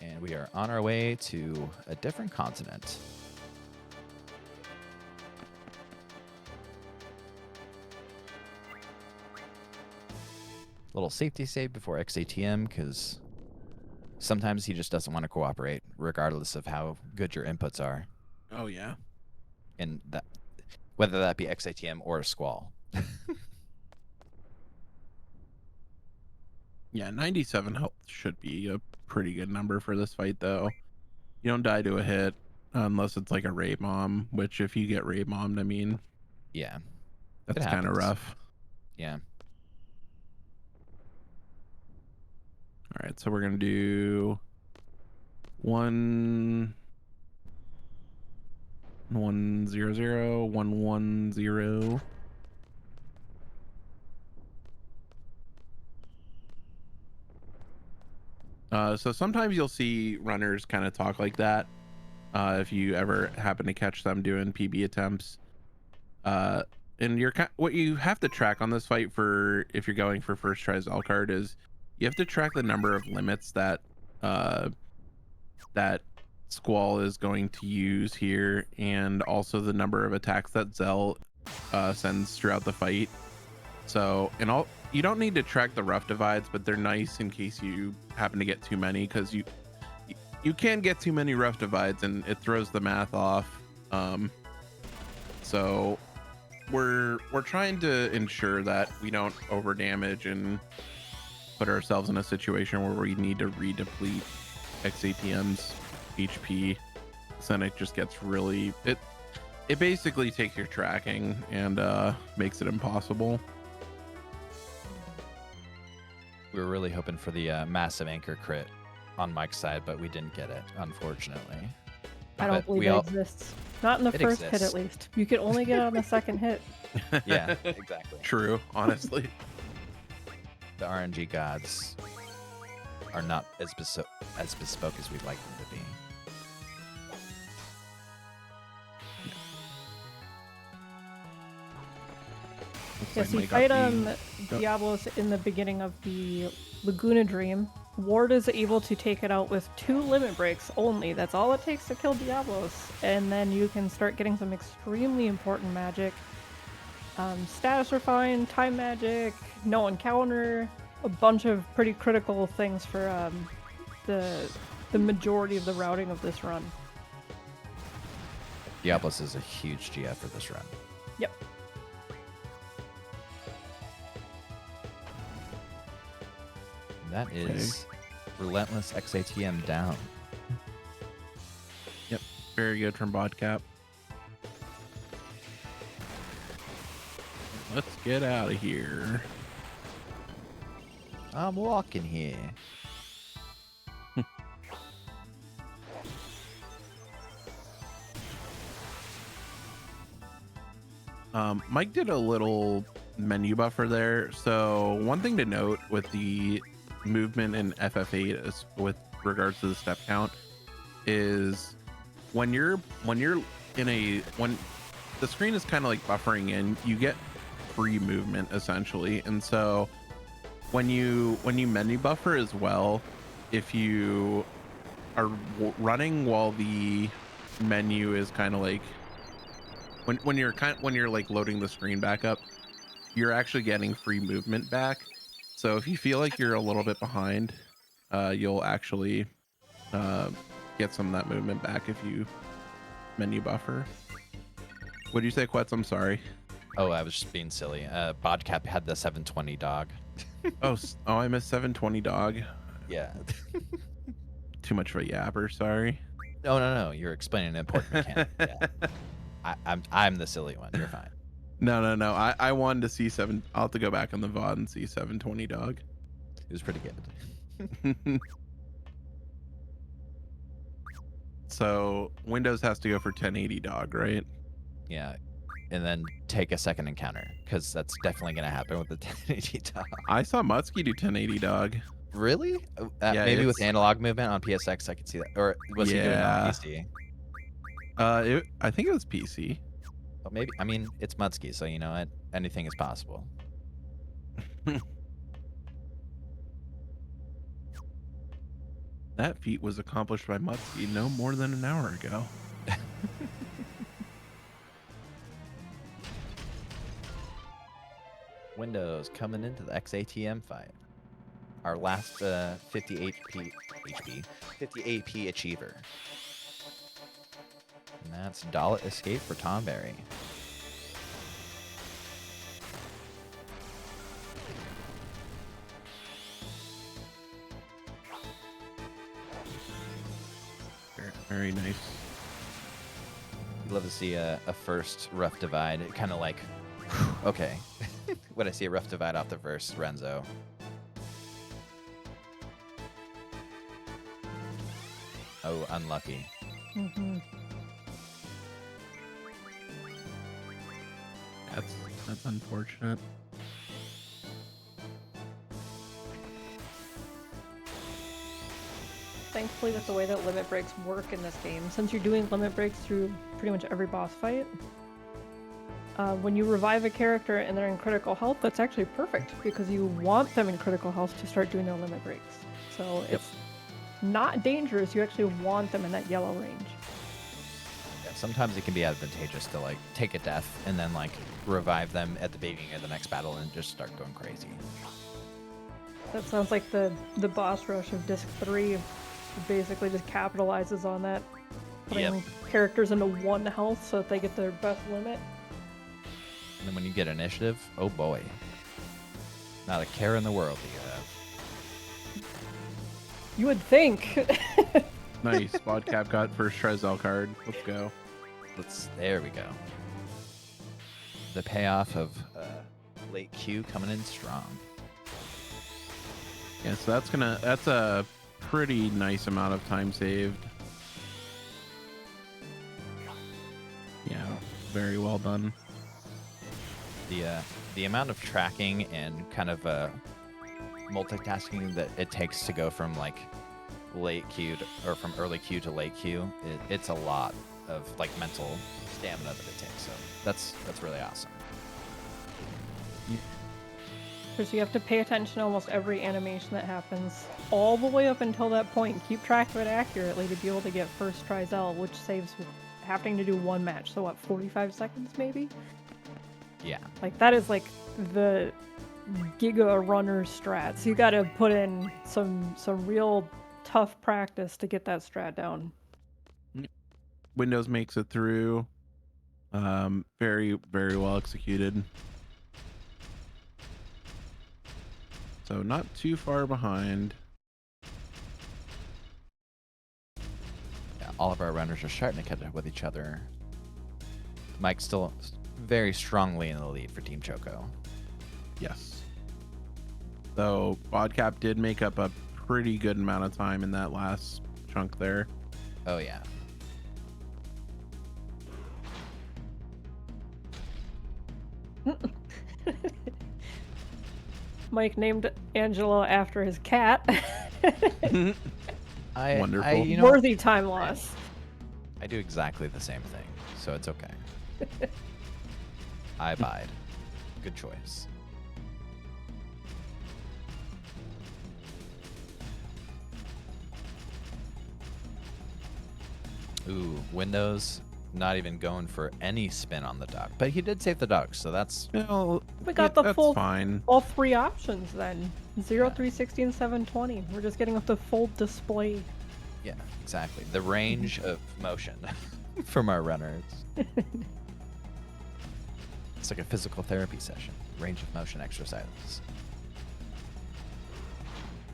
And we are on our way to a different continent. Little safety save before XATM, because sometimes he just doesn't want to cooperate, regardless of how good your inputs are. Oh yeah. And that, whether that be XATM or a squall. Yeah, 97 health should be a pretty good number for this fight, though. You don't die to a hit unless it's like a raid mom, which if you get raid mommed, I mean, yeah, that's kind of rough. Yeah. All right, so we're gonna do 1 1 0 0 1 1 0. So sometimes you'll see runners kind of talk like that. If you ever happen to catch them doing PB attempts, and what you have to track on this fight for if you're going for first try Zell card is you have to track the number of limits that that Squall is going to use here, and also the number of attacks that Zell sends throughout the fight. So you don't need to track the rough divides, but they're nice in case you happen to get too many, because you can get too many rough divides and it throws the math off. So we're trying to ensure that we don't over damage and put ourselves in a situation where we need to redeplete XATM's HP. So then it just gets really it basically takes your tracking and makes it impossible. We were really hoping for the massive anchor crit on Mike's side, but we didn't get it, unfortunately. I don't believe it exists. Not in the first hit, at least. You could only get it on the second hit. Yeah, exactly. True, honestly. The RNG gods are not as bespoke as we'd like them to be. Yes, you fight Diablos in the beginning of the Laguna Dream. Ward is able to take it out with 2 limit breaks only. That's all it takes to kill Diablos. And then you can start getting some extremely important magic. Status refine, time magic, no encounter, a bunch of pretty critical things for the majority of the routing of this run. Diablos is a huge GF for this run. Yep. That is Relentless XATM down. Yep, very good from bodcap. Let's get out of here. I'm walking here. Mike did a little menu buffer there. So one thing to note with the movement in FF8 is with regards to the step count is when you're when the screen is kind of like buffering in, you get free movement essentially, and so when you menu buffer as well, if you are running while the menu is kind of like when you're like loading the screen back up, you're actually getting free movement back. So if you feel like you're a little bit behind, you'll actually get some of that movement back if you menu buffer. What do you say, Quetz? I'm sorry. Oh, I was just being silly. Bodcap had the 720 dog. Oh, I missed 720 dog. Yeah. Too much of a yapper. Sorry. No. You're explaining an important mechanic. Yeah. I'm the silly one. You're fine. No. I wanted to see I'll have to go back on the VOD and see 720 dog. It was pretty good. So Windows has to go for 1080 dog, right? Yeah. And then take a second encounter, because that's definitely going to happen with the 1080 dog. I saw Mutsky do 1080 dog. Really? Yeah, maybe with analog movement on PSX, I could see that. Or was he doing it on PC? I think it was PC. Well, maybe. I mean, it's Mutsky, so you know what? Anything is possible. That feat was accomplished by Mutsky no more than an hour ago. Windows coming into the XATM fight. Our last 50 AP achiever. And that's Dalit Escape for Tonberry. Very nice. You'd love to see a first rough divide. Kind of like, okay. When I see a rough divide off the first Renzo. Oh, unlucky. Mm-hmm. That's unfortunate. Thankfully, with the way that limit breaks work in this game, since you're doing limit breaks through pretty much every boss fight, when you revive a character and they're in critical health, that's actually perfect, because you want them in critical health to start doing their limit breaks. So it's not dangerous, you actually want them in that yellow range. Yeah, sometimes it can be advantageous to like take a death and then like revive them at the beginning of the next battle and just start going crazy. That sounds like the boss rush of Disc 3 basically just capitalizes on that, putting characters into 1 health so that they get their best limit. And then when you get initiative, oh boy. Not a care in the world do you have. You would think. Nice. Bodcap got first ShaneZell card. Let's go. There we go. The payoff of late queue coming in strong. Yeah, so that's a pretty nice amount of time saved. Yeah, very well done. The amount of tracking and kind of multitasking that it takes to go from like late queue or from early queue to late queue, it's a lot of like mental stamina that it takes. So that's really awesome. Because you have to pay attention to almost every animation that happens all the way up until that point. Keep track of it accurately to be able to get first ShaneZell, which saves having to do 1 match. So what, 45 seconds maybe? Yeah. Like that is like the Giga runner strat. So you got to put in some real tough practice to get that strat down. Windows makes it through. Very, very well executed. So not too far behind. Yeah, all of our runners are starting to catch up with each other. Mike's still very strongly in the lead for Team Choco. Yes. Though Bodcap did make up a pretty good amount of time in that last chunk there. Oh yeah. Mike named Angelo after his cat. Wonderful. Worthy time loss. I do exactly the same thing, so it's okay. I abide. Good choice. Ooh, Windows not even going for any spin on the duck, but he did save the duck, so that's Well, We got the that's full, fine. all three options then. 0, Yeah. 360, and 720. We're just getting the full display. yeah, exactly the range of motion from our runners. It's like a physical therapy session. Range of motion exercises.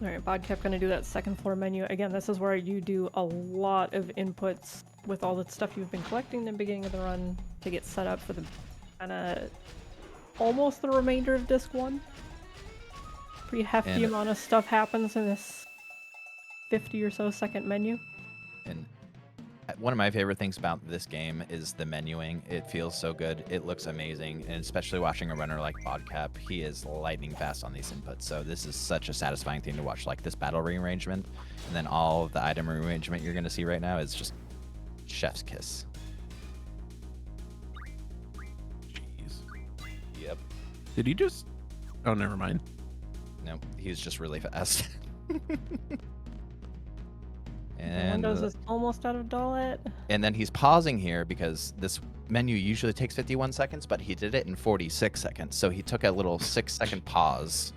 All right, bodcap gonna do that second floor menu. Again, this is where you do a lot of inputs with all the stuff you've been collecting in the beginning of the run to get set up for the kind of almost the remainder of disc 1. Pretty hefty And- amount of stuff happens in this 50 or so second menu. And one of my favorite things about this game is the menuing. It feels so good. It looks amazing. And especially watching a runner like bodcap, he is lightning fast on these inputs. So this is such a satisfying thing to watch. Like this battle rearrangement, and then all of the item rearrangement you're going to see right now is just chef's kiss. Jeez. Yep. Did he just? Oh, never mind. No, he's just really fast. And Windows is almost out of dollet. And then he's pausing here because this menu usually takes 51 seconds, but he did it in 46 seconds. So he took a little 6-second pause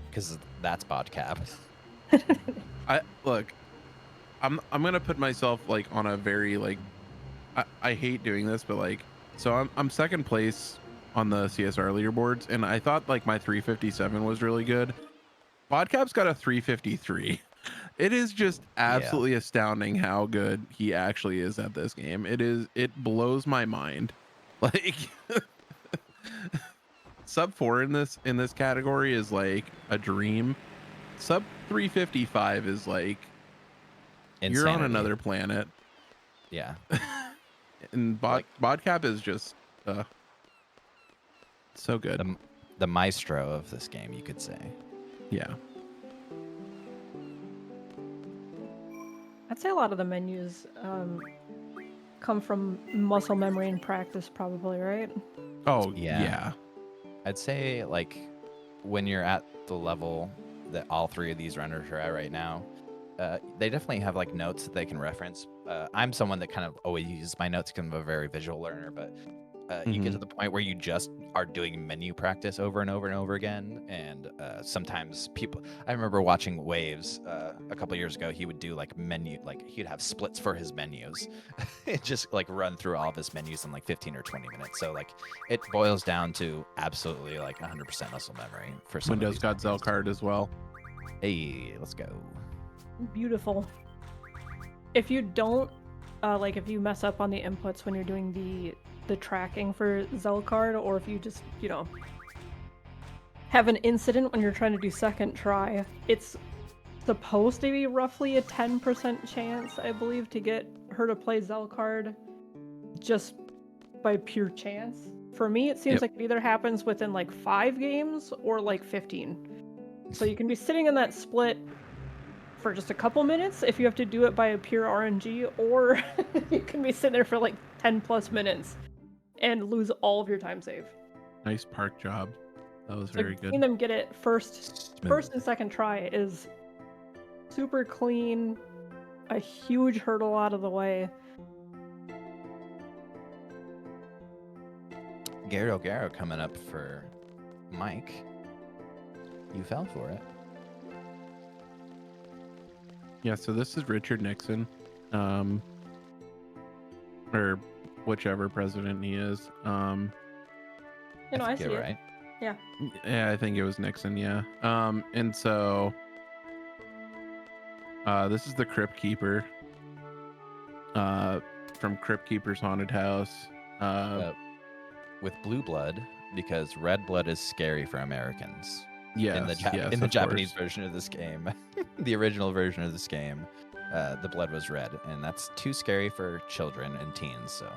because that's bodcap. Look, I'm gonna put myself like on a very like, I hate doing this, but like, so I'm second place on the CSR leaderboards, and I thought like my 357 was really good. Bodcap's got a 353. It is just absolutely astounding how good he actually is at this game. It blows my mind. Like sub 4 in this category is like a dream. Sub 355 is like you're on Insanity. another planet. Yeah. And bodcap is just so good. The maestro of this game, you could say. Yeah. I'd say a lot of the menus come from muscle memory and practice, probably, right? Oh, Yeah. yeah. I'd say like when you're at the level that all three of these runners are at right now, they definitely have like notes that they can reference. I'm someone that kind of always uses my notes because I'm a very visual learner, but you get to the point where you just are doing menu practice over and over and over again. And sometimes I remember watching Waves a couple years ago. He would do like menu, like he'd have splits for his menus. Just like run through all of his menus in like 15 or 20 minutes. So like it boils down to absolutely like 100% muscle memory for some Windows got Zell card as well. Hey, let's go. Beautiful. If you don't, like if you mess up on the inputs when you're doing the tracking for Zell card, or if you just, have an incident when you're trying to do second try, it's supposed to be roughly a 10% chance, I believe, to get her to play Zell card just by pure chance. For me, it seems like it either happens within like 5 games or like 15. So you can be sitting in that split for just a couple minutes if you have to do it by a pure RNG, or you can be sitting there for like 10 plus minutes and lose all of your time save. Nice park job. That was So very good. seeing them get it first and second try is super clean, a huge hurdle out of the way. Garo coming up for Mike. You fell for it. Yeah, so this is Richard Nixon, or whichever president he is. I see it. Right. Yeah. Yeah, I think it was Nixon. Yeah. And so, this is the Crypt Keeper, from Crypt Keeper's Haunted House. With blue blood, because red blood is scary for Americans. Yes, in the of Japanese course. version of this game, the original version of this game, the blood was red, and that's too scary for children and teens. So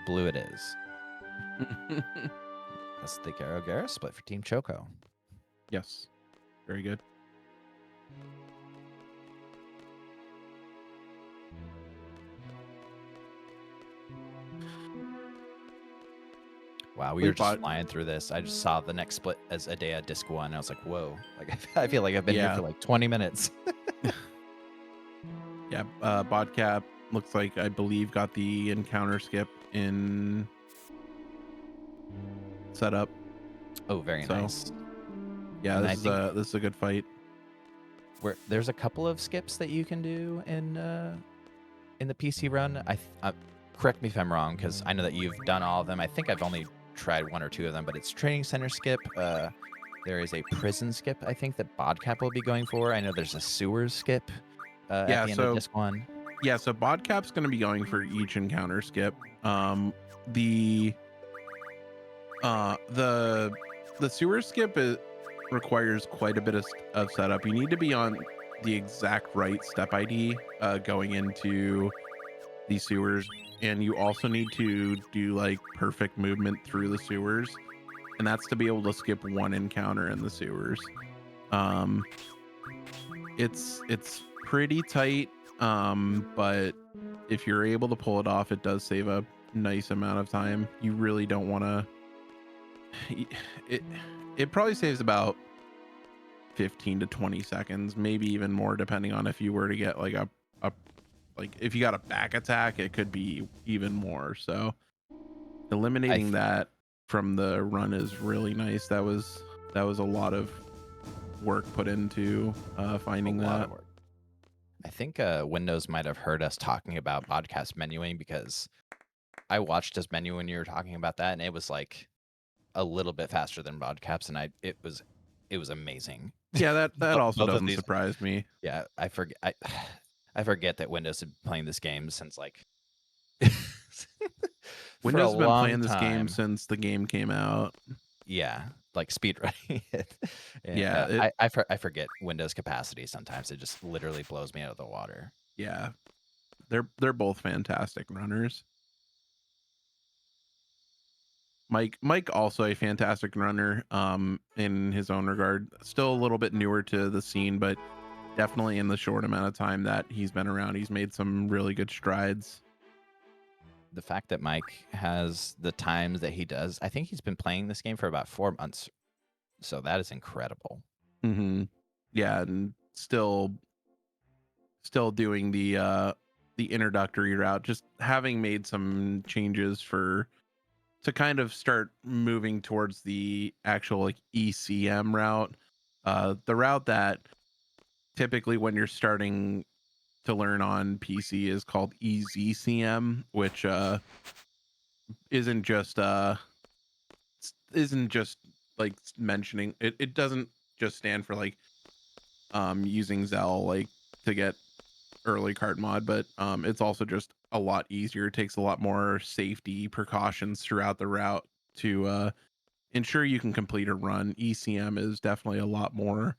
blue it is. That's the Garo split for Team Choco. Yes, very good. Wow, we We were just bought- flying through this. I just saw the next split as Adea Disc 1. I was like, whoa. Like, I feel like I've been here for like 20 minutes. Yeah, bodcap looks like, I believe, got the encounter skip in setup. Oh, very So, nice. Yeah, And I this is a good fight. There's a couple of skips that you can do in the PC run. Correct me if I'm wrong, because I know that you've done all of them. I think I've only tried 1 or 2 of them, but it's training center skip. There is a prison skip, I think, that bodcap will be going for. I know there's a sewers skip at the end of Disc 1. Yeah, so bodcap's going to be going for each encounter skip. The sewer skip requires quite a bit of setup. You need to be on the exact right step ID going into the sewers, and you also need to do like perfect movement through the sewers, and that's to be able to skip 1 encounter in the sewers. It's pretty tight, but if you're able to pull it off, it does save a nice amount of time. You really don't want to. It probably saves about 15 to 20 seconds, maybe even more, depending on if you were to get like if you got a back attack, it could be even more. So eliminating that from the run is really nice. That was a lot of work put into finding that. I think Windows might have heard us talking about podcast menuing, because I watched us menu when you were talking about that, and it was like a little bit faster than bodcaps, and it was amazing. Yeah, that also Both of doesn't these- surprise me. Yeah, I forget that Windows has been playing this game since like Windows has been playing this time. game since the game came out. Yeah, like speedrunning it. And, Yeah, I forget Windows capacity sometimes. It just literally blows me out of the water. Yeah, they're both fantastic runners. Mike also a fantastic runner in his own regard. Still a little bit newer to the scene, but definitely in the short amount of time that he's been around, he's made some really good strides. The fact that Mike has the times that he does, I think he's been playing this game for about 4 months. So that is incredible. Mm-hmm. Yeah, and still doing the introductory route, just having made some changes to kind of start moving towards the actual like ECM route. The route that typically when you're starting to learn on PC is called EZCM, which isn't just like mentioning it. It doesn't just stand for like using Zell like to get early card mod, but it's also just a lot easier. It takes a lot more safety precautions throughout the route to ensure you can complete a run. ECM is definitely a lot more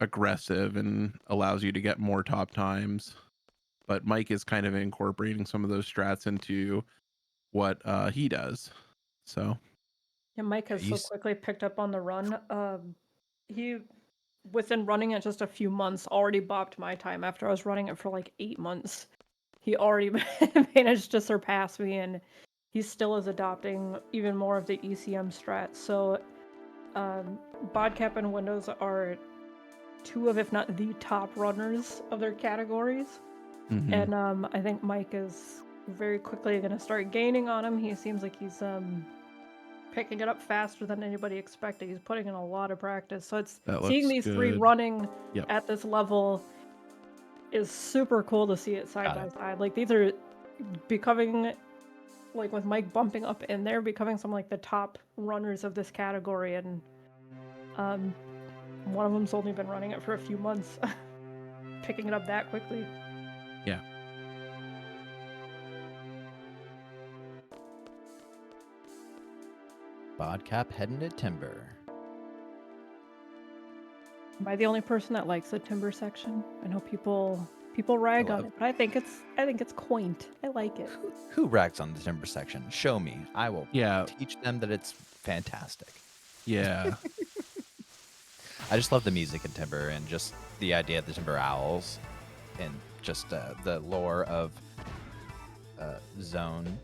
aggressive and allows you to get more top times, but Mike is kind of incorporating some of those strats into what he does. So yeah, Mike has so quickly picked up on the run. He, within running it just a few months, already bopped my time. After I was running it for like 8 months, he already managed to surpass me, and he still is adopting even more of the ECM strat. So bodcap and Windows are 2 of, if not the top runners of their categories. Mhm. And I think Mike is very quickly going to start gaining on him. He seems like he's picking it up faster than anybody expected. He's putting in a lot of practice. So it's seeing these 3 running at this level is super cool to see it side by side. Like these are becoming, like with Mike bumping up in there, becoming some like the top runners of this category, and one of them's only been running it for a few months, picking it up that quickly. Yeah. Bodcap heading to Timber. Am I the only person that likes the Timber section? I know people rag on it, but I think it's quaint. I like it. Who rags on the Timber section? Show me. I will Yeah. teach them that it's fantastic. Yeah. I just love the music in Timber, and just the idea of the Timber Owls, and just the lore of Zone.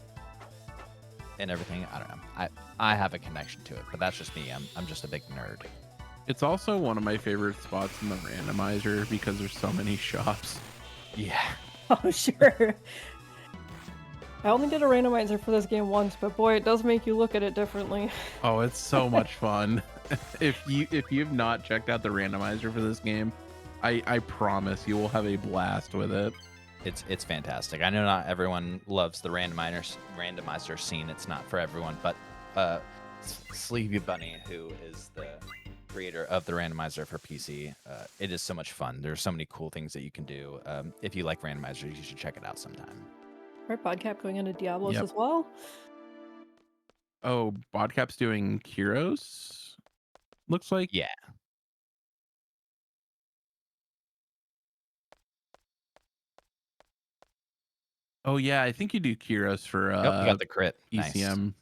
and everything. I don't know. I have a connection to it, but that's just me. I'm just a big nerd. It's also one of my favorite spots in the randomizer because there's so many shops. Yeah. Oh, sure. I only did a randomizer for this game once, but boy, it does make you look at it differently. Oh, it's so much fun. If you've not checked out the randomizer for this game, I promise you will have a blast with it. It's fantastic. I know not everyone loves the randomizer scene. It's not for everyone, but Sleepy Bunny, who is the creator of the randomizer for PC, it is so much fun. There's so many cool things that you can do. If you like randomizers, you should check it out sometime. Right, bodcap going into Diablos Yep. as well. Oh, bodcap's doing Kyros? Looks like. Yeah. Oh yeah, I think you do Kyros for Yep, you got the crit. ECM.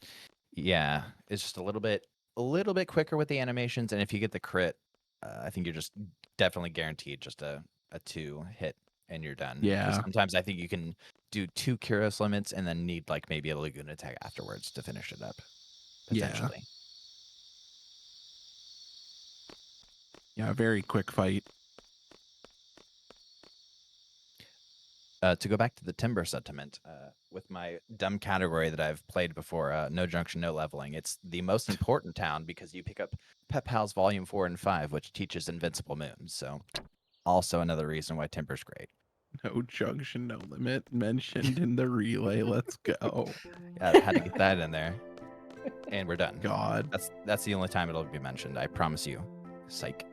Nice. Yeah, it's just a little bit quicker with the animations, and if you get the crit, I think you're just definitely guaranteed just a 2 hit and you're done. Yeah. 'Cause sometimes I think you can do 2 Kyros limits and then need like maybe a Lagoon attack afterwards to finish it up. Potentially. Yeah, very quick fight. To go back to the timber sentiment, with my dumb category that I've played before, no junction, no leveling, it's the most important town because you pick up Pet Pals Volume 4 and 5, which teaches Invincible Moons. So also another reason why timber's great. No junction, no limit mentioned in the relay. Let's go. Yeah, I had to get that in there. And we're done. God. That's the only time it'll be mentioned. I promise you. Psych.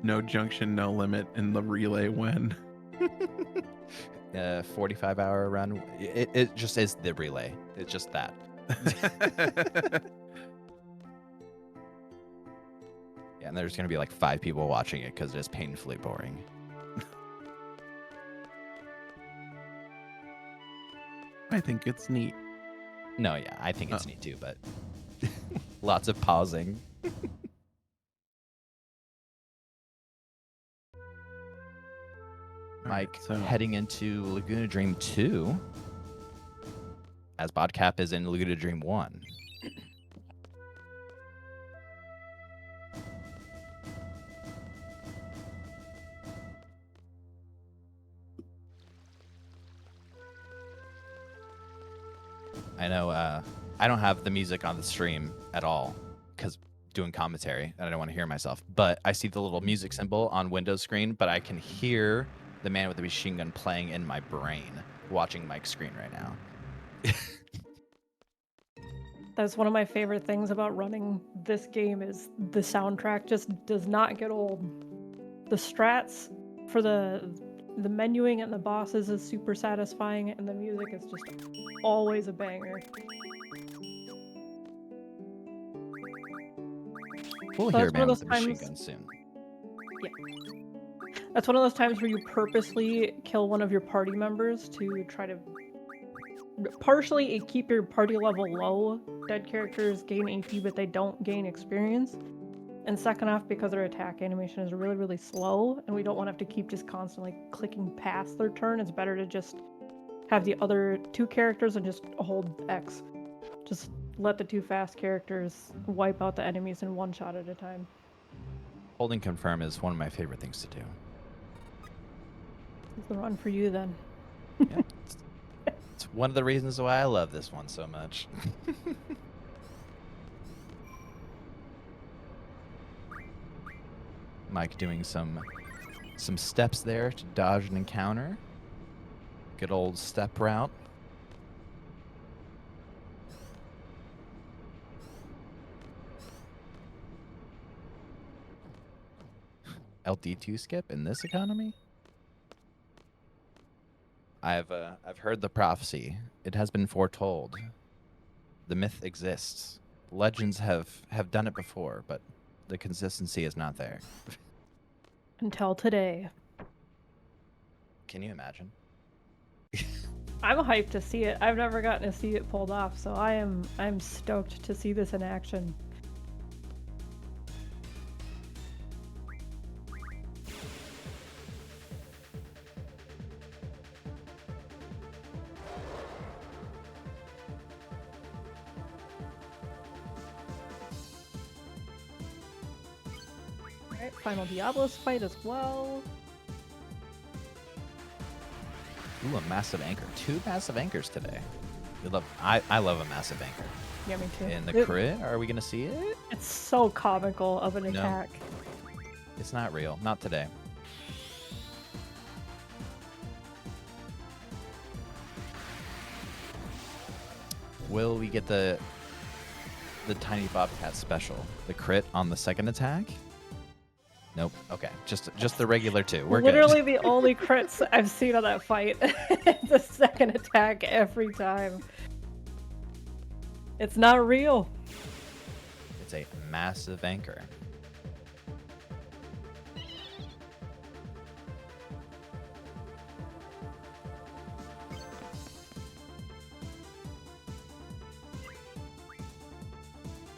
No junction, no limit in the relay when. 45-hour run. It just is the relay. It's just that. Yeah, and there's going to be like 5 people watching it because it is painfully boring. I think it's neat. No, yeah, I think it's neat too, but lots of pausing. Mike, heading into Laguna Dream 2, as bodcap is in Laguna Dream 1. I know I don't have the music on the stream at all because doing commentary and I don't want to hear myself, but I see the little music symbol on Windows screen, but I can hear the man with the machine gun playing in my brain watching Mike's screen right now. That's one of my favorite things about running this game is the soundtrack just does not get old. The strats for the menuing and the bosses is super satisfying, and the music is just always a banger. We'll So hear that's man one of with those the machine times- gun soon. Yeah. That's one of those times where you purposely kill one of your party members to try to partially keep your party level low. Dead characters gain AP, but they don't gain experience. And second off, because their attack animation is really, really slow, and we don't want to have to keep just constantly clicking past their turn, it's better to just have the other 2 characters and just hold X. Just let the 2 fast characters wipe out the enemies in one shot at a time. Holding confirm is one of my favorite things to do. It's the run for you then. Yeah, it's one of the reasons why I love this one so much. Mike doing some steps there to dodge an encounter. Good old step route. LD2 skip in this economy? I've heard the prophecy. It has been foretold. The myth exists. Legends have done it before, but the consistency is not there. Until today. Can you imagine? I'm hyped to see it. I've never gotten to see it pulled off, so I'm stoked to see this in action. Alright, final Diablos fight as well. Ooh, a massive anchor. 2 massive anchors today. I love a massive anchor. Yeah, me too. In the crit, are we gonna see it? It's so comical of an attack. It's not real. Not today. Will we get the tiny bobcat special? The crit on the second attack? Nope. Okay, just the regular 2. We're literally good. the only crits I've seen on that fight. The second attack every time. It's not real. It's a massive anchor.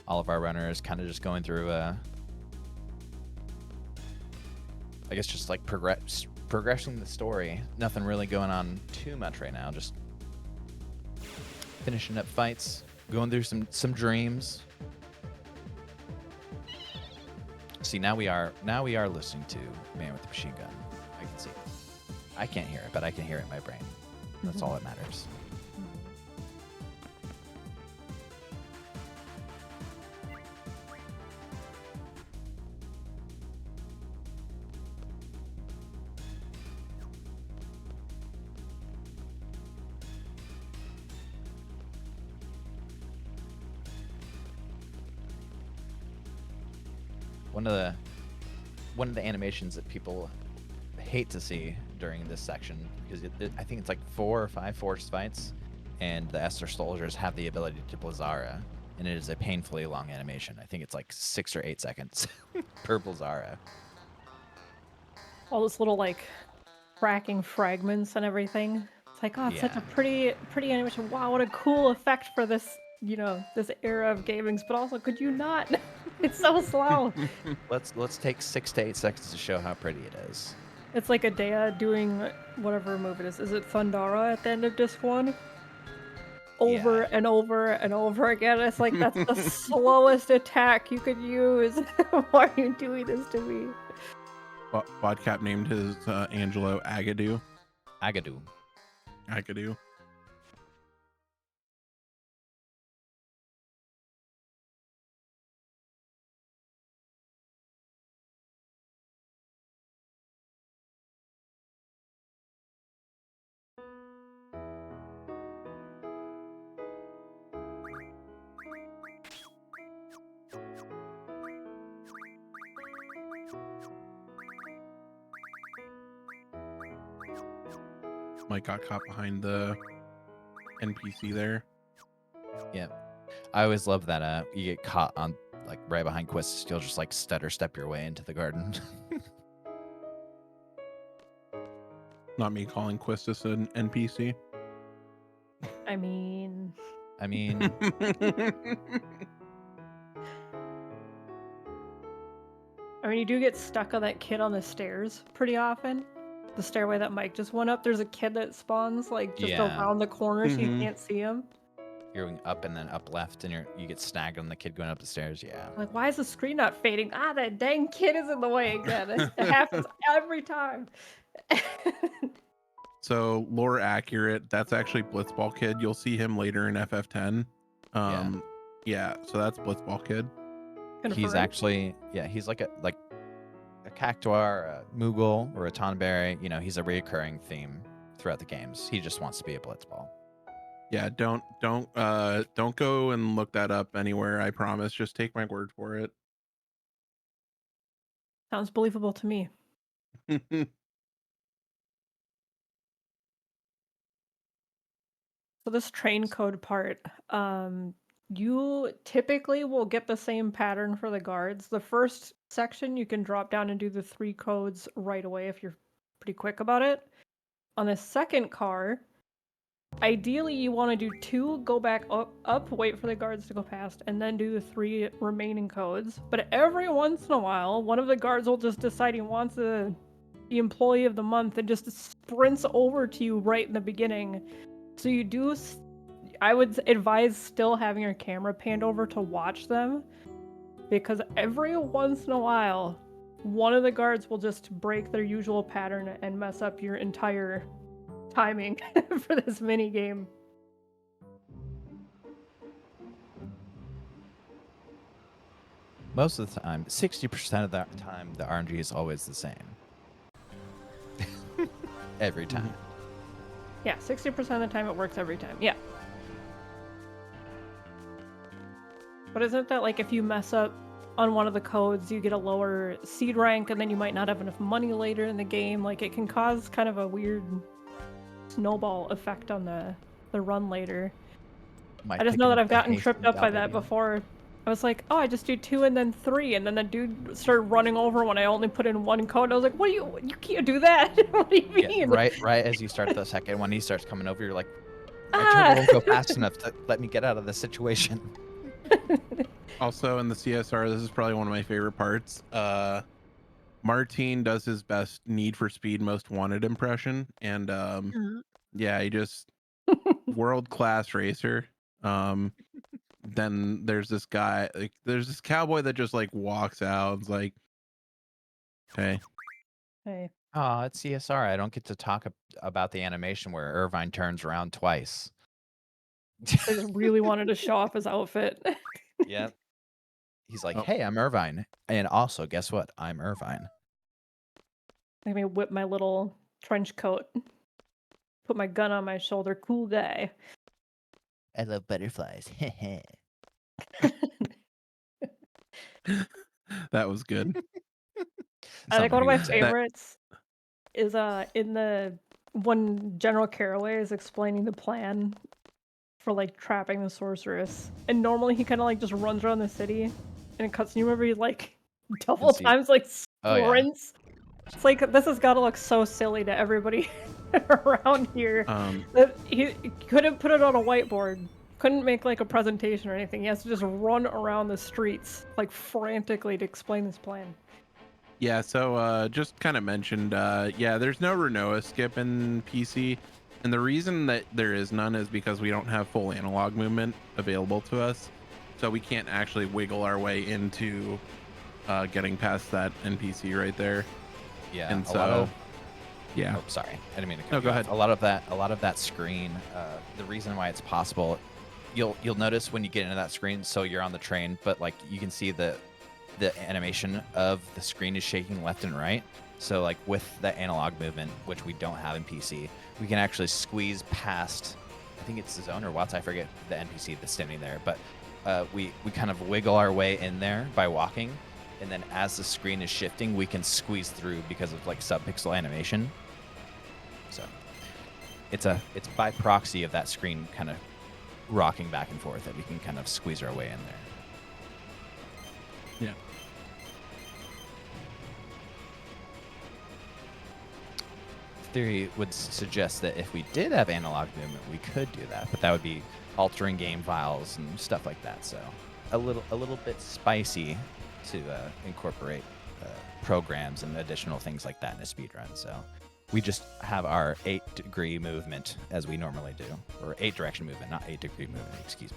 All of our runners kind of just going through I guess just like progressing the story. Nothing really going on too much right now. Just finishing up fights, going through some dreams. See, now we are listening to Man with the Machine Gun. I can see it. I can't hear it, but I can hear it in my brain. That's all that matters. One of the animations that people hate to see during this section, because I think it's like 4 or 5 forced fights, and the Assur soldiers have the ability to Blizzara, and it is a painfully long animation. I think it's like 6 or 8 seconds per Blizzara. All this little like cracking fragments and everything. It's like, oh, it's such a pretty animation. Wow, what a cool effect for this, this era of gamings. But also, could you not? It's so slow. Let's take 6 to 8 seconds to show how pretty it is. It's like a Dea doing whatever move it is. Is it Thundara at the end of disc 1? Over and over and over again. It's like, that's the slowest attack you could use. Why are you doing this to me? Bodcap named his Angelo Agadoo. Agadoo. Mike got caught behind the NPC there. Yeah. I always love that you get caught on like right behind quests, you'll just like stutter step your way into the garden. Not me calling Quistis an NPC. I mean, I mean, you do get stuck on that kid on the stairs pretty often. The stairway that Mike just went up, there's a kid that spawns like just around the corner so you can't see him. You're going up and then up left, and you get snagged on the kid going up the stairs. Yeah. Like, why is the screen not fading? Ah, that dang kid is in the way again. It happens every time. So lore accurate. That's actually Blitzball Kid. You'll see him later in FF10. Yeah. So that's Blitzball Kid. Confirmed. He's actually he's like a Cactuar, a Moogle, or a Tonberry. He's a reoccurring theme throughout the games. He just wants to be a Blitzball. Yeah, don't go and look that up anywhere. I promise. Just take my word for it. Sounds believable to me. So this train code part, you typically will get the same pattern for the guards. The first section, you can drop down and do the 3 codes right away if you're pretty quick about it. On the second car, ideally you want to do 2, go back up, wait for the guards to go past, and then do the 3 remaining codes. But every once in a while, one of the guards will just decide he wants the employee of the month and just sprints over to you right in the beginning. So you do, I would advise still having your camera panned over to watch them, because every once in a while, one of the guards will just break their usual pattern and mess up your entire timing for this mini game. Most of the time, 60% of the time, the RNG is always the same. Every time. Yeah, 60% of the time it works every time. Yeah. But isn't that like if you mess up on one of the codes, you get a lower seed rank and then you might not have enough money later in the game? Like it can cause kind of a weird snowball effect on the run later. I just know that I've gotten tripped up by that before. I was like, oh, I just do 2 and then 3, and then the dude started running over when I only put in 1 code. I was like, you can't do that. What do you mean? Yeah, right as you start the second one, he starts coming over, you're like, my turbo won't go fast enough to let me get out of this situation. Also in the CSR, this is probably one of my favorite parts. Martin does his best Need for Speed Most Wanted impression, and yeah, he just world-class racer. Then there's this guy, like there's this cowboy that just like walks out. It's like, hey. Oh, it's CSR. I don't get to talk about the animation where Irvine turns around twice. I just really wanted to show off his outfit. Yep. He's like, hey, I'm Irvine. And also, guess what? I'm Irvine. Let me whip my little trench coat. Put my gun on my shoulder. Cool guy. I love butterflies. That was good. I think one of my favorites is in the when General Caraway is explaining the plan for like trapping the sorceress, and normally he kind of like just runs around the city, and it cuts to you whenever he like double times like sprints. It's like this has got to look so silly to everybody around here. That he couldn't put it on a whiteboard. Couldn't make like a presentation or anything. He has to just run around the streets like frantically to explain this plan. Yeah, so just kind of mentioned, yeah, there's no Renoa skip in PC, and the reason that there is none is because we don't have full analog movement available to us, so we can't actually wiggle our way into getting past that NPC right there. Yeah, and so yeah. Oh, sorry, I didn't mean to cut No, you go off. ahead. A lot of that screen. The reason why it's possible, you'll notice when you get into that screen. So you're on the train, but like you can see the animation of the screen is shaking left and right. So like with the analog movement, which we don't have in PC, we can actually squeeze past. I think it's the zone or Watts. I forget the NPC that's standing there, but we kind of wiggle our way in there by walking. And then as the screen is shifting, we can squeeze through because of like sub-pixel animation. So it's by proxy of that screen kind of rocking back and forth that we can kind of squeeze our way in there. Yeah. Theory would suggest that if we did have analog movement, we could do that, but that would be altering game files and stuff like that. So a little bit spicy to incorporate programs and additional things like that in a speedrun. So we just have our 8-degree movement as we normally do, or 8-direction movement, not 8-degree movement, excuse me.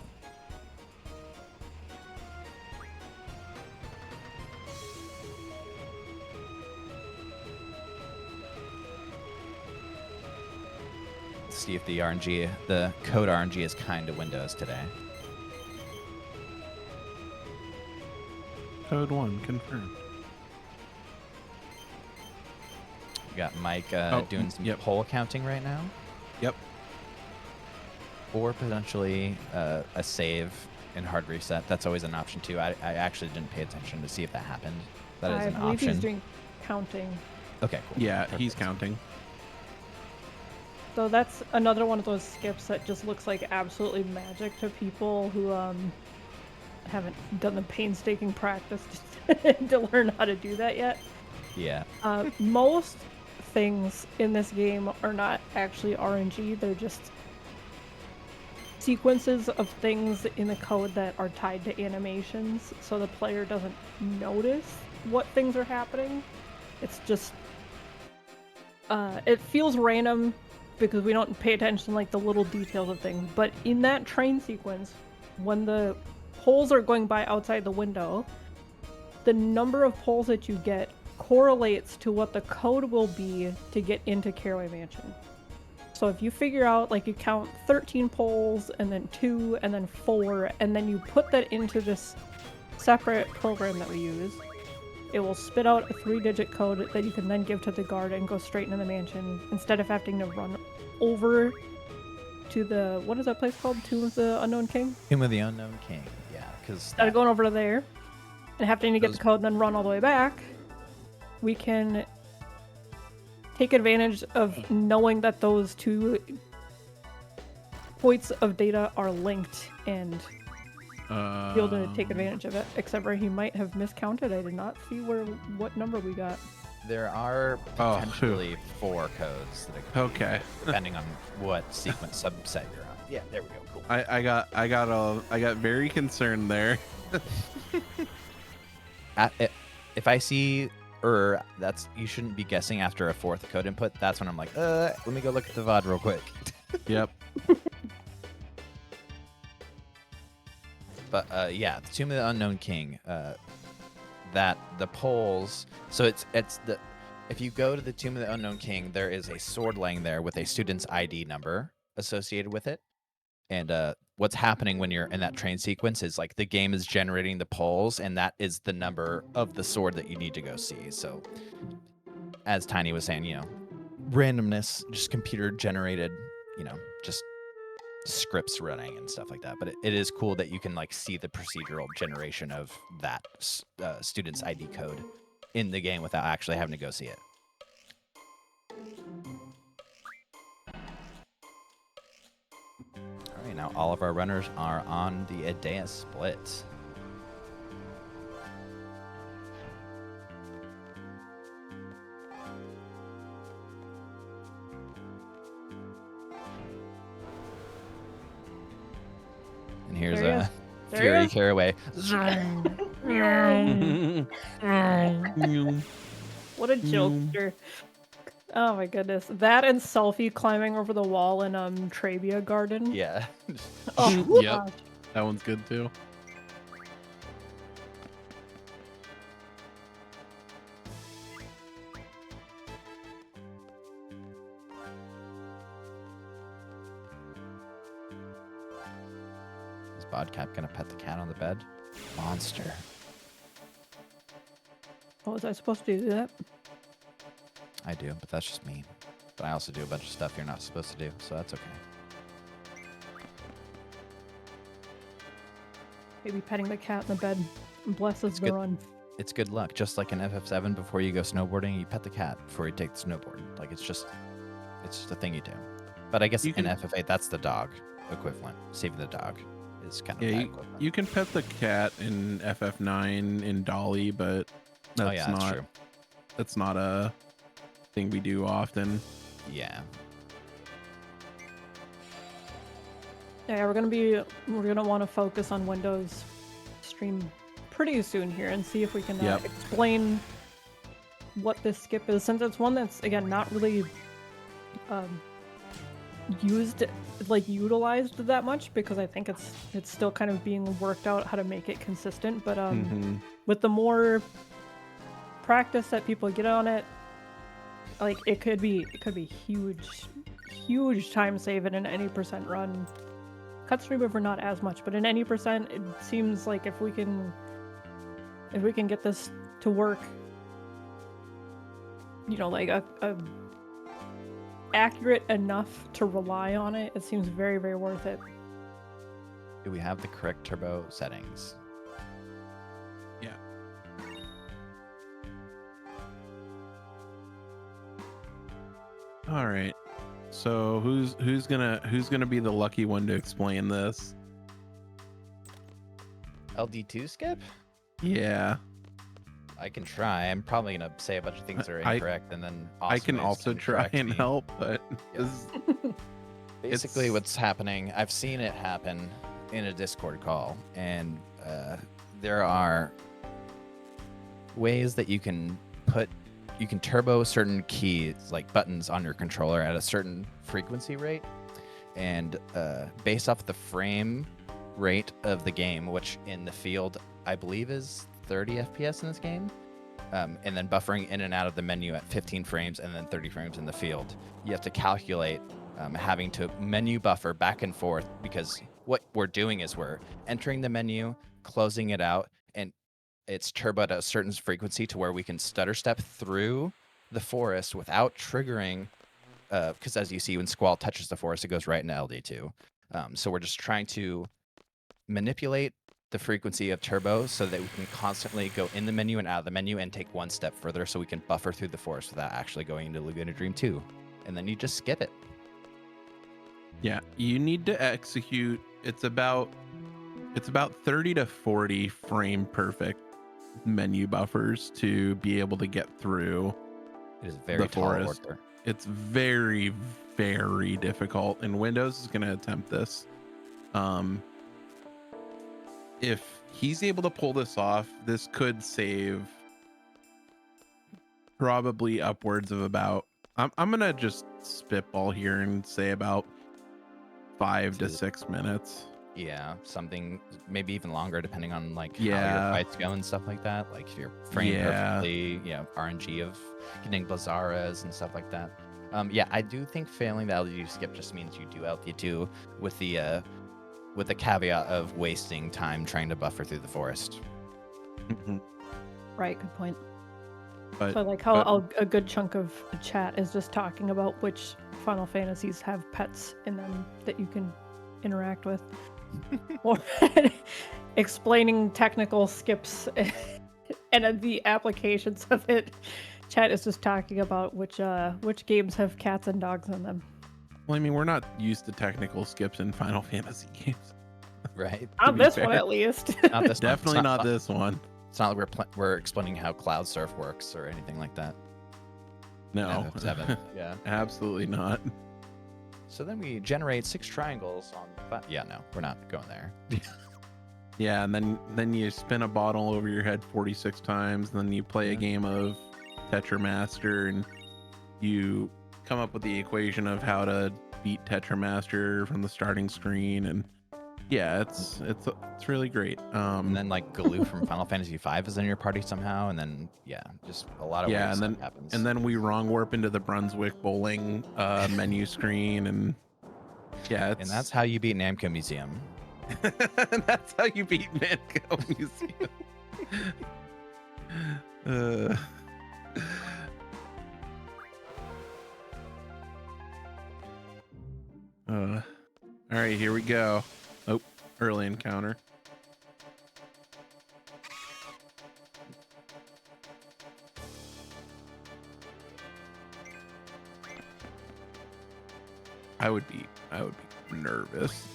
Let's see if the code RNG is kind to Windows today. Code 1 confirmed. We got Mike doing some yep. poll counting right now. Yep. Or potentially a save and hard reset. That's always an option too. I actually didn't pay attention to see if that happened. That is an I believe option. he's doing counting. Okay, cool. Yeah, Perfect. he's counting. So that's another one of those skips that just looks like absolutely magic to people who haven't done the painstaking practice to learn how to do that yet. Yeah. Most things in this game are not actually RNG. They're just sequences of things in the code that are tied to animations, so the player doesn't notice what things are happening. It's just it feels random because we don't pay attention to like the little details of things. But in that train sequence, when the poles are going by outside the window, the number of poles that you get correlates to what the code will be to get into Caraway Mansion. So if you figure out, like, you count 13 poles, and then 2, and then 4, and then you put that into this separate program that we use, it will spit out a 3-digit code that you can then give to the guard and go straight into the mansion, instead of having to run over to the, what is that place called? Tomb of the Unknown King? Tomb of the Unknown King, yeah, because Instead of going over to there and having to get the code and then run all the way back, we can take advantage of knowing that those 2 points of data are linked and be able to take advantage of it. Except for he might have miscounted. I did not see what number we got. there are potentially 4 codes that it could be, depending on what sequence subset you're on. Yeah, there we go. Cool. I got very concerned there. If I see that's, you shouldn't be guessing after a 4th code input. That's when I'm like, let me go look at the VOD real quick. Yep. But yeah, the Tomb of the Unknown King. That the poles. So it's the, if you go to the Tomb of the Unknown King, there is a sword laying there with a student's ID number associated with it. And what's happening when you're in that train sequence is, like, the game is generating the poles, and that is the number of the sword that you need to go see. So, as Tiny was saying, randomness, just computer generated, just scripts running and stuff like that. But it is cool that you can, like, see the procedural generation of that student's ID code in the game without actually having to go see it. All right, now all of our runners are on the Idea split. And here's a Fury Caraway. What a jokester. Oh my goodness. That and Selfie climbing over the wall in Trabia Garden. Yeah. Oh, Yep. gosh. That one's good too. Is bodcap gonna pet the cat on the bed? Monster. Oh, was I supposed to do that? I do, but that's just me. But I also do a bunch of stuff you're not supposed to do, so that's okay. Maybe petting the cat in the bed blesses the run. It's good luck. Just like in FF7, before you go snowboarding, you pet the cat before you take the snowboard. Like, it's just a thing you do. But I guess in FF8, that's the dog equivalent. Saving the dog is kind of that equivalent. You can pet the cat in FF9 in Dolly, but that's not a thing we do often. Yeah. Yeah, we're gonna want to focus on Windows stream pretty soon here and see if we can explain what this skip is, since it's one that's, again, not really utilized that much, because I think it's still kind of being worked out how to make it consistent. But with the more practice that people get on it, like, it could be huge time save in an any percent run. Cut remover not as much, but in any percent, it seems like if we can get this to work, like a accurate enough to rely on it, it seems very, very worth it. Do we have the correct turbo settings? Yeah. All right. So who's gonna be the lucky one to explain this? LD2 skip? Yeah. I can try. I'm probably gonna say a bunch of things that are incorrect, and then I can also try and help, but basically what's happening, I've seen it happen in a Discord call, and there are ways that you can turbo certain keys, like buttons on your controller, at a certain frequency rate, and based off the frame rate of the game, which in the field I believe is 30 FPS in this game, and then buffering in and out of the menu at 15 frames and then 30 frames in the field. You have to calculate having to menu buffer back and forth, because what we're doing is we're entering the menu, closing it out, and it's turbo at a certain frequency to where we can stutter step through the forest without triggering, because as you see, when Squall touches the forest, it goes right into LD2. So we're just trying to manipulate the frequency of turbo so that we can constantly go in the menu and out of the menu and take one step further so we can buffer through the forest without actually going into Laguna Dream 2. And then you just skip it. Yeah, you need to execute. It's about 30 to 40 frame perfect menu buffers to be able to get through It is very the tall forest. order. It's very, very difficult, and Windows is going to attempt this. If he's able to pull this off, this could save probably upwards of about, I'm gonna just spitball here and say about 5 to 6 minutes. Yeah, something maybe even longer depending on like how Yeah. your fights go and stuff like that. Like if you're framed Yeah. perfectly, you know, RNG of getting Blazaras and stuff like that. Yeah, I do think failing the LD2 skip just means you do LD2 with the caveat of wasting time trying to buffer through the forest. Right, good point. But, So I like how a good chunk of the chat is just talking about which Final Fantasies have pets in them that you can interact with. Or explaining technical skips and the applications of it. Chat is just talking about which games have cats and dogs in them. well, I mean, we're not used to technical skips in Final Fantasy games. Right? Not be this fair. one, at least. Not this one. Definitely not this one. It's not like we're explaining how Cloud Surf works or anything like that. No. FF7. Yeah. Absolutely not. So then we generate 6 triangles on the yeah, no, we're not going there. Yeah, and then you spin a bottle over your head 46 times, and then you play a game of Tetramaster, and you come up with the equation of how to beat Tetramaster from the starting screen, and yeah, it's really great. And then like Galoo from Final Fantasy V is in your party somehow, and then yeah, just a lot of weird stuff happens. And then we wrong warp into the Brunswick bowling menu screen, and yeah, and that's how you beat Namco Museum. that's how you beat Namco Museum. All right, here we go. Oh, early encounter. I would be nervous.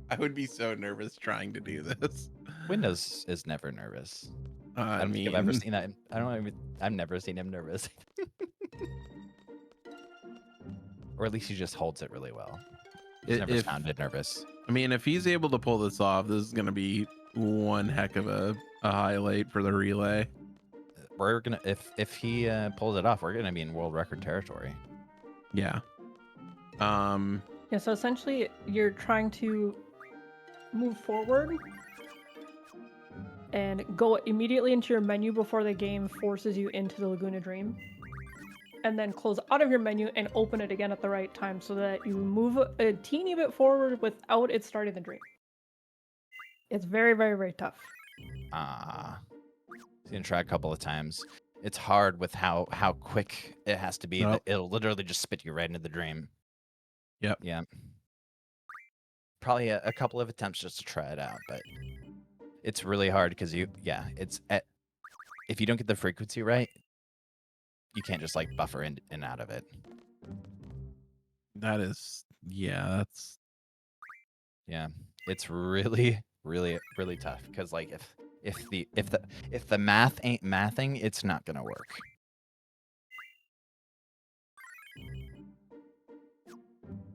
I would be so nervous trying to do this. Windows is never nervous. I don't mean, think I've ever seen that. I've never seen him nervous. Or at least he just holds it really well. He's never sounded nervous. I mean, if he's able to pull this off, this is going to be one heck of a highlight for the relay. We're gonna if he pulls it off, we're gonna be in world record territory. Yeah. Yeah, so essentially you're trying to move forward and go immediately into your menu before the game forces you into the Laguna Dream. And then close out of your menu and open it again at the right time so that you move a teeny bit forward without it starting the dream. It's very, very, very tough. He's gonna try a couple of times. It's hard with how quick it has to be. Nope. It'll literally just spit you right into the dream. Yep. Yeah. Probably a couple of attempts just to try it out, but it's really hard because if you don't get the frequency right, you can't just like buffer in and out of it. That is, yeah, that's. Yeah, it's really, really, really tough because like if the math ain't mathing, it's not gonna work.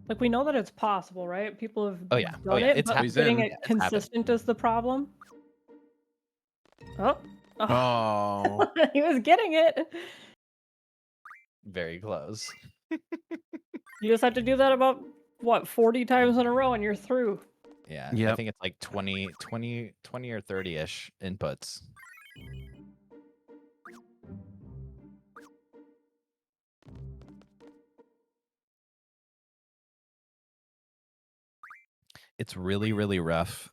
Like, we know that it's possible, right? People have done it, It's but getting it It's consistent is the problem. Oh. He was getting it. Very close. You just have to do that about, what, 40 times in a row and you're through. Yeah, Yep. I think it's like 20 or 30-ish inputs. it's really, really rough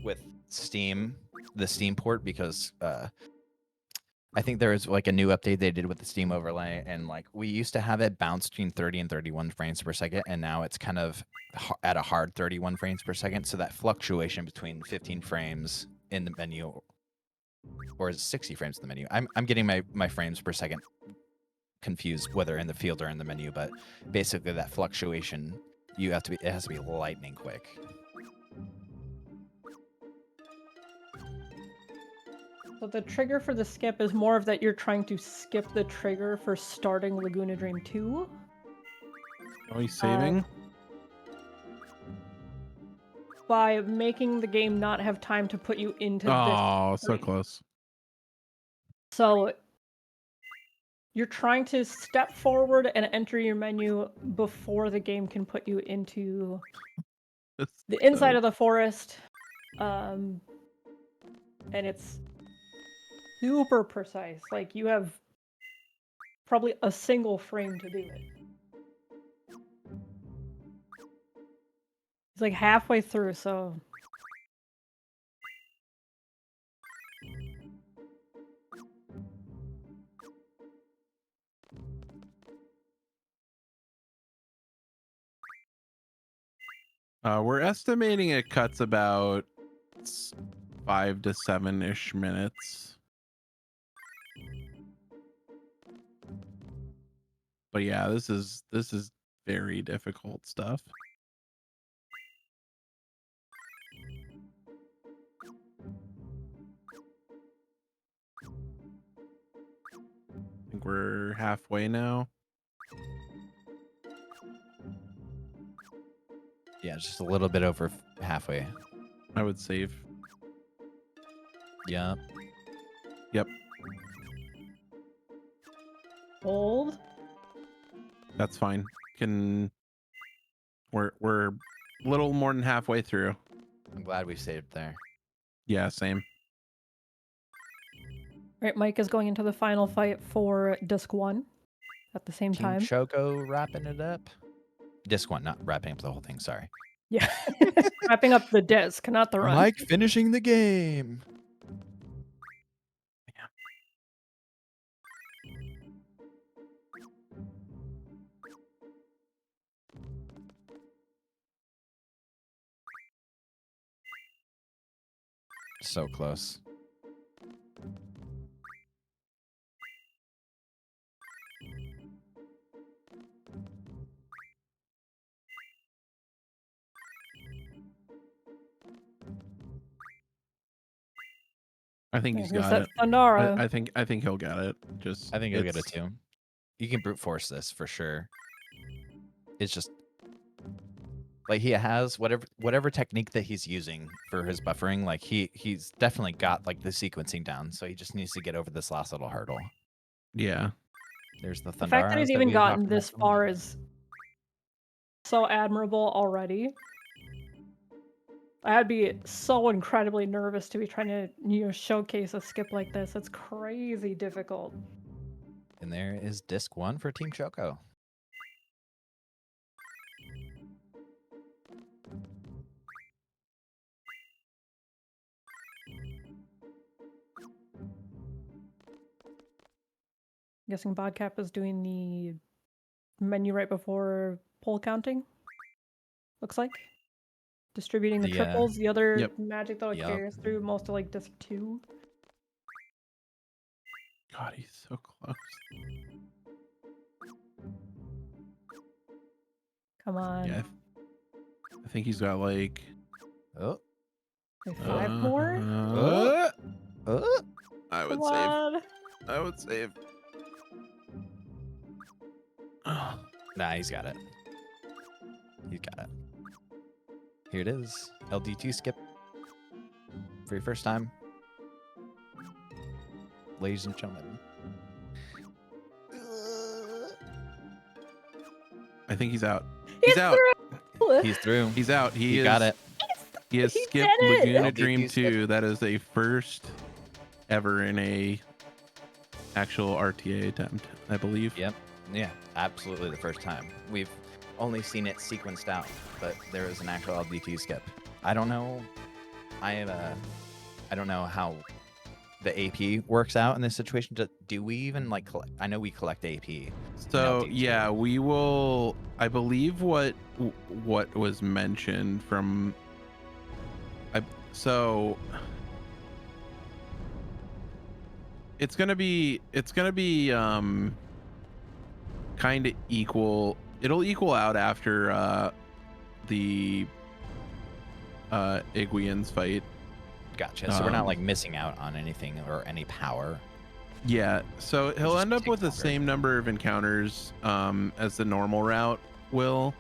with Steam, the Steam port, because I think there was like a new update they did with the Steam overlay, and like we used to have it bounce between 30 and 31 frames per second, and now it's kind of at a hard 31 frames per second. So that fluctuation between 15 frames in the menu, or is it 60 frames in the menu? I'm getting my frames per second confused, whether in the field or in the menu, but basically that fluctuation, it has to be lightning quick. So the trigger for the skip is more of that you're trying to skip the trigger for starting Laguna Dream 2. Oh, he's saving? By making the game not have time to put you into this. Oh, so screen. close. So you're trying to step forward and enter your menu before the game can put you into the inside of the forest. And it's super precise. Like, you have probably a single frame to do it. It's like halfway through, so... We're estimating it cuts about 5 to 7-ish minutes. But yeah, this is very difficult stuff. I think we're halfway now. Yeah, just a little bit over halfway. I would save. Yeah. Yep. Hold. That's fine. We're a little more than halfway through. I'm glad we saved there. Yeah, same. Right, Mike is going into the final fight for Disc 1 at the same Team time. Choco wrapping it up. Disc 1, not wrapping up the whole thing, sorry. Yeah. Wrapping up the disc, not the run. Mike finishing the game. So close. I think he's got it. Pandora. I think he'll get it. I think he'll get it too. You can brute force this for sure. It's just like he has whatever technique that he's using for his buffering, like he's definitely got like the sequencing down, so he just needs to get over this last little hurdle. Yeah. There's the Thundaras. The fact that he's even gotten this far is so admirable already. I'd be so incredibly nervous to be trying to, showcase a skip like this. It's crazy difficult. And there is disc 1 for Team Choco. I'm guessing bodcap is doing the menu right before poll counting. Looks like. Distributing the triples, the other magic that'll carry us through most of like disc 2. God, he's so close. Come on. Yeah, I think he's got like 5 more. I would Come on. I would save. Nah, he's got it. He's got it. Here it is. LD2 skip. For your first time. Ladies and gentlemen. I think he's out. He's out. He's through. He's out. He got it. He has skipped Laguna Dream 2. That is a first ever in a actual RTA attempt, I believe. Yep. Yeah, absolutely the first time. only seen it sequenced out, but there is an actual LDT skip. I don't know. I don't know how the AP works out in this situation. Do we even like collect? I know we collect AP. So yeah, we will. I believe what was mentioned from. So it's gonna be kind of equal. It'll equal out after the Iguians fight. Gotcha. So we're not like missing out on anything or any power. Yeah, so he'll end up with the same number of encounters as the normal route will.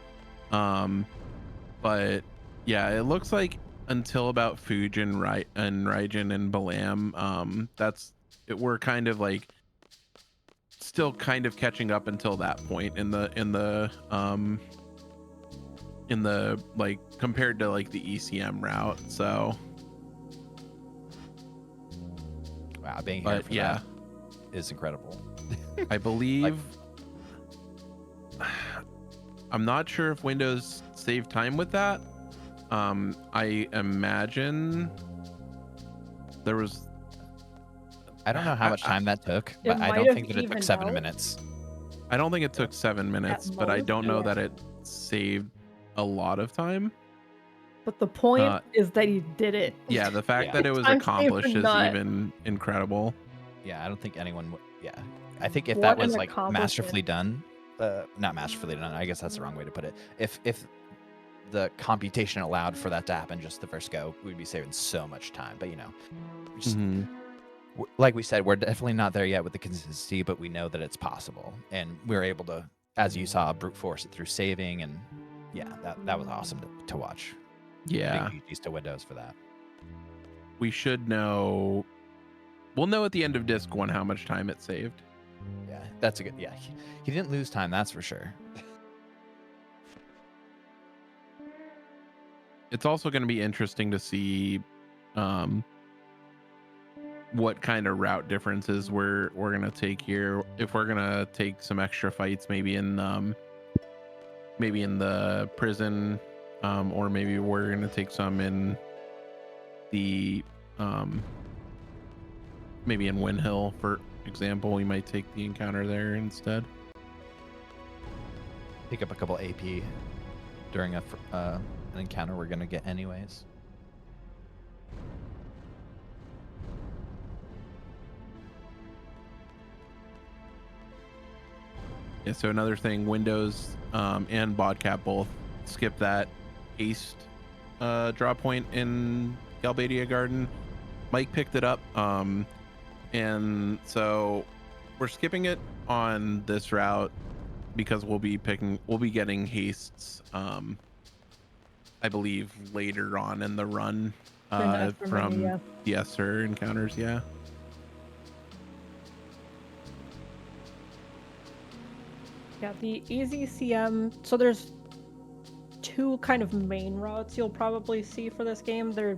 But yeah, it looks like until about Fujin, Raijin and Balam, we're kind of like still kind of catching up until that point in the like compared to like the ECM route. So wow, being here for that is incredible. I believe I'm not sure if Windows saved time with that. I imagine there was. I don't know how much time that took, but I don't think that it took 7 minutes. I don't think it took 7 minutes, but I don't know that it saved a lot of time. But the point is that he did it. Yeah, the fact that it was accomplished is even incredible. Yeah, I don't think anyone would. Yeah, I think if that was like masterfully done, not masterfully done, I guess that's the wrong way to put it. If the computation allowed for that to happen just the first go, we'd be saving so much time. But you know, just, like we said, we're definitely not there yet with the consistency, but we know that it's possible, and we're able to, as you saw, brute force it through saving, and yeah, that was awesome to watch. Yeah, big GGs to Windows for that. We should know. We'll know at the end of disc 1 how much time it saved. Yeah, that's a good. Yeah, he didn't lose time, that's for sure. It's also going to be interesting to see what kind of route differences we're going to take here. If we're going to take some extra fights, maybe in the prison, or maybe we're going to take some in the maybe in Windhill, for example. We might take the encounter there instead. Pick up a couple AP during an encounter we're gonna get anyways. Yeah, so another thing, Windows and bodcap both skip that haste draw point in Galbadia Garden. Mike picked it up, and so we're skipping it on this route because we'll be getting hastes I believe later on in the run from the Assur encounters. Yeah, the easy CM, so there's 2 kind of main routes you'll probably see for this game. They're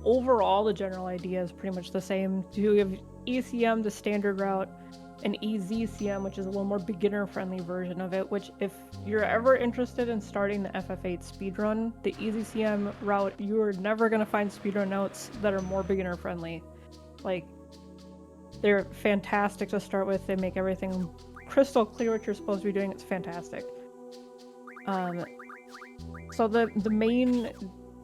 overall, the general idea is pretty much the same. You have ECM, the standard route, and EZCM, which is a little more beginner-friendly version of it, which if you're ever interested in starting the FF8 speedrun, the EZCM route, you're never going to find speedrun notes that are more beginner-friendly. Like, they're fantastic to start with. They make everything crystal clear what you're supposed to be doing. It's fantastic. So the main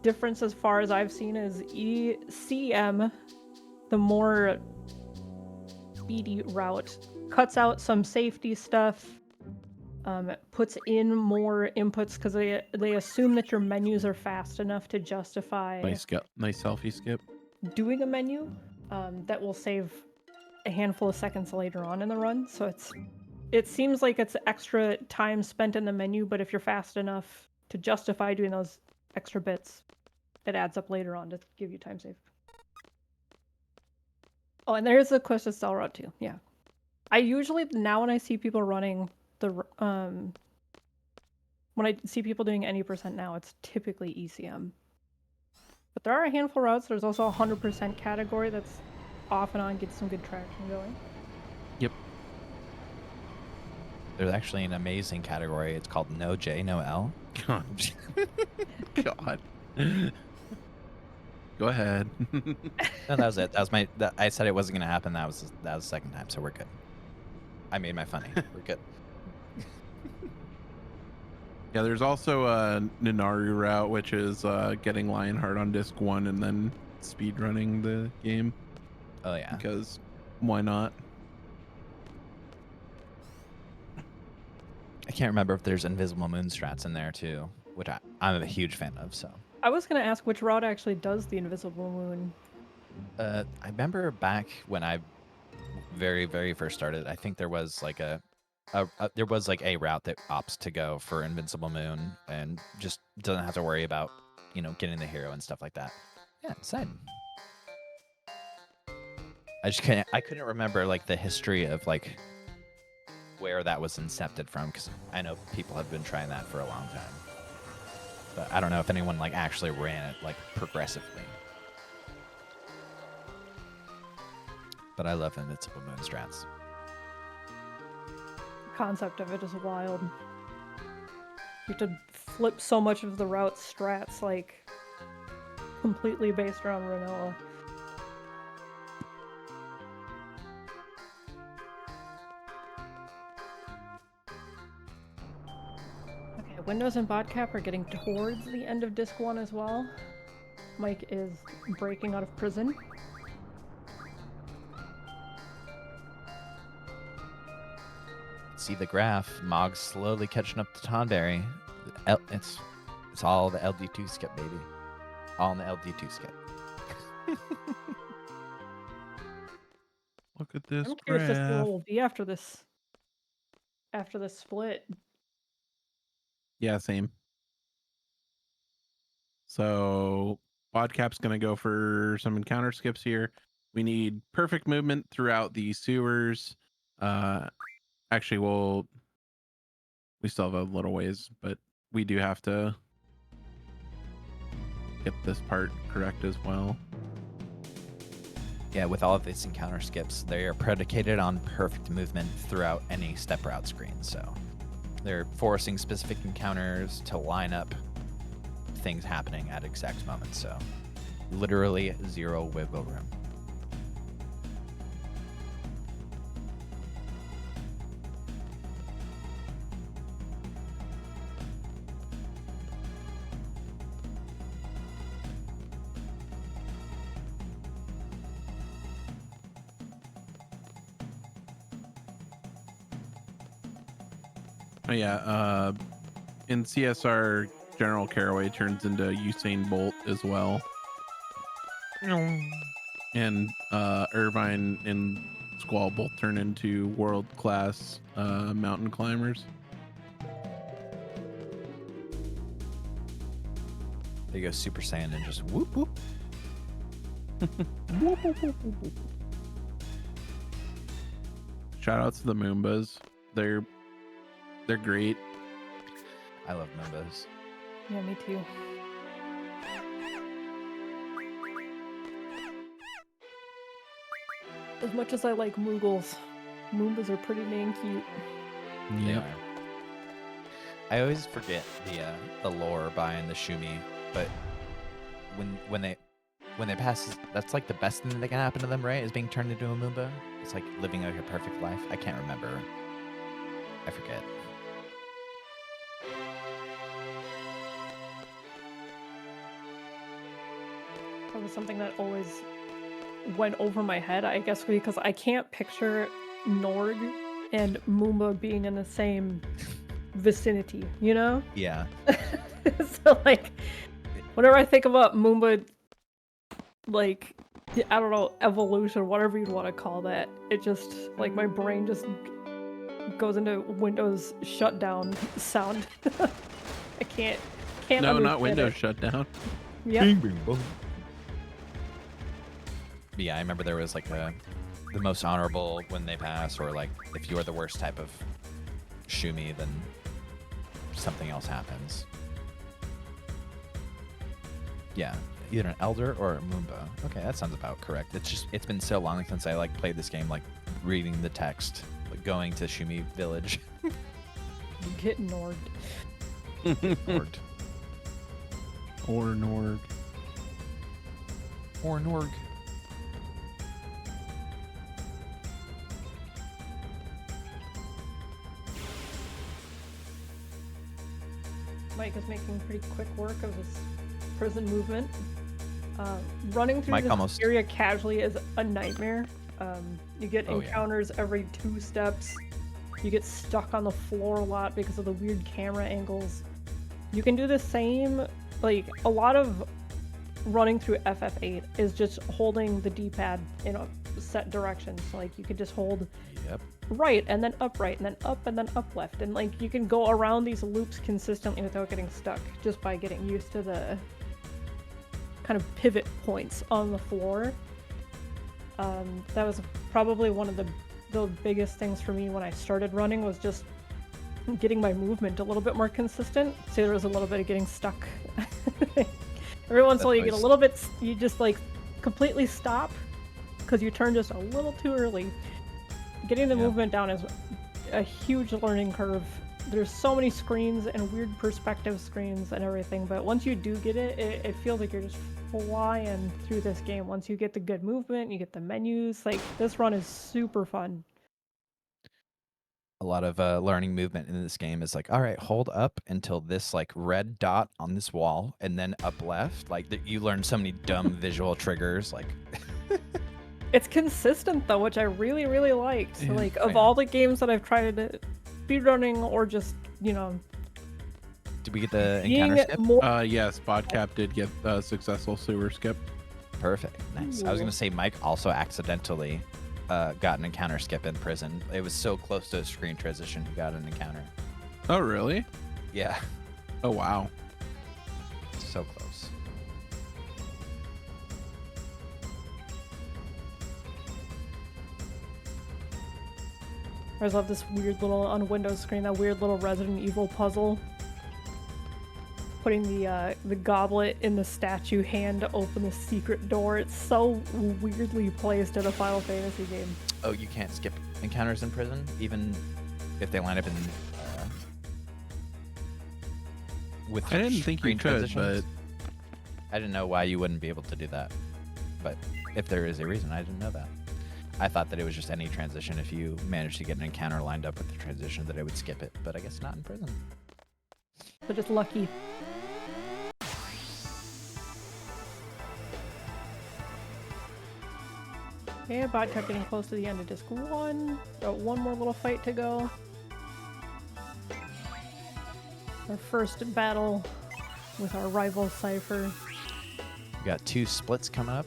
difference as far as I've seen is ECM, the more speedy route, cuts out some safety stuff, puts in more inputs because they assume that your menus are fast enough to justify nice selfie skip doing a menu that will save a handful of seconds later on in the run. So it seems like it's extra time spent in the menu, but if you're fast enough to justify doing those extra bits, it adds up later on to give you time save. Oh, and there's the quest to sell route too. Yeah, I usually now when I see people running the when I see people doing any percent now, it's typically ECM. But there are a handful of routes. There's also a 100% category that's off and on, gets some good traction going. Yep. There's actually an amazing category. It's called No J, No L. God. God. Go ahead. No, that was it. That was my. I said it wasn't gonna happen. That was the second time, so we're good. I made my funny. We're good. Yeah, there's also a Ninaru route, which is getting Lionheart on disc 1 and then speed running the game. Oh yeah. Because why not? I can't remember if there's invisible moon strats in there too, which I'm a huge fan of. So. I was gonna ask which route actually does the invisible moon. I remember back when I very, very first started, I think there was like a route that opts to go for Invincible Moon and just doesn't have to worry about, getting the hero and stuff like that. Yeah, exciting. I couldn't remember like the history of like where that was incepted from, because I know people have been trying that for a long time. But I don't know if anyone like actually ran it like progressively. But I love Invincible Moon strats. The concept of it is wild. You have to flip so much of the route strats, like, completely based around Renoa. Okay, Windows and bodcap are getting towards the end of Disc 1 as well. Mike is breaking out of prison. See the graph. Mog's slowly catching up to Tonberry. It's all the LD2 skip, baby. All in the LD2 skip. Look at this I'm curious to see graph. what will be after this split. Yeah, same. So bodcap's going to go for some encounter skips here. We need perfect movement throughout the sewers. Actually, we still have a little ways, but we do have to get this part correct as well. Yeah, with all of these encounter skips, they are predicated on perfect movement throughout any step route screen. So they're forcing specific encounters to line up things happening at exact moments. So literally zero wiggle room. Oh yeah, in CSR, General Caraway turns into Usain Bolt as well. And Irvine and Squall both turn into world-class mountain climbers. There you go, Super Saiyan, and just whoop whoop. Whoop, whoop, whoop, whoop, whoop. Shout outs to the Moombas. They're great. I love Moombas. Yeah, me too. As much as I like Moogles, Moombas are pretty dang cute. They Yep. are. I always forget the lore behind the Shumi, but when they pass, that's like the best thing that can happen to them, right? Is being turned into a Moomba. It's like living like a perfect life. I can't remember. I forget. That was something that always went over my head, I guess, because I can't picture Norg and Moomba being in the same vicinity, you know? Yeah. So, like, whenever I think about Moomba, like, I don't know, evolution, whatever you'd want to call that, it just, like, my brain just goes into Windows shutdown sound. I can't No, not understand Windows it. shutdown. Yep. Bing, bing, boom. Yeah, I remember there was like the most honorable when they pass, or like if you're the worst type of Shumi, then something else happens. Yeah, either an Elder or a Moomba. Okay, that sounds about correct. It's been so long since I like played this game, like reading the text going to Shumi Village. Get Nord. Norg. Or Norg. Or Norg. Mike is making pretty quick work of his prison movement. Running through Mike this almost- area casually is a nightmare. You get Oh, yeah. encounters every 2 steps. You get stuck on the floor a lot because of the weird camera angles. You can do the same, like, a lot of running through FF8 is just holding the D-pad in a set direction. So, like, you could just hold Yep. right and then up right and then up left, and like you can go around these loops consistently without getting stuck just by getting used to the kind of pivot points on the floor. That was probably one of the biggest things for me when I started running, was just getting my movement a little bit more consistent. So there was a little bit of getting stuck. Every once in a while you get a nice. little bit, you just like completely stop because you turn just a little too early. Getting the Yeah. movement down is a huge learning curve. There's so many screens and weird perspective screens and everything, but once you do get it, it feels like you're just flying through this game. Once you get the good movement, you get the menus, like this run is super fun. A lot of learning movement in this game is like, all right, hold up until this like red dot on this wall, and then up left. Like you learn so many dumb visual triggers. Like, It's consistent though, which I really, really liked. So, Yeah. like, of all the games that I've tried to speedrunning or just, you know, did we get the being encounter skip? more Yes, bodcap did get a successful sewer skip. Perfect. Nice. I was Ooh. gonna say Mike also accidentally got an encounter skip in prison. It was so close to a screen transition, he got an encounter. Oh, really? Yeah, Oh, wow. so close. I just love this weird little, on Windows screen, that weird little Resident Evil puzzle. Putting the goblet in the statue hand to open the secret door. It's so weirdly placed in a Final Fantasy game. Oh, you can't skip encounters in prison, even if they line up in with. I didn't think you screen could, transitions. I didn't know why you wouldn't be able to do that, but if there is a reason, I didn't know that. I thought that it was just any transition. If you managed to get an encounter lined up with the transition, that it would skip it, but I guess not in prison. So just lucky. Okay, bodcap getting close to the end of disc 1. Got one more little fight to go. Our first battle with our rival Cypher. We got 2 splits coming up.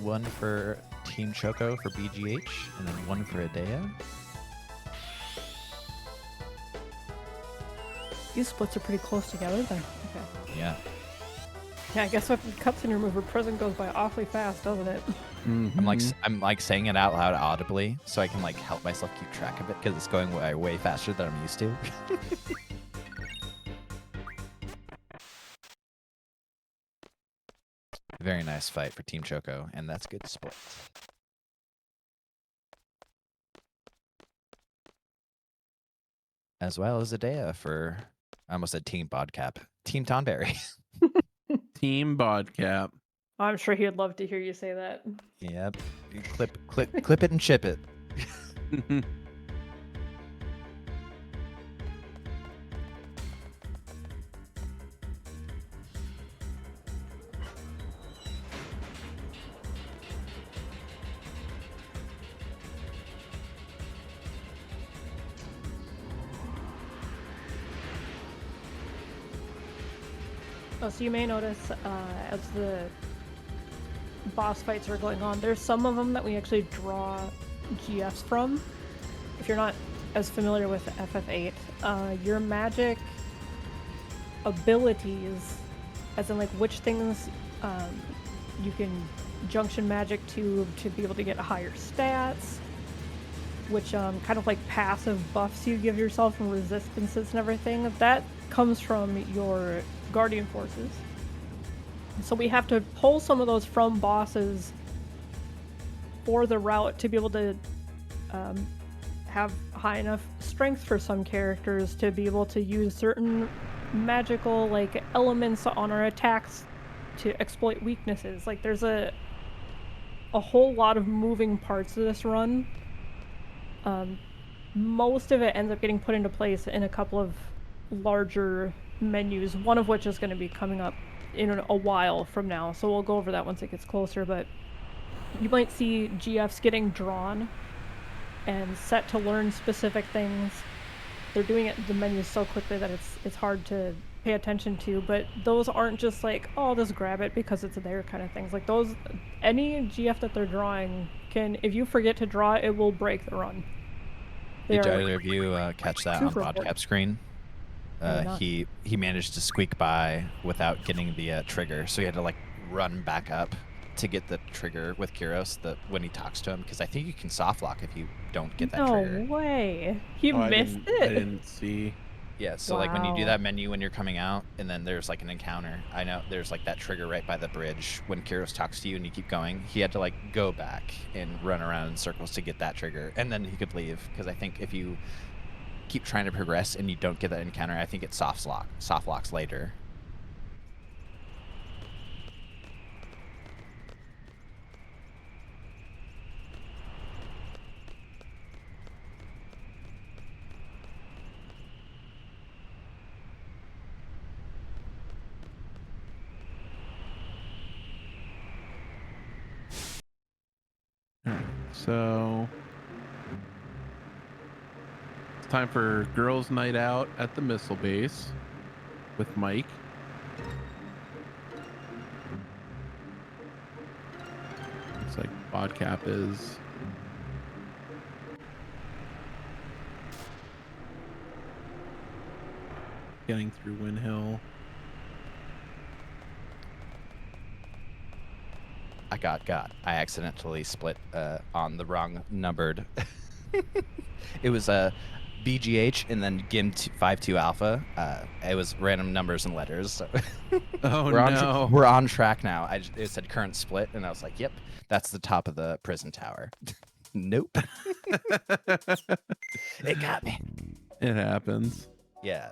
One for Team Choco for BGH, and then one for Adea. These splits are pretty close together then. Okay. Yeah. Yeah, I guess with cutscene remover, prison goes by awfully fast, doesn't it? I'm like saying it out loud audibly so I can like help myself keep track of it because it's going way faster than I'm used to. Very nice fight for Team Choco, and that's good split. As well as Adea for, I almost said Team Bodcap, Team Tonberry. Team bodcap. I'm sure he'd love to hear you say that. Yep. You clip it and ship it. Oh, so you may notice as the boss fights are going on, there's some of them that we actually draw GFs from. If you're not as familiar with FF8, your magic abilities, as in like which things you can junction magic to be able to get higher stats, which kind of like passive buffs you give yourself and resistances and everything, that comes from your Guardian forces. So we have to pull some of those from bosses for the route to be able to have high enough strength for some characters to be able to use certain magical like elements on our attacks to exploit weaknesses. Like there's a whole lot of moving parts of this run. Most of it ends up getting put into place in a couple of larger menus, one of which is going to be coming up in a while from now, so we'll go over that once it gets closer. But you might see GFs getting drawn and set to learn specific things. They're doing it the menus so quickly that it's hard to pay attention to, but those aren't just like, oh, just grab it because it's there kind of things. Like those, any GF that they're drawing can, if you forget to draw, it will break the run. Did either of you catch that on bodcap screen? He managed to squeak by without getting the trigger, so he had to like run back up to get the trigger with Kyros when he talks to him, because I think you can soft lock if you don't get that trigger. No way. He missed it. I didn't see. Yeah, so like when you do that menu when you're coming out, and then there's like an encounter, I know there's like that trigger right by the bridge when Kyros talks to you and you keep going. He had to like go back and run around in circles to get that trigger, and then he could leave, because I think if you keep trying to progress and you don't get that encounter, I think it soft locks later. So it's time for girls' night out at the missile base with Mike. Looks like bodcap is getting through Windhill. I accidentally split on the wrong numbered. It was a BGH and then GIM 52 Alpha. It was random numbers and letters. So Oh no! We're on track now. It said current split, and I was like, "Yep, that's the top of the prison tower." Nope. It got me. It happens. Yeah.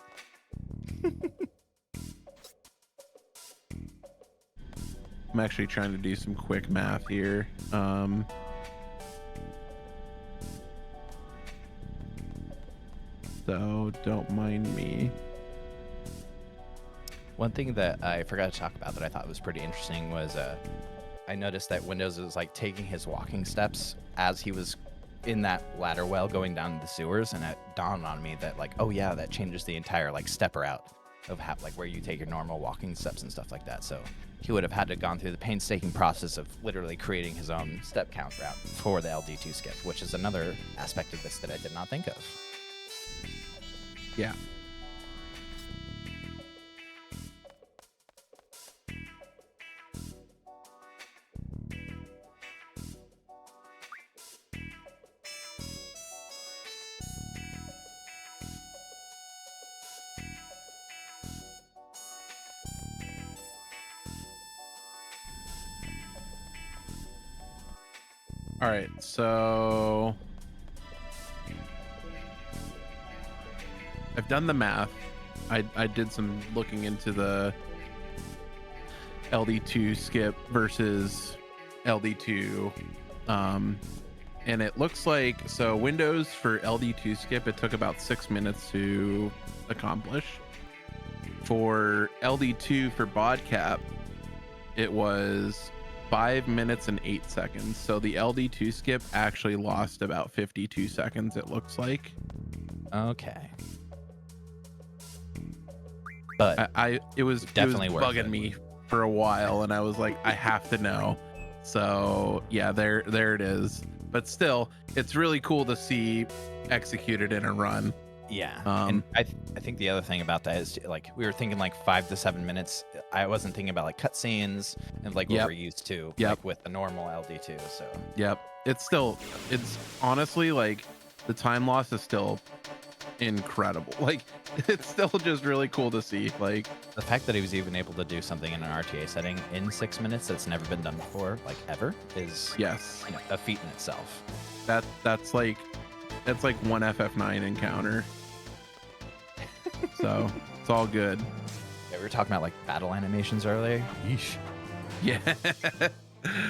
I'm actually trying to do some quick math here. So don't mind me. One thing that I forgot to talk about that I thought was pretty interesting was I noticed that Windows was like taking his walking steps as he was in that ladder well going down the sewers, and it dawned on me that like, oh yeah, that changes the entire like step route of how, like where you take your normal walking steps and stuff like that. So he would have had to gone through the painstaking process of literally creating his own step count route for the LD2 skip, which is another aspect of this that I did not think of. Yeah. All right, so I've done the math. I did some looking into the LD2 skip versus LD2, and it looks like, so Windows for LD2 skip, it took about 6 minutes to accomplish. For LD2 for bodcap, it was 5 minutes and 8 seconds. So the LD2 skip actually lost about 52 seconds, it looks like. Okay. But it was definitely bugging me for a while, and I was like, I have to know. So yeah, there it is. But still, it's really cool to see executed in a run. Yeah, and I think the other thing about that is, like, we were thinking like 5 to 7 minutes. I wasn't thinking about like cutscenes and like what we're used to, like with the normal LD2. So it's honestly like the time loss is still incredible. Like, it's still just really cool to see. Like, the fact that he was even able to do something in an RTA setting in 6 minutes that's never been done before, like ever, is yes, a feat in itself. That's like That's like one FF9 encounter. So it's all good. Yeah, we were talking about like battle animations earlier. Yeesh. Yeah.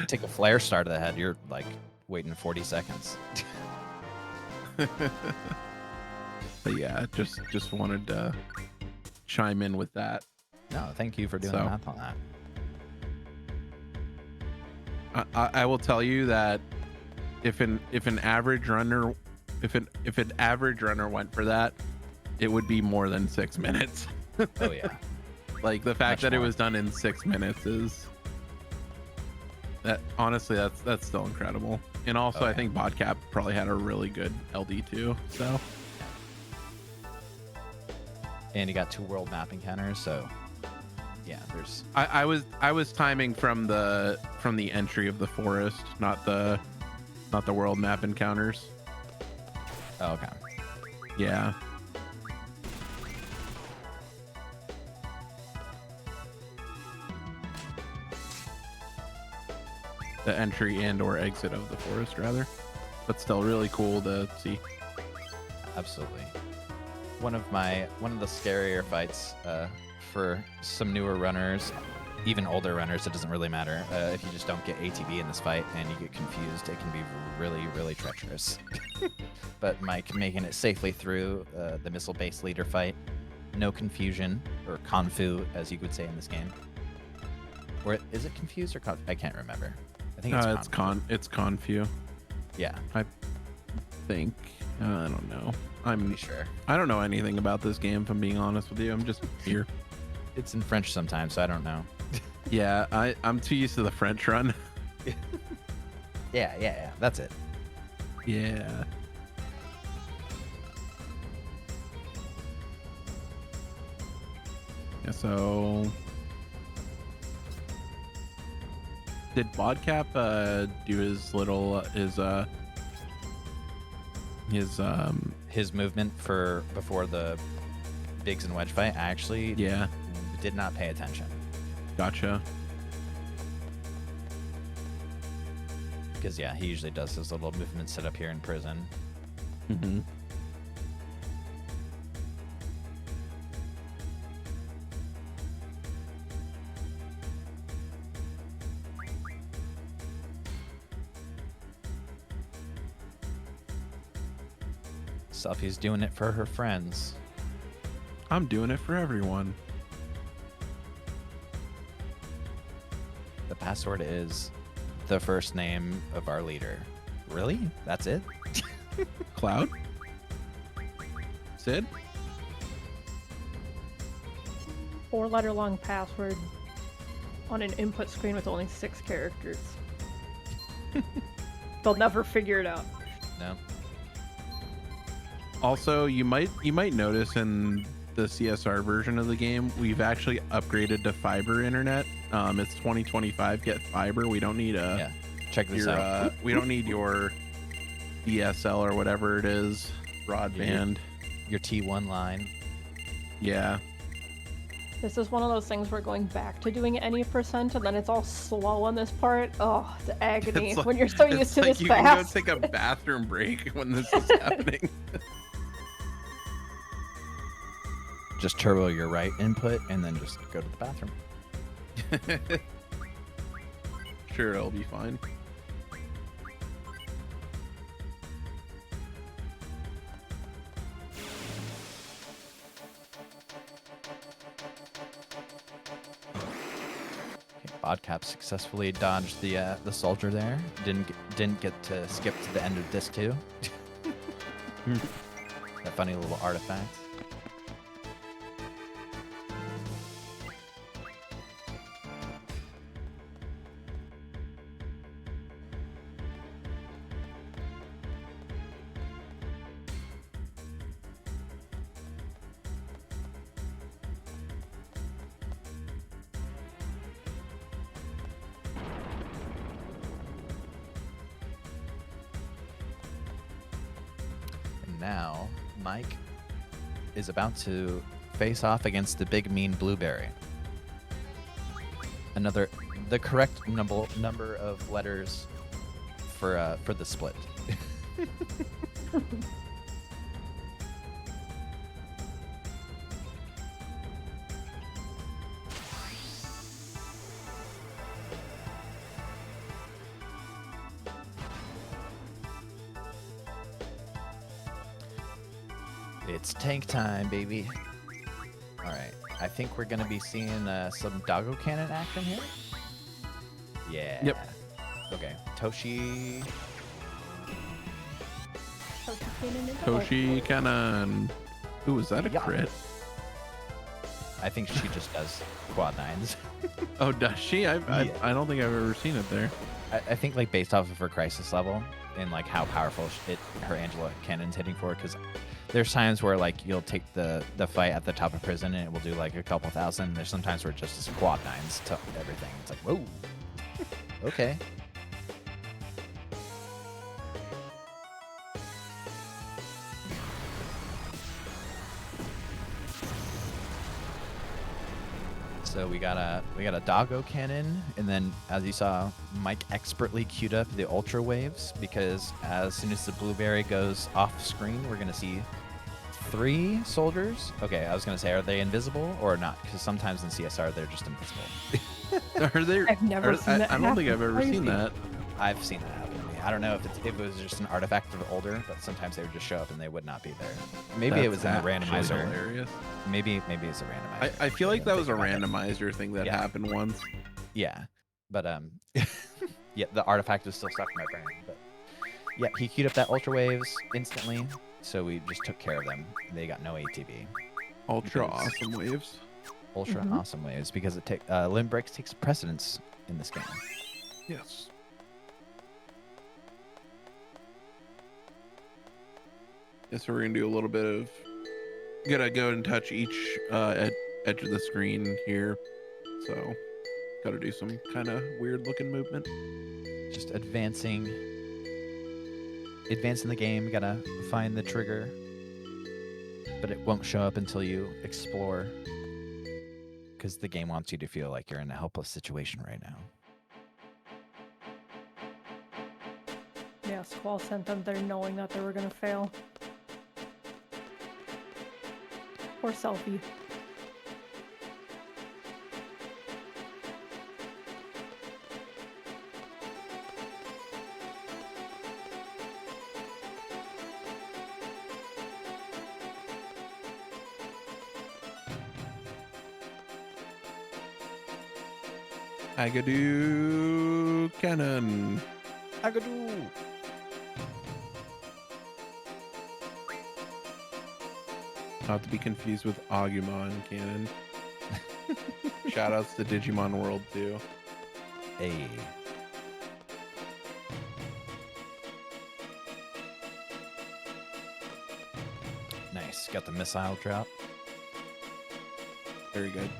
Take a flare star to the head, you're like waiting 40 seconds. But yeah, just wanted to chime in with that. No, thank you for doing the math on that. I will tell you that if an average runner went for that, it would be more than 6 minutes. Oh yeah. Like the fact Much that more. it was done in 6 minutes is that honestly that's still incredible. And also I think bodcap probably had a really good LD too. So And you got 2 world map encounters, so yeah, there's I was timing from the entry of the forest, not the world map encounters. oh, okay. Yeah. The entry and or exit of the forest rather. But still really cool to see. Absolutely. One of the scarier fights for some newer runners, even older runners, it doesn't really matter. If you just don't get ATB in this fight and you get confused, it can be really, really treacherous. But Mike making it safely through the missile-based leader fight, no confusion, or confu, as you would say in this game. Or is it confused or I can't remember. I think it's confu. Yeah. I think. I don't know. I'm Pretty sure. I don't know anything about this game, if I'm being honest with you. I'm just here. It's in French sometimes, so I don't know. Yeah, I'm too used to the French run. Yeah. That's it. Yeah. Yeah, so did bodcap do his little his movement for before the Biggs and Wedge fight? I actually did not pay attention. Gotcha. Because yeah, he usually does his little movement set up here in prison. Mm-hmm. Selfie's doing it for her friends. I'm doing it for everyone. The password is the first name of our leader. Really? That's it? Cloud? Sid? 4-letter long password on an input screen with only 6 characters. They'll never figure it out. No. Also, you might notice in the CSR version of the game, we've actually upgraded to fiber internet. It's 2025. Get fiber. We don't need check this out. We don't need your DSL or whatever it is. Broadband. Your T1 line. Yeah. This is one of those things where going back to doing any percent and then it's all slow on this part. Oh, the agony It's like- when you're so used to this you fast. can go take a bathroom break when this is happening. Just turbo your right input and then just go to the bathroom. Sure, it'll be fine. Bodcap successfully dodged the soldier there. Didn't get to skip to the end of disc 2. That funny little artifact. Now, Mike is about to face off against the big mean blueberry. The correct number of letters for the split. It's tank time, baby. All right, I think we're gonna be seeing some doggo cannon action here. Yeah. Yep. Okay, Toshi. Toshi cannon. Ooh, is that a Yeah. crit? I think she just does quad nines. Oh, does she? I don't think I've ever seen it there. I think like based off of her crisis level and like how powerful her Angela cannon's hitting for, because there's times where like you'll take the fight at the top of prison and it will do like a couple thousand. There's sometimes where it just is quad nines to everything. It's like, whoa, okay. So we got a doggo cannon, and then as you saw, Mike expertly queued up the ultra waves, because as soon as the blueberry goes off screen, we're gonna see 3 soldiers. Okay, I was gonna say, are they invisible or not? Because sometimes in CSR they're just invisible. Are there? I've never seen that I don't think I've happen. ever seen Crazy. that. I've seen that happen to me. I don't know if it was just an artifact of older, but sometimes they would just show up and they would not be there. Maybe it was in the That's actually randomizer. hilarious. Maybe it's a randomizer. I feel like that was a Think about it. randomizer thing that Yeah. happened once. Yeah, but yeah, the artifact is still stuck in my brain. But yeah, he queued up that ultra waves instantly, so we just took care of them. They got no ATB. Ultra Because- awesome waves. Ultra Mhm. awesome waves, because it limb breaks takes precedence in this game. Yes. Yeah, so we're gonna do a little bit of. Gotta go and touch each edge of the screen here. So, gotta do some kind of weird looking movement. Just advancing the game. Gotta find the trigger, but it won't show up until you explore, because the game wants you to feel like you're in a helpless situation right now. Yeah, Squall sent them there knowing that they were gonna fail. Poor Selfie. Agadoo cannon. Agadoo. Not to be confused with Agumon cannon. Shoutouts to Digimon World too. Hey. Nice. Got the missile drop. Very good.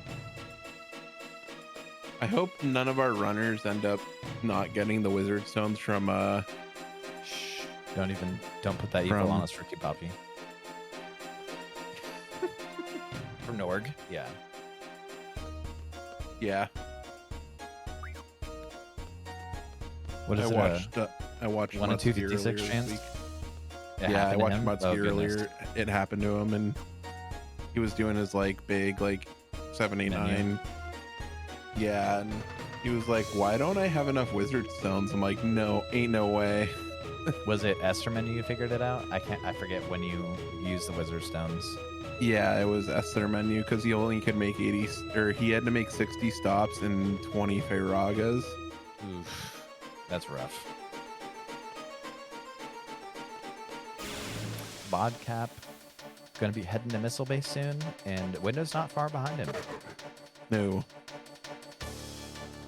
I hope none of our runners end up not getting the wizard stones from Shh. Don't put that evil From- on us, Ricky Bobby. From Norg. Yeah. yeah. What is I watched 1 and 2 Muskie earlier 56 this chance? week. It Yeah, I happened to watched him? Muskie Oh, goodness. earlier. It happened to him, and he was doing his like big 79. Menu. Yeah, and he was like, "Why don't I have enough wizard stones?" I'm like, "No, ain't no way." Was it Esther menu you figured it out? I forget when you use the wizard stones. Yeah, it was Esther menu because he only could make 80, or he had to make 60 stops and 20 Feyragas. Oof. That's rough. Bodcap gonna be heading to missile base soon, and Window's not far behind him. No,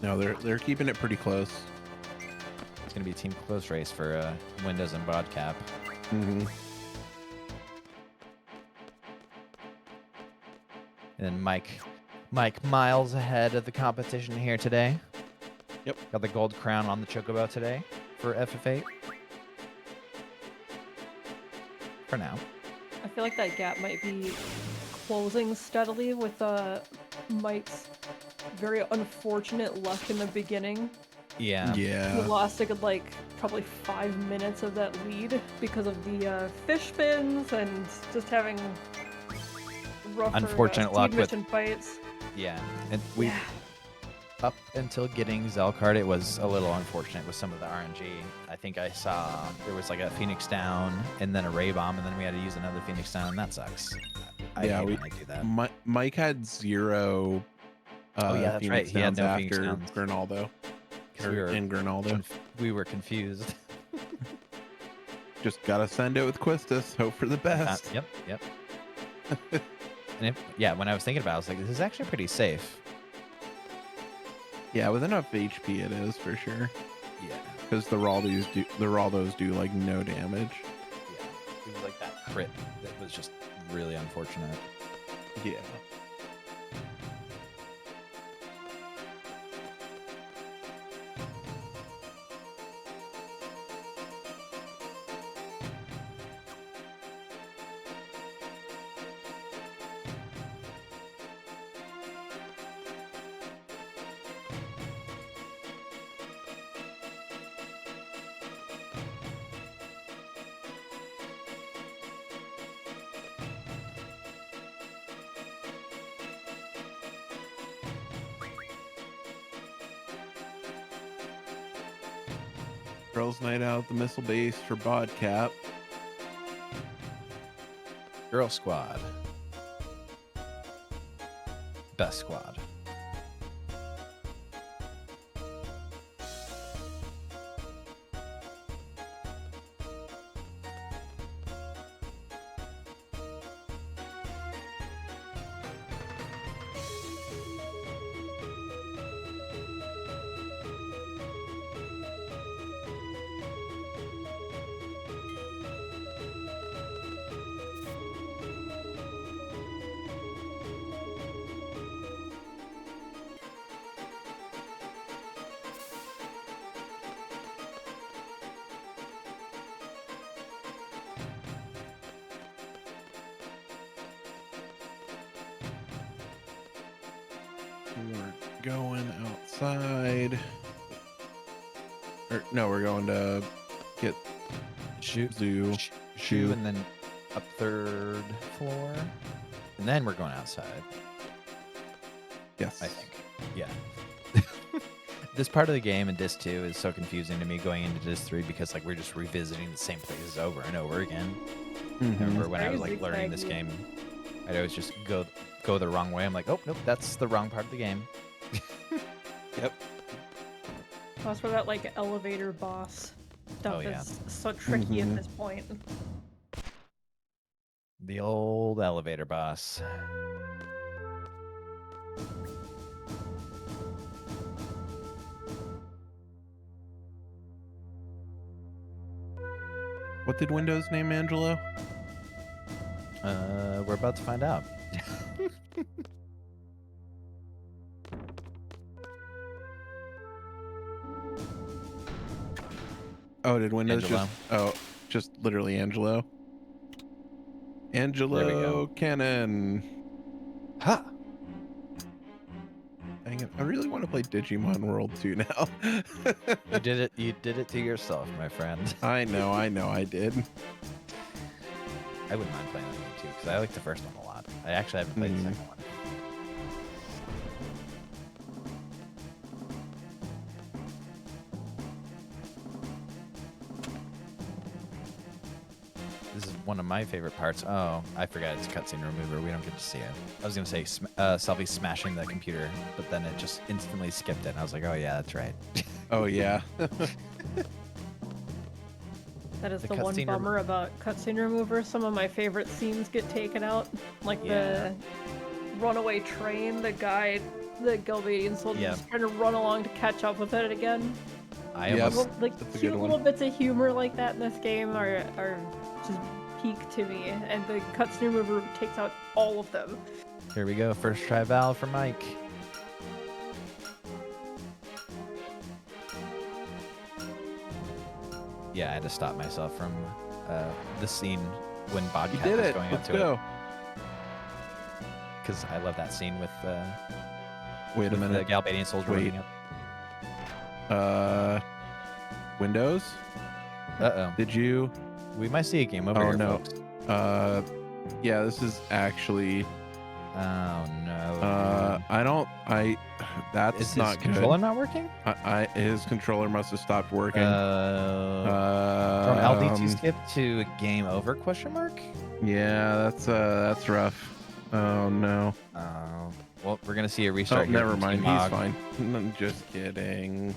they're keeping it pretty close. It's gonna be a team close race for Windows and Bodcap. Mm-hmm. And then Mike miles ahead of the competition here today. Yep. Got the gold crown on the Chocobo today for FF8. For now. I feel like that gap might be closing steadily with Mike's very unfortunate luck in the beginning. Yeah. We Yeah. lost a good, like, probably 5 minutes of that lead because of the fish fins and just having rougher Unfortunate luck with mission fights. Yeah, and we Yeah. up until getting Zell card, it was a little unfortunate with some of the RNG. I think I saw there was like a Phoenix down and then a Ray Bomb, and then we had to use another Phoenix down, and that sucks. I Yeah, hate we- when I do that. Mike had 0. Oh, yeah, that's right. Phoenix He had downs no Phoenix after downs. Grinaldo. 'Cause Or in Grinaldo. we were confused. Just gotta send it with Quistis. Hope for the best. Yep. And when I was thinking about it, I was like, this is actually pretty safe. Yeah, with enough HP, it is for sure. Yeah. Because the Raldos do like no damage. Yeah. It was like that crit that was just really unfortunate. Yeah. Girls' night out at the missile base for bodcap. Girl squad. Best squad. We're going outside. Or no, we're going to get Shoot. Zoo. Shoe and then up 3rd floor. And then we're going outside. Yes. I think. Yeah. This part of the game in Disc 2 is so confusing to me going into Disc 3 because like we're just revisiting the same places over and over again. I remember when I was like learning this game, I'd always just go the wrong way. I'm like, oh nope, that's the wrong part of the game. Yep. That's where that like elevator boss stuff Oh, yeah. is so tricky at this point. The old elevator boss. What did Windows name Angelo? We're about to find out. Oh, did Windows Angelo. just literally Angelo? There we Angelo go. Cannon. Ha! Dang it. I really want to play Digimon World 2 now. You did it to yourself, my friend. I know, I did. I wouldn't mind playing that game too, because I like the first one a lot. I actually haven't played the second one. This is one of my favorite parts. Oh, I forgot it's cutscene remover. We don't get to see it. I was going to say Selby smashing the computer, but then it just instantly skipped it. And I was like, oh yeah, that's right. Oh, yeah. That is The the one cutscene bummer about cutscene remover. Some of my favorite scenes get taken out, like the runaway train. The guy, the Galbadian soldier, Yeah. just trying to run along to catch up with it again. I Yes. almost Like That's a cute good little one. bits of humor like that in this game are just peak to me, and the cutscene remover takes out all of them. Here we go. First try Val for Mike. Yeah, I had to stop myself from the scene when You Bodcat did was it. going up Let's to go. it. Because I love that scene with, Wait a with the minute. Galbadian soldier Wait. running up. Windows? Uh-oh. Did you? We might see a game over here, no. folks. Yeah, this is actually. Oh no. That's Is not his controller good. not working? His controller must have stopped working. From LD2 skip to game over? Question mark. Yeah, that's rough. Oh no. Oh. Well, we're gonna see a restart. Oh, here never from mind. Team He's Mog. fine. I'm just kidding.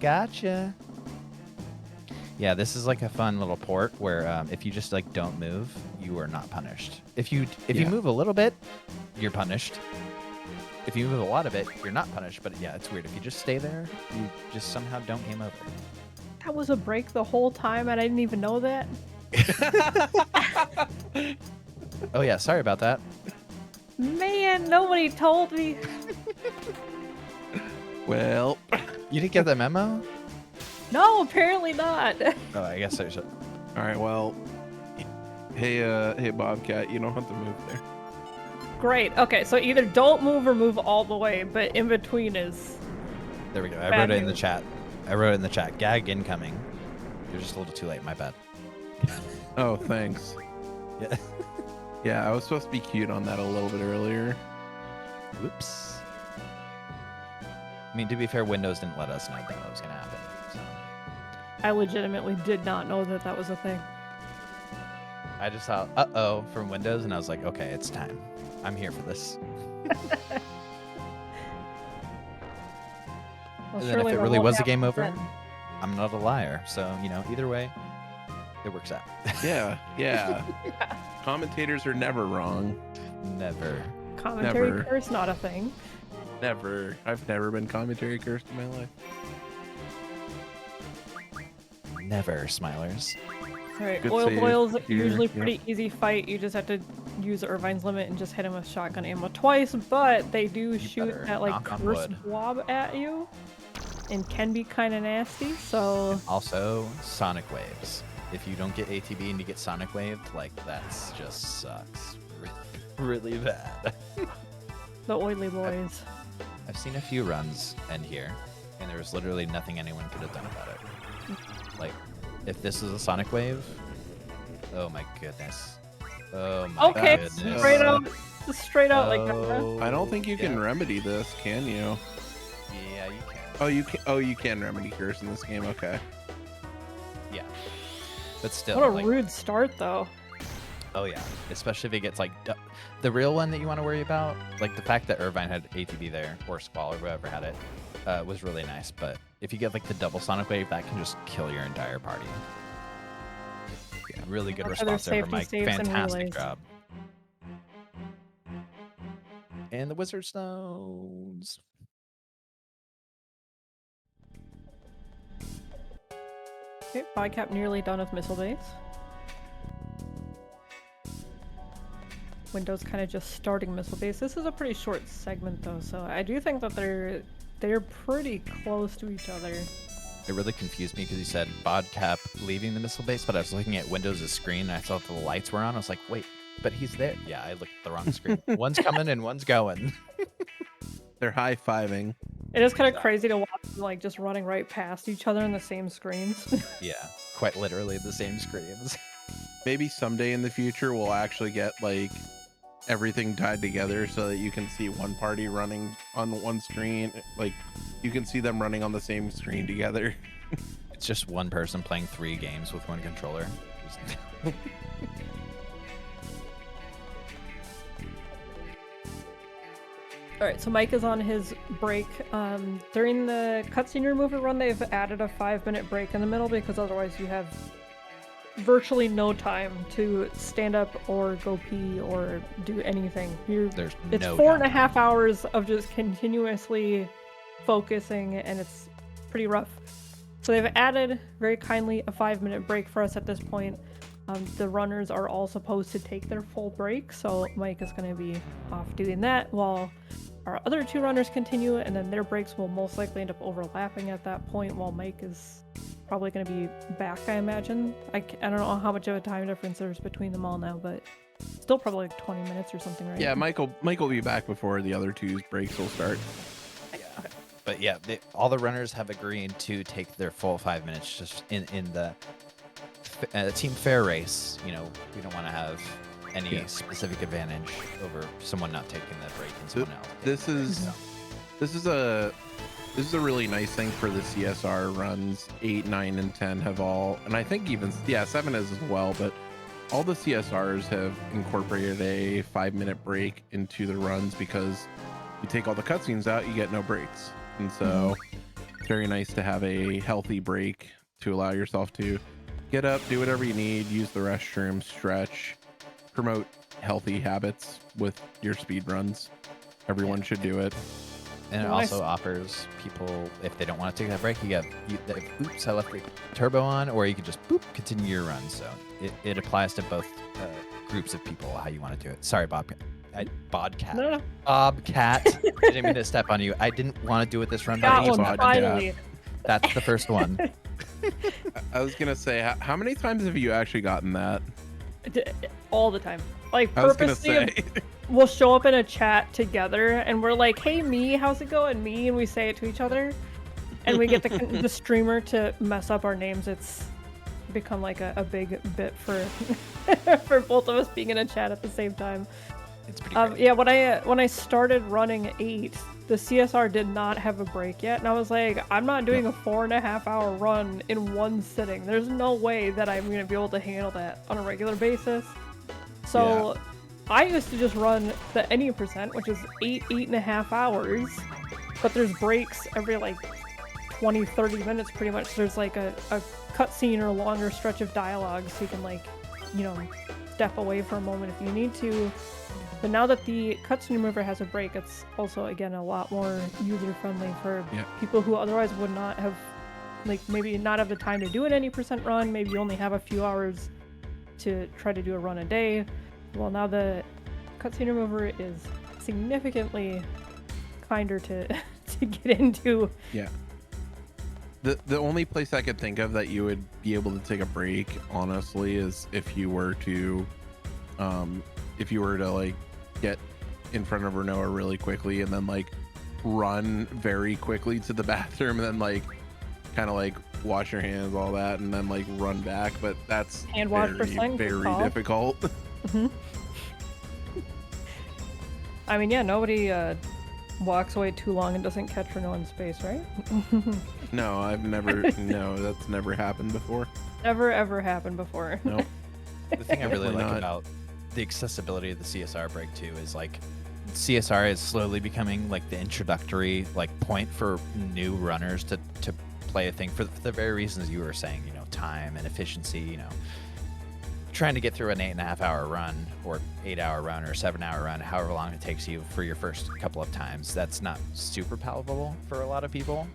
Gotcha. Yeah, this is like a fun little port where if you just like don't move, you are not punished. If you move a little bit, you're punished. If you move a lot of it, you're not punished. But yeah, it's weird. If you just stay there, you just somehow don't game over. That was a break the whole time, and I didn't even know that. Oh yeah, sorry about that. Man, nobody told me. Well, you didn't get the memo? No, apparently not. Oh, I guess I should. All right. Well, hey, Bobcat, you don't have to move there. Great. Okay, so either don't move or move all the way, but in between is. There we go. I bad wrote it in the news. chat. Gag incoming. You're just a little too late. My bad. Oh, thanks. Yeah. Yeah, I was supposed to be cute on that a little bit earlier. Whoops. I mean, to be fair, Windows didn't let us know that was going to happen. So I legitimately did not know that that was a thing. I just saw "uh-oh" from Windows, and I was like, okay, it's time. I'm here for this. Well, And then if surely it that really won't was a game happen over, then. I'm not a liar. So, either way, it works out. Yeah. Commentators are never wrong. Never. Commentary Never. curse, not a thing. Never. I've never been commentary cursed in my life. Never, Smilers. Alright, Good oil save boil's here, usually yep. pretty easy fight. You just have to use Irvine's limit and just hit him with shotgun ammo twice, but they do shoot better that like knock on curse wood. blob at you and can be kind of nasty, so Also, Sonic Waves. If you don't get ATB and you get Sonic Waved, like, that's just sucks. Really bad. the oily boys. I've seen a few runs end here, and there was literally nothing anyone could have done about it. Like, if this is a Sonic Wave, oh my goodness. Oh my Okay, goodness. straight out like that. Oh, I don't think you can yeah. remedy this, can you? Yeah, you can. Oh, you can. Oh, you can remedy curse in this game. Okay. Yeah. But still, What a like, rude start, though. oh yeah. Especially if it gets like the real one that you want to worry about, like the fact that Irvine had ATB there, or Squall, or whoever had it, was really nice. But if you get like the double Sonic Wave, that can just kill your entire party. Yeah, really good That's why there's response there from Mike. safety saves and Fantastic relays. job. And the Wizard Stones. Okay, bodcap nearly done with missile base. Windows kind of just starting missile base. This is a pretty short segment though, so I do think that they're pretty close to each other. It really confused me because you said bodcap leaving the missile base, but I was looking at Windows' screen and I saw that the lights were on. I was like, wait, but he's there. Yeah, I looked at the wrong screen. One's coming and one's going. They're high-fiving. It is kind of crazy to watch them like just running right past each other in the same screens. Yeah, quite literally the same screens. Maybe someday in the future we'll actually get like everything tied together so that you can see one party running on one screen. Like you can see them running on the same screen together. It's just one person playing 3 games with one controller. Alright, so Mike is on his break. During the cutscene remover run, they've added a 5-minute break in the middle because otherwise you have virtually no time to stand up or go pee or do anything. There's It's no 4.5 hours of just continuously focusing, and it's pretty rough. So they've added, very kindly, a 5-minute break for us at this point. The runners are all supposed to take their full break, so Mike is going to be off doing that while our other 2 runners continue, and then their breaks will most likely end up overlapping at that point while Mike is probably going to be back, I imagine. I don't know how much of a time difference there's between them all now, but Still probably like 20 minutes or something, right? Yeah, Mike will be back before the other two's breaks will start. But yeah, all the runners have agreed to take their full 5 minutes just in the team fair race. You know, we don't want to have any specific advantage over someone not taking the break and someone else. This is a really nice thing for the CSR runs. 8, 9, and 10 have all, and I think even 7 has as well, but all the CSRs have incorporated a 5-minute break into the runs because you take all the cutscenes out, you get no breaks. And so it's very nice to have a healthy break to allow yourself to get up, do whatever you need, use the restroom, stretch, promote healthy habits with your speed runs. Everyone should do it. And it also offers people, if they don't want to take that break, oops, I left the turbo on, or you can just continue your run. So it applies to both groups of people, how you want to do it. Sorry, Bodcat. No. Bobcat. I didn't mean to step on you. I didn't want to do it this run. Finally. That's the first one. I was going to say, how many times have you actually gotten that? All the time. Like, I was gonna purposely, say. we'll show up in a chat together, and we're like, hey, me, how's it going, me? And we say it to each other. And we get the streamer to mess up our names. It's become like a big bit for for both of us being in a chat at the same time. It's pretty great. Yeah, when I started running 8, the CSR did not have a break yet, and I was like, I'm not doing a 4.5-hour run in one sitting. There's no way that I'm going to be able to handle that on a regular basis. So I used to just run the any percent, which is 8.5 hours, but there's breaks every like 20, 30 minutes pretty much. There's like a cutscene or a longer stretch of dialogue, so you can like, step away for a moment if you need to. But now that the cutscene remover has a break, it's also, again, a lot more user-friendly for people who otherwise would not have, like, maybe not have the time to do an any percent run. Maybe you only have a few hours to try to do a run a day. Well, now the cutscene remover is significantly kinder to get into. Yeah. The only place I could think of that you would be able to take a break, honestly, is if you were to like get in front of Renoa really quickly and then like run very quickly to the bathroom and then like kind of like wash your hands, all that, and then like run back. But that's hand wash very difficult. Mm-hmm. I mean, yeah, nobody walks away too long and doesn't catch Renoa in space, right? No, I've never. No, that's never happened before. Never ever happened before. Nope. The thing I really like about the accessibility of the CSR break too is like CSR is slowly becoming like the introductory like point for new runners to play a thing for the very reasons you were saying, time and efficiency, trying to get through an 8.5-hour run or 8-hour run or 7-hour run, however long it takes you for your first couple of times. That's not super palatable for a lot of people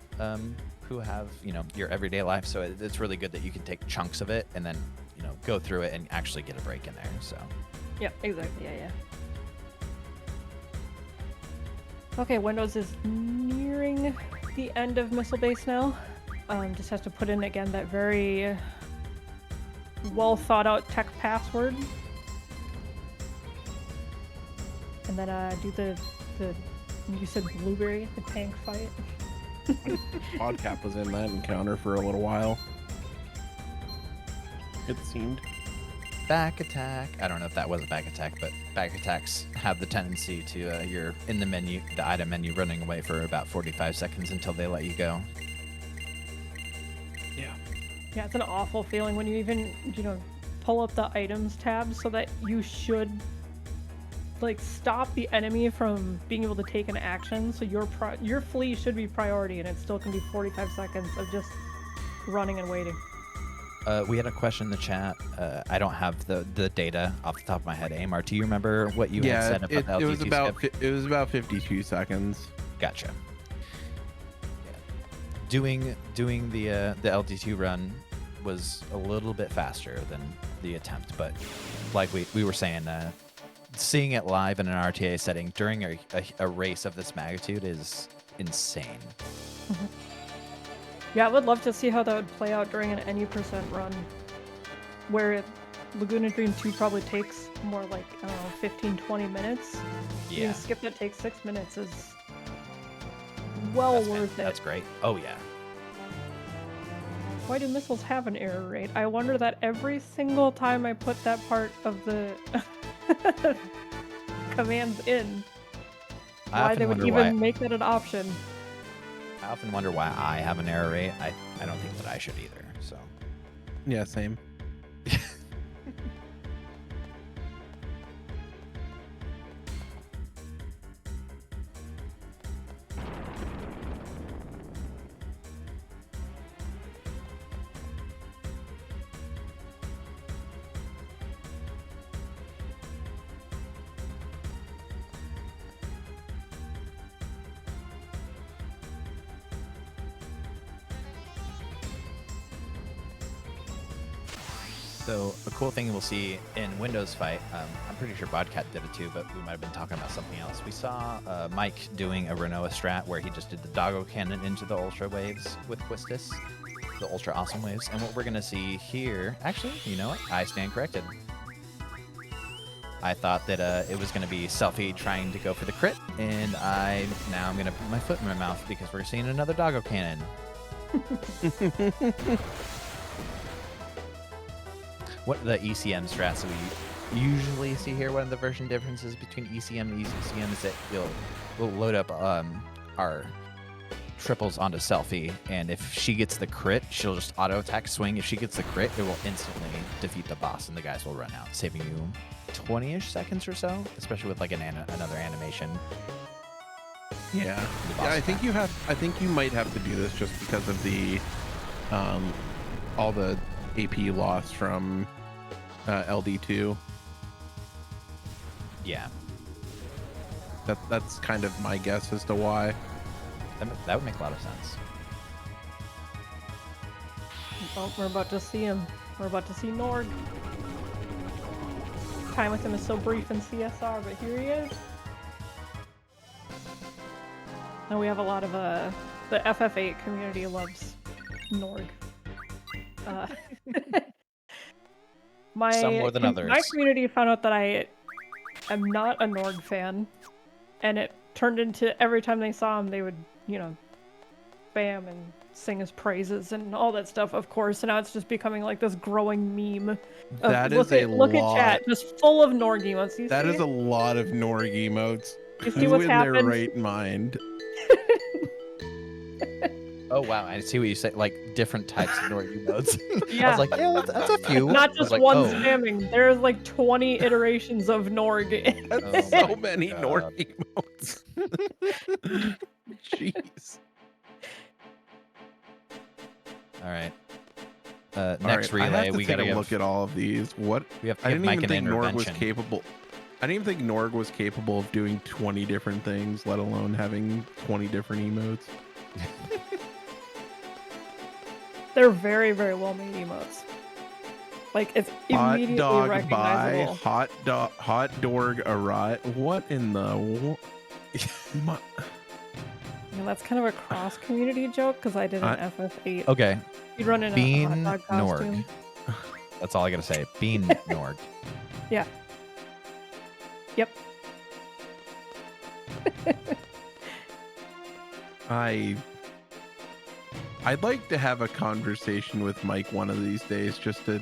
who have, your everyday life. So it's really good that you can take chunks of it and then, go through it and actually get a break in there. So. Yeah, exactly. Yeah. Okay, Windows is nearing the end of Missile Base now. Just has to put in again that very well thought out tech password. And then do the you said blueberry, the tank fight. Bodcap was in that encounter for a little while. It seemed. Back attack. I don't know if that was a back attack, but back attacks have the tendency to you're in the menu, the item menu, running away for about 45 seconds until they let you go. Yeah, it's an awful feeling when you even, pull up the items tab so that you should, like, stop the enemy from being able to take an action. So your flee should be priority, and it still can be 45 seconds of just running and waiting. We had a question in the chat. I don't have the data off the top of my head. Ayymart, do you remember what you had said about the LT2 it was about 52 seconds. Gotcha. Doing the LT2 run was a little bit faster than the attempt, but like we were saying, seeing it live in an RTA setting during a race of this magnitude is insane. Mm-hmm. Yeah, I would love to see how that would play out during an any percent run, where Laguna Dream 2 probably takes more like, I don't know, 15, 20 minutes. Yeah. A skip that takes 6 minutes is well worth it. That's great. Oh, yeah. Why do missiles have an error rate? I wonder that every single time I put that part of the commands in. Why they would even make that an option. I often wonder why I have an error rate. I don't think that I should either, so. Yeah, same. So a cool thing we'll see in Windows Fight, I'm pretty sure bodcap did it too, but we might have been talking about something else. We saw Mike doing a Renoa strat where he just did the doggo cannon into the ultra waves with Quistis, the ultra awesome waves. And what we're going to see here, actually, you know what? I stand corrected. I thought that it was going to be Selfie trying to go for the crit, and now I'm going to put my foot in my mouth because we're seeing another doggo cannon. What the ECM strats we usually see here, one of the version differences between ECM and ECM is that we'll load up our triples onto Selfie, and if she gets the crit, she'll just auto attack swing. If she gets the crit, it will instantly defeat the boss, and the guys will run out, saving you 20-ish seconds or so, especially with like another animation. Yeah, I think you might have to do this just because of the all the AP loss from LD2. Yeah, that's kind of my guess as to why. That would make a lot of sense. Oh, we're about to see him. We're about to see Norg. Time with him is so brief in CSR, but here he is. And we have a lot of the FF8 community loves Norg. Some more than others. My community found out that I am not a Norg fan, and it turned into every time they saw him, they would, spam and sing his praises and all that stuff, of course. And now it's just becoming like this growing meme. Look at chat, just full of Norg emotes. That is a lot of Norg emotes. You see what's happened? In their right mind. Oh wow, I see what you say. Like different types of Norg emotes. Yeah. I was like, yeah, that's a few. Not just one spamming. There's like 20 iterations of Norg. That's so many Norg emotes. Jeez. All right. Next relay, we gotta look at all of these. What? I didn't even think Norg was capable. I didn't even think Norg was capable of doing 20 different things, let alone having 20 different emotes. They're very, very well made emotes. Like, it's immediately recognizable. Hot dog arrive. What in the? That's kind of a cross community joke because I did an FF8. Okay. You'd run in Bean a hot dog costume. Norg. That's all I gotta say. Bean Norg. Yeah. Yep. I'd like to have a conversation with Mike one of these days just to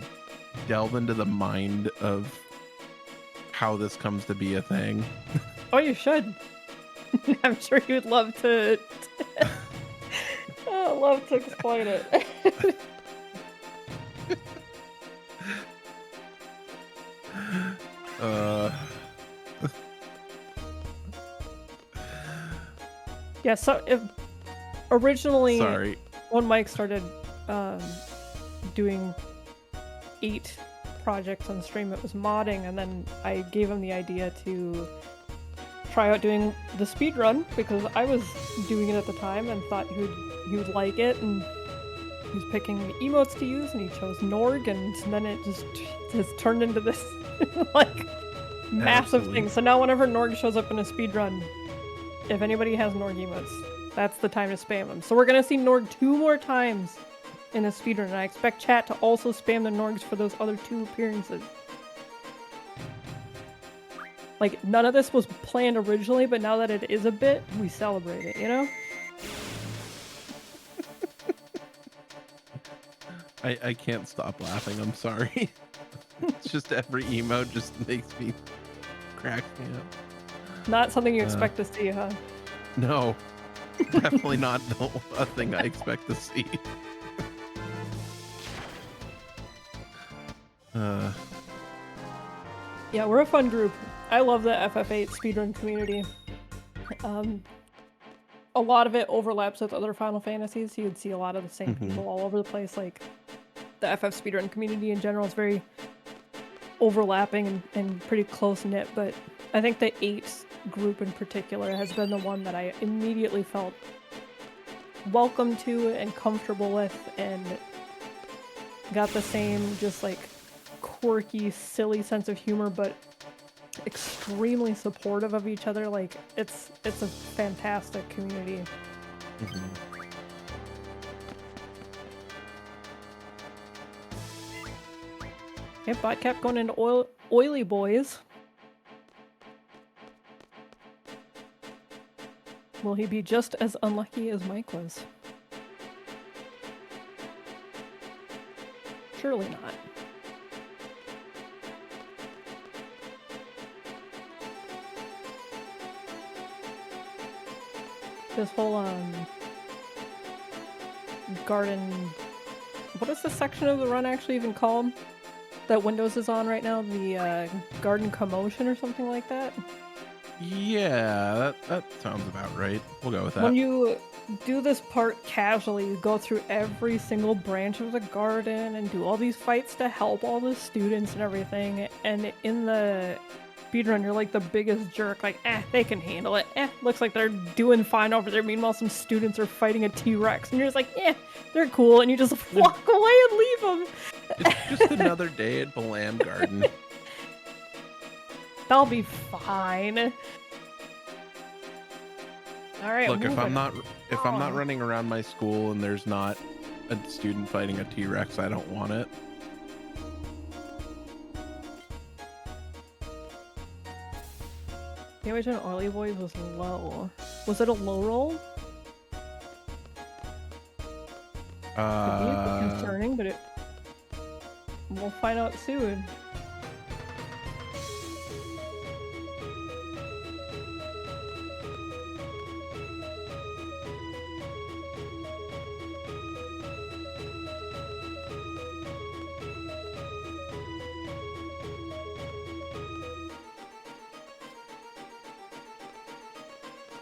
delve into the mind of how this comes to be a thing. Oh, you should. I'm sure you'd love to explain it. Yeah, so originally when Mike started doing 8 projects on stream, it was modding, and then I gave him the idea to try out doing the speedrun because I was doing it at the time and thought he would like it, and he was picking emotes to use, and he chose Norg, and then it just has turned into this like massive thing. So now whenever Norg shows up in a speedrun, if anybody has Norg emotes, that's the time to spam them. So we're gonna see Norg 2 more times in a speedrun, and I expect chat to also spam the Norgs for those other 2 appearances. Like, none of this was planned originally, but now that it is a bit, we celebrate it, you know? I can't stop laughing, I'm sorry. It's just every emote just makes me crack me up. Not something you expect to see, huh? No, definitely not a thing I expect to see. Yeah, we're a fun group. I love the FF8 speedrun community. A lot of it overlaps with other Final Fantasies, so you'd see a lot of the same people all over the place. Like, the FF speedrun community in general is very overlapping and pretty close-knit, but I think the 8 group in particular has been the one that I immediately felt welcome to and comfortable with, and got the same just like quirky, silly sense of humor, but extremely supportive of each other. Like, it's a fantastic community. Okay, bodcap going into oily boys. Will he be just as unlucky as Mike was? Surely not. This whole garden, what is this section of the run actually even called that Windows is on right now? The garden commotion or something like that? Yeah, that sounds about right. We'll go with that. When you do this part casually, you go through every single branch of the garden and do all these fights to help all the students and everything, and in the speedrun, you're like the biggest jerk, like, they can handle it. Looks like they're doing fine over there. Meanwhile, some students are fighting a T-Rex, and you're just like, they're cool, and you just walk away and leave them. It's just another day at Balam Garden. They'll be fine. All right. Look, if I'm not running around my school and there's not a student fighting a T-Rex, I don't want it. Damage on Oily Boys was low. Was it a low roll? Could be a bit concerning, but we'll find out soon.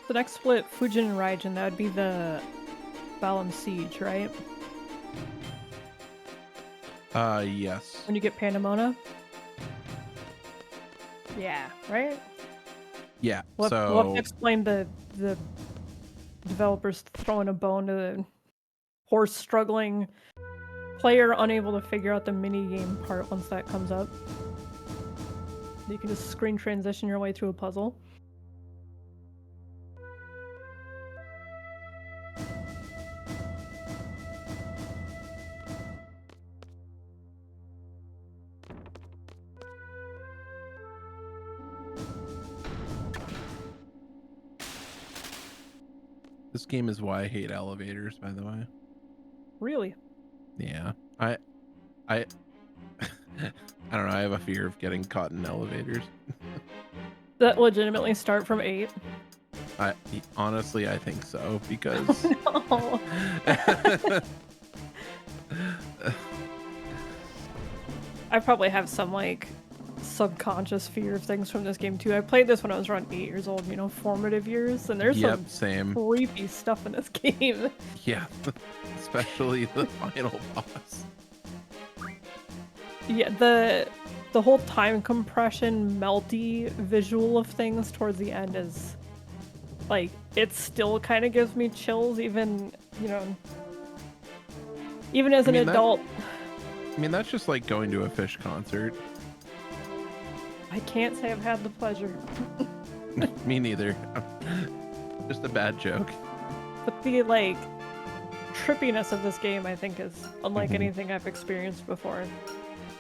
The next split, Fujin and Raijin, that would be the Balam Siege, right? Yes. When you get Pandemona? Yeah, right? Yeah, We'll have to explain the developers throwing a bone to the horse struggling player unable to figure out the mini-game part once that comes up. You can just screen transition your way through a puzzle. This game is why I hate elevators, by the way. Really? Yeah. I don't know, I have a fear of getting caught in elevators. That legitimately start from 8? Honestly, I think so, because Oh, no. I probably have some like subconscious fear of things from this game too. I played this when I was around 8 years old, you know, formative years, and there's some same creepy stuff in this game. Yeah, especially the final boss. Yeah, the whole time compression, melty visual of things towards the end is like, it still kind of gives me chills, even, you know, even as an adult. I mean, that's just like going to a Fish concert. I can't say I've had the pleasure. Me neither. Just a bad joke. But the, like, trippiness of this game, I think, is unlike anything I've experienced before.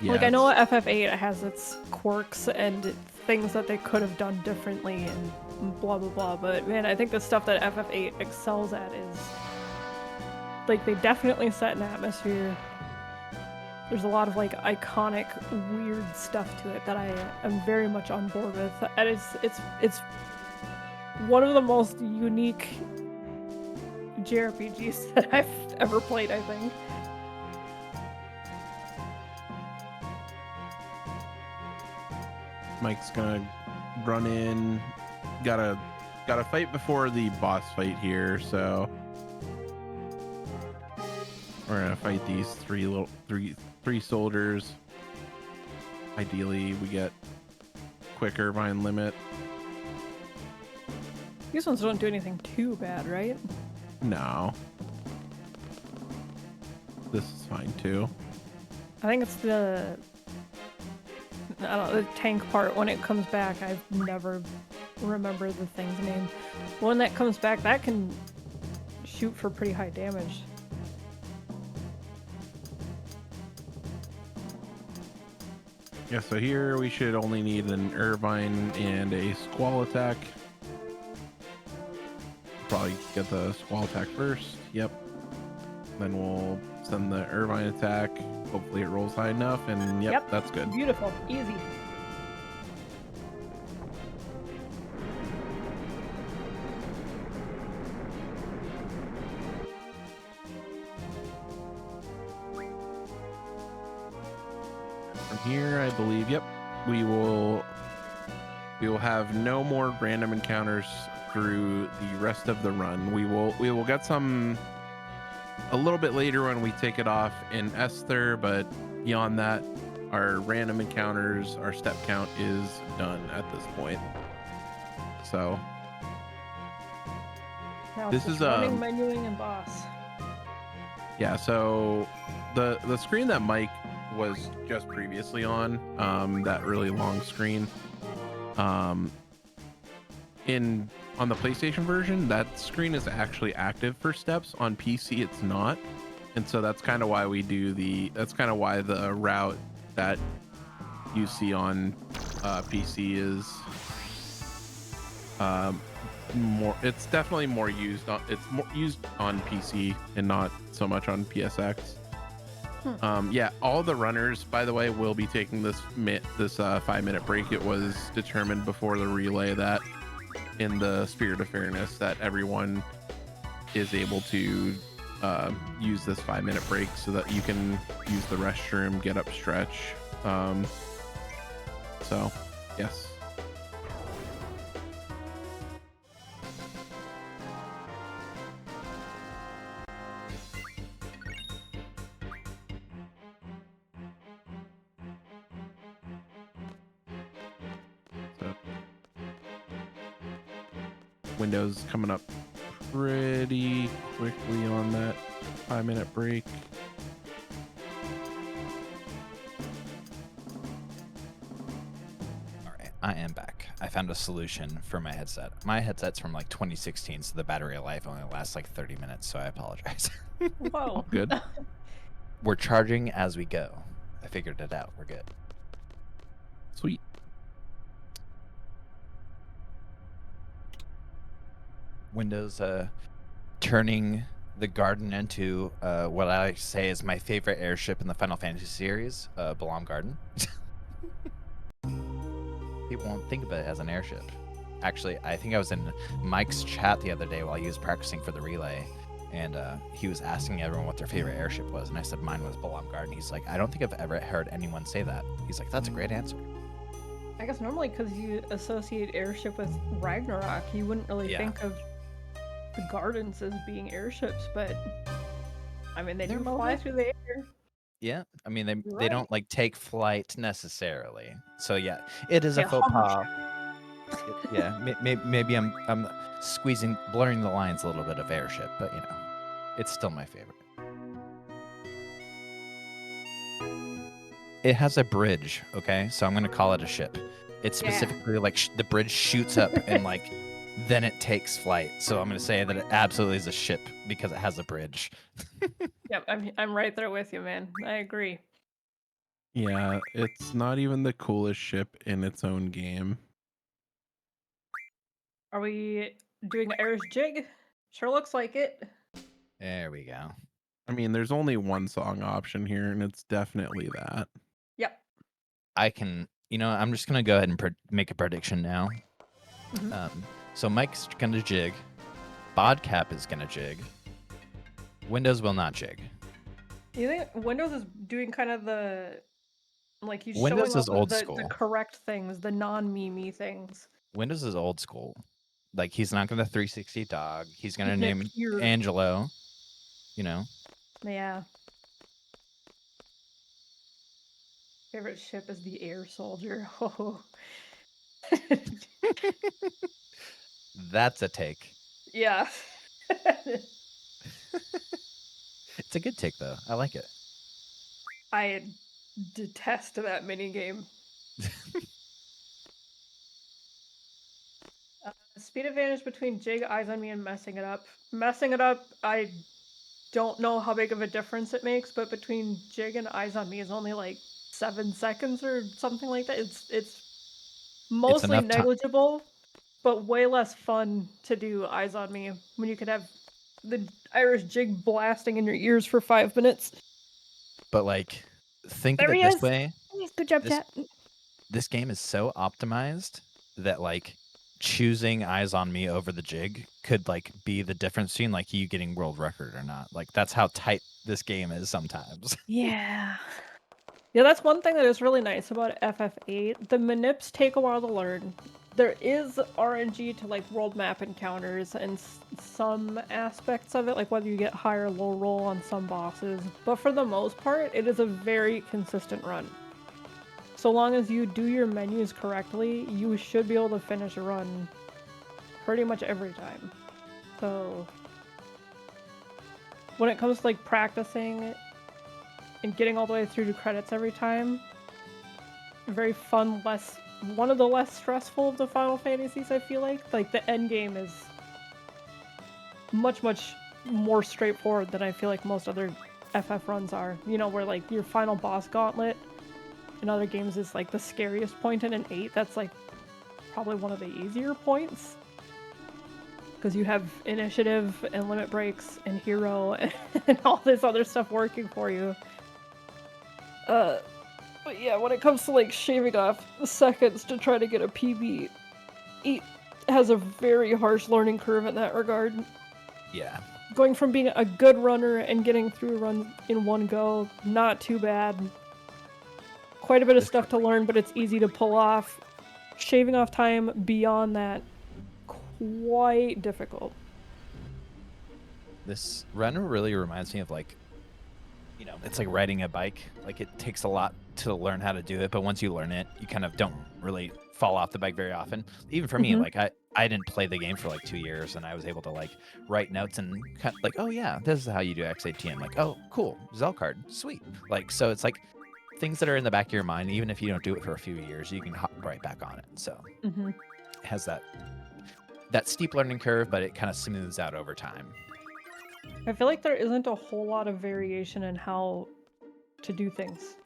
Yeah, Like, I know FF8 has its quirks and things that they could have done differently and blah blah blah, but man, I think the stuff that FF8 excels at is, like, they definitely set an atmosphere. There's a lot of, like, iconic, weird stuff to it that I am very much on board with, and it's one of the most unique JRPGs that I've ever played, I think. Mike's gonna run in. Gotta fight before the boss fight here, so we're gonna fight these three soldiers. Ideally, we get quick Irvine limit. These ones don't do anything too bad, right? No. This is fine too. I think it's the tank part when it comes back. I've never remembered the thing's name. When that comes back, that can shoot for pretty high damage. Yeah, so here we should only need an Irvine and a Squall attack. Probably get the Squall attack first. Yep. Then we'll send the Irvine attack. Hopefully it rolls high enough, and yep. That's good. Beautiful. Easy. From here, I believe, yep, we will have no more random encounters through the rest of the run. We will get some a little bit later when we take it off in Esther, but beyond that, our random encounters, our step count is done at this point. So Now this it's is just running, menuing, and boss. Yeah, so the screen that Mike was just previously on, that really long screen, on the PlayStation version, that screen is actually active for steps. On PC, it's not, and so that's kind of why the route that you see on PC is more. It's definitely more used on. It's more used on PC and not so much on PSX. Yeah, all the runners, by the way, will be taking this 5-minute break. It was determined before the relay that, in the spirit of fairness, that everyone is able to use this 5-minute break so that you can use the restroom, get up, stretch. So, yes. Windows coming up pretty quickly on that 5-minute break. All right, I am back. I found a solution for my headset. My headset's from like 2016, so the battery life only lasts like 30 minutes, so I apologize. Whoa. Good. We're charging as we go. I figured it out. We're good. Sweet. Windows turning the garden into what I say is my favorite airship in the Final Fantasy series, Balam Garden. People won't think of it as an airship. Actually, I think I was in Mike's chat the other day while he was practicing for the relay, and he was asking everyone what their favorite airship was, and I said mine was Balam Garden. He's like, I don't think I've ever heard anyone say that. He's like, that's a great answer. I guess normally because you associate airship with Ragnarok, you wouldn't really think of the gardens as being airships, but I mean they do fly through the air. Yeah, I mean they Right. don't like take flight necessarily. So yeah, it is a faux pas. Yeah, maybe I'm blurring the lines a little bit of airship, but you know, it's still my favorite. It has a bridge, okay? So I'm gonna call it a ship. It's specifically like the bridge shoots up and like then it takes flight. So I'm going to say that it absolutely is a ship because it has a bridge. Yep, I'm right there with you, man. I agree. Yeah, it's not even the coolest ship in its own game. Are we doing Irish jig? Sure looks like it. There we go. I mean, there's only one song option here, and it's definitely that. Yep. I can, I'm just going to go ahead and make a prediction now. So Mike's going to jig. Bodcap is going to jig. Windows will not jig. You think Windows is doing kind of the, like, he's Windows showing is off old the school. correct things, the non-meme things. Windows is old school. Like, he's not going to 360 dog. He's going to Keeping it name pure. Angelo, Yeah. Favorite ship is the Air Soldier. Oh. That's a take. Yeah. It's a good take, though. I like it. I detest that minigame. Speed advantage between Jig, Eyes on Me, and Messing It Up. Messing It Up, I don't know how big of a difference it makes, but between Jig and Eyes on Me is only like 7 seconds or something like that. It's mostly negligible, but way less fun to do Eyes on Me when you could have the Irish Jig blasting in your ears for 5 minutes. But, like, think There of it he this is. way. Good job, chat. This game is so optimized that, like, choosing Eyes on Me over the jig could, like, be the difference between, like, you getting world record or not. Like, that's how tight this game is sometimes. Yeah. Yeah, that's one thing that is really nice about FF8. The manips take a while to learn. There is RNG to, like, world map encounters and some aspects of it, like whether you get high or low roll on some bosses. But for the most part, it is a very consistent run. So long as you do your menus correctly, you should be able to finish a run pretty much every time. So when it comes to, like, practicing and getting all the way through to credits every time, very fun, one of the less stressful of the Final Fantasies, I feel like. Like, the end game is much, much more straightforward than I feel like most other FF runs are. Where, like, your final boss gauntlet in other games is, like, the scariest point in an 8. That's, like, probably one of the easier points. Because you have initiative and limit breaks and hero and all this other stuff working for you. But yeah, when it comes to, like, shaving off the seconds to try to get a PB, it has a very harsh learning curve in that regard. Yeah. Going from being a good runner and getting through a run in one go, not too bad. Quite a bit of stuff to learn, but it's easy to pull off. Shaving off time beyond that, quite difficult. This run really reminds me of, like, it's like riding a bike. Like, it takes a lot to learn how to do it, but once you learn it, you kind of don't really fall off the bike very often. Even for me, like, I didn't play the game for like 2 years, and I was able to, like, write notes and kind of like, oh yeah, this is how you do XATM. Like, oh cool, Zell card, sweet. Like, so it's like things that are in the back of your mind, even if you don't do it for a few years, you can hop right back on it. So it has that steep learning curve, but it kind of smooths out over time. I feel like there isn't a whole lot of variation in how to do things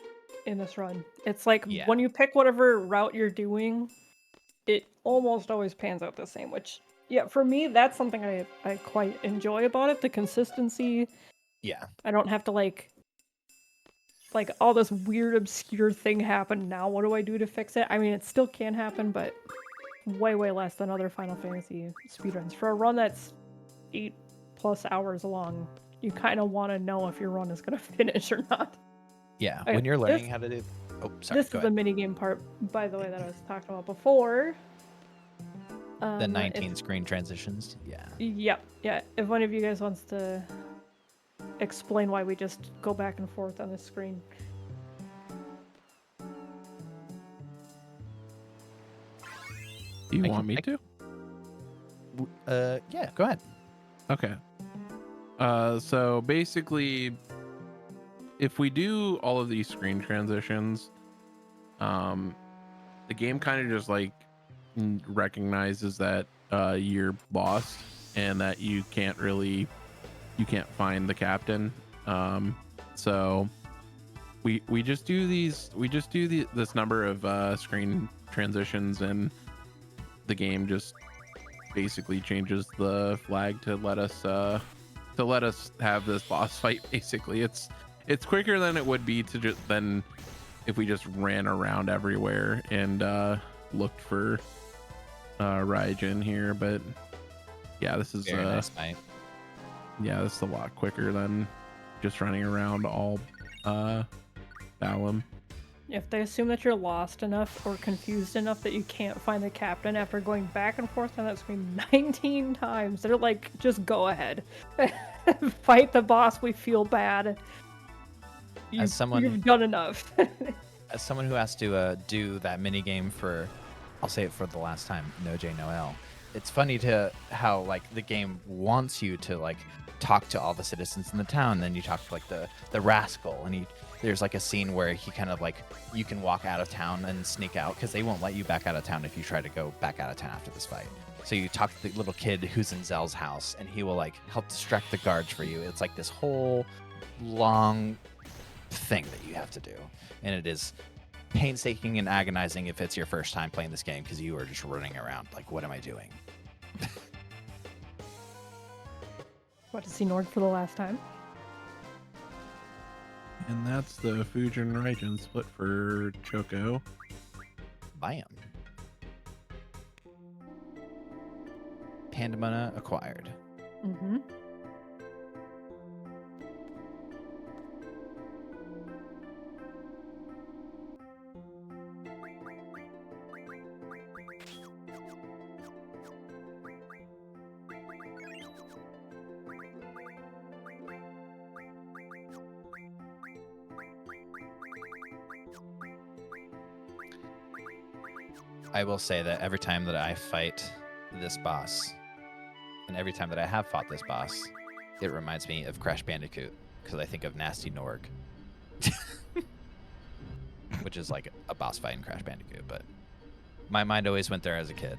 in this run. It's like when you pick whatever route you're doing, it almost always pans out the same, which, yeah, for me, that's something I quite enjoy about it, the consistency. Yeah. I don't have to, like, all this weird, obscure thing happened, now what do I do to fix it? I mean, it still can happen, but way, way less than other Final Fantasy speedruns. For a run that's 8+ hours long, you kind of want to know if your run is going to finish or not. Yeah, when you're learning how to do... Oh, sorry, This is the minigame part, by the way, that I was talking about before. The 19 screen transitions? Yeah. Yep, yeah. If one of you guys wants to explain why we just go back and forth on the screen. Do you want me to? Yeah, go ahead. Okay. So basically, if we do all of these screen transitions, the game kind of just, like, recognizes that you're lost and that you can't find the captain. So we just do this number of screen transitions, and the game just basically changes the flag to let us have this boss fight. Basically, it's quicker than it would be than if we just ran around everywhere and looked for Raijin here. But yeah, this is Very nice fight. Yeah, this is a lot quicker than just running around all Balam. If they assume that you're lost enough or confused enough that you can't find the captain after going back and forth on that screen 19 times, they're like, just go ahead. Fight the boss, we feel bad. You've done enough. As someone who has to do that mini game for, I'll say it for the last time, No J No L, it's funny to how like the game wants you to like talk to all the citizens in the town, then you talk to like the rascal, and there's like a scene where he kind of like, you can walk out of town and sneak out because they won't let you back out of town if you try to go back out of town after this fight. So you talk to the little kid who's in Zell's house, and he will like help distract the guards for you. It's like this whole long thing that you have to do, and it is painstaking and agonizing if it's your first time playing this game because you are just running around like, what am I doing? About to see Nord for the last time. And that's the Fujin Raijin split for Choco. Bam. Pandemona acquired. Mm-hmm. I will say that every time that I fight this boss, and every time that I have fought this boss, it reminds me of Crash Bandicoot, because I think of Nasty Norg. Which is like a boss fight in Crash Bandicoot, but my mind always went there as a kid.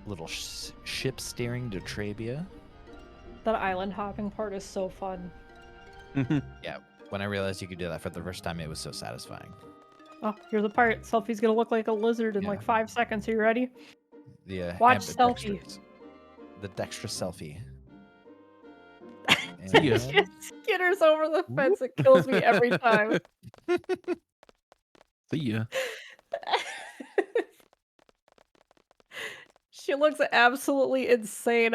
Little ship steering to Trabia. That island hopping part is so fun. Yeah, when I realized you could do that for the first time, it was so satisfying. Oh, here's a pirate. Selfie's gonna look like a lizard in like 5 seconds. Are you ready? The Watch selfie. The dexterous selfie. She just skitters over the fence. It kills me every time. See ya. She looks absolutely insane.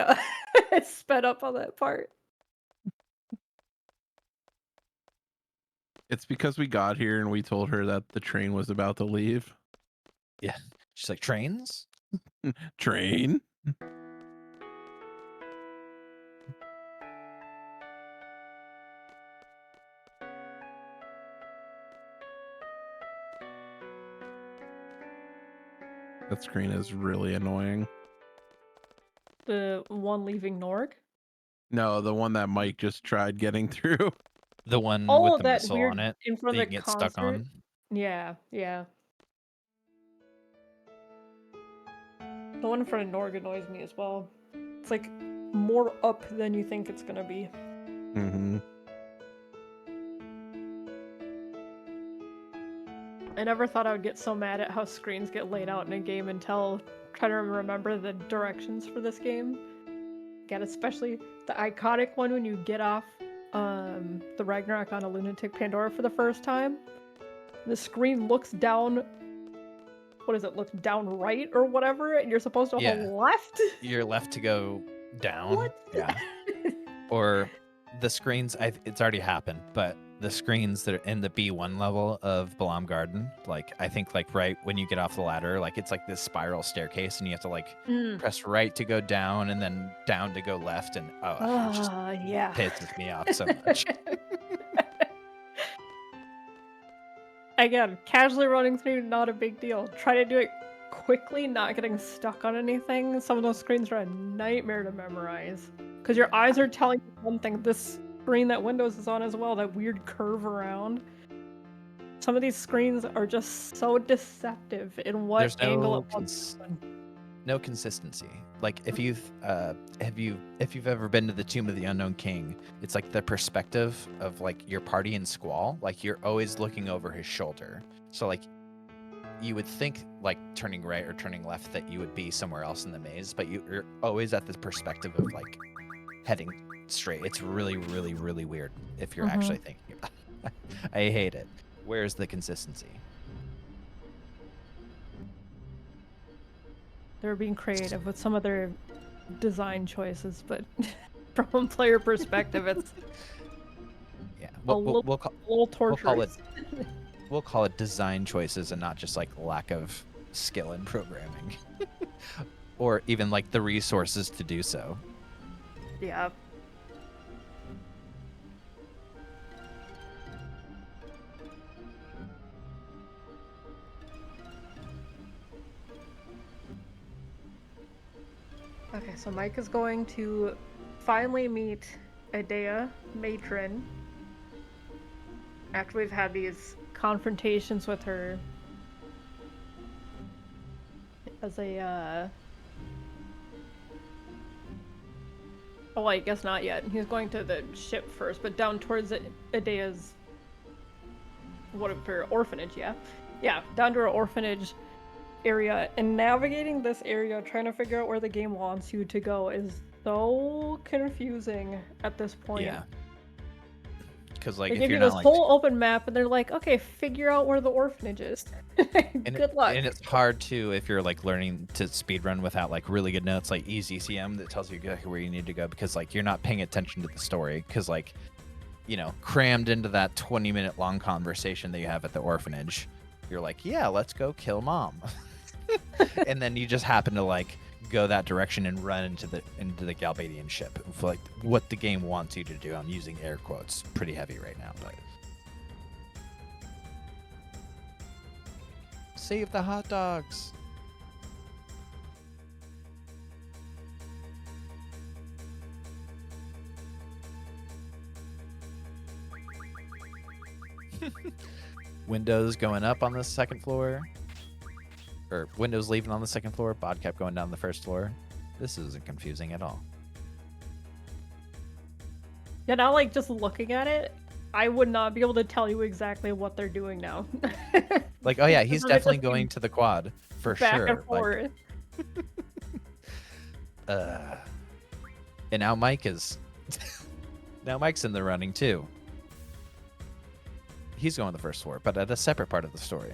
Sped up on that part. It's because we got here and we told her that the train was about to leave. Yeah. She's like, trains? Train? That screen is really annoying. The one leaving Norg? No, the one that Mike just tried getting through. The one Oh, with the that missile weird on it in front that of you the can get stuck concert? on. Yeah, yeah. The one in front of Norg annoys me as well. It's like more up than you think it's gonna be. Mm-hmm. I never thought I would get so mad at how screens get laid out in a game until trying to remember the directions for this game. Again, especially the iconic one when you get off the Ragnarok on a Lunatic Pandora for the first time. The screen looks down. What does it look down right or whatever? And you're supposed to hold left? You're left to go down. What? Yeah. Or the screens, it's already happened, but the screens that are in the B1 level of Balam Garden, like I think like right when you get off the ladder, like it's like this spiral staircase and you have to like press right to go down and then down to go left, and it just yeah. pisses me off so much. Again, casually running through, not a big deal. Try to do it quickly not getting stuck on anything. Some of those screens are a nightmare to memorize. Because your eyes are telling you one thing. This screen that Windows is on as well, that weird curve around. Some of these screens are just so deceptive in what There's angle no it wants to open. no consistency. Like if you've ever been to the Tomb of the Unknown King, it's like the perspective of like your party in Squall. Like you're always looking over his shoulder. So like you would think like turning right or turning left that you would be somewhere else in the maze, but you're always at the perspective of like heading straight. It's really, really, really weird if you're actually thinking about it. I hate it. Where's the consistency? They're being creative with some of their design choices, but from a player perspective, it's Yeah, a little torturous. We'll call it design choices and not just like lack of skill in programming, or even like the resources to do so. Yeah. Okay, so Mike is going to finally meet Idea, matron, after we've had these confrontations with her as a, oh, I guess not yet. He's going to the ship first, but down towards Idea's, whatever, orphanage, yeah? Yeah, down to her orphanage area, and navigating this area, trying to figure out where the game wants you to go is so confusing at this point. Yeah. Because like they if give you're you this not like whole open map, and they're like, okay, figure out where the orphanage is. Good luck. And it's hard too if you're like learning to speedrun without like really good notes like easy CM that tells you exactly where you need to go, because like you're not paying attention to the story, because like, you know, crammed into that 20-minute long conversation that you have at the orphanage, you're like, yeah, let's go kill mom. And then you just happen to like go that direction and run into the Galbadian ship. For like what the game wants you to do. I'm using air quotes pretty heavy right now, but save the hot dogs. Windows going up on the second floor. Or windows leaving on the second floor, bodcap going down the first floor. This isn't confusing at all. Yeah, now like just looking at it, I would not be able to tell you exactly what they're doing now. Like, oh yeah, he's definitely going to the quad for back sure. And forth. Like, and now Mike is now Mike's in the running too. He's going to the first floor, but at a separate part of the story.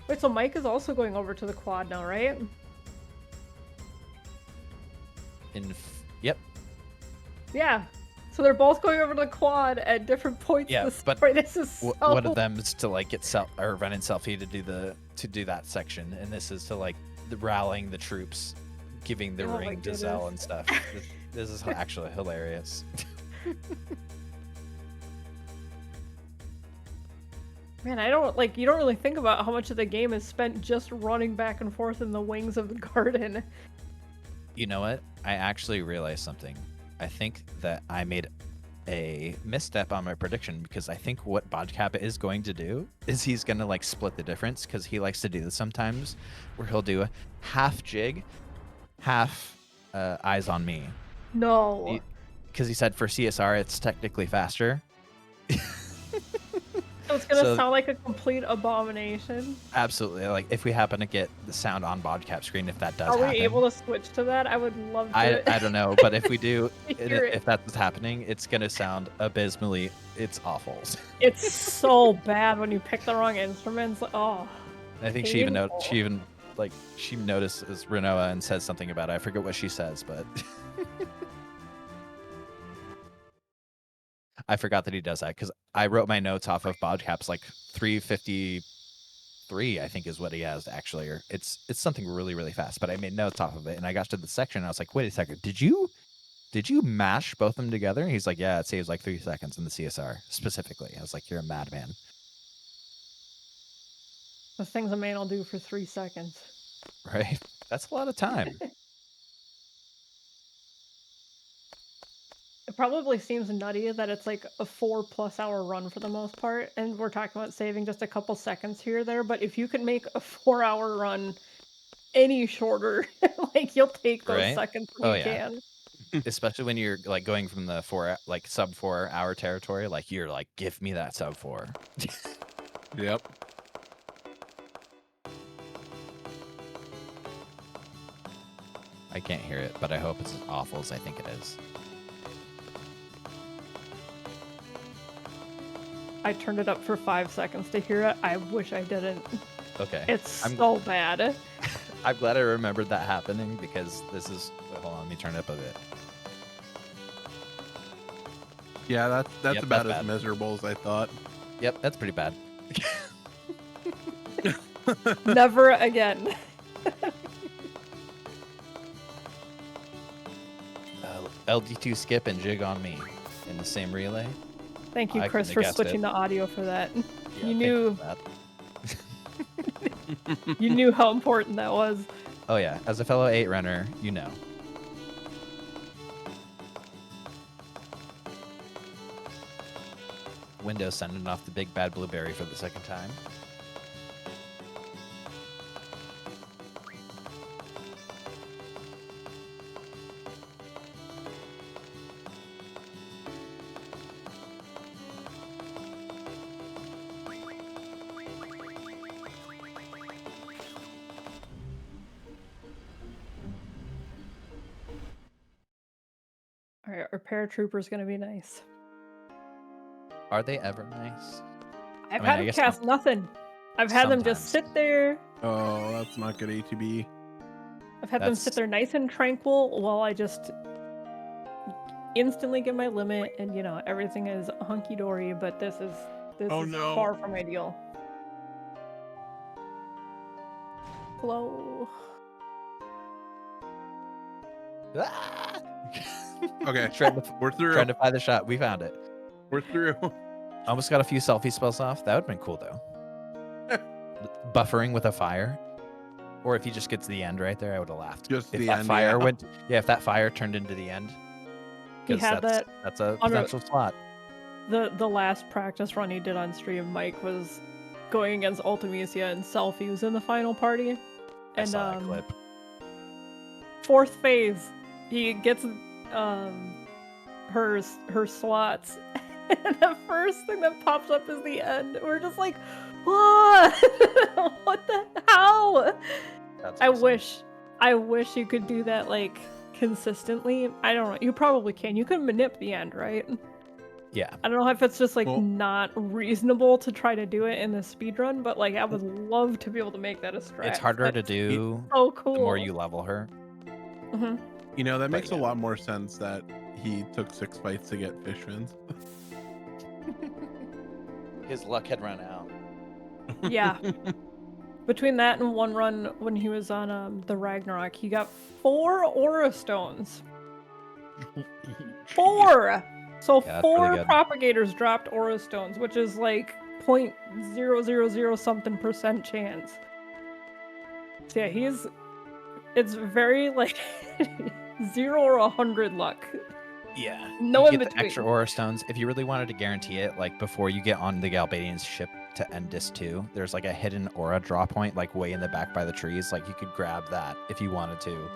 Wait, so Mike is also going over to the quad now, right? Yep. Yeah. So they're both going over to the quad at different points. Yeah, of the but story. This is so... one of them is to like get run in selfie to do that section, and this is to like rallying the troops, giving the ring to Zell and stuff. This is actually hilarious. Man, you don't really think about how much of the game is spent just running back and forth in the wings of the garden. You know what? I actually realized something. I think that I made a misstep on my prediction, because I think what bodcap is going to do is he's going to like split the difference, because he likes to do this sometimes, where he'll do a half jig, half eyes on me. No. Because he said for CSR it's technically faster. So it's gonna sound like a complete abomination. Absolutely. Like if we happen to get the sound on bodcap screen, if that does happen. Are we able to switch to that? I would love to. I don't know, but if we do, if that's happening, it's gonna sound abysmally. It's awful. It's so bad when you pick the wrong instruments. Oh. I think she notices Renoa and says something about it. I forget what she says, but I forgot that he does that, because I wrote my notes off of bodcap's like 353, I think is what he has actually, or it's something really, really fast, but I made notes off of it, and I got to the section and I was like, wait a second, did you did you mash both of them together? And he's like, yeah, it saves like 3 seconds in the CSR specifically. I was like, you're a madman. The things a man will do for 3 seconds. Right? That's a lot of time. It probably seems nutty that it's like a 4+ hour run for the most part, and we're talking about saving just a couple seconds here or there, but if you can make a 4-hour run any shorter, like you'll take those Right? seconds when Oh, you yeah. can. Especially when you're like going from the sub 4 hour territory, like you're like, give me that sub 4. Yep. I can't hear it, but I hope it's as awful as I think it is. I turned it up for 5 seconds to hear it. I wish I didn't. Okay. It's so bad. I'm glad I remembered that happening because this is. Wait, hold on, let me turn it up a bit. Yeah, that's Yep, about that's as bad. miserable as I thought. Yep, that's pretty bad. Never again. LD2 skip and jig on me in the same relay. Thank you, I Chris, couldn't for have guessed switching it. the audio for that. Yeah, You thank knew for that. you knew how important that was. Oh yeah, as a fellow 8 runner, you know. Windows sending off the big bad blueberry for the second time. All right, our paratrooper's gonna be nice. Are they ever nice? I've I had them guess cast nothing. I've had them just sometimes. sit there. Oh, that's not good ATB. I've had them sit there nice and tranquil while I just instantly get my limit, and you know everything is hunky dory. But this is far from ideal. Hello. Ah! Okay, we're through. Trying to find the shot. We found it. We're through. Almost got a few selfie spells off. That would have been cool though. Buffering with a fire. Or if you just get to the end right there, I would have laughed. Just if the that end, fire yeah. went, if that fire turned into the end. He 'Cause had that That's a on a- potential slot. The last practice run he did on stream, Mike was going against Ultimisia and Self. He was in the final party, I and saw that clip. 4th phase, he gets her slots, and the first thing that pops up is the end. We're just like, what? What the how? That's I awesome. wish you could do that like consistently. I don't know. You probably can. You can manip the end, right? Yeah. I don't know if it's just like Well- not reasonable to try to do it in the speedrun, but like I would love to be able to make that a strat. It's harder to That's do so cool. the more you level her. hmm You know, that But makes a yeah. lot more sense that he took 6 fights to get fish fins. His luck had run out. Yeah. Between that and one run when he was on the Ragnarok, he got 4 Aura Stones. 4! So Yeah, that's 4 really good. propagators dropped Aura Stones, which is like 0.000 something % chance. So yeah, it's very like 0 or 100 luck. Yeah. No you in get the between. extra aura stones. If you really wanted to guarantee it, like before you get on the Galbadian's ship to end Disc 2, there's like a hidden aura draw point, like way in the back by the trees. Like you could grab that if you wanted to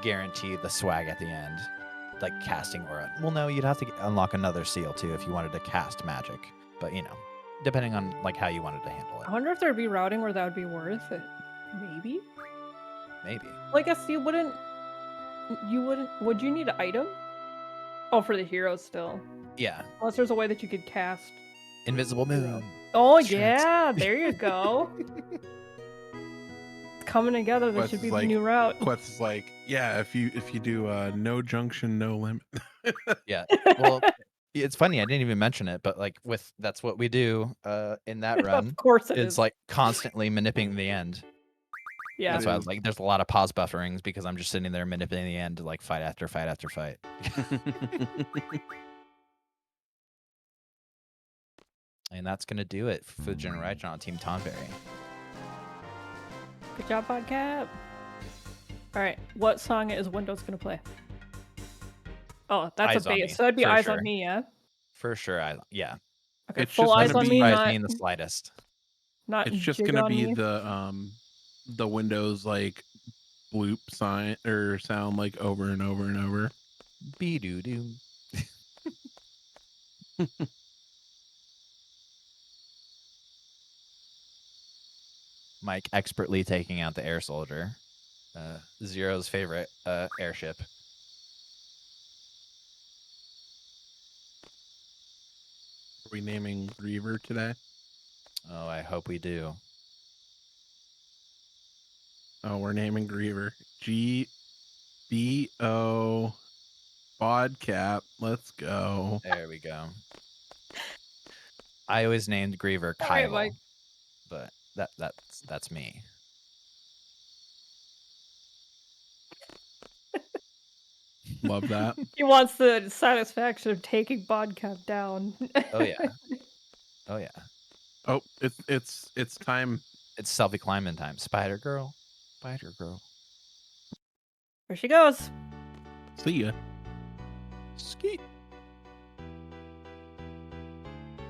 guarantee the swag at the end, like casting aura. Well, no, you'd have to unlock another seal too if you wanted to cast magic. But you know, depending on like how you wanted to handle I it, wonder if there'd be routing where that would be worth it. Maybe. maybe. Well, I guess you wouldn't. Would you need an item? Oh, for the heroes still. Yeah. Unless there's a way that you could cast. Invisible moon. Oh Sure, yeah, there you go. It's coming together. This Quetz should be is the like- new route. Quetz is like, yeah, if you do no junction, no limit. Yeah. Well, it's funny. I didn't even mention it, but like that's what we do in that run. Of course it It's is. like constantly manipulating the end. Yeah. That's why I was like, there's a lot of pause bufferings because I'm just sitting there manipulating the end to like fight after fight after fight. And that's going to do it for the generation on Team Tonberry. Good job, bodcap. All right, what song is Windows gonna play? Oh, that's Eyes a on bass. Me, So that'd be for Eyes sure. on Me, yeah. For sure, yeah. Okay, It's full just Eyes gonna on be- Me, Surprise not me in the slightest. not It's just Jig gonna on be Me. the Windows like bloop sign or sound like over and over and over. Be doo doo. Mike expertly taking out the air soldier. Zero's favorite airship. Are we naming Griever today? Oh, I hope we do. Oh, we're naming Griever. GBO bodcap. Let's go. There we go. I always named Griever All right, Kyle, Mike. but that's me. Love that. He wants the satisfaction of taking bodcap down. Oh yeah. Oh yeah. Oh, it's time. It's selfie climbing time. Spider girl. Spider girl. There she goes. See ya. Skeet.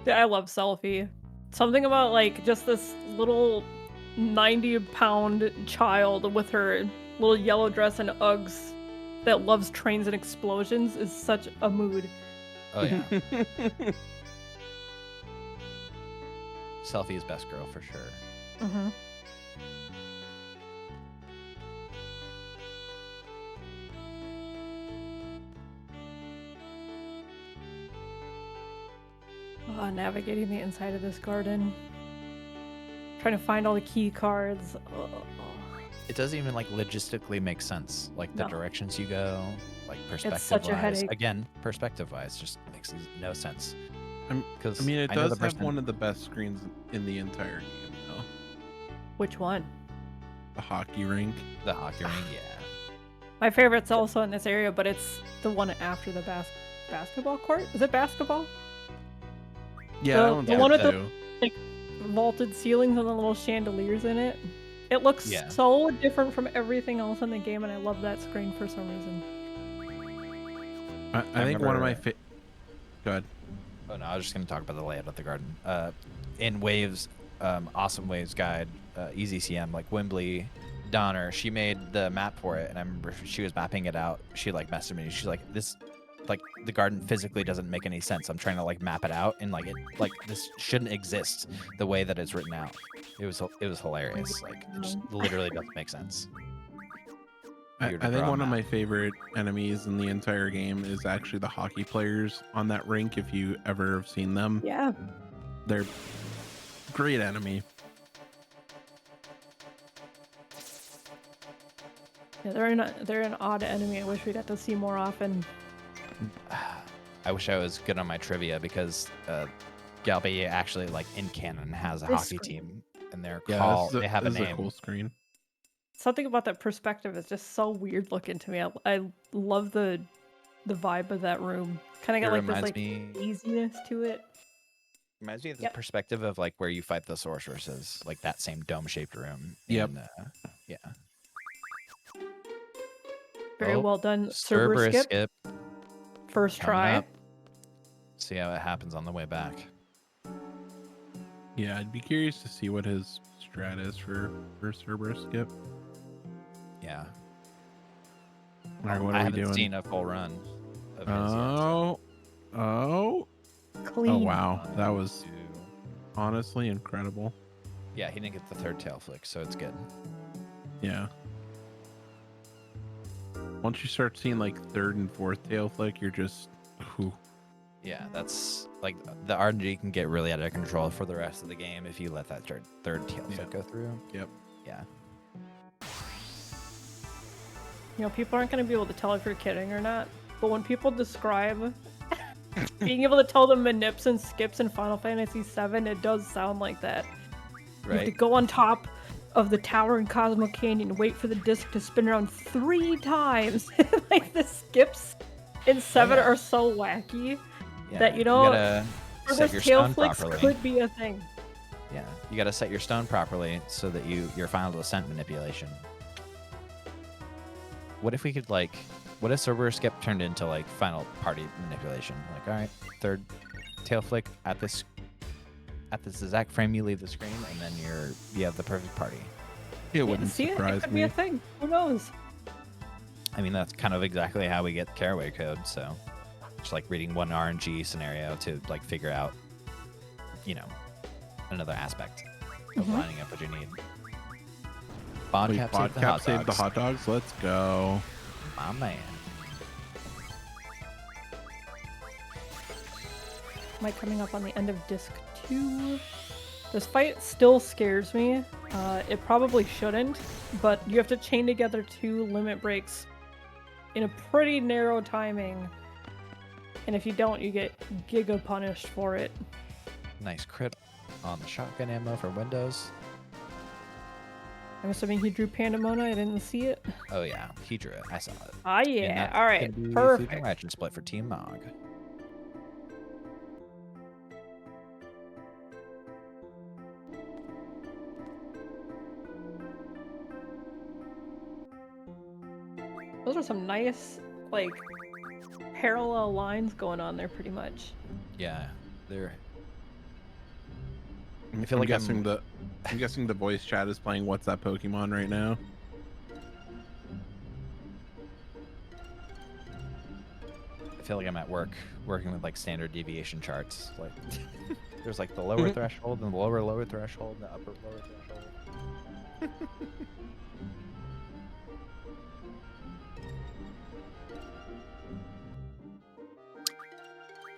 Yeah, I love Selfie. Something about like just this little 90-pound child with her little yellow dress and Uggs that loves trains and explosions is such a mood. Oh yeah. Selfie is best girl for sure. Mm-hmm. Oh, navigating the inside of this garden. Trying to find all the key cards. It doesn't even like logistically make sense. Like the No. directions you go, like perspective such a wise. headache. Again, perspective wise, just makes no sense. Because I mean, it does have one of the best screens in the entire game, though. Which one? The hockey rink. The hockey rink, yeah. My favorite's also in this area, but it's the one after the basketball court. Is it basketball? Yeah, The- that one's the good one with the- too. Like vaulted ceilings and the little chandeliers in it. It looks Yeah. so different from everything else in the game, and I love that screen for some reason. I think one of my Go ahead. Oh no, I was just gonna talk about the layout of the garden. In Waves, Awesome Waves guide, Easy CM, like Wembley, Donner, she made the map for it, and I remember she was mapping it out. She like messaged me. She's like, "This, like, the garden physically doesn't make any sense. I'm trying to like map it out, and like this shouldn't exist the way that it's written out." It was hilarious. Like, it just literally doesn't make sense. I Weird to think draw one of map. my favorite enemies in the entire game is actually the hockey players on that rink. If you ever have seen them, Yeah. they're great enemy. Yeah, they're an odd enemy. I wish we got to see more often. I wish I was good on my trivia because Galbi actually, like, in canon has a This hockey screen. team, and they're Yeah, called. this They have a is name. a cool screen. Something about that perspective is just so weird looking to me. I love the vibe of that room. Kind It of got like this reminds like me. easiness to it. Reminds me of the Yep. perspective of like where you fight the sorceresses, like that same dome-shaped room. Yep. in, yeah. Very Oh, well done. Server Cerberus skip. skip. First coming try. up. See how it happens on the way back. Yeah, I'd be curious to see what his strat is for Cerberus skip. Yeah. All right, what I are we haven't doing? seen a full run of his Oh, Clean. oh wow, yet. that was honestly incredible. Yeah, he didn't get the third tail flick, so it's good. Yeah. Once you start seeing like third and fourth tail flick, you're just, whew. Yeah, that's like the RNG can get really out of control for the rest of the game if you let that third tail flick go through. Yep. Yeah. You know, people aren't going to be able to tell if you're kidding or not, but when people describe being able to tell the manips and skips in Final Fantasy VII, it does sound like that. You have to Right. go on top of the tower in Cosmo Canyon. Wait for the disc to spin around 3 times. Like the skips in 7 are so wacky that, you know, gotta set your tail stone flicks properly. could be a thing. Yeah, you gotta set your stone properly so that your final descent manipulation. What if we could what if Cerberus skip turned into like final party manipulation? Like, all right, third tail flick at this exact frame you leave the screen, and then you have the perfect party. It wouldn't surprise it could me. be a thing. Who knows? I mean, that's kind of exactly how we get Caraway code. So, just like reading one RNG scenario to like figure out, you know, another aspect of lining up what you need. Bodcap Saved the hot dogs. Let's go. My man. Am I coming up on the end of disc 2? This fight still scares me. It probably shouldn't, but you have to chain together 2 limit breaks in a pretty narrow timing. And if you don't, you get giga punished for it. Nice crit on the shotgun ammo for Windows. I'm assuming he drew Pandemona. I didn't see it. Oh yeah, he drew it. I saw it. Ah yeah. All right. Sleeping Perfect. Ratchet split for Team Mog. Those are some nice, like, parallel lines going on there, pretty much. Yeah, they're. I feel like I'm guessing the voice chat is playing What's That Pokemon right now. I feel like I'm at work working with like standard deviation charts. Like there's like the lower threshold and the lower threshold and the upper lower threshold.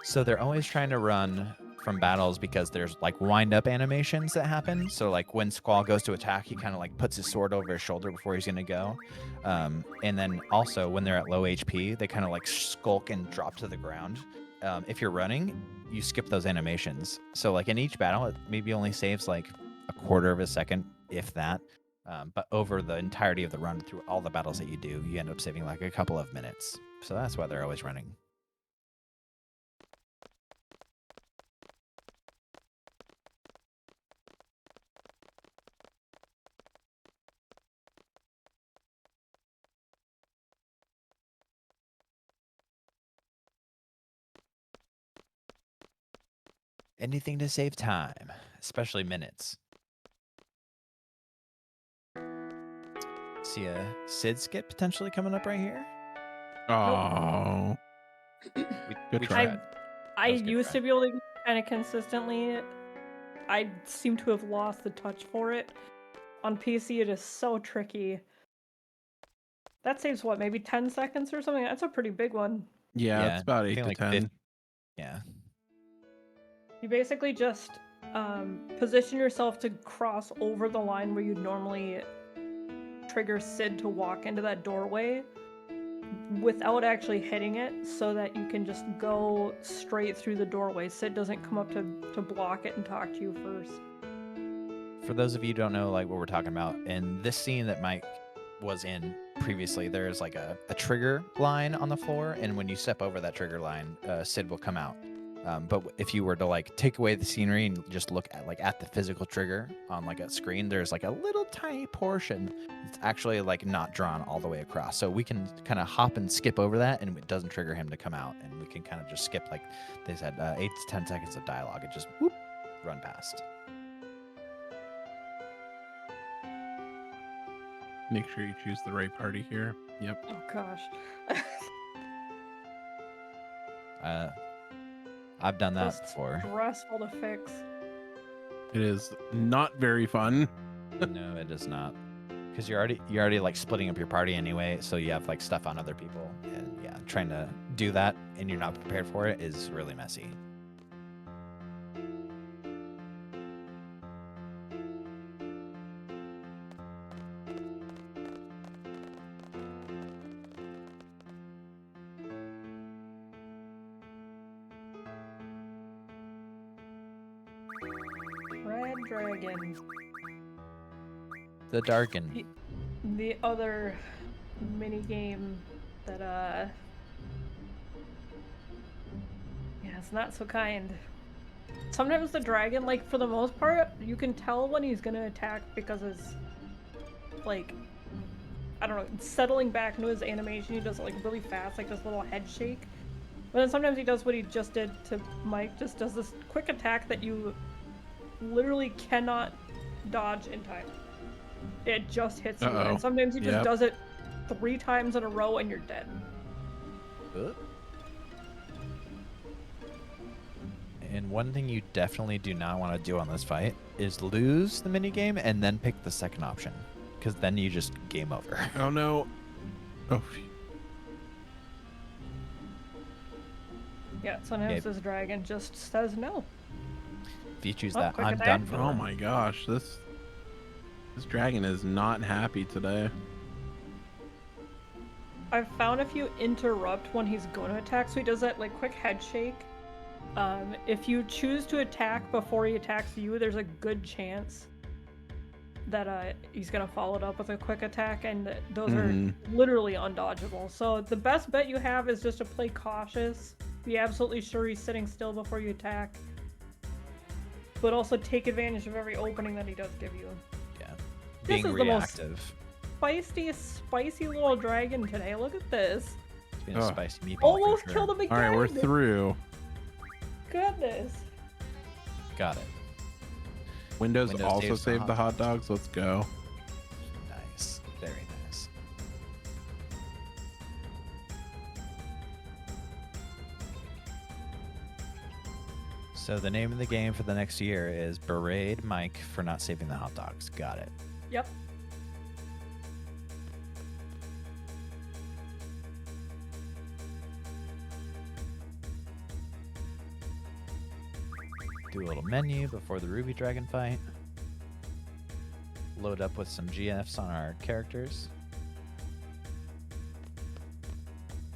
So they're always trying to run from battles because there's like wind up animations that happen. So like when Squall goes to attack, he kind of like puts his sword over his shoulder before he's gonna go. And then also when they're at low HP, they kind of like skulk and drop to the ground. If you're running, you skip those animations. So like in each battle, it maybe only saves like a quarter of a second, if that. But over the entirety of the run through all the battles that you do, you end up saving like a couple of minutes. So that's why they're always running. Anything to save time, especially minutes. See a Sid skip potentially coming up right here. Oh, good try. I used to be able to kind of consistently. I seem to have lost the touch for it. On PC, it is so tricky. That saves what, maybe 10 seconds or something? That's a pretty big one. Yeah, it's about 8 to 10. Yeah. You basically just position yourself to cross over the line where you normally trigger Sid to walk into that doorway without actually hitting it, so that you can just go straight through the doorway. Sid doesn't come up to block it and talk to you first. For those of you who don't know like what we're talking about, in this scene that Mike was in previously, there's like a trigger line on the floor, and when you step over that trigger line, Sid will come out. But if you were to like take away the scenery and just look at the physical trigger on like a screen, there's like a little tiny portion that's actually like not drawn all the way across. So we can kind of hop and skip over that, and it doesn't trigger him to come out, and we can kind of just skip, like they said, 8 to 10 seconds of dialogue and just whoop, run past. Make sure you choose the right party here. Yep. Oh gosh. I've done that That's before. Stressful to fix. It is not very fun. No, it is not. Because you're already like splitting up your party anyway, so you have like stuff on other people, and yeah, trying to do that and you're not prepared for it is really messy. Red dragon. The Darken. The other mini game that yeah, it's not so kind. Sometimes the dragon, like, for the most part, you can tell when he's gonna attack because it's like, I don't know, settling back into his animation. He does it like really fast, like this little head shake. But then sometimes he does what he just did to Mike, just does this quick attack that you literally cannot dodge in time. It just hits you, and sometimes he just does it 3 times in a row and you're dead. And one thing you definitely do not want to do on this fight is lose the minigame and then pick the second option. Because then you just game over. Oh no. Oh. Yeah, sometimes this dragon just says no. If you choose that, quick I'm attack. done for. Oh my gosh, this dragon is not happy today. I've found if you interrupt when he's going to attack, so he does that like quick head shake. If you choose to attack before he attacks you, there's a good chance that he's gonna follow it up with a quick attack, and those are literally undodgeable. So the best bet you have is just to play cautious, be absolutely sure he's sitting still before you attack, but also take advantage of every opening that he does give you. Yeah, This being is reactive. the most spicy little dragon today. Look at this. It's been a spicy meatball. Almost for sure. killed him again. All right, we're through. Goodness. Got it. Windows also saves saved the hot dogs. Let's go. Nice. Very nice. So the name of the game for the next year is Berate Mike for not saving the hot dogs. Got it. Yep. Do a little menu before the Ruby Dragon fight. Load up with some GFs on our characters.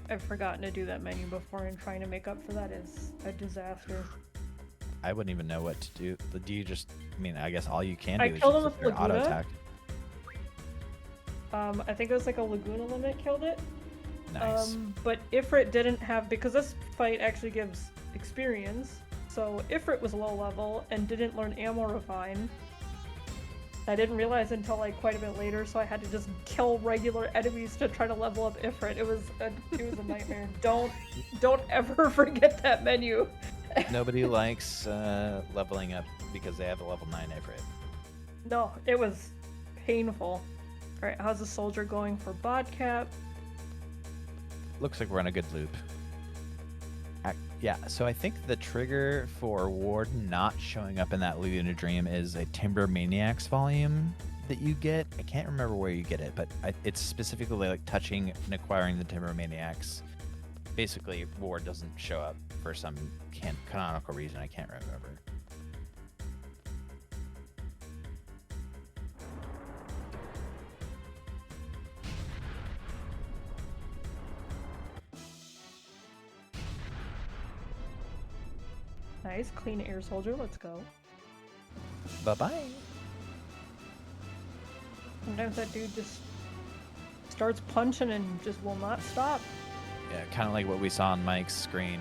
I've forgotten to do that menu before, and trying to make up for that is a disaster. I wouldn't even know what to do. Do you just, I mean, I guess all you can do I is killed him just with auto Laguna. attack. I think it was like a Laguna limit killed it. Nice. But Ifrit didn't have, because this fight actually gives experience, so Ifrit was low level and didn't learn ammo refine. I didn't realize until like quite a bit later, so I had to just kill regular enemies to try to level up Ifrit. It was a nightmare. Don't ever forget that menu. Nobody likes leveling up because they have a level 9 Ifrit. No, it was painful. Alright, how's the soldier going for bodcap? Looks like we're on a good loop. Yeah, so I think the trigger for Ward not showing up in that Luna Dream is a Timber Maniacs volume that you get. I can't remember where you get it, but it's specifically like touching and acquiring the Timber Maniacs. Basically, Ward doesn't show up for some canonical reason. I can't remember. Nice, clean air soldier, let's go. Bye-bye. Sometimes that dude just starts punching and just will not stop. Yeah, kind of like what we saw on Mike's screen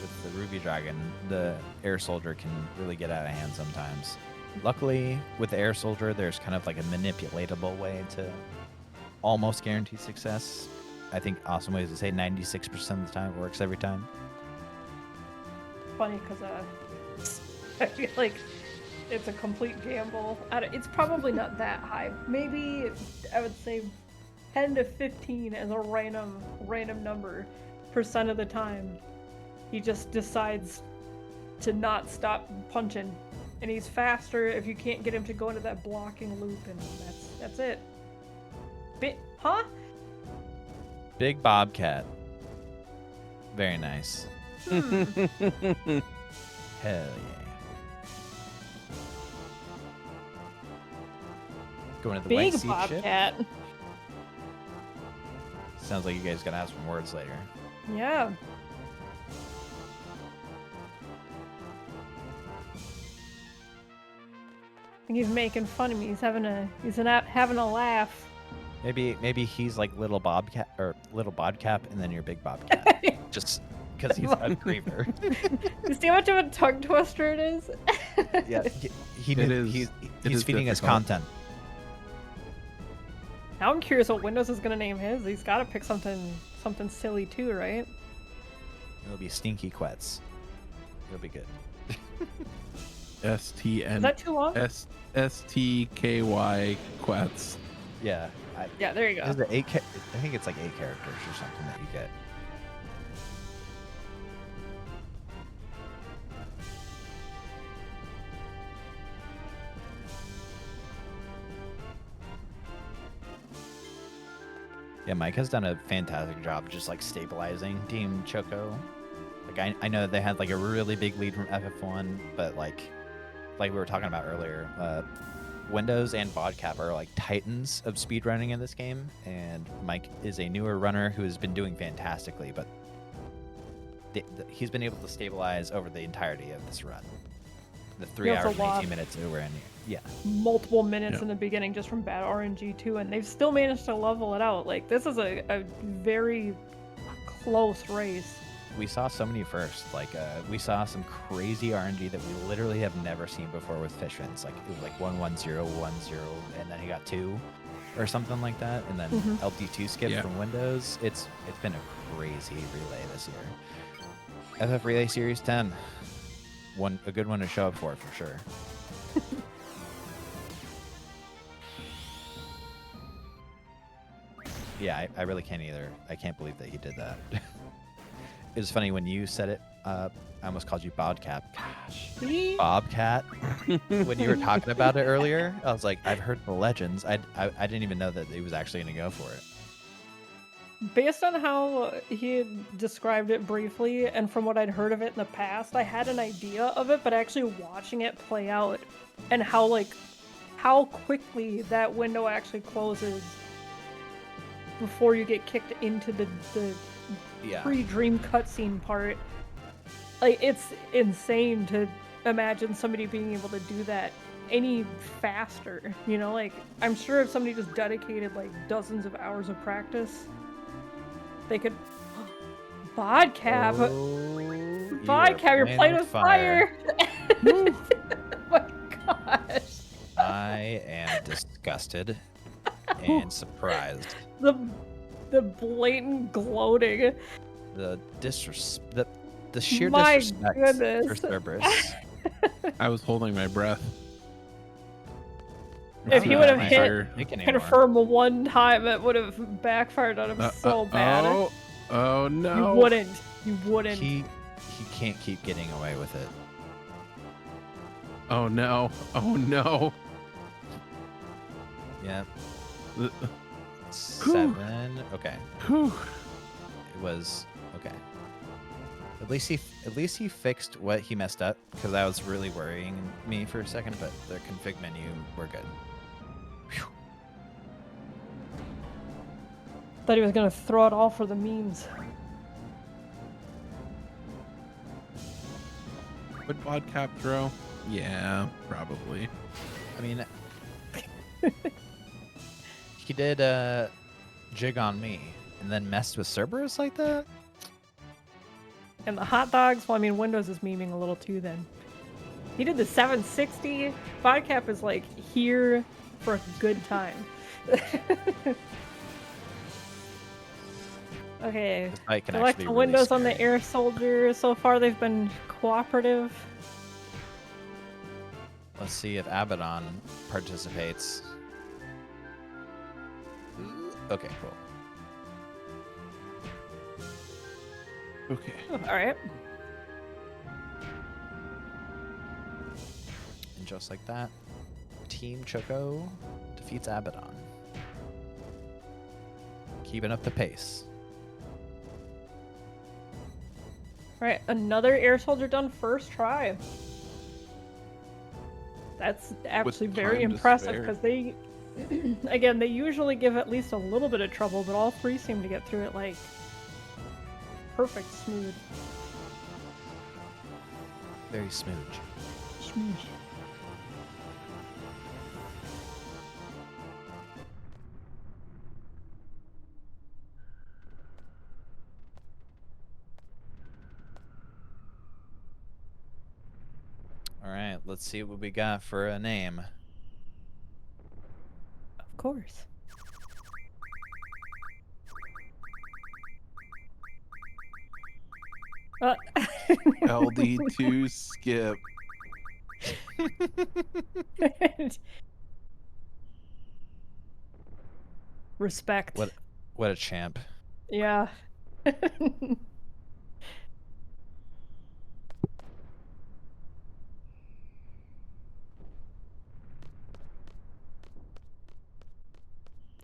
with the Ruby Dragon. The air soldier can really get out of hand sometimes. Luckily, with the air soldier, there's kind of like a manipulatable way to almost guarantee success. I think awesome ways to say 96% of the time it works every time. Funny because I feel like it's a complete gamble. It's probably not that high. Maybe I would say 10 to 15 as a random number % of the time. He just decides to not stop punching, and he's faster if you can't get him to go into that blocking loop, and that's it. Huh? Big Bobcat. Very nice. Hell yeah. Going to the Big white seat Bobcat. ship. Sounds like you guys gotta have some words later. Yeah. think he's making fun of me. He's having a laugh. Maybe he's like little bodcap and then you're big bobcat. Just because he's a creeper. You see how much of a tongue twister it is? Yeah, he's feeding us content. Now I'm curious what Windows is gonna name his. He's got to pick something silly too, right? It'll be Stinky Quetz. It'll be good. Is that too long? STKY Quetz. Yeah. Yeah, there you go. I think it's like 8 characters or something that you get. Yeah, Mike has done a fantastic job just like stabilizing Team Choco. Like I know they had like a really big lead from FF1, but like we were talking about earlier, Windows and bodcap are like titans of speedrunning in this game, and Mike is a newer runner who has been doing fantastically, but he's been able to stabilize over the entirety of this run. The 3 hours and 18 minutes that we're in here. Yeah. Multiple minutes in the beginning just from bad RNG too, and they've still managed to level it out. Like, this is a very close race. We saw so many firsts. Like, we saw some crazy RNG that we literally have never seen before with fish fins. Like, it was like 1-1-0, 1-0, and then he got 2 or something like that, and then LD2 skip from Windows. It's been a crazy relay this year. FF Relay Series 10. A good one to show up for sure. Yeah, I really can't either. I can't believe that he did that. It was funny when you said it. I almost called you Bodcap. Gosh, Bobcat. When you were talking about it earlier, I was like, I've heard the legends. I didn't even know that he was actually going to go for it. Based on how he had described it briefly, and from what I'd heard of it in the past, I had an idea of it, but actually watching it play out, and how quickly that window actually closes before you get kicked into the pre-dream cutscene part. Like, it's insane to imagine somebody being able to do that any faster, you know? Like, I'm sure if somebody just dedicated like dozens of hours of practice, they could... Bodcap! Bodcap, you're playing with fire! Oh my gosh! I am disgusted and surprised. The blatant gloating. The sheer disrespect for Cerberus. I was holding my breath. If he would have hit confirm one time, it would have backfired on him so bad. Oh no! You wouldn't. He can't keep getting away with it. Oh no! Oh no! Yep. 7. Okay. Whew. It was okay. At least he fixed what he messed up, because that was really worrying me for a second. But the config menu, we're good. Whew. Thought he was gonna throw it all for the memes. Would bodcap throw? Yeah, probably. I mean, he did jig on me and then messed with Cerberus like that. And the hot dogs, well, I mean, Windows is memeing a little too then. He did the 760. Bodcap is like here for a good time. Okay, select the windows on the air soldier. So far they've been cooperative. Let's see if Abaddon participates. Okay, cool. Okay. All right. And just like that, Team Choco defeats Abaddon. Keeping up the pace. All right, another air soldier done first try. That's actually very impressive, because they, again, they usually give at least a little bit of trouble, but all 3 seem to get through it like perfect smooth. Very smooth. Smooth. let's see what we got for a name. Of course. LD2 skip. Respect. What a champ. Yeah.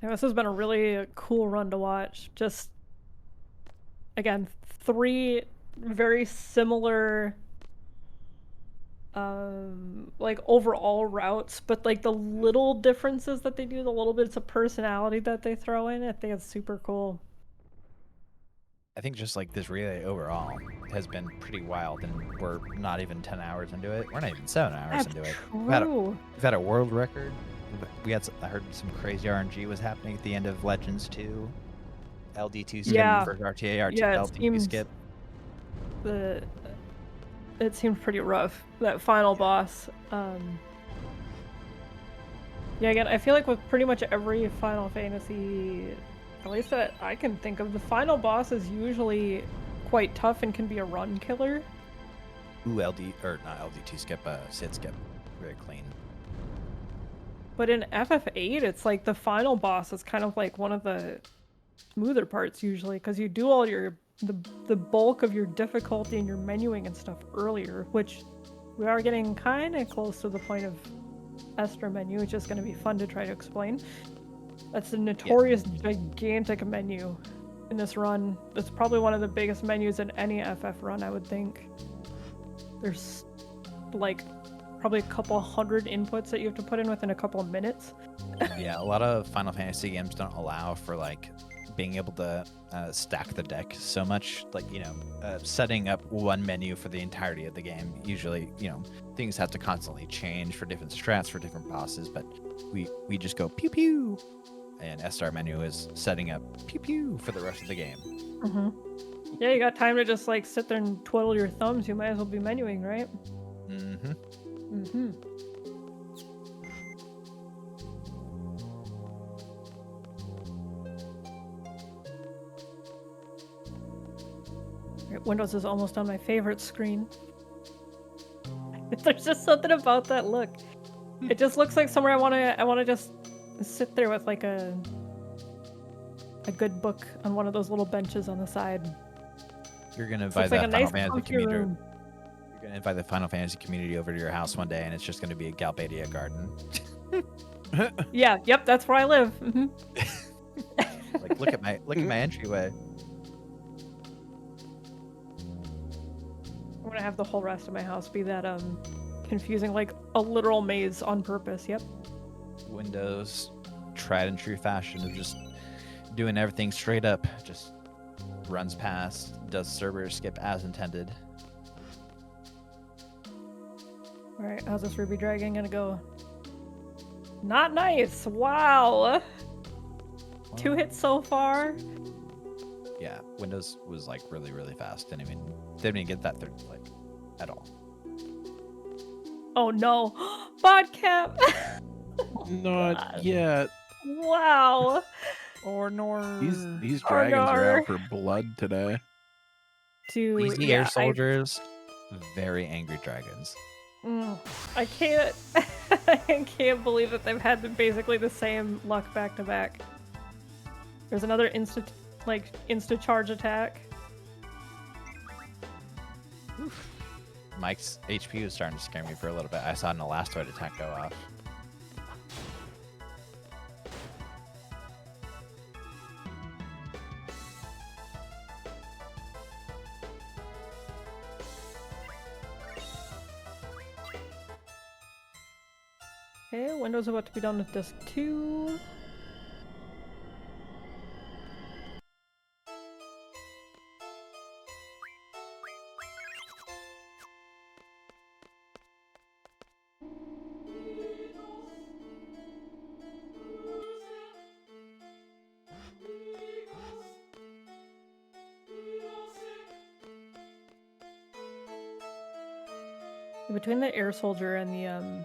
Yeah, this has been a really cool run to watch. Just, again, 3 very similar, like, overall routes, but, like, the little differences that they do, the little bits of personality that they throw in, I think it's super cool. I think just like this relay overall has been pretty wild, and we're not even 10 hours into it. We're not even 7 hours into it. True. We've had a world record. I heard some crazy RNG was happening at the end of Legends 2. LD2 skip Yeah. for RTA, Yeah, it LD2 seems skip. It seemed pretty rough, that final boss. Yeah, again, I feel like with pretty much every Final Fantasy, at least that I can think of, the final boss is usually quite tough and can be a run killer. Ooh, not LD2 skip, Sid skip. Very clean. But in FF8, it's like the final boss is kind of like one of the smoother parts usually, because you do all the bulk of your difficulty and your menuing and stuff earlier, which we are getting kind of close to the point of Esther menu, which is going to be fun to try to explain. That's a notorious gigantic menu in this run. It's probably one of the biggest menus in any FF run, I would think. There's like probably a couple hundred inputs that you have to put in within a couple of minutes. Yeah, a lot of Final Fantasy games don't allow for like being able to stack the deck so much, like, setting up one menu for the entirety of the game. Usually, things have to constantly change for different strats for different bosses, but we just go pew pew, and SR menu is setting up pew pew for the rest of the game. Mm-hmm. Yeah, you got time to just like sit there and twiddle your thumbs. You might as well be menuing, right? Mm-hmm. Mm-hmm. Windows is almost on my favorite screen. There's just something about that look. It just looks like somewhere I wanna just sit there with like a good book on one of those little benches on the side. You're gonna invite like the a Final nice Fantasy comfy community. room. You're gonna invite the Final Fantasy community over to your house one day, and it's just gonna be a Galbadia garden. Yeah, yep, that's where I live. Mm-hmm. Like, look at my entryway. I'm gonna have the whole rest of my house be that confusing, like a literal maze on purpose. Yep. Windows, tried and true fashion of just doing everything straight up, just runs past, does server skip as intended. All right, how's this Ruby Dragon gonna go? Not nice. Wow. 2 hits so far. Yeah, Windows was like really, really fast. Didn't even get that third like at all. Oh no, bodcap. Not yet. Wow. Or nor. These dragons are out for blood today. Dude, Easy air soldiers, very angry dragons. I can't. I can't believe that they've had basically the same luck back to back. There's another insta charge attack. Oof. Mike's HP was starting to scare me for a little bit. I saw an elastoid attack go off. Okay, Windows about to be done with disc 2. Between the air soldier and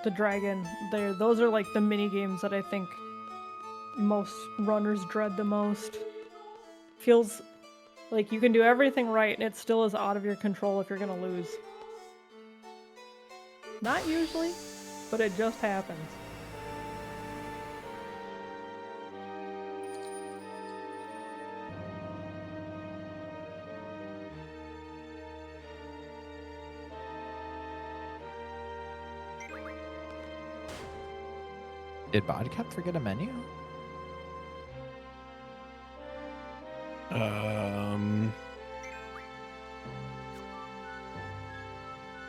the dragon, those are like the mini games that I think most runners dread the most. Feels like you can do everything right and it still is out of your control if you're gonna lose. Not usually, but it just happens. Did bodcap forget a menu?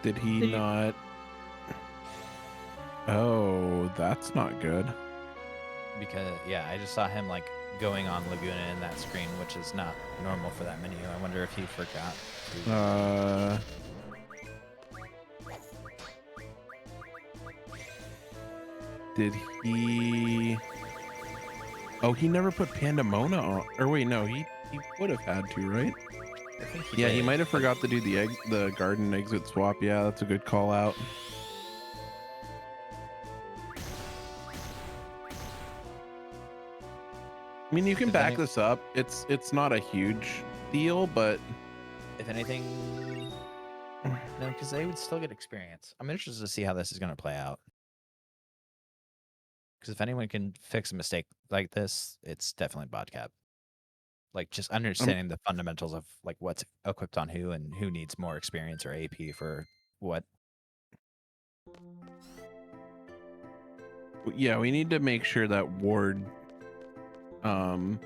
Did he not? Oh, that's not good. Because yeah, I just saw him like going on Laguna in that screen, which is not normal for that menu. I wonder if he forgot. Did he? Oh, he never put Pandemona on. Or wait, no, he would have had to, right? I think Yeah, he might have forgot to do the garden exit swap. Yeah, that's a good call out. I mean, you can back this up. It's not a huge deal, but if anything, no, because they would still get experience. I'm interested to see how this is going to play out. Because if anyone can fix a mistake like this, it's definitely bodcap. Like just understanding the fundamentals of like what's equipped on who and who needs more experience or AP for what. Yeah, we need to make sure that Ward Ward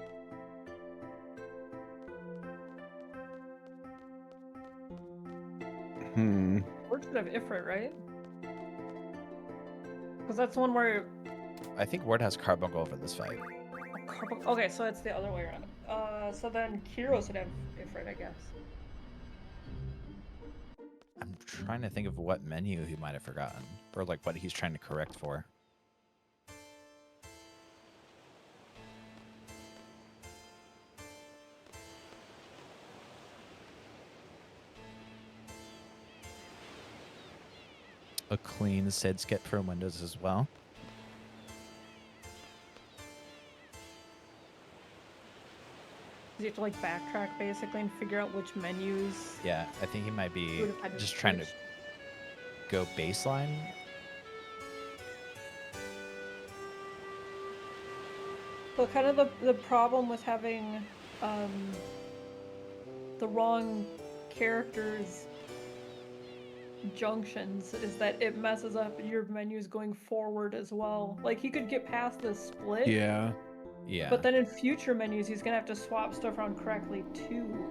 should have Ifrit, right? Because that's the one where I think Ward has Carbuncle for this fight. Okay, so it's the other way around. So then Kiro should have Ifrit, I guess. I'm trying to think of what menu he might have forgotten, or like what he's trying to correct for. A clean SID skip for Windows as well. You have to like backtrack basically and figure out which menus. Yeah, I think he might be just trying to go baseline. So kind of the problem with having the wrong characters junctions is that it messes up your menus going forward as well. Like he could get past the split. Yeah. Yeah. But then in future menus, he's gonna have to swap stuff around correctly too.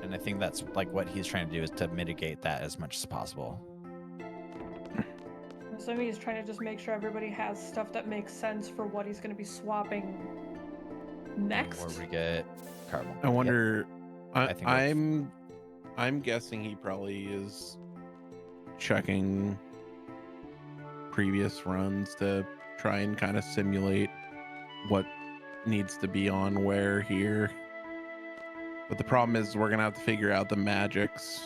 And I think that's like what he's trying to do is to mitigate that as much as possible. So I mean, he's trying to just make sure everybody has stuff that makes sense for what he's gonna be swapping next. Or we get carbon. I wonder. Yep. I'm guessing he probably is checking previous runs to try and kind of simulate what needs to be on where here. But the problem is we're gonna have to figure out the magics.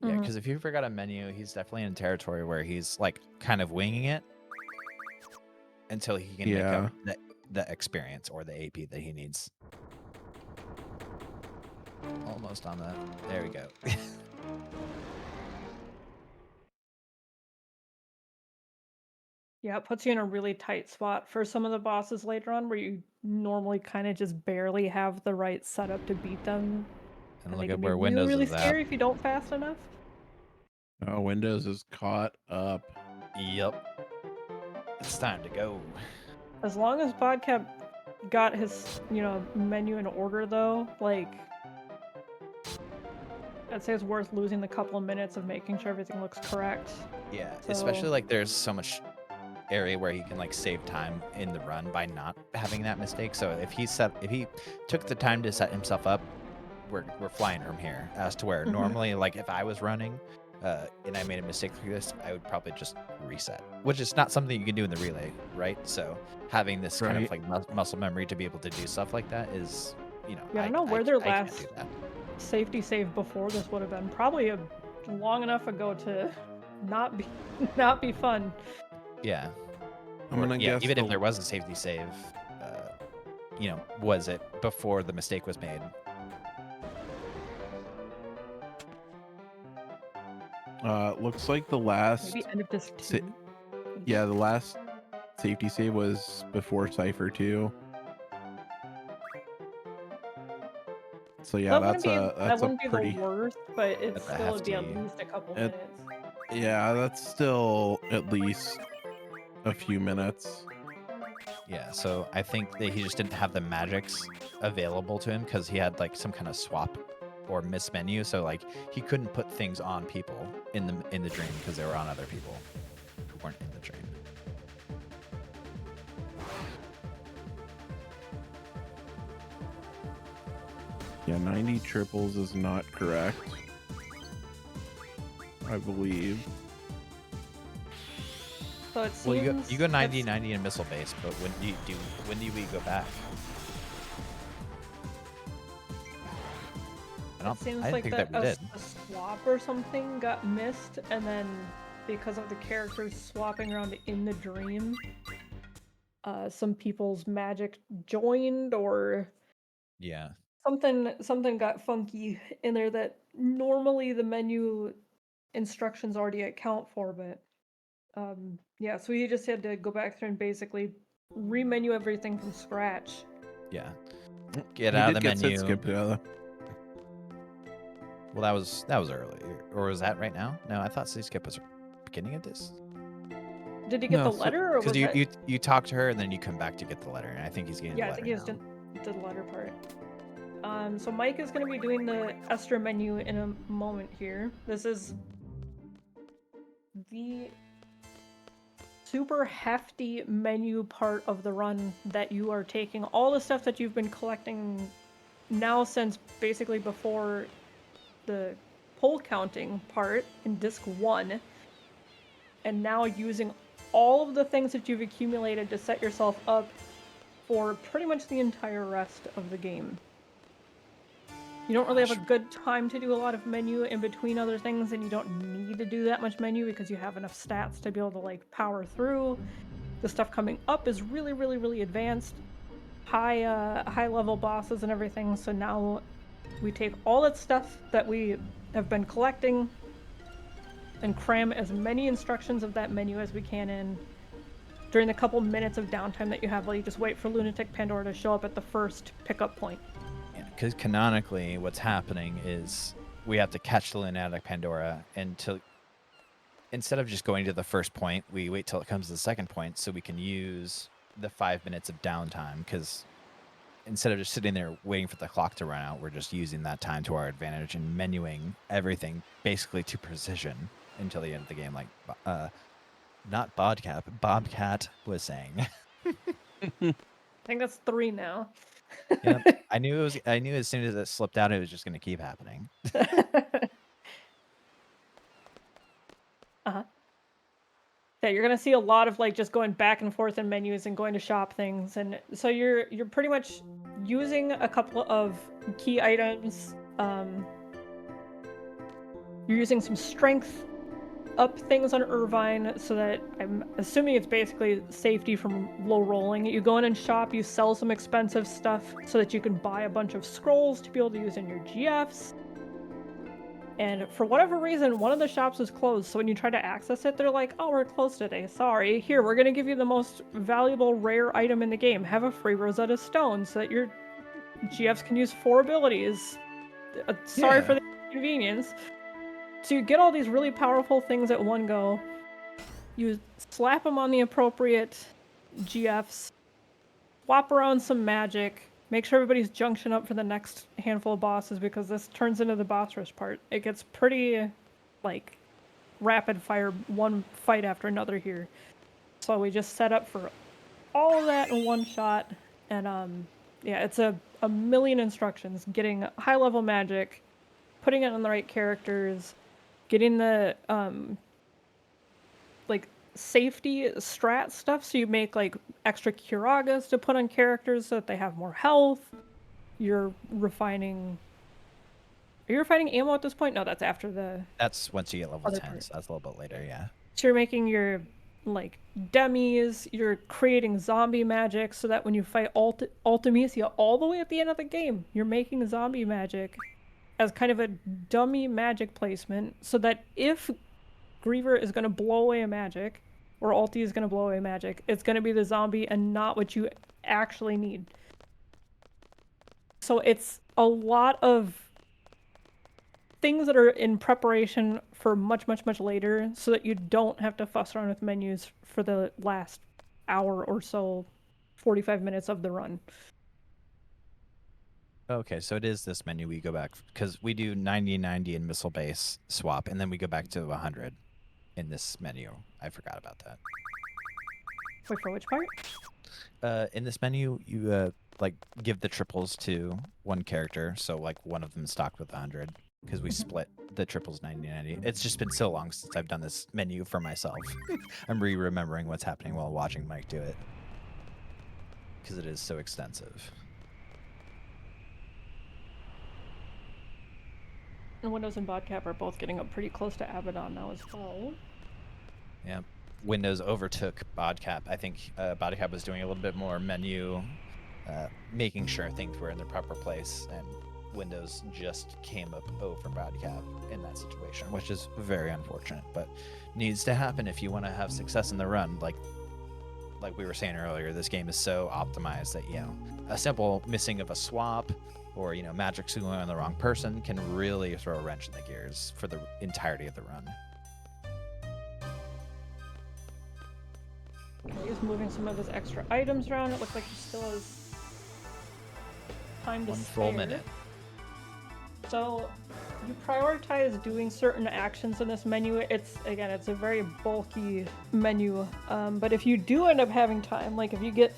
Yeah, because if you forgot a menu, he's definitely in territory where he's like kind of winging it until he can make up the experience or the AP that he needs. Almost on that. There we go. Yeah, it puts you in a really tight spot for some of the bosses later on where you normally kind of just barely have the right setup to beat them. And look at where Windows really is scary at. if you don't fast enough. Oh, Windows is caught up. Yep. It's time to go. As long as bodcap got his, menu in order though, like I'd say it's worth losing the couple of minutes of making sure everything looks correct. Yeah, especially like there's so much area where he can like save time in the run by not having that mistake. So if he took the time to set himself up, we're flying from here. As to where normally, like if I was running and I made a mistake like this, I would probably just reset, which is not something you can do in the relay, right? So having this kind of like muscle memory to be able to do stuff like that is, Yeah, I don't know where their last safety save before this would have been. Probably long enough ago to not be not be fun. Yeah. I'm gonna guess even if there was a safety save, was it before the mistake was made? Looks like the last. Maybe end of disc 2. Yeah, the last safety save was before Cypher 2. So yeah, that that's wouldn't a be pretty. the worst, but it That's a still would be at hefty- least a couple minutes. Yeah, that's still at least a few minutes. Yeah, so I think that he just didn't have the magics available to him because he had like some kind of swap or miss menu, so like he couldn't put things on people in the dream because they were on other people who weren't in the dream. Yeah, 90 triples is not correct, I believe. So it seems Well, you go 90, that's- 90 in missile base, but when do we go back? I It seems didn't like think that that we did. a swap or something got missed, and then because of the characters swapping around in the dream, some people's magic joined or Yeah. something got funky in there that normally the menu instructions already account for, but yeah, so he just had to go back through and basically remenu everything from scratch. Yeah. Get He out of did the get menu. Sid skipped, yeah. Well, that was early, or was that right now? No, I thought City Skip was beginning of this. Did he get No, the so- letter, or was Because that... you talk to her and then you come back to get the letter, and I think he's getting Yeah, the I letter think he now. just did the letter part. So Mike is going to be doing the Esther menu in a moment here. This is the super hefty menu part of the run that you are taking all the stuff that you've been collecting now since basically before the poll counting part in disc 1, and now using all of the things that you've accumulated to set yourself up for pretty much the entire rest of the game. You don't really have a good time to do a lot of menu in between other things, and you don't need to do that much menu because you have enough stats to be able to like power through. The stuff coming up is really, really, really advanced, high level bosses and everything. So now we take all that stuff that we have been collecting and cram as many instructions of that menu as we can in during the couple minutes of downtime that you have while you just wait for Lunatic Pandora to show up at the first pickup point. Because canonically, what's happening is we have to catch the Lunatic Pandora instead of just going to the first point, we wait till it comes to the second point so we can use the 5 minutes of downtime. Because instead of just sitting there waiting for the clock to run out, we're just using that time to our advantage and menuing everything basically to precision until the end of the game, like not bodcap, Bobcat was saying. I think that's 3 now. Yeah, I knew as soon as it slipped out, it was just going to keep happening. Yeah, you're gonna see a lot of like just going back and forth in menus and going to shop things, and so you're pretty much using a couple of key items. You're using some strength up things on Irvine so that I'm assuming it's basically safety from low rolling. You go in and shop, you sell some expensive stuff so that you can buy a bunch of scrolls to be able to use in your GFs. And for whatever reason, one of the shops is closed, so when you try to access it, they're like, oh, we're closed today, sorry. Here, we're gonna give you the most valuable rare item in the game. Have a free Rosetta Stone so that your GFs can use 4 abilities. Sorry for the inconvenience. So you get all these really powerful things at one go. You slap them on the appropriate GFs, swap around some magic, make sure everybody's junction up for the next handful of bosses because this turns into the boss rush part. It gets pretty, like, rapid fire, one fight after another here. So we just set up for all of that in one shot, and yeah, it's a million instructions. Getting high level magic, putting it on the right characters, getting the like safety strat stuff, so you make like extra curagas to put on characters so that they have more health. You're refining Are you fighting ammo at this point? No, that's after the... That's once you get level Other 10, part. so that's a little bit later, yeah. So you're making your, like, demis, you're creating zombie magic so that when you fight Ultimisia all the way at the end of the game, you're making zombie magic as kind of a dummy magic placement so that if Griever is going to blow away a magic, or Ulti is going to blow away magic, it's going to be the zombie and not what you actually need. So it's a lot of things that are in preparation for much, much, much later so that you don't have to fuss around with menus for the last hour or so, 45 minutes of the run. Okay, so it is this menu we go back, because we do 90-90 in missile base swap, and then we go back to 100 in this menu. I forgot about that. Wait, for which part? In this menu, you like give the triples to one character, so like one of them stocked with 100, because we split the triples 90-90. It's just been so long since I've done this menu for myself. I'm remembering what's happening while watching Mike do it, because it is so extensive. And Windows and bodcap are both getting up pretty close to Abaddon now as well. Yeah, Windows overtook bodcap. I think bodcap was doing a little bit more menu, making sure things were in their proper place, and Windows just came up over bodcap in that situation, which is very unfortunate, but needs to happen if you want to have success in the run. Like we were saying earlier, this game is so optimized that, you know, a simple missing of a swap or, you know, magic going on the wrong person can really throw a wrench in the gears for the entirety of the run. He's moving some of his extra items around. It looks like he still has time to One spare. full minute. So you prioritize doing certain actions in this menu. It's a very bulky menu. But if you do end up having time, like if you get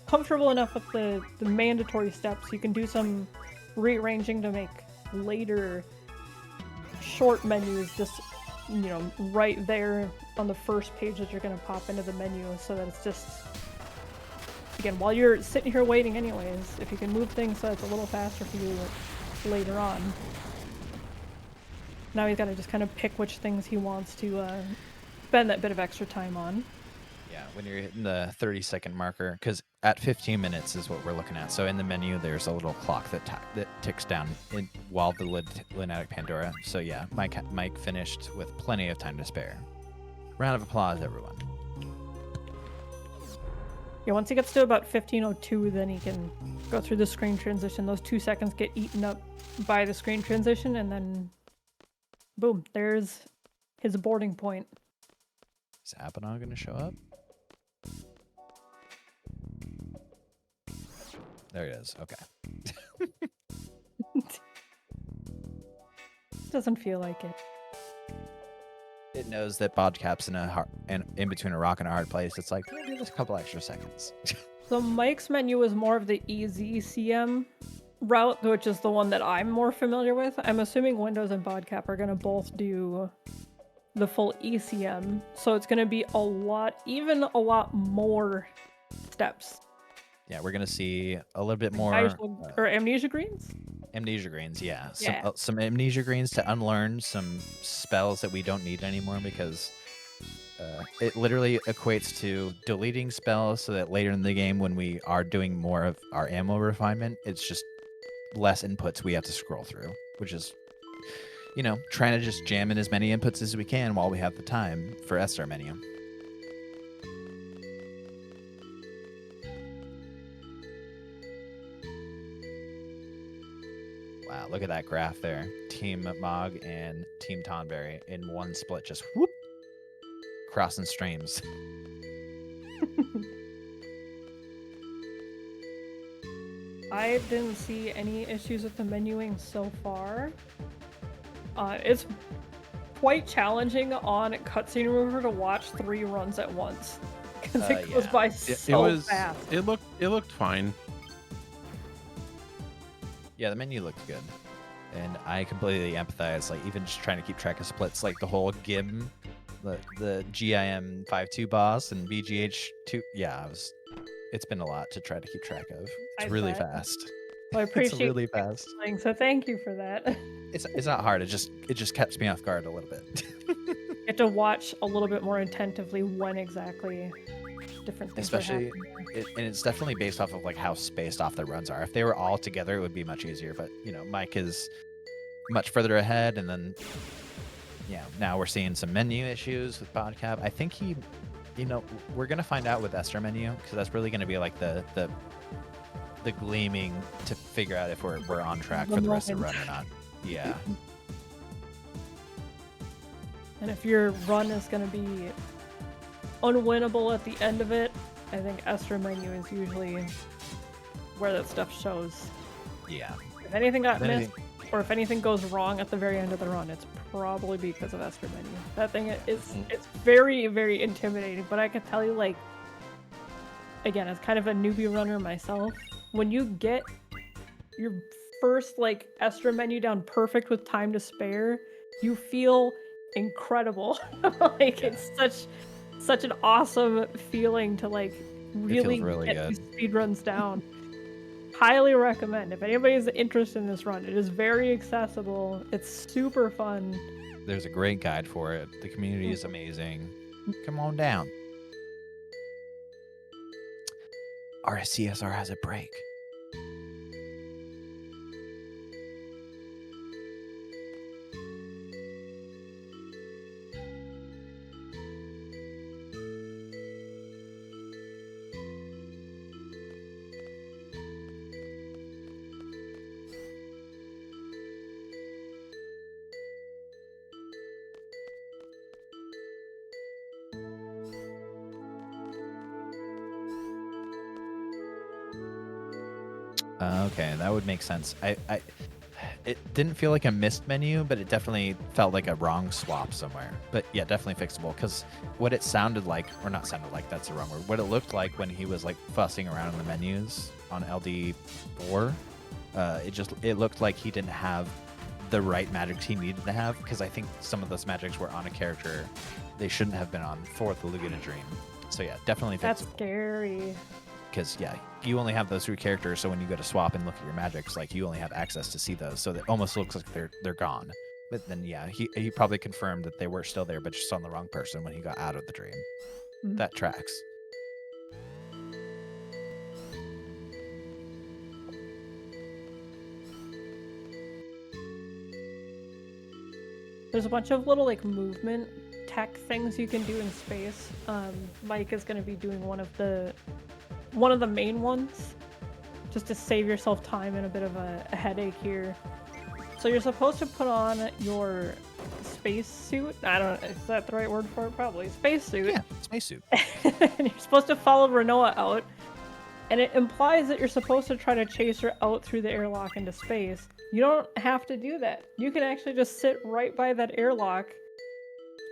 comfortable enough with the mandatory steps, you can do some rearranging to make later short menus just, you know, right there on the first page that you're going to pop into the menu, so that it's just, again, while you're sitting here waiting anyways, if you can move things so it's a little faster for you later on. Now he's got to just kind of pick which things he wants to spend that bit of extra time on. Yeah, when you're hitting the 30-second marker, because at 15 minutes is what we're looking at. So in the menu, there's a little clock that ticks down while the Lunatic Pandora. So yeah, Mike finished with plenty of time to spare. Round of applause, everyone. Yeah, once he gets to about 15:02, then he can go through the screen transition. Those 2 seconds get eaten up by the screen transition, and then boom, there's his boarding point. Is Abaddon going to show up? There it is. Okay. Doesn't feel like it. It knows that bodcap's in between a rock and a hard place. It's like, we'll give this a couple extra seconds. So Mike's menu is more of the EZCM route, which is the one that I'm more familiar with. I'm assuming Windows and bodcap are going to both do the full ECM, so it's going to be a lot more steps. Yeah, we're going to see a little bit more... or amnesia greens? Amnesia greens, yeah. Yeah. Some amnesia greens to unlearn some spells that we don't need anymore, because it literally equates to deleting spells so that later in the game, when we are doing more of our ammo refinement, it's just less inputs we have to scroll through, which is, you know, trying to just jam in as many inputs as we can while we have the time for SR menu. Wow, look at that graph there. Team Mog and Team Tonberry in one split, just whoop, crossing streams. I didn't see any issues with the menuing so far. It's quite challenging on Cutscene Remover to watch 3 runs at once, because it goes by so fast. It looked fine. Yeah, the menu looked good, and I completely empathize. Like, even just trying to keep track of splits, like the whole GIM, the GIM 5.2 boss and BGH 2. Yeah, it's been a lot to try to keep track of. It's really fast. Well, I appreciate It's really fast. playing, so thank you for that. It's not hard. It just kept me off guard a little bit. You have to watch a little bit more attentively when exactly different things are Especially, happening. and it's definitely based off of like how spaced off the runs are. If they were all together, it would be much easier. But Mike is much further ahead, and then now we're seeing some menu issues with bodcap. I think we're gonna find out with Esther menu, because that's really gonna be like the gleaming to figure out if we're on track for the rest of the run or not. Yeah. And if your run is going to be unwinnable at the end of it, I think Esther menu is usually where that stuff shows. Yeah. If anything got missed, or if anything goes wrong at the very end of the run, it's probably because of Esther menu. That thing it's very, very intimidating, but I can tell you, like, again, as kind of a newbie runner myself, when you get your first, like, Esther menu down perfect with time to spare, you feel incredible. Like, it's such an awesome feeling to, like, really get good. these speed runs down. Highly recommend. If anybody's interested in this run, it is very accessible. It's super fun. There's a great guide for it. The community is amazing. Come on down. RSCSR has a break. Okay, that would make sense. It didn't feel like a missed menu, but it definitely felt like a wrong swap somewhere. But yeah, definitely fixable, because what it sounded like, or not sounded like, that's the wrong word. What it looked like when he was like fussing around in the menus on LD4, it looked like he didn't have the right magics he needed to have, because I think some of those magics were on a character they shouldn't have been on for the Laguna Dream. So yeah, definitely fixable. That's scary. Because yeah, you only have those 3 characters, so when you go to swap and look at your magics, like, you only have access to see those, so it almost looks like they're gone. But then yeah, he probably confirmed that they were still there, but just on the wrong person when he got out of the dream. Mm-hmm. That tracks. There's a bunch of little, like, movement tech things you can do in space. Mike is going to be doing one of the main ones, just to save yourself time and a bit of a headache here. So you're supposed to put on your space suit. I don't know, is that the right word for it? Probably. Space suit. Yeah, space suit. And you're supposed to follow Renoa out. And it implies that you're supposed to try to chase her out through the airlock into space. You don't have to do that. You can actually just sit right by that airlock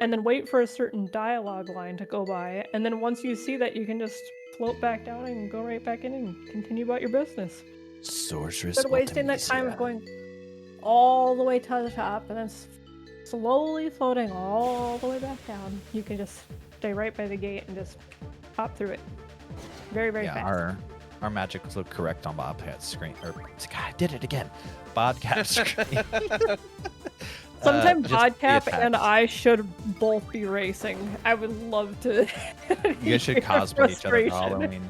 and then wait for a certain dialogue line to go by. And then once you see that, you can just float back down and go right back in and continue about your business. Sorceress. Instead of wasting that time of going all the way to the top and then slowly floating all the way back down, you can just stay right by the gate and just hop through it. Very, very fast. Our magic looked correct on Bobcat's screen. Or, God, I did it again. Bodcap's screen. Sometimes Bodcap and I should both be racing. I would love to. You guys should cosplay each other for Halloween.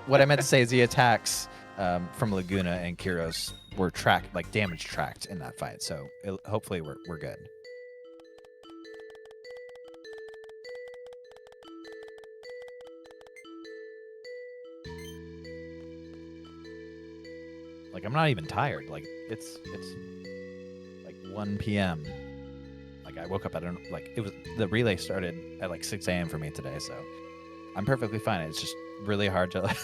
What I meant to say is the attacks from Laguna and Kyros were damage tracked in that fight. So hopefully we're good. Like, I'm not even tired. Like, it's like 1 p.m. Like, I woke up the relay started at like 6 a.m. for me today, so I'm perfectly fine. It's just really hard to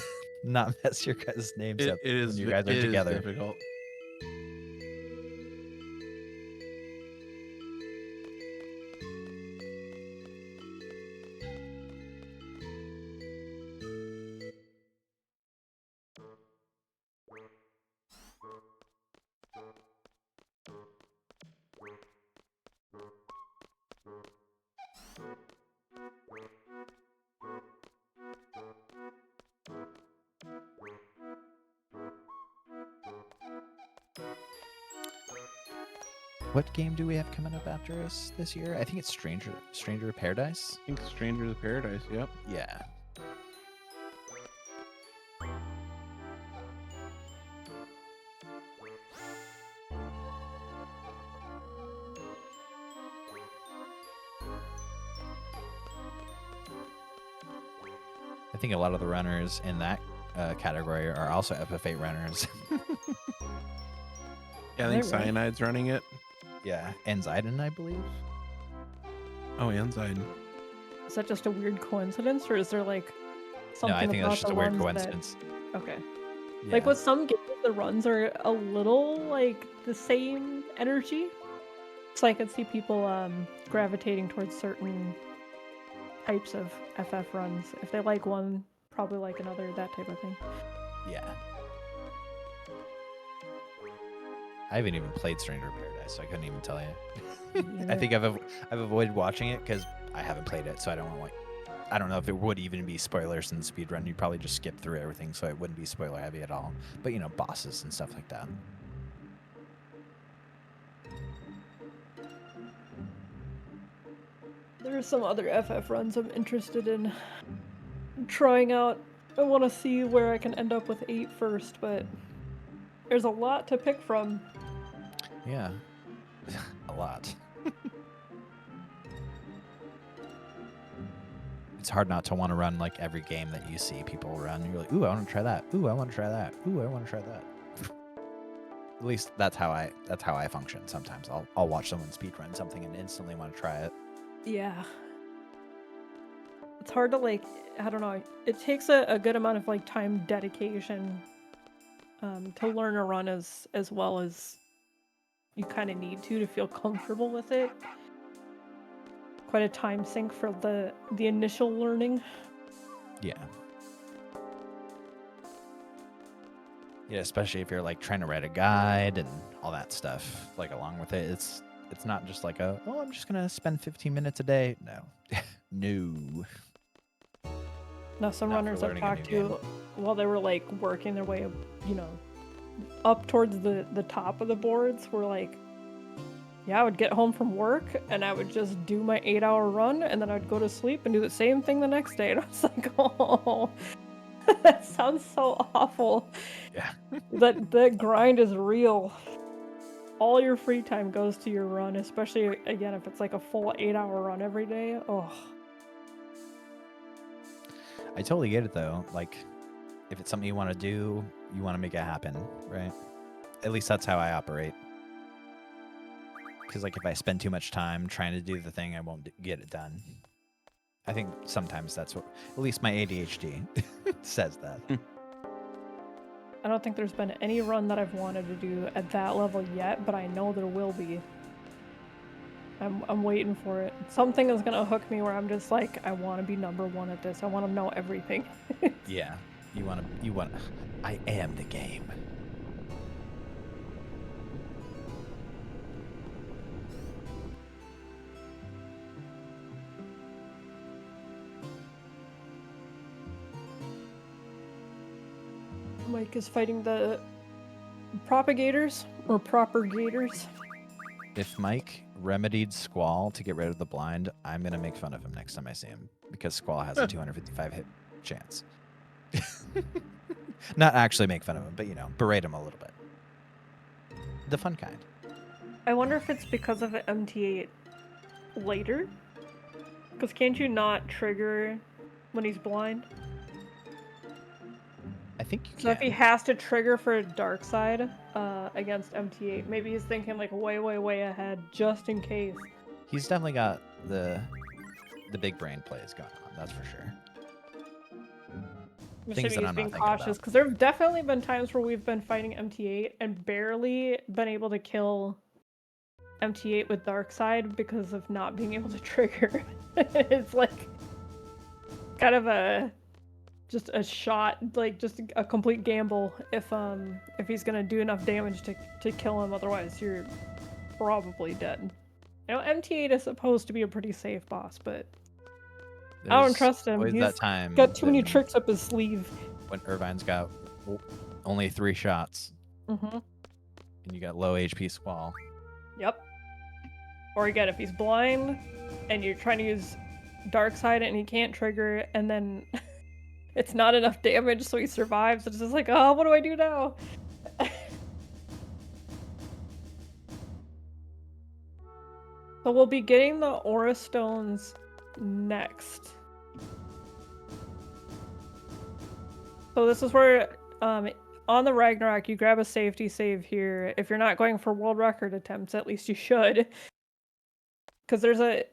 not mess your guys' names up when you guys are together. It is difficult. What game do we have coming up after us this year? I think it's Stranger of Paradise. I think Strangers of Paradise. Yep. Yeah. I think a lot of the runners in that category are also FF8 runners. Yeah, I think Cyanide's running it. Yeah, and Zidane, I believe. Oh, and Zidane. Is that just a weird coincidence, or is there like something? No, I think about that's just the a weird runs coincidence. That... Okay. Yeah. Like with some games, the runs are a little like the same energy. So I could see people gravitating towards certain types of FF runs. If they like one, probably like another, that type of thing. Yeah. I haven't even played Stranger of Paradise, so I couldn't even tell you. I think I've avoided watching it because I haven't played it, so I don't know if it would even be spoilers in the speedrun. You'd probably just skip through everything, so it wouldn't be spoiler heavy at all. But you know, bosses and stuff like that. There are some other FF runs I'm interested in trying out. I want to see where I can end up with 8 first, but there's a lot to pick from. Yeah, a lot. It's hard not to want to run like every game that you see people run. You're like, ooh, I want to try that. Ooh, I want to try that. Ooh, I want to try that. At least that's how I function. Sometimes I'll watch someone speedrun something and instantly want to try it. Yeah. It's hard to like, I don't know. It takes a good amount of like time dedication to learn a run as well as you kind of need to feel comfortable with it. Quite a time sink for the initial learning. Yeah. Yeah, especially if you're like trying to write a guide and all that stuff, like along with it. It's not just like I'm just gonna spend 15 minutes a day. No. No. Now some Not runners for I've learning a talked new to game. while they were like working their way, up towards the top of the boards were like, yeah, I would get home from work and I would just do my 8-hour run and then I'd go to sleep and do the same thing the next day. And I was like, oh, that sounds so awful. Yeah. that grind is real. All your free time goes to your run, especially again if it's like a full 8-hour run every day. Oh. I totally get it though. Like, if it's something you want to do, you want to make it happen, right? At least that's how I operate. Because like if I spend too much time trying to do the thing, I won't get it done. I think sometimes that's what, at least my ADHD says that. I don't think there's been any run that I've wanted to do at that level yet, but I know there will be. I'm waiting for it. Something is gonna hook me where I'm just like, I want to be number 1 at this. I want to know everything. Yeah, you want. I am the game. Mike is fighting the propagators or propagators. If Mike remedied Squall to get rid of the blind, I'm going to make fun of him next time I see him. Because Squall has a 255 hit chance. Not actually make fun of him, but, berate him a little bit. The fun kind. I wonder if it's because of MT8 later? Because can't you not trigger when he's blind? I think you can. So if he has to trigger for dark side against MT8, maybe he's thinking like way ahead just in case. He's definitely got the big brain plays going on, that's for sure. Maybe Things that he's I'm being not thinking cautious because there have definitely been times where we've been fighting MT8 and barely been able to kill MT8 with dark side because of not being able to trigger. It's like kind of just a shot, like just a complete gamble if he's gonna do enough damage to kill him, otherwise you're probably dead. MT8 is supposed to be a pretty safe boss, but I don't trust him. He's that time got too many tricks up his sleeve. When Irvine's got only 3 shots, Mm-hmm. and you got low HP Squall. Yep. Or again, if he's blind and you're trying to use dark side and he can't trigger, and then it's not enough damage, so he survives. It's just like, oh, what do I do now? So we'll be getting the Aura Stones next. So this is where, on the Ragnarok, you grab a safety save here. If you're not going for world record attempts, at least you should. Because there's a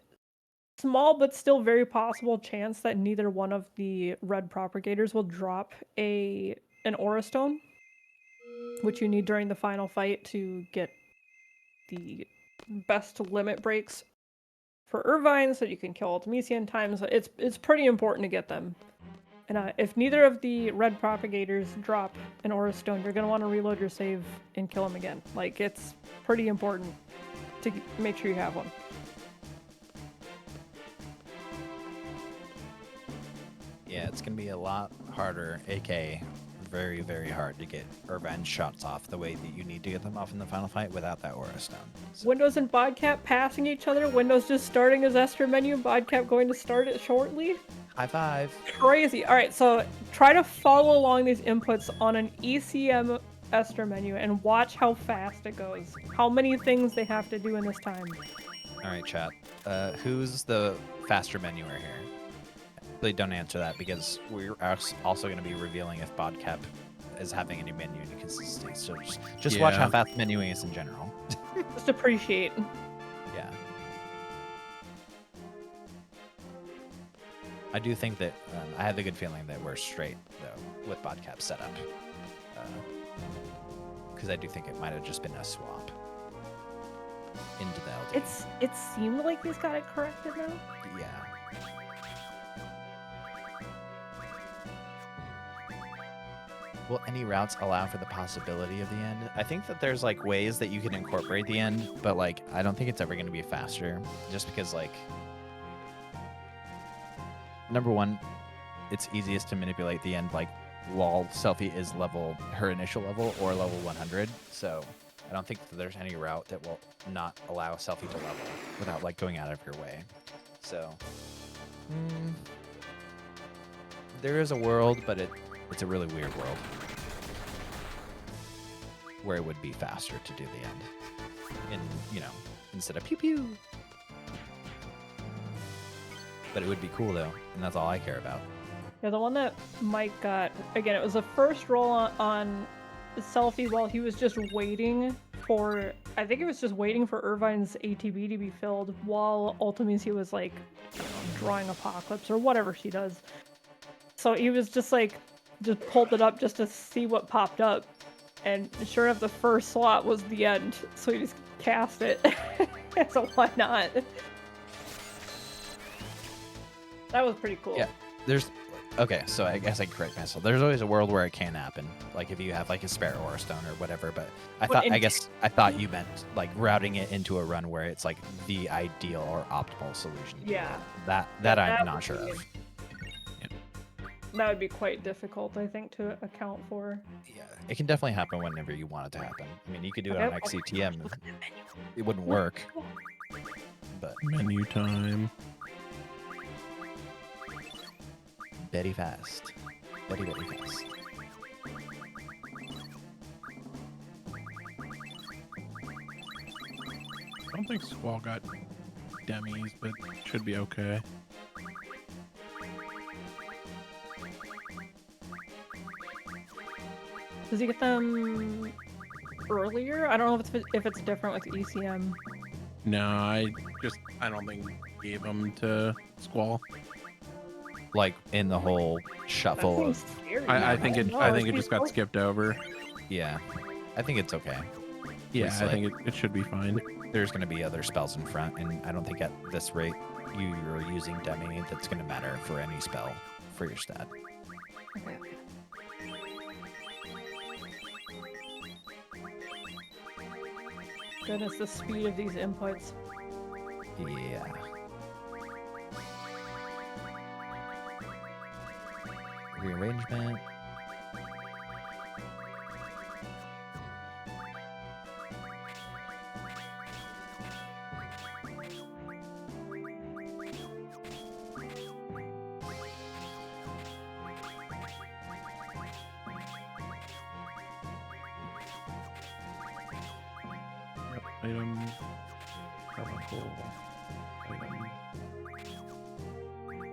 small but still very possible chance that neither one of the red propagators will drop an Aura Stone, which you need during the final fight to get the best limit breaks for Irvine, so you can kill Ultimisia in time. So it's pretty important to get them. And if neither of the red propagators drop an Aura Stone, you're going to want to reload your save and kill him again. Like, it's pretty important to make sure you have one. Yeah, it's going to be a lot harder, aka very, very hard to get Irvine shots off the way that you need to get them off in the final fight without that Aura Stone. So. Windows and bodcap passing each other, Windows just starting his Esther menu, bodcap going to start it shortly. High five. Crazy. All right, so try to follow along these inputs on an ECM Esther menu and watch how fast it goes. How many things they have to do in this time. All right, chat. Who's the faster menuer here? Really don't answer that because we're also going to be revealing if bodcap is having any menu inconsistency. So just watch how fast menuing is in general. Just appreciate. Yeah. I do think that I have a good feeling that we're straight though with bodcap setup, because I do think it might have just been a swap into the LD. It seemed like he's got it corrected now. Yeah. Will any routes allow for the possibility of the end? I think that there's like ways that you can incorporate the end, but like I don't think it's ever going to be faster, just because like number one, it's easiest to manipulate the end like while Selfie is her initial level or level 100. So I don't think that there's any route that will not allow Selfie to level without like going out of your way. So there is a world, but it's a really weird world where it would be faster to do the end instead of pew pew. But it would be cool though, and that's all I care about. Yeah, the one that Mike got, again, it was the first roll on Selfie while he was just waiting for, I think he was just waiting for Irvine's ATB to be filled while Ultimisia was like, drawing Apocalypse or whatever she does. So he was just like, just pulled it up just to see what popped up. And sure enough, the first slot was the end. So he just cast it. So why not? That was pretty cool. Yeah, okay, so I guess I can correct myself. There's always a world where it can happen, like if you have like a spare Aura Stone or whatever. But I thought you meant like routing it into a run where it's like the ideal or optimal solution. Yeah. That I'm not sure of. That would be quite difficult, I think, to account for. Yeah, it can definitely happen whenever you want it to happen. I mean, you could do it on XCTM. It wouldn't work. But menu time. Very fast. Very, very fast. I don't think Squall got demis, but should be okay. Does he get them earlier? I don't know if it's different with ECM. No, I don't think gave them to Squall. Like in the whole shuffle of. I think it just got skipped over. Yeah, I think it's okay. Yeah, I think it should be fine. There's going to be other spells in front, and I don't think at this rate you're using Demi that's going to matter for any spell for your stat. Okay. Goodness, the speed of these inputs. Yeah. Rearrangement. Item. Chemical. Item.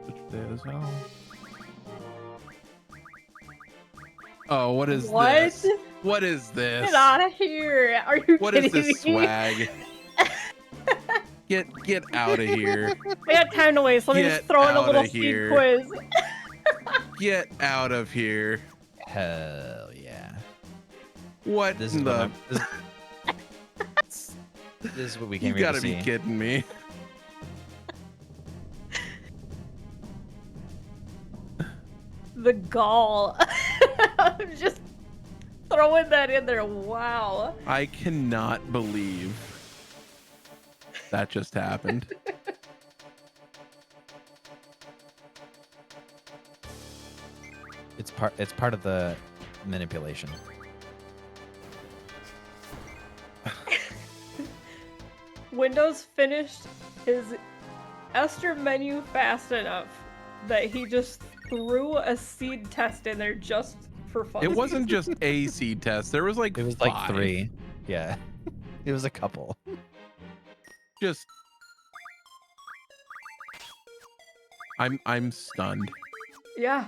Switch to as well. Oh, what is this? What is this? Get out of here! Are you What kidding is this me? swag? Get out of here. We had time to waste. Let me just throw in a little speed quiz. Get out of here. Hell yeah. What This in is the... this is what we came You here gotta to see. be kidding me. The gall. I'm just throwing that in there. Wow. I cannot believe that just happened. It's part of the manipulation. Windows finished his Esther menu fast enough that he just threw a seed test in there just for fun. It wasn't just a seed test. There was like It was 5. like 3. Yeah. It was a couple. Just I'm stunned. Yeah.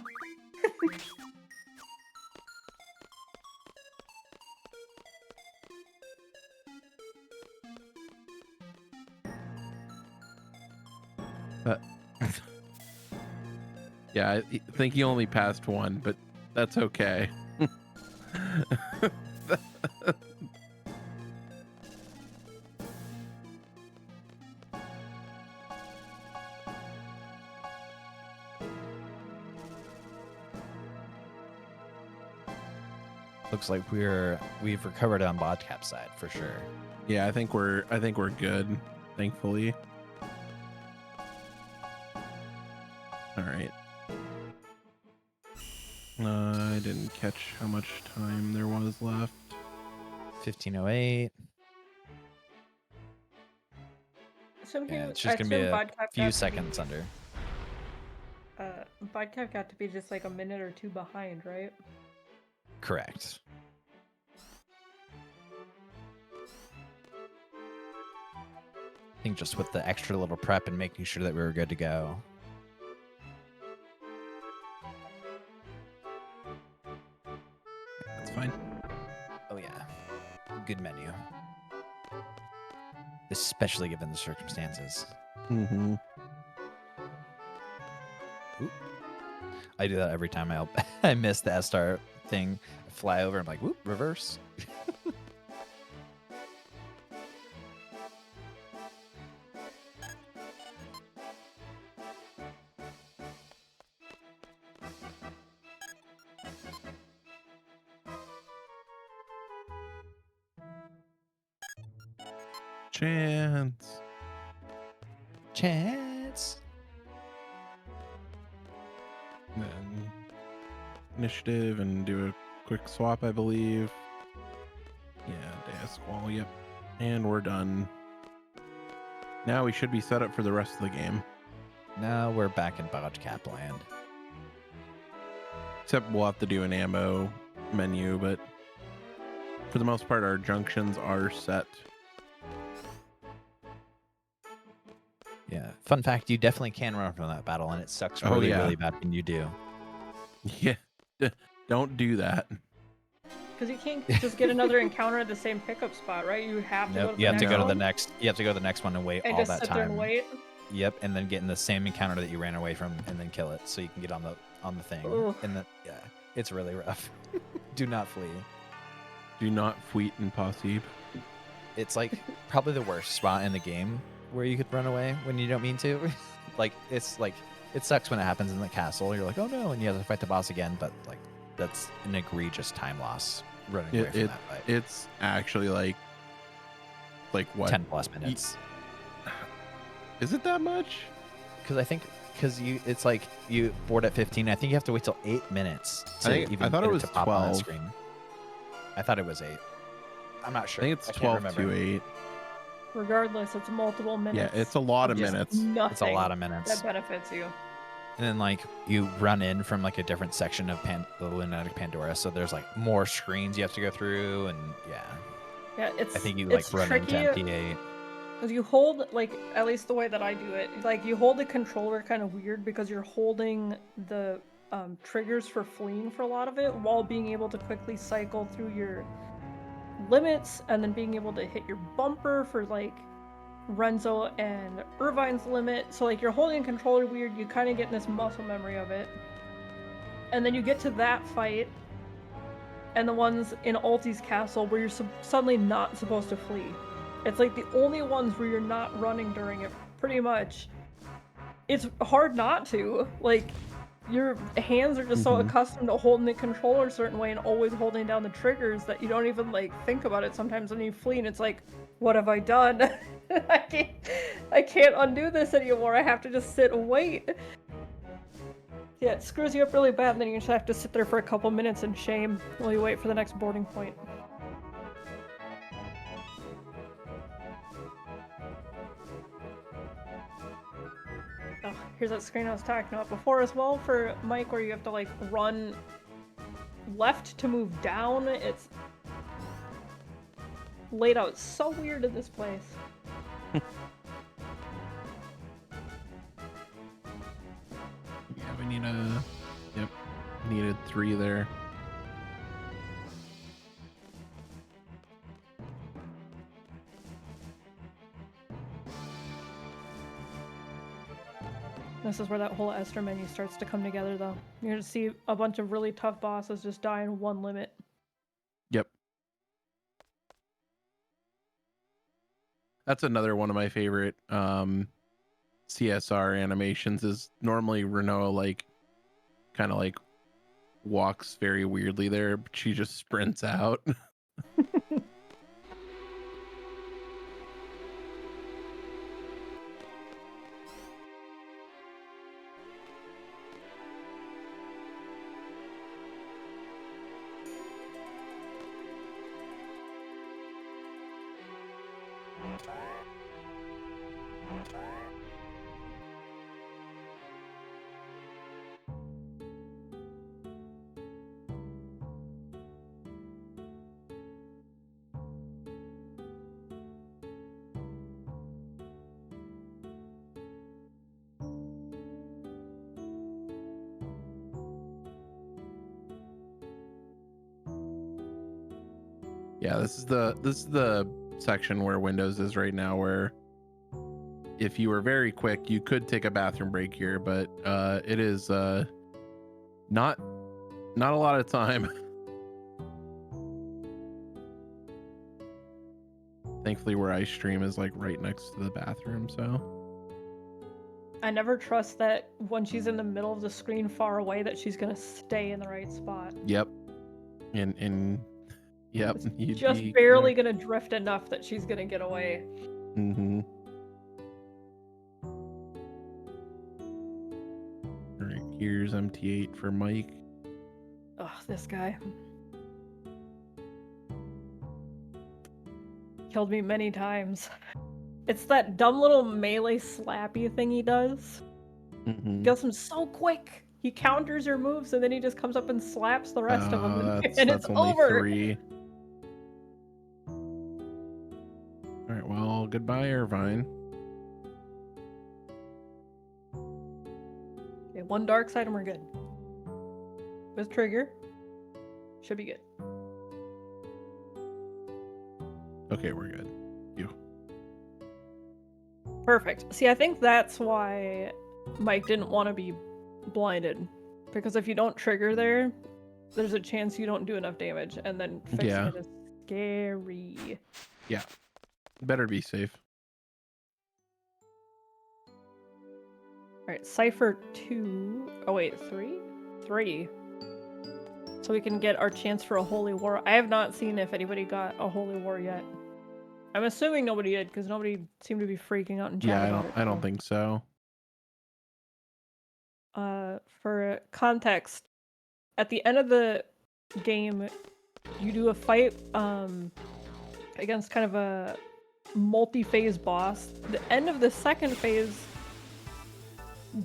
Yeah, I think he only passed 1, but that's okay. Looks like we've recovered on bodcap side for sure. Yeah, I think we're good, thankfully. All right. I didn't catch how much time there was left. 1508. Yeah, it's just gonna be a few seconds under. Bodcap got to be just like a minute or 2 behind, right? Correct. I think just with the extra little prep and making sure that we were good to go. That's fine. Oh yeah. Good menu. Especially given the circumstances. Mm-hmm. Oop. I do that every time I miss the S-Star thing. I fly over, I'm like, whoop, reverse. Chance. And then initiative and do a quick swap, I believe. Yeah, Death Squall, yep. And we're done. Now we should be set up for the rest of the game. Now we're back in bodcap land. Except we'll have to do an ammo menu, but for the most part, our junctions are set. Yeah. Fun fact, you definitely can run from that battle, and it sucks really, really bad when you do. Yeah. Don't do that. Because you can't just get another encounter at the same pickup spot, right? You have to go to the you have next to go to the one next. You have to go to the next one and wait and all just that sit there time. and wait. Yep, and then get in the same encounter that you ran away from, and then kill it, so you can get on the thing. Ugh. And then yeah, it's really rough. Do not flee. Do not fleet and posse. It's like probably the worst spot in the game where you could run away when you don't mean to. Like it sucks when it happens in the castle. You're like, oh no, and you have to fight the boss again. But like that's an egregious time loss running away from that fight. It's actually like what? 10+ minutes. Is it that much? Because it's like you board at 15. I think you have to wait till 8 minutes to I thought it was to pop on that 12. screen. I thought it was 8. I'm not sure. I think it's can't 12 remember. to 8. Regardless, it's multiple minutes. Yeah, it's a lot of just minutes. Nothing It's a lot of minutes. that benefits you. And then like you run in from like a different section of the Lunatic Pandora, so there's like more screens you have to go through, and yeah, Yeah, it's. I think you it's like run into tricky. MT8. Because you hold, like, at least the way that I do it, like, you hold the controller kind of weird because you're holding the triggers for fleeing for a lot of it while being able to quickly cycle through your limits and then being able to hit your bumper for, like, Renzo and Irvine's limit. So, like, you're holding a controller weird, you kind of get in this muscle memory of it. And then you get to that fight and the ones in Alti's castle where you're suddenly not supposed to flee. It's like the only ones where you're not running during it, pretty much. It's hard not to. Like, your hands are just so accustomed to holding the controller a certain way and always holding down the triggers that you don't even, like, think about it sometimes when you flee and it's like, what have I done? I can't undo this anymore. I have to just sit and wait. Yeah, it screws you up really bad and then you just have to sit there for a couple minutes in shame while you wait for the next boarding point. Oh, here's that screen I was talking about before as well for Mike, where you have to, like, run left to move down. It's laid out so weird in this place. Yeah, we need a... Yep, needed 3 there. This is where that whole Esther menu starts to come together, though. You're gonna see a bunch of really tough bosses just die in one limit. Yep. That's another one of my favorite CSR animations is normally Renault, like, kind of like walks very weirdly there, but she just sprints out. Yeah, this is the section where Windows is right now, where if you were very quick, you could take a bathroom break here, but it is not a lot of time. Thankfully, where I stream is like right next to the bathroom, so I never trust that when she's in the middle of the screen far away that she's gonna stay in the right spot. yep. And yep, you'd Just be barely correct. gonna drift enough that she's gonna get away. Mm-hmm. All right, here's MT8 for Mike. Ugh, this guy. Killed me many times. It's that dumb little melee slappy thing he does. Mm-hmm. He does them so quick. He counters your moves and then he just comes up and slaps the rest of them and it's only over. 3. All right, well, goodbye, Irvine. Okay, one dark side and we're good. With trigger. Should be good. Okay, we're good. Perfect. See, I think that's why Mike didn't want to be blinded. Because if you don't trigger there, there's a chance you don't do enough damage, and then fixing it is scary. Yeah. Better be safe. Alright, Cypher 2. Oh, wait, 3? 3. So we can get our chance for a Holy War. I have not seen if anybody got a Holy War yet. I'm assuming nobody did, because nobody seemed to be freaking out in chat. Yeah, I don't think so. For context, at the end of the game, you do a fight against kind of a multi-phase boss. The end of the second phase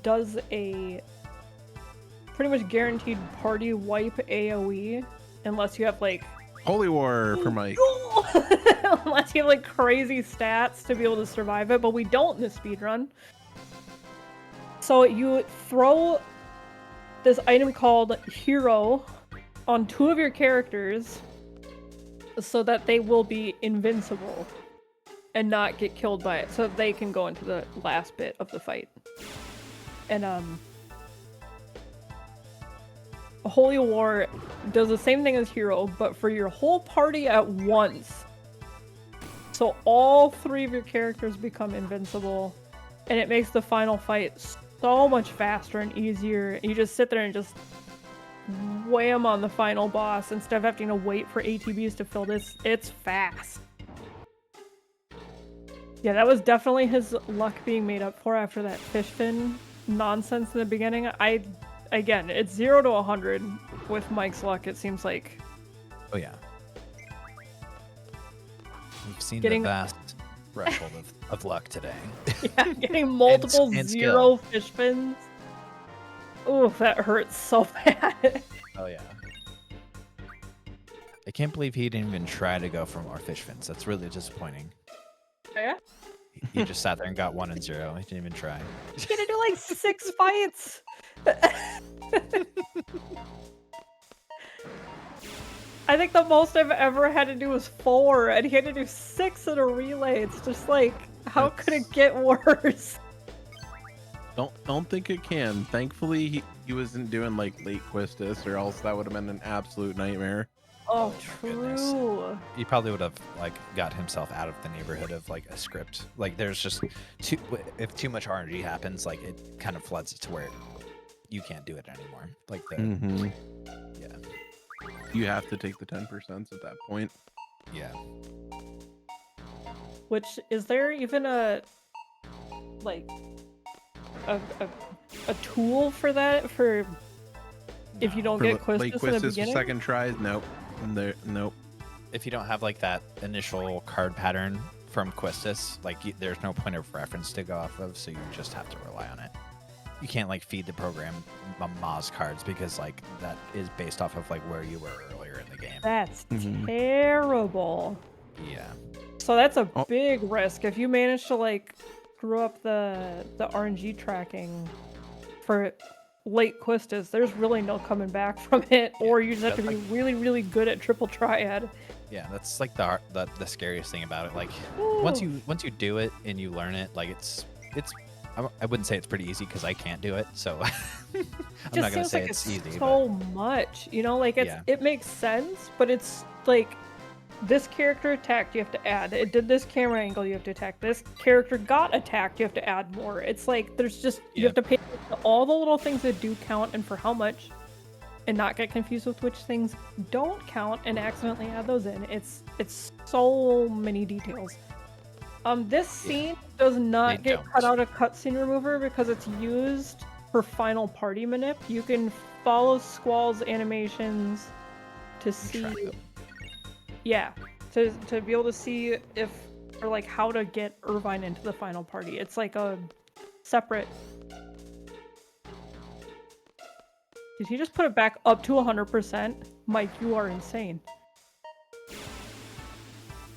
does a pretty much guaranteed party wipe AoE, unless you have like Holy War for Mike. unless you have like crazy stats to be able to survive it, but we don't in the speedrun. So you throw this item called Hero on 2 of your characters so that they will be invincible and not get killed by it, so they can go into the last bit of the fight. And Holy War does the same thing as Hero, but for your whole party at once. So all 3 of your characters become invincible, and it makes the final fight so much faster and easier. You just sit there and just wham on the final boss instead of having to wait for ATBs to fill this. It's fast. Yeah, that was definitely his luck being made up for after that fish fin nonsense in the beginning. Again, it's 0 to 100 with Mike's luck, it seems like. Oh yeah. We've seen the vast threshold of luck today. Yeah, getting multiple and 0 fish fins. Ooh, that hurts so bad. Oh yeah. I can't believe he didn't even try to go for more fish fins. That's really disappointing. Yeah? He just sat there and got 1 and 0. He didn't even try. He's gonna do like 6 fights. I think the most I've ever had to do was 4, and he had to do 6 in a relay. It's just like, how could it get worse? Don't think it can. Thankfully, he wasn't doing like late Quistis, or else that would have been an absolute nightmare. Oh, true. He probably would have like got himself out of the neighborhood of like a script. Like there's just if too much RNG happens, like it kind of floods it to where you can't do it anymore. Like the yeah. You have to take the 10% at that point. Yeah. Which, is there even a like a tool for that, for if you don't get Quistis in the beginning? Second tries, nope. Nope. If you don't have like that initial card pattern from Quistis, like there's no point of reference to go off of, so you just have to rely on it. You can't like feed the program Moz cards because like that is based off of like where you were earlier in the game. That's terrible. Yeah. So that's a big risk if you manage to like screw up the RNG tracking for late Quistis. There's really no coming back from it, or you just have to be really, really good at triple triad. Yeah, that's like the scariest thing about it. Like once you do it and you learn it, like it's I wouldn't say it's pretty easy because I can't do it, so I'm not gonna say it's easy. So much, you know, like it makes sense, but it's like this character attacked, you have to add. It did this camera angle, you have to attack. This character got attacked, you have to add more. It's like there's just you have to pay attention to all the little things that do count and for how much, and not get confused with which things don't count and accidentally add those in. It's so many details. This scene does not get cut out of cutscene remover because it's used for final party manip. You can follow Squall's animations to see, to be able to see if, or like how to get Irvine into the final party. It's like a separate. Did he just put it back up to 100%? Mike, you are insane.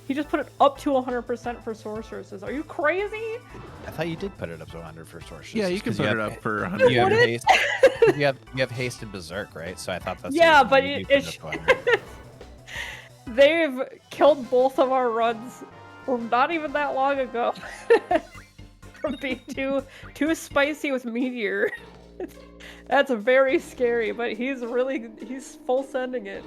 He just put it up to 100% for sorceresses. Are you crazy? I thought you did put it up to 100 for sorceresses. Yeah, you can put it up for 100. You have haste. you have haste and berserk, right? So I thought that's but they've killed both of our runs not even that long ago from being too spicy with meteor. That's very scary, but he's full sending it.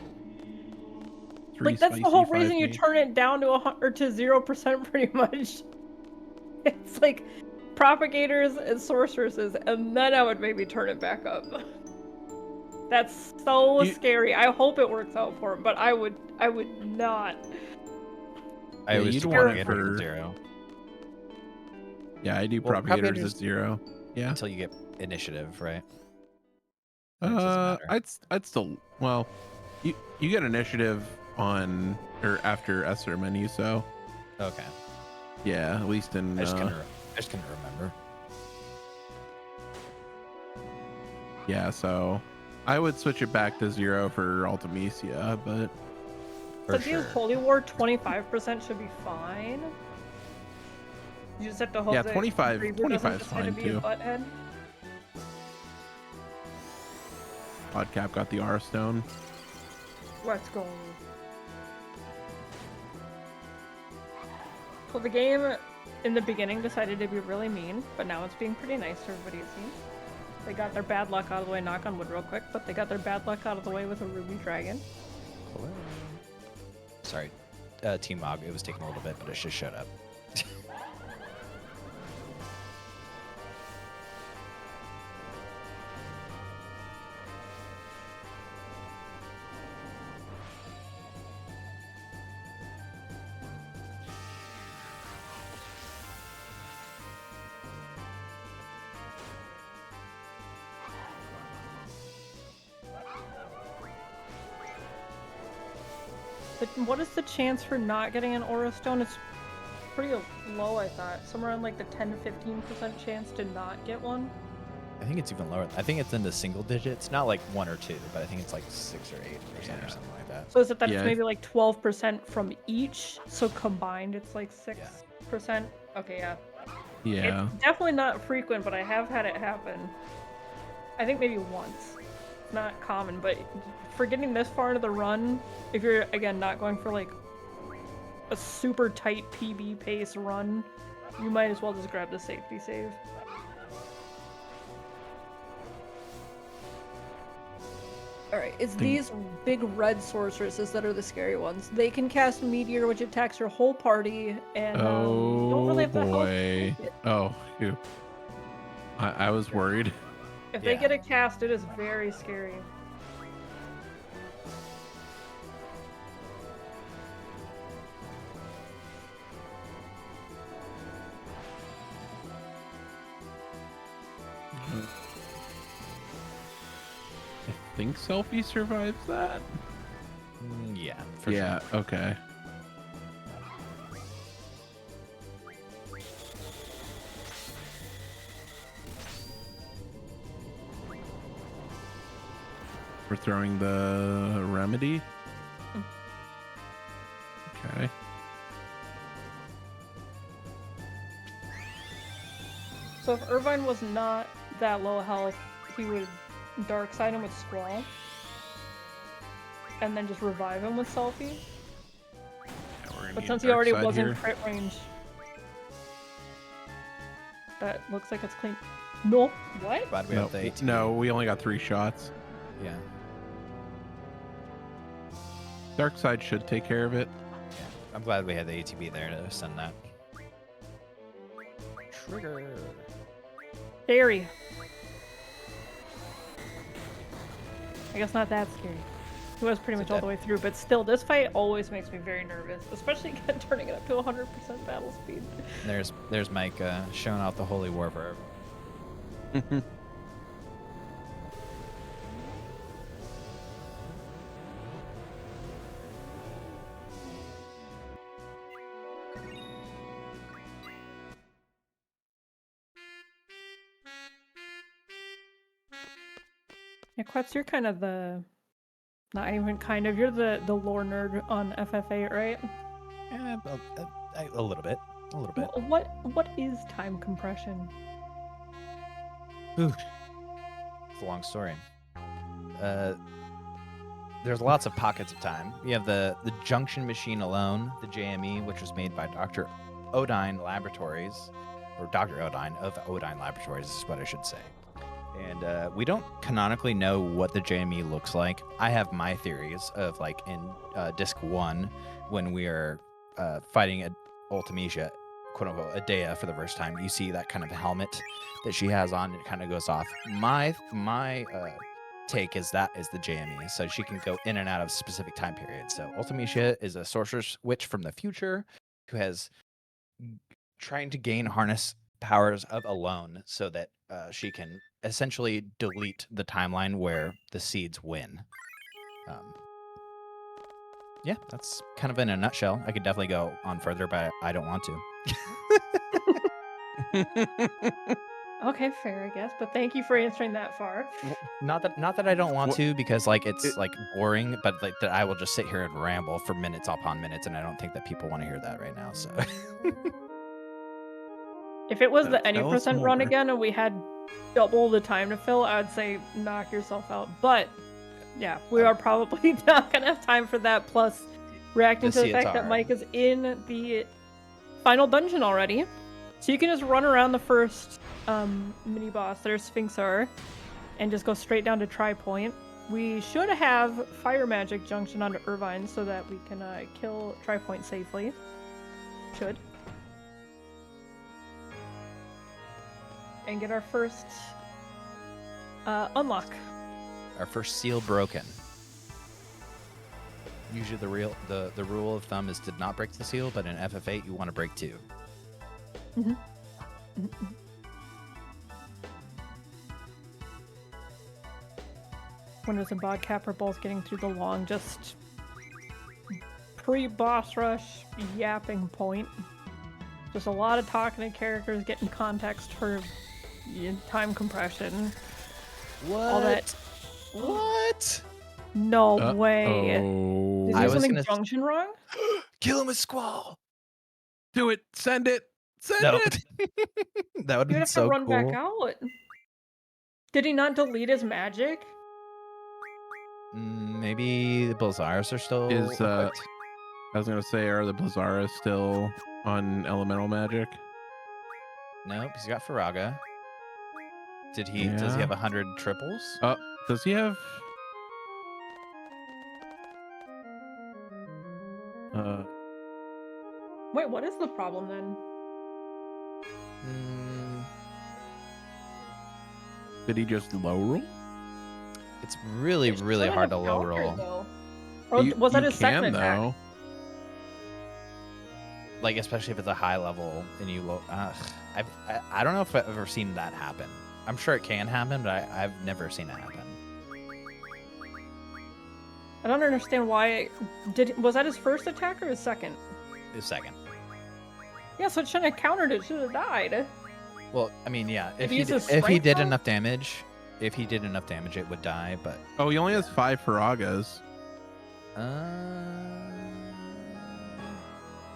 Like that's the whole reason you turn it down to 0% pretty much. It's like propagators and sorceresses, and then I would maybe turn it back up. That's so scary. I hope it works out for him, but I would not. I always do propagators at 0. Yeah, I do propagators at 0. Yeah. Until you get initiative, right? I'd still you get initiative on or after Assur menu, so okay. Yeah, at least in I just couldn't remember. Yeah, so I would switch it back to 0 for Ultimecia, but For Since he has sure. Holy War, 25% should be fine. You just have to hope Yeah, that 25 Griever doesn't 25 's decide to fine, be a too. butthead. Bodcap got the R stone. Let's go. So the game in the beginning decided to be really mean, but now it's being pretty nice to everybody, it seems. They got their bad luck out of the way, knock on wood real quick, but they got their bad luck out of the way with a ruby dragon. Sorry, Team Mog. It was taking a little bit, but it just showed up. But what is the chance for not getting an aura stone? It's pretty low, I thought. Somewhere around like the 10 to 15% chance to not get one. I think it's even lower. I think it's in the single digits, not like 1 or 2, but I think it's like 6 or 8% or something like that. So is it that Yeah. it's maybe like 12% from each? So combined it's like 6%? Okay, yeah. Yeah. It's definitely not frequent, but I have had it happen. I think maybe once. It's not common, but for getting this far into the run, if you're, again, not going for like a super tight PB pace run, you might as well just grab the safety save. Alright, it's these big red sorceresses that are the scary ones. They can cast Meteor, which attacks your whole party, and you don't really have the health to boy. take it. Oh, phew. I was worried. If they get a cast, it is very scary. I think Selfie survives that. Yeah, for Yeah, sure. okay. We're throwing the remedy. Okay. So if Irvine was not that low health, he would dark side him with Squall. And then just revive him with Selfie. But since he already was in crit range, that looks like it's clean. No, what? Glad we have the ATB. No, we only got 3 shots. Yeah. Dark side should take care of it. Yeah. I'm glad we had the ATB there to send that. Trigger. Scary. I guess not that scary. He was pretty much all the way through, but still, this fight always makes me very nervous, especially again turning it up to 100% battle speed. There's Mike showing out the holy war verb. Yeah, Quetz, you're kind of the... Not even kind of, you're the lore nerd on FF8, right? Yeah, a little bit. A little bit. What is time compression? Ooh. It's a long story. There's lots of pockets of time. You have the junction machine alone, the JME, which was made by Dr. Odine Laboratories, or Dr. Odine of Odine Laboratories is what I should say. And we don't canonically know what the JME looks like. I have my theories of, like, in Disc 1, when we are fighting Ultimecia, quote-unquote, Adea for the first time, you see that kind of helmet that she has on, and it kind of goes off. My take is that is the JME, so she can go in and out of specific time periods. So Ultimecia is a sorceress witch from the future who has trying to gain harness powers of Alone so that she can essentially delete the timeline where the seeds win. Yeah, that's kind of in a nutshell. I could definitely go on further, but I don't want to. Okay, fair, I guess. But thank you for answering that far. Not that I don't want to, because like it's like boring, but like that I will just sit here and ramble for minutes upon minutes, and I don't think that people want to hear that right now. So If it was the any Tell us percent run more. again and we had double the time to fill, I would say knock yourself out. But yeah, we are probably not gonna have time for that. Plus, reacting to the fact that Mike is in the final dungeon already, so you can just run around the first mini boss. There's Sphinxar, and just go straight down to Tri Point. We should have Fire Magic Junction onto Irvine so that we can kill Tri Point safely. Should. And get our first unlock. our first seal broken. Usually the rule of thumb is to not break the seal, but in FF8 you want to break 2. Mm-hmm. Windows and bodcap are both getting through the long, just pre-boss rush yapping point. Just a lot of talking to characters, getting context for time compression. What? All that. What? No way. Oh. Did I you was do something gonna junction wrong? Kill him with Squall. Do it. Send it. Send No. it. That would You'd be have so to run cool. back out. Did he not delete his magic? Maybe the Blizzars are still Is equipped? I was gonna say, are the Blizzaras still on elemental magic? Nope, he's got Faraga. Does he Yeah. have 100 triples? Does he have? Wait, what is the problem then? Did he just low roll? It's really hard to low roll. Though. Or was that his second attack? Though. Like, especially if it's a high level and you low. I don't know if I've ever seen that happen. I'm sure it can happen, but I've never seen it happen. I don't understand why. Was that his first attack or his second? His second. Yeah, so it shouldn't have countered it. Should have died. Well, I mean, yeah. If he he uses did strength though? enough damage, it would die. But Oh, he only has 5 Faragas.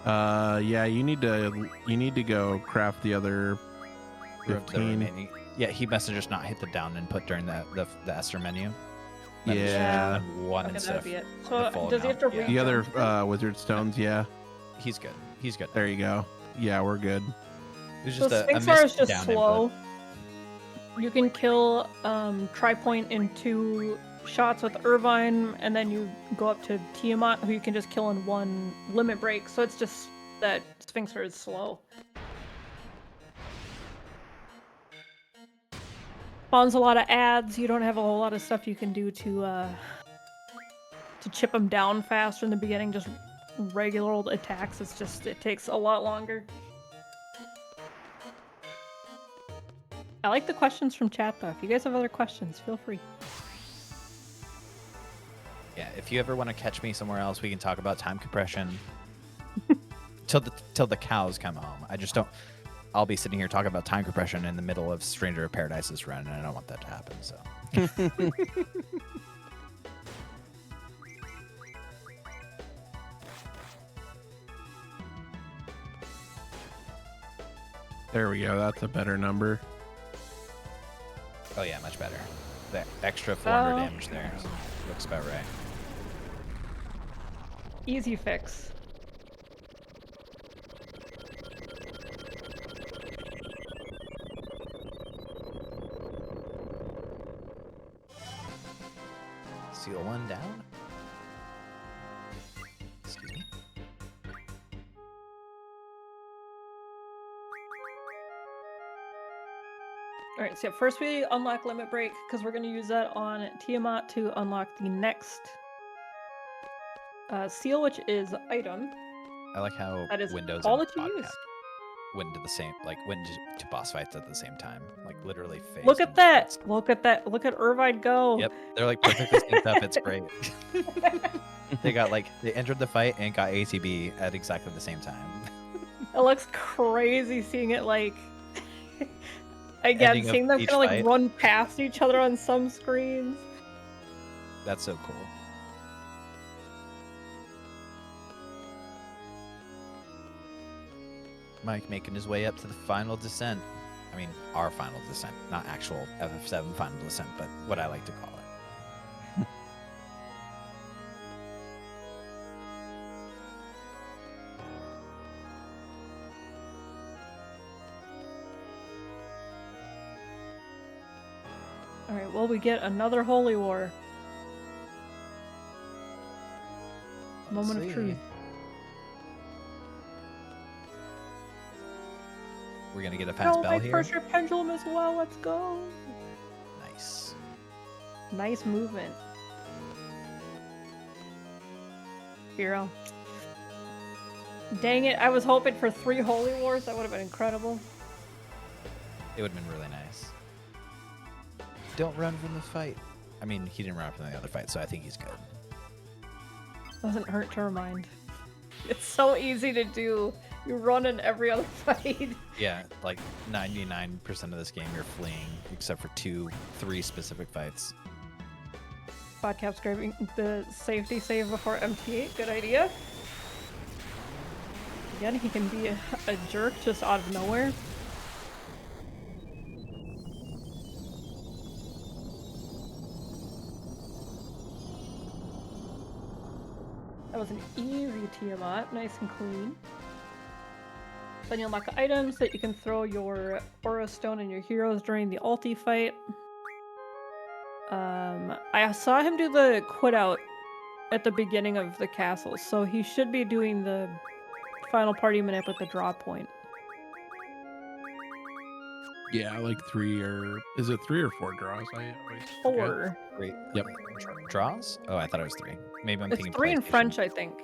Yeah, you need to go craft the other 15. Yeah, he must have just not hit the down input during the Assur menu. Yeah. One Okay, instead that'd of be it. So the full does he have to amount, The re-jump? other wizard stones, yeah. He's good. He's good. There you go. Yeah, we're good. It was So just a Sphinxar is missed just down slow. input. You can kill Tri-Point in 2 shots with Irvine, and then you go up to Tiamat, who you can just kill in 1 limit break. So it's just that Sphinxar is slow. Spawns a lot of ads. You don't have a whole lot of stuff you can do to chip them down faster in the beginning. Just regular old attacks. It takes a lot longer. I like the questions from chat though. If you guys have other questions, feel free. Yeah, if you ever want to catch me somewhere else, we can talk about time compression. till the cows come home. I just don't. I'll be sitting here talking about time compression in the middle of Stranger of Paradise's run, and I don't want that to happen. So. There we go. That's a better number. Oh yeah, much better. The extra 400 Oh. damage there looks about right. Easy fix. Seal 1 down. Excuse me. Alright, so first we unlock Limit Break, because we're going to use that on Tiamat to unlock the next seal, which is item. I like how That is Windows all and that you Bodcap use. went to the same, went to boss fights at the same time, like literally phased Look at into that! fights. Look at that! Look at Irvine go! Yep, they're like perfectly synced up. It's great. They entered the fight and got ATB at exactly the same time. It looks crazy seeing it like... Again, ending of seeing them each kind of like fight. run past each other on some screens. That's so cool. Mike making his way up to the final descent. I mean, our final descent, not actual FF7 final descent, but what I like to call it. Alright, well, we get another holy war. Moment of truth. We're gonna get a fast bell my here. pressure pendulum as well. Let's go. Nice. Nice movement. Hero. Dang it, I was hoping for 3 holy wars. That would have been incredible. It would have been really nice. Don't run from the fight. I mean, he didn't run from the other fight, so I think he's good. Doesn't hurt to remind. It's so easy to do. You run in every other fight. Yeah, like 99% of this game you're fleeing, except for 2-3 specific fights. Bodcap's grabbing the safety save before MT8. Good idea. Again, he can be a jerk just out of nowhere. That was an easy Tiamat, nice and clean. Then you unlock items that you can throw your Aura Stone and your heroes during the ulti fight. I saw him do the quit out at the beginning of the castle, so he should be doing the final party manip at the draw point. Yeah, like 3 or is it 3 or 4 draws? I always forget. 4. Wait, Yep. Draws? Oh, I thought it was 3. Maybe I'm It's thinking 3 in PlayStation. French, I think.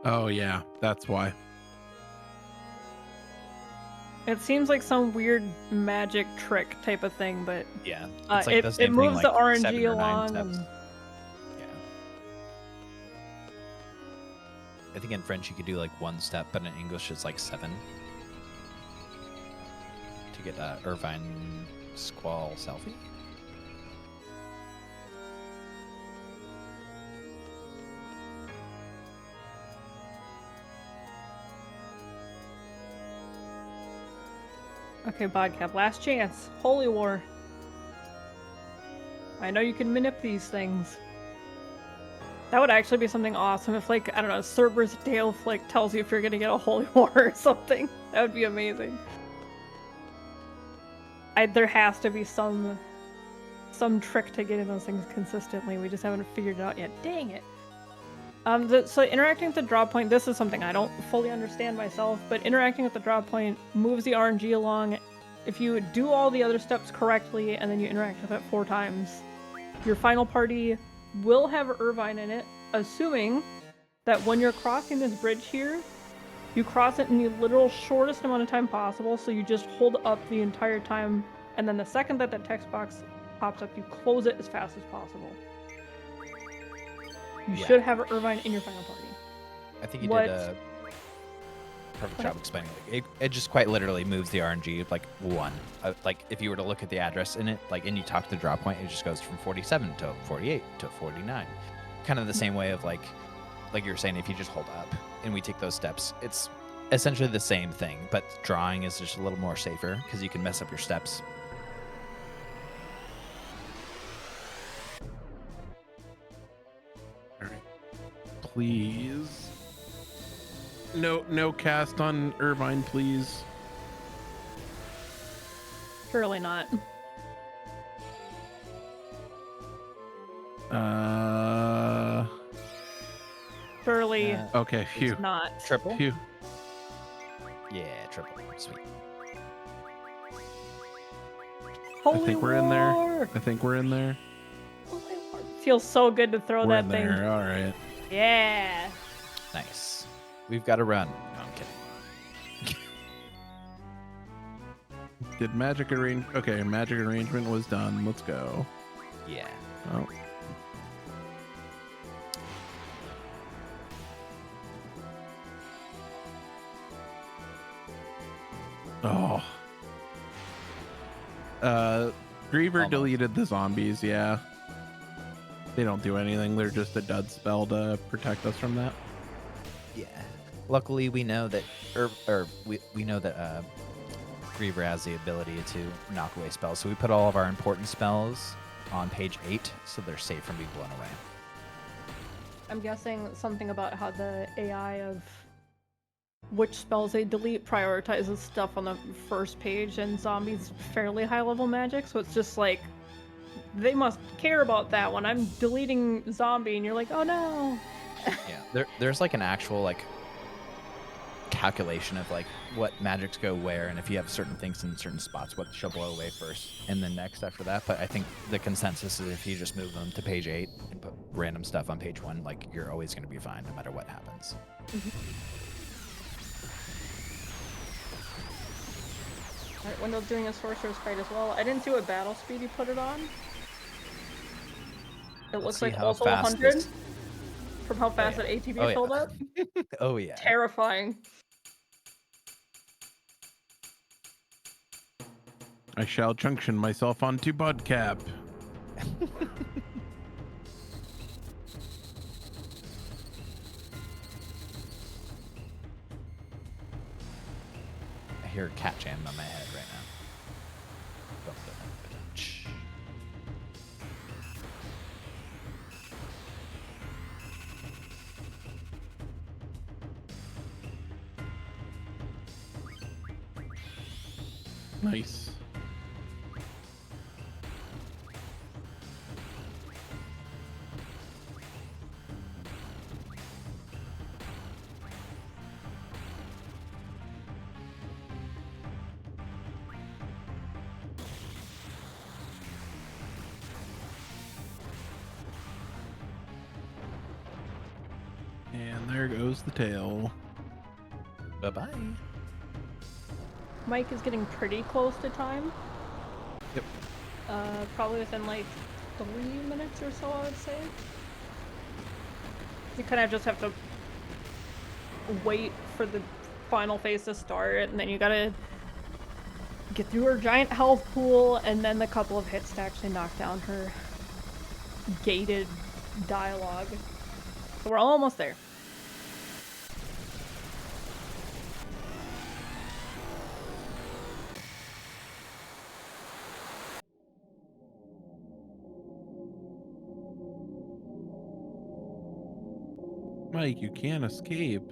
Oh yeah, that's why. It seems like some weird magic trick type of thing, but Yeah, it's like the it same thing, moves like the RNG 7 or 9 along. steps. And Yeah. I think in French you could do like 1 step, but in English it's like 7. To get Irvine Squall selfie. Okay, Bodcap, last chance. Holy War. I know you can manip these things. That would actually be something awesome if, like, I don't know, Cerberus Dale Flick tells you if you're gonna get a Holy War or something. That would be amazing. There has to be some trick to getting those things consistently. We just haven't figured it out yet. Dang it. So interacting with the draw point, this is something I don't fully understand myself, but interacting with the draw point moves the RNG along. If you do all the other steps correctly and then you interact with it 4 times, your final party will have Irvine in it, assuming that when you're crossing this bridge here, you cross it in the literal shortest amount of time possible, so you just hold up the entire time, and then the second that that text box pops up, you close it as fast as possible. You should have Irvine in your final party. I think you did a perfect job explaining it. It just quite literally moves the RNG like 1. Like if you were to look at the address in it, like and you talk to the drop point, it just goes from 47 to 48 to 49. Kind of the same way of like you were saying, if you just hold up and we take those steps, it's essentially the same thing, but drawing is just a little more safer because you can mess up your steps. All right. Please. No cast on Irvine, please. Surely not. Surely Okay, phew. not. Triple? Phew. Yeah, triple. Sweet. Holy I think we're in there. War! I think we're in there. Holy War. Feels so good to throw We're that in thing. there. All right. Yeah. Nice. We've got to run. No, I'm kidding. Did magic arrange? Okay, magic arrangement was done. Let's go. Yeah. Oh. Oh. Griever Almost. deleted the zombies, yeah. They don't do anything. They're just a dud spell to protect us from that. Yeah. Luckily, we know that, we know that Griever has the ability to knock away spells, so we put all of our important spells on page 8, so they're safe from being blown away. I'm guessing something about how the AI of which spells they delete prioritizes stuff on the first page, and zombies fairly high level magic, so it's just like they must care about that when I'm deleting zombie and you're like, oh no. Yeah, there's like an actual like calculation of like what magics go where, and if you have certain things in certain spots, what shall blow away first and then next after that. But I think the consensus is if you just move them to page 8 and put random stuff on page 1, like you're always going to be fine no matter what happens. Alright, Wendell's doing a sorcerer's fight as well. I didn't see what battle speed he put it on. It looks like also 100 from how fast that ATB filled up. Oh yeah. Terrifying. I shall junction myself onto bodcap. I hear a cat jamming on my head right now. Nice. And there goes the tail. Bye-bye. Mike is getting pretty close to time. Yep. Probably within like 3 minutes or so, I would say. You kind of just have to wait for the final phase to start, and then you gotta get through her giant health pool, and then the couple of hits to actually knock down her gated dialogue. So we're almost there. Mike, you can't escape.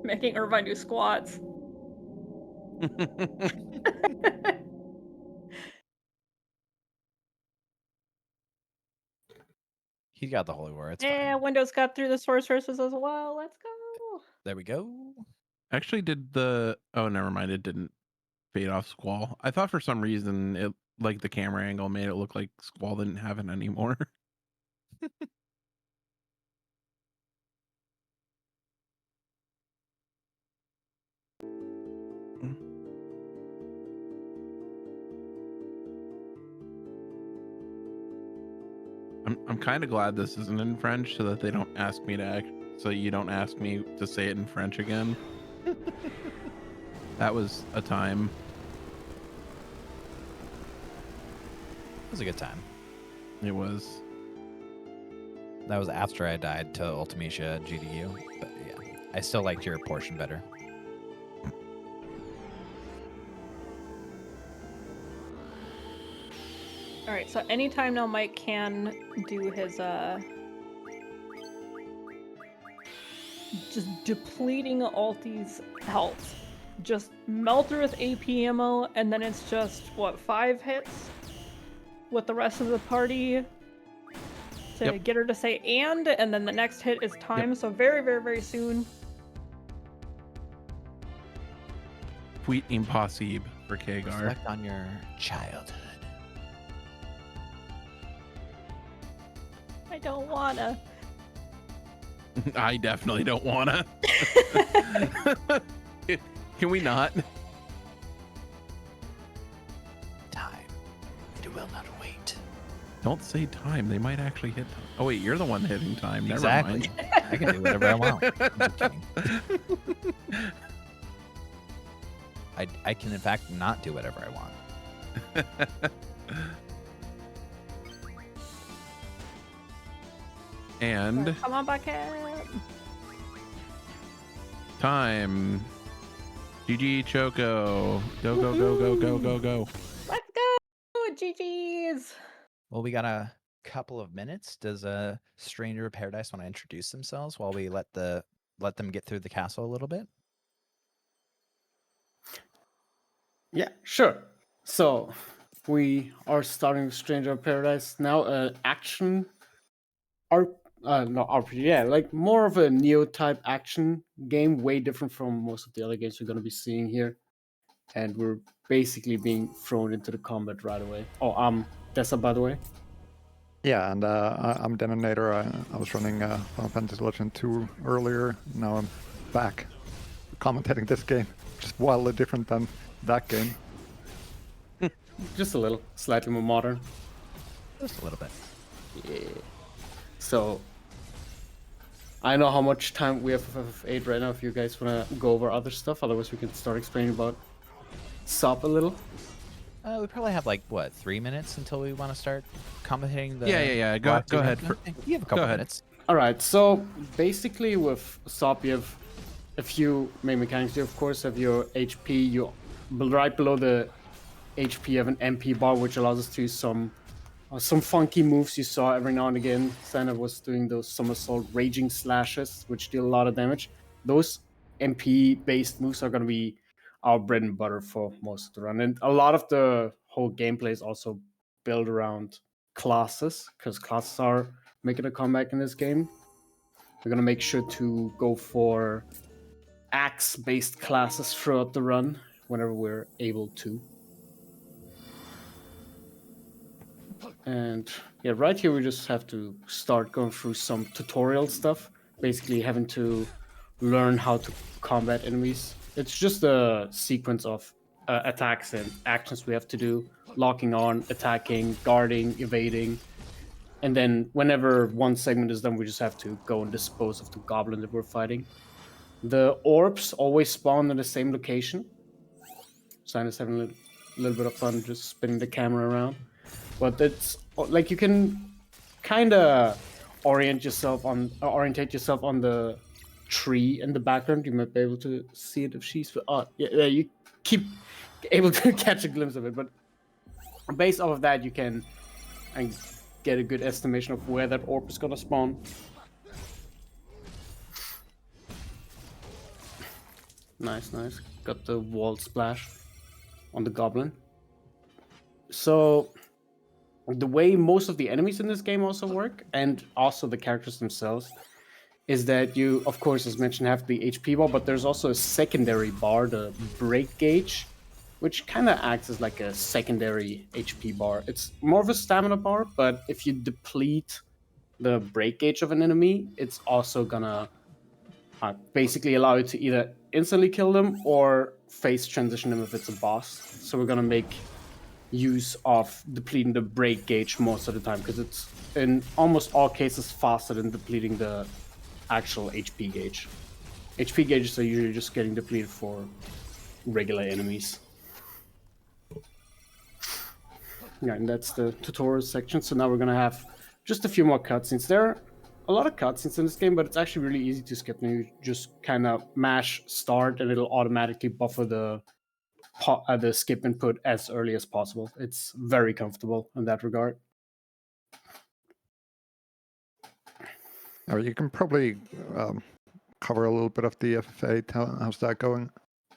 Making Irvine do squats. He got the holy war. It's Yeah, fine. Windows got through the sorceresses as well. Let's go. There we go. Actually, did the... Oh, never mind. It didn't fade off Squall. I thought for some reason it, like the camera angle made it look like Squall didn't have it anymore. I'm kind of glad this isn't in French so that they don't ask me to act, so you don't ask me to say it in French again. That was a time. It was a good time. It was. That was after I died to Ultimecia GDU, but yeah, I still liked your portion better. Alright, so anytime now Mike can do his, just depleting Alti's health. Just melt her with AP ammo, and then it's just, what, 5 hits? With the rest of the party to get her to say and then the next hit is time, so very, very, very soon. Tweet impossible for Kagar. Reflect on your childhood. I don't wanna. I definitely don't wanna. Can we not? Time. It will not wait. Don't say time. They might actually hit time. Oh wait, you're the one hitting time. Never Exactly. mind. I can do whatever I want. I'm just kidding. I can in fact not do whatever I want. And Come on, Bucket. time. GG Choco. Go, go, go, go, go, go, go. Let's go, GG's. Well, we got a couple of minutes. Does a stranger of paradise want to introduce themselves while we let them get through the castle a little bit? Yeah, sure. So we are starting Stranger of Paradise now. Action, not RPG. Yeah, like more of a Neo type action game, way different from most of the other games we're going to be seeing here. And we're basically being thrown into the combat right away. Oh, Dessa, by the way. Yeah, and I'm Denonator. I was running Final Fantasy Legend 2 earlier. Now I'm back commentating this game. Just wildly different than that game. Just a little, slightly more modern. Just a little bit. Yeah. So I know how much time we have for VIII right now. If you guys want to go over other stuff, otherwise we can start explaining about SOP a little. We probably have like what 3 minutes until we want to start commentating the. Yeah. Go ahead. You have a couple minutes. All right. So basically, with SOP, you have a few main mechanics. You of course have your HP. You right below the HP, you have an MP bar, which allows us to use some funky moves you saw every now and again. Santa was doing those somersault raging slashes, which deal a lot of damage. Those MP-based moves are going to be our bread and butter for most of the run. And a lot of the whole gameplay is also built around classes, because classes are making a comeback in this game. We're going to make sure to go for axe-based classes throughout the run, whenever we're able to. And yeah, right here we just have to start going through some tutorial stuff, basically having to learn how to combat enemies. It's just a sequence of attacks and actions we have to do, locking on, attacking, guarding, evading, and then whenever one segment is done, we just have to go and dispose of the goblin that we're fighting. The orbs always spawn in the same location. Sinus having a little bit of fun just spinning the camera around. But it's like you can kind of orientate yourself on the tree in the background. You might be able to see it if she's. Yeah, you keep able to catch a glimpse of it. But based off of that, you can get a good estimation of where that orb is gonna spawn. Nice. Got the wall splash on the goblin. So the way most of the enemies in this game also work, and also the characters themselves, is that you, of course, as mentioned, have the HP bar, but there's also a secondary bar, the break gauge, which kind of acts as like a secondary HP bar. It's more of a stamina bar, but if you deplete the break gauge of an enemy, it's also gonna basically allow you to either instantly kill them or phase transition them if it's a boss. So we're gonna make use of depleting the break gauge most of the time, because it's in almost all cases faster than depleting the actual HP gauge. HP gauges are usually just getting depleted for regular enemies. Yeah, and that's the tutorial section. So now we're gonna have just a few more cutscenes. There are a lot of cutscenes in this game, but it's actually really easy to skip. And you just kind of mash start, and it'll automatically buffer the skip input as early as possible. It's very comfortable in that regard. Or you can probably cover a little bit of the FF8. How's that going?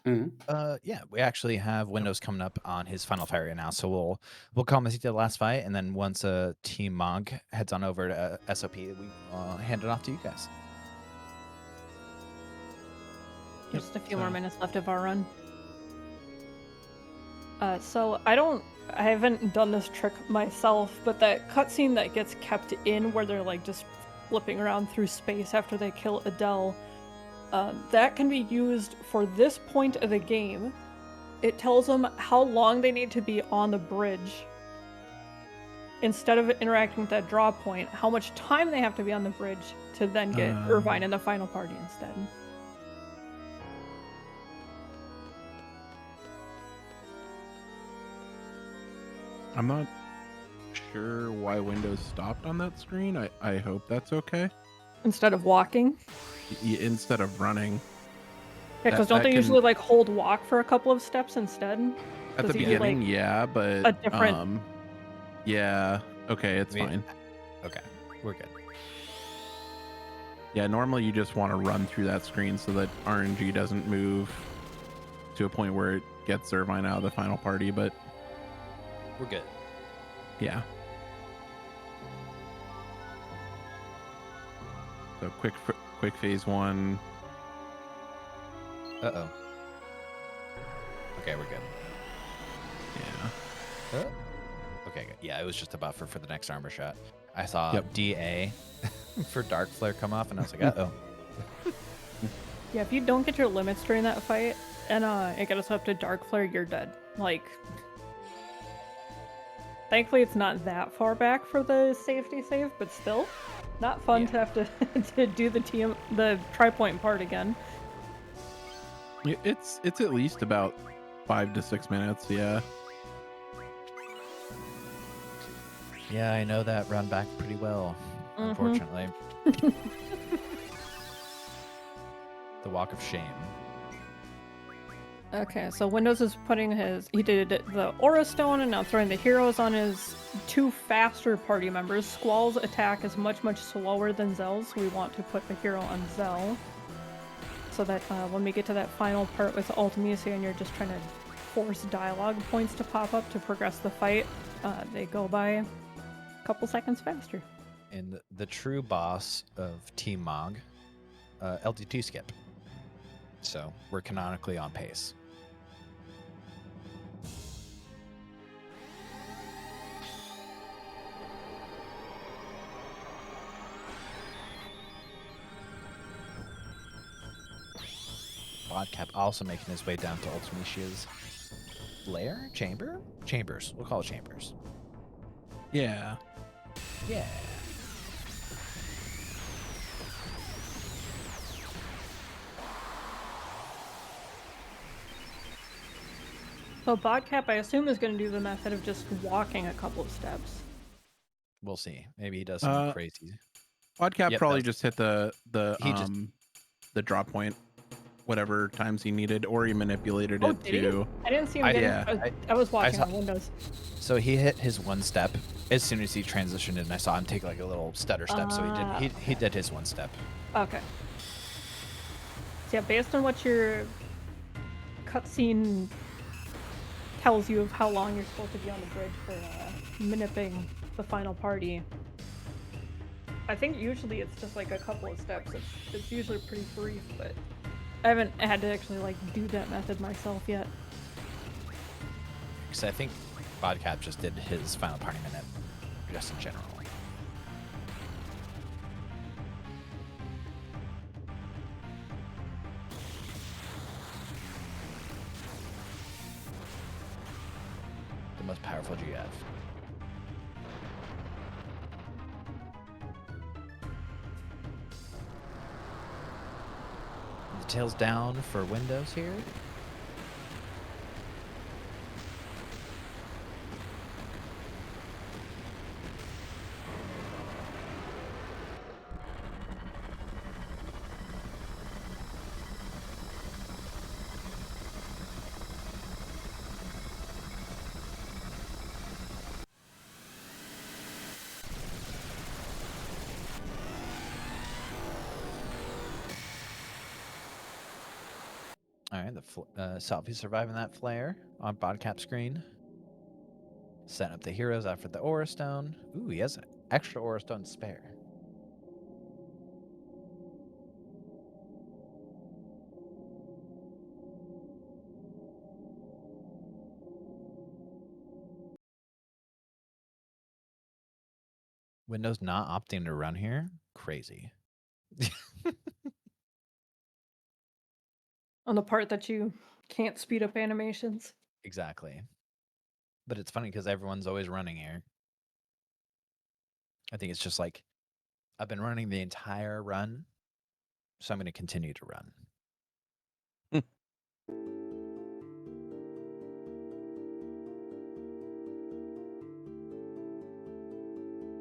Mm-hmm. Yeah, we actually have Windows coming up on his final fight right now, so we'll commentate the last fight, and then once Team Monk heads on over to SOP, we hand it off to you guys. Just a few more minutes left of our run. So I haven't done this trick myself, but that cutscene that gets kept in where they're like just flipping around through space after they kill Adele, that can be used for this point of the game. It tells them how long they need to be on the bridge instead of interacting with that draw point, how much time they have to be on the bridge to then get Irvine in the final party instead. I'm not sure why Windows stopped on that screen. I hope that's okay. Instead of walking? Instead of running. Yeah, because don't they usually like hold walk for a couple of steps instead? At the beginning, like, yeah, but a different... yeah, okay, it's fine. Okay, we're good. Yeah, normally you just want to run through that screen so that RNG doesn't move to a point where it gets Irvine out of the final party, but we're good. Yeah. So quick phase 1. Uh-oh. Okay, we're good. Yeah. Okay, good. Yeah, it was just a buffer for the next armor shot. I saw DA for Dark Flare come off, and I was like, uh-oh. Yeah, if you don't get your limits during that fight, and it gets up to Dark Flare, you're dead. Like, thankfully it's not that far back for the safety save, but still, not fun to have to do the tri-point part again. It's at least about 5 to 6 minutes, yeah. Yeah, I know that run back pretty well, unfortunately. The walk of shame. Okay, so Windows is putting he did the Aura Stone and now throwing the heroes on his 2 faster party members. Squall's attack is much slower than Zell's, so we want to put the hero on Zell. So that when we get to that final part with Ultimacia and you're just trying to force dialogue points to pop up to progress the fight, they go by a couple seconds faster. And the true boss of Team Mog, LD2 skip. So we're canonically on pace. Bodcap also making his way down to Ultimatia's lair? Chambers. We'll call it chambers. Yeah. Yeah. So Bodcap, I assume, is going to do the method of just walking a couple of steps. We'll see. Maybe he does something crazy. Bodcap probably just hit the drop point, whatever times he needed, or he manipulated it to. I didn't see him I was watching on Windows. So he hit his 1 step as soon as he transitioned in. I saw him take like a little stutter step. So he did his 1 step. Okay. So yeah, based on what your cutscene tells you of how long you're supposed to be on the bridge for manipulating the final party, I think usually it's just like a couple of steps. It's usually pretty brief, but I haven't had to actually like do that method myself yet. Because I think Bodcap just did his final party minute, just in general. The most powerful GF. The tails down for Windows here. All right, the Selfie surviving that flare on Bodcap screen. Setting up the heroes after the Aura Stone. Ooh, he has an extra Aura Stone spare. Windows not opting to run here? Crazy. On the part that you can't speed up animations. Exactly. But it's funny because everyone's always running here. I think it's just like I've been running the entire run, so I'm going to continue to run.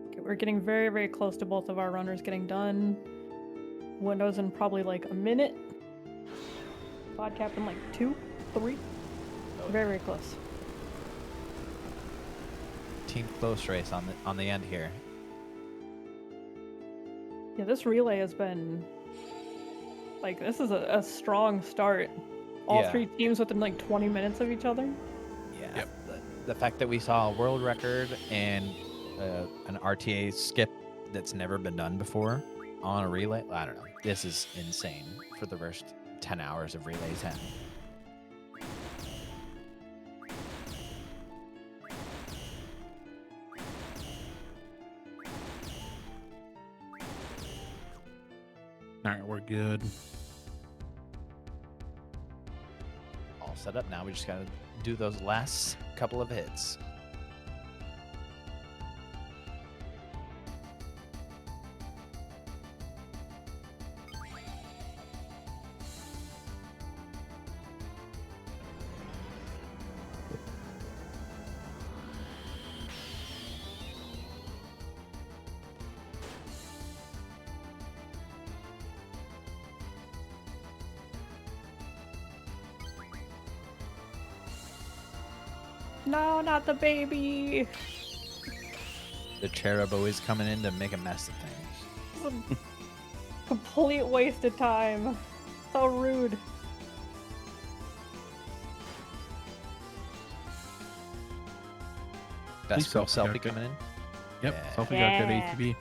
Okay, we're getting very, very close to both of our runners getting done. Windows in probably like a minute. Bodcap in like 2, 3. Very, very close. Team close race on the end here. Yeah, this relay has been like, this is a strong start. All three teams within like 20 minutes of each other. Yeah. Yep. The fact that we saw a world record and an RTA skip that's never been done before on a relay, I don't know. This is insane for the first 10 hours of Relay 10. All right, we're good. All set up now. We just got to do those last couple of hits. No, not the baby. The cherub always coming in to make a mess of things. This is a complete waste of time. So rude. Best girl Selfie selfie got coming in. Yep, Yeah. Selfie got good ATB.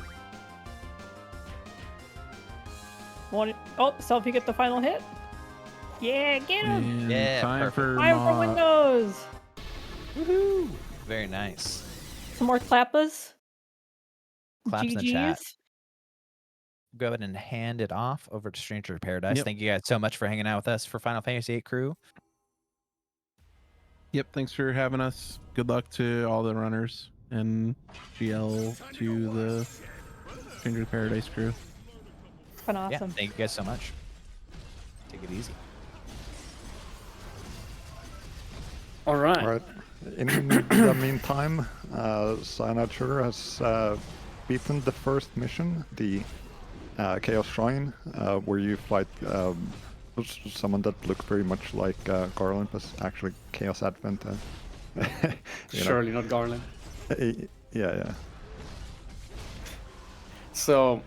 Selfie get the final hit. Yeah, get him. And Yeah, time perfect. for Time for windows. Woohoo! Very nice. Some more clappers. Claps in the chat. GGs. Go ahead and hand it off over to Stranger Paradise. Yep. Thank you guys so much for hanging out with us for Final Fantasy VIII crew. Yep, thanks for having us. Good luck to all the runners and GL to the Stranger Paradise crew. It's been Yeah, awesome. thank you guys so much. Take it easy. All right. All right. In the meantime, Signature has beaten the first mission, the Chaos Shrine, where you fight someone that looked very much like Garland, but actually Chaos Advent. Surely not Garland. Yeah. So,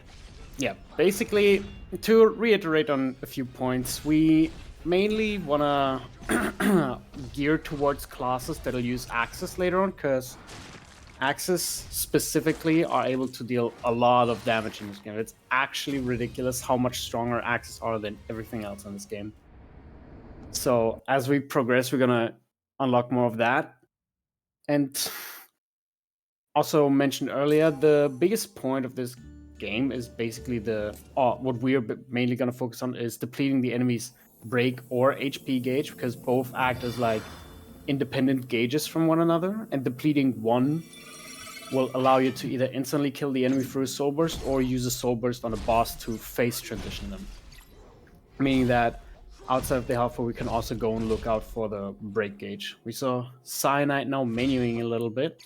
yeah, basically, to reiterate on a few points, we mainly want to gear towards classes that'll use Axes later on, because Axes specifically are able to deal a lot of damage in this game. It's actually ridiculous how much stronger Axes are than everything else in this game. So as we progress, we're going to unlock more of that. And also mentioned earlier, the biggest point of this game is basically what we're mainly going to focus on is depleting the enemy's break or HP gauge, because both act as like independent gauges from one another, and depleting one will allow you to either instantly kill the enemy through a soul burst or use a soul burst on a boss to phase transition them. Meaning that outside of the helpful, we can also go and look out for the break gauge. We saw Cyanide now menuing a little bit.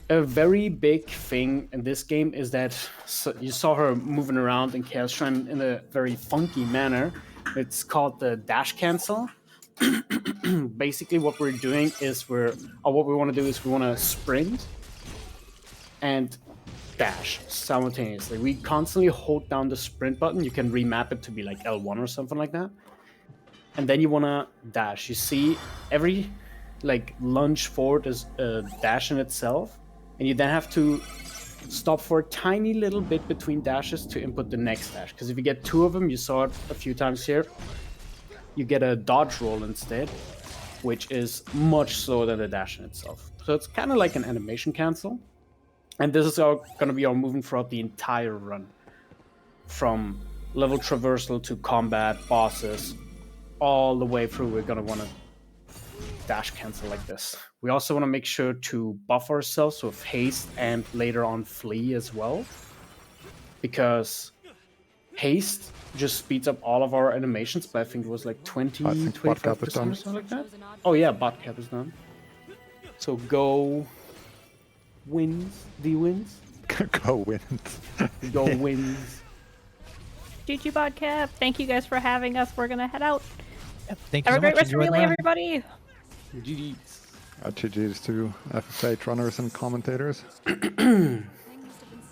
A very big thing in this game is that you saw her moving around in Chaos Shrine in a very funky manner. It's called the dash cancel. Basically what we're doing is what we want to do is we want to sprint and dash simultaneously. We constantly hold down the sprint button. You can remap it to be like L1 or something like that. And then you want to dash. You see every like lunge forward is a dash in itself. And you then have to stop for a tiny little bit between dashes to input the next dash. Because if you get two of them, you saw it a few times here, you get a dodge roll instead, which is much slower than the dash in itself. So it's kind of like an animation cancel. And this is going to be our movement throughout the entire run. From level traversal to combat, bosses, all the way through. We're going to want to dash cancel like this. We also want to make sure to buff ourselves with haste and later on flee as well, because haste just speeds up all of our animations, but I think it was like 25% or something like that. Oh yeah, bodcap is done. So go wins, the wins. Go wins. Go wins. GG bodcap. Thank you guys for having us. We're gonna head out. Yep, thank you Have so a great much. rest of Enjoy the relay, run. everybody. GG's. GG's to FF8 runners and commentators.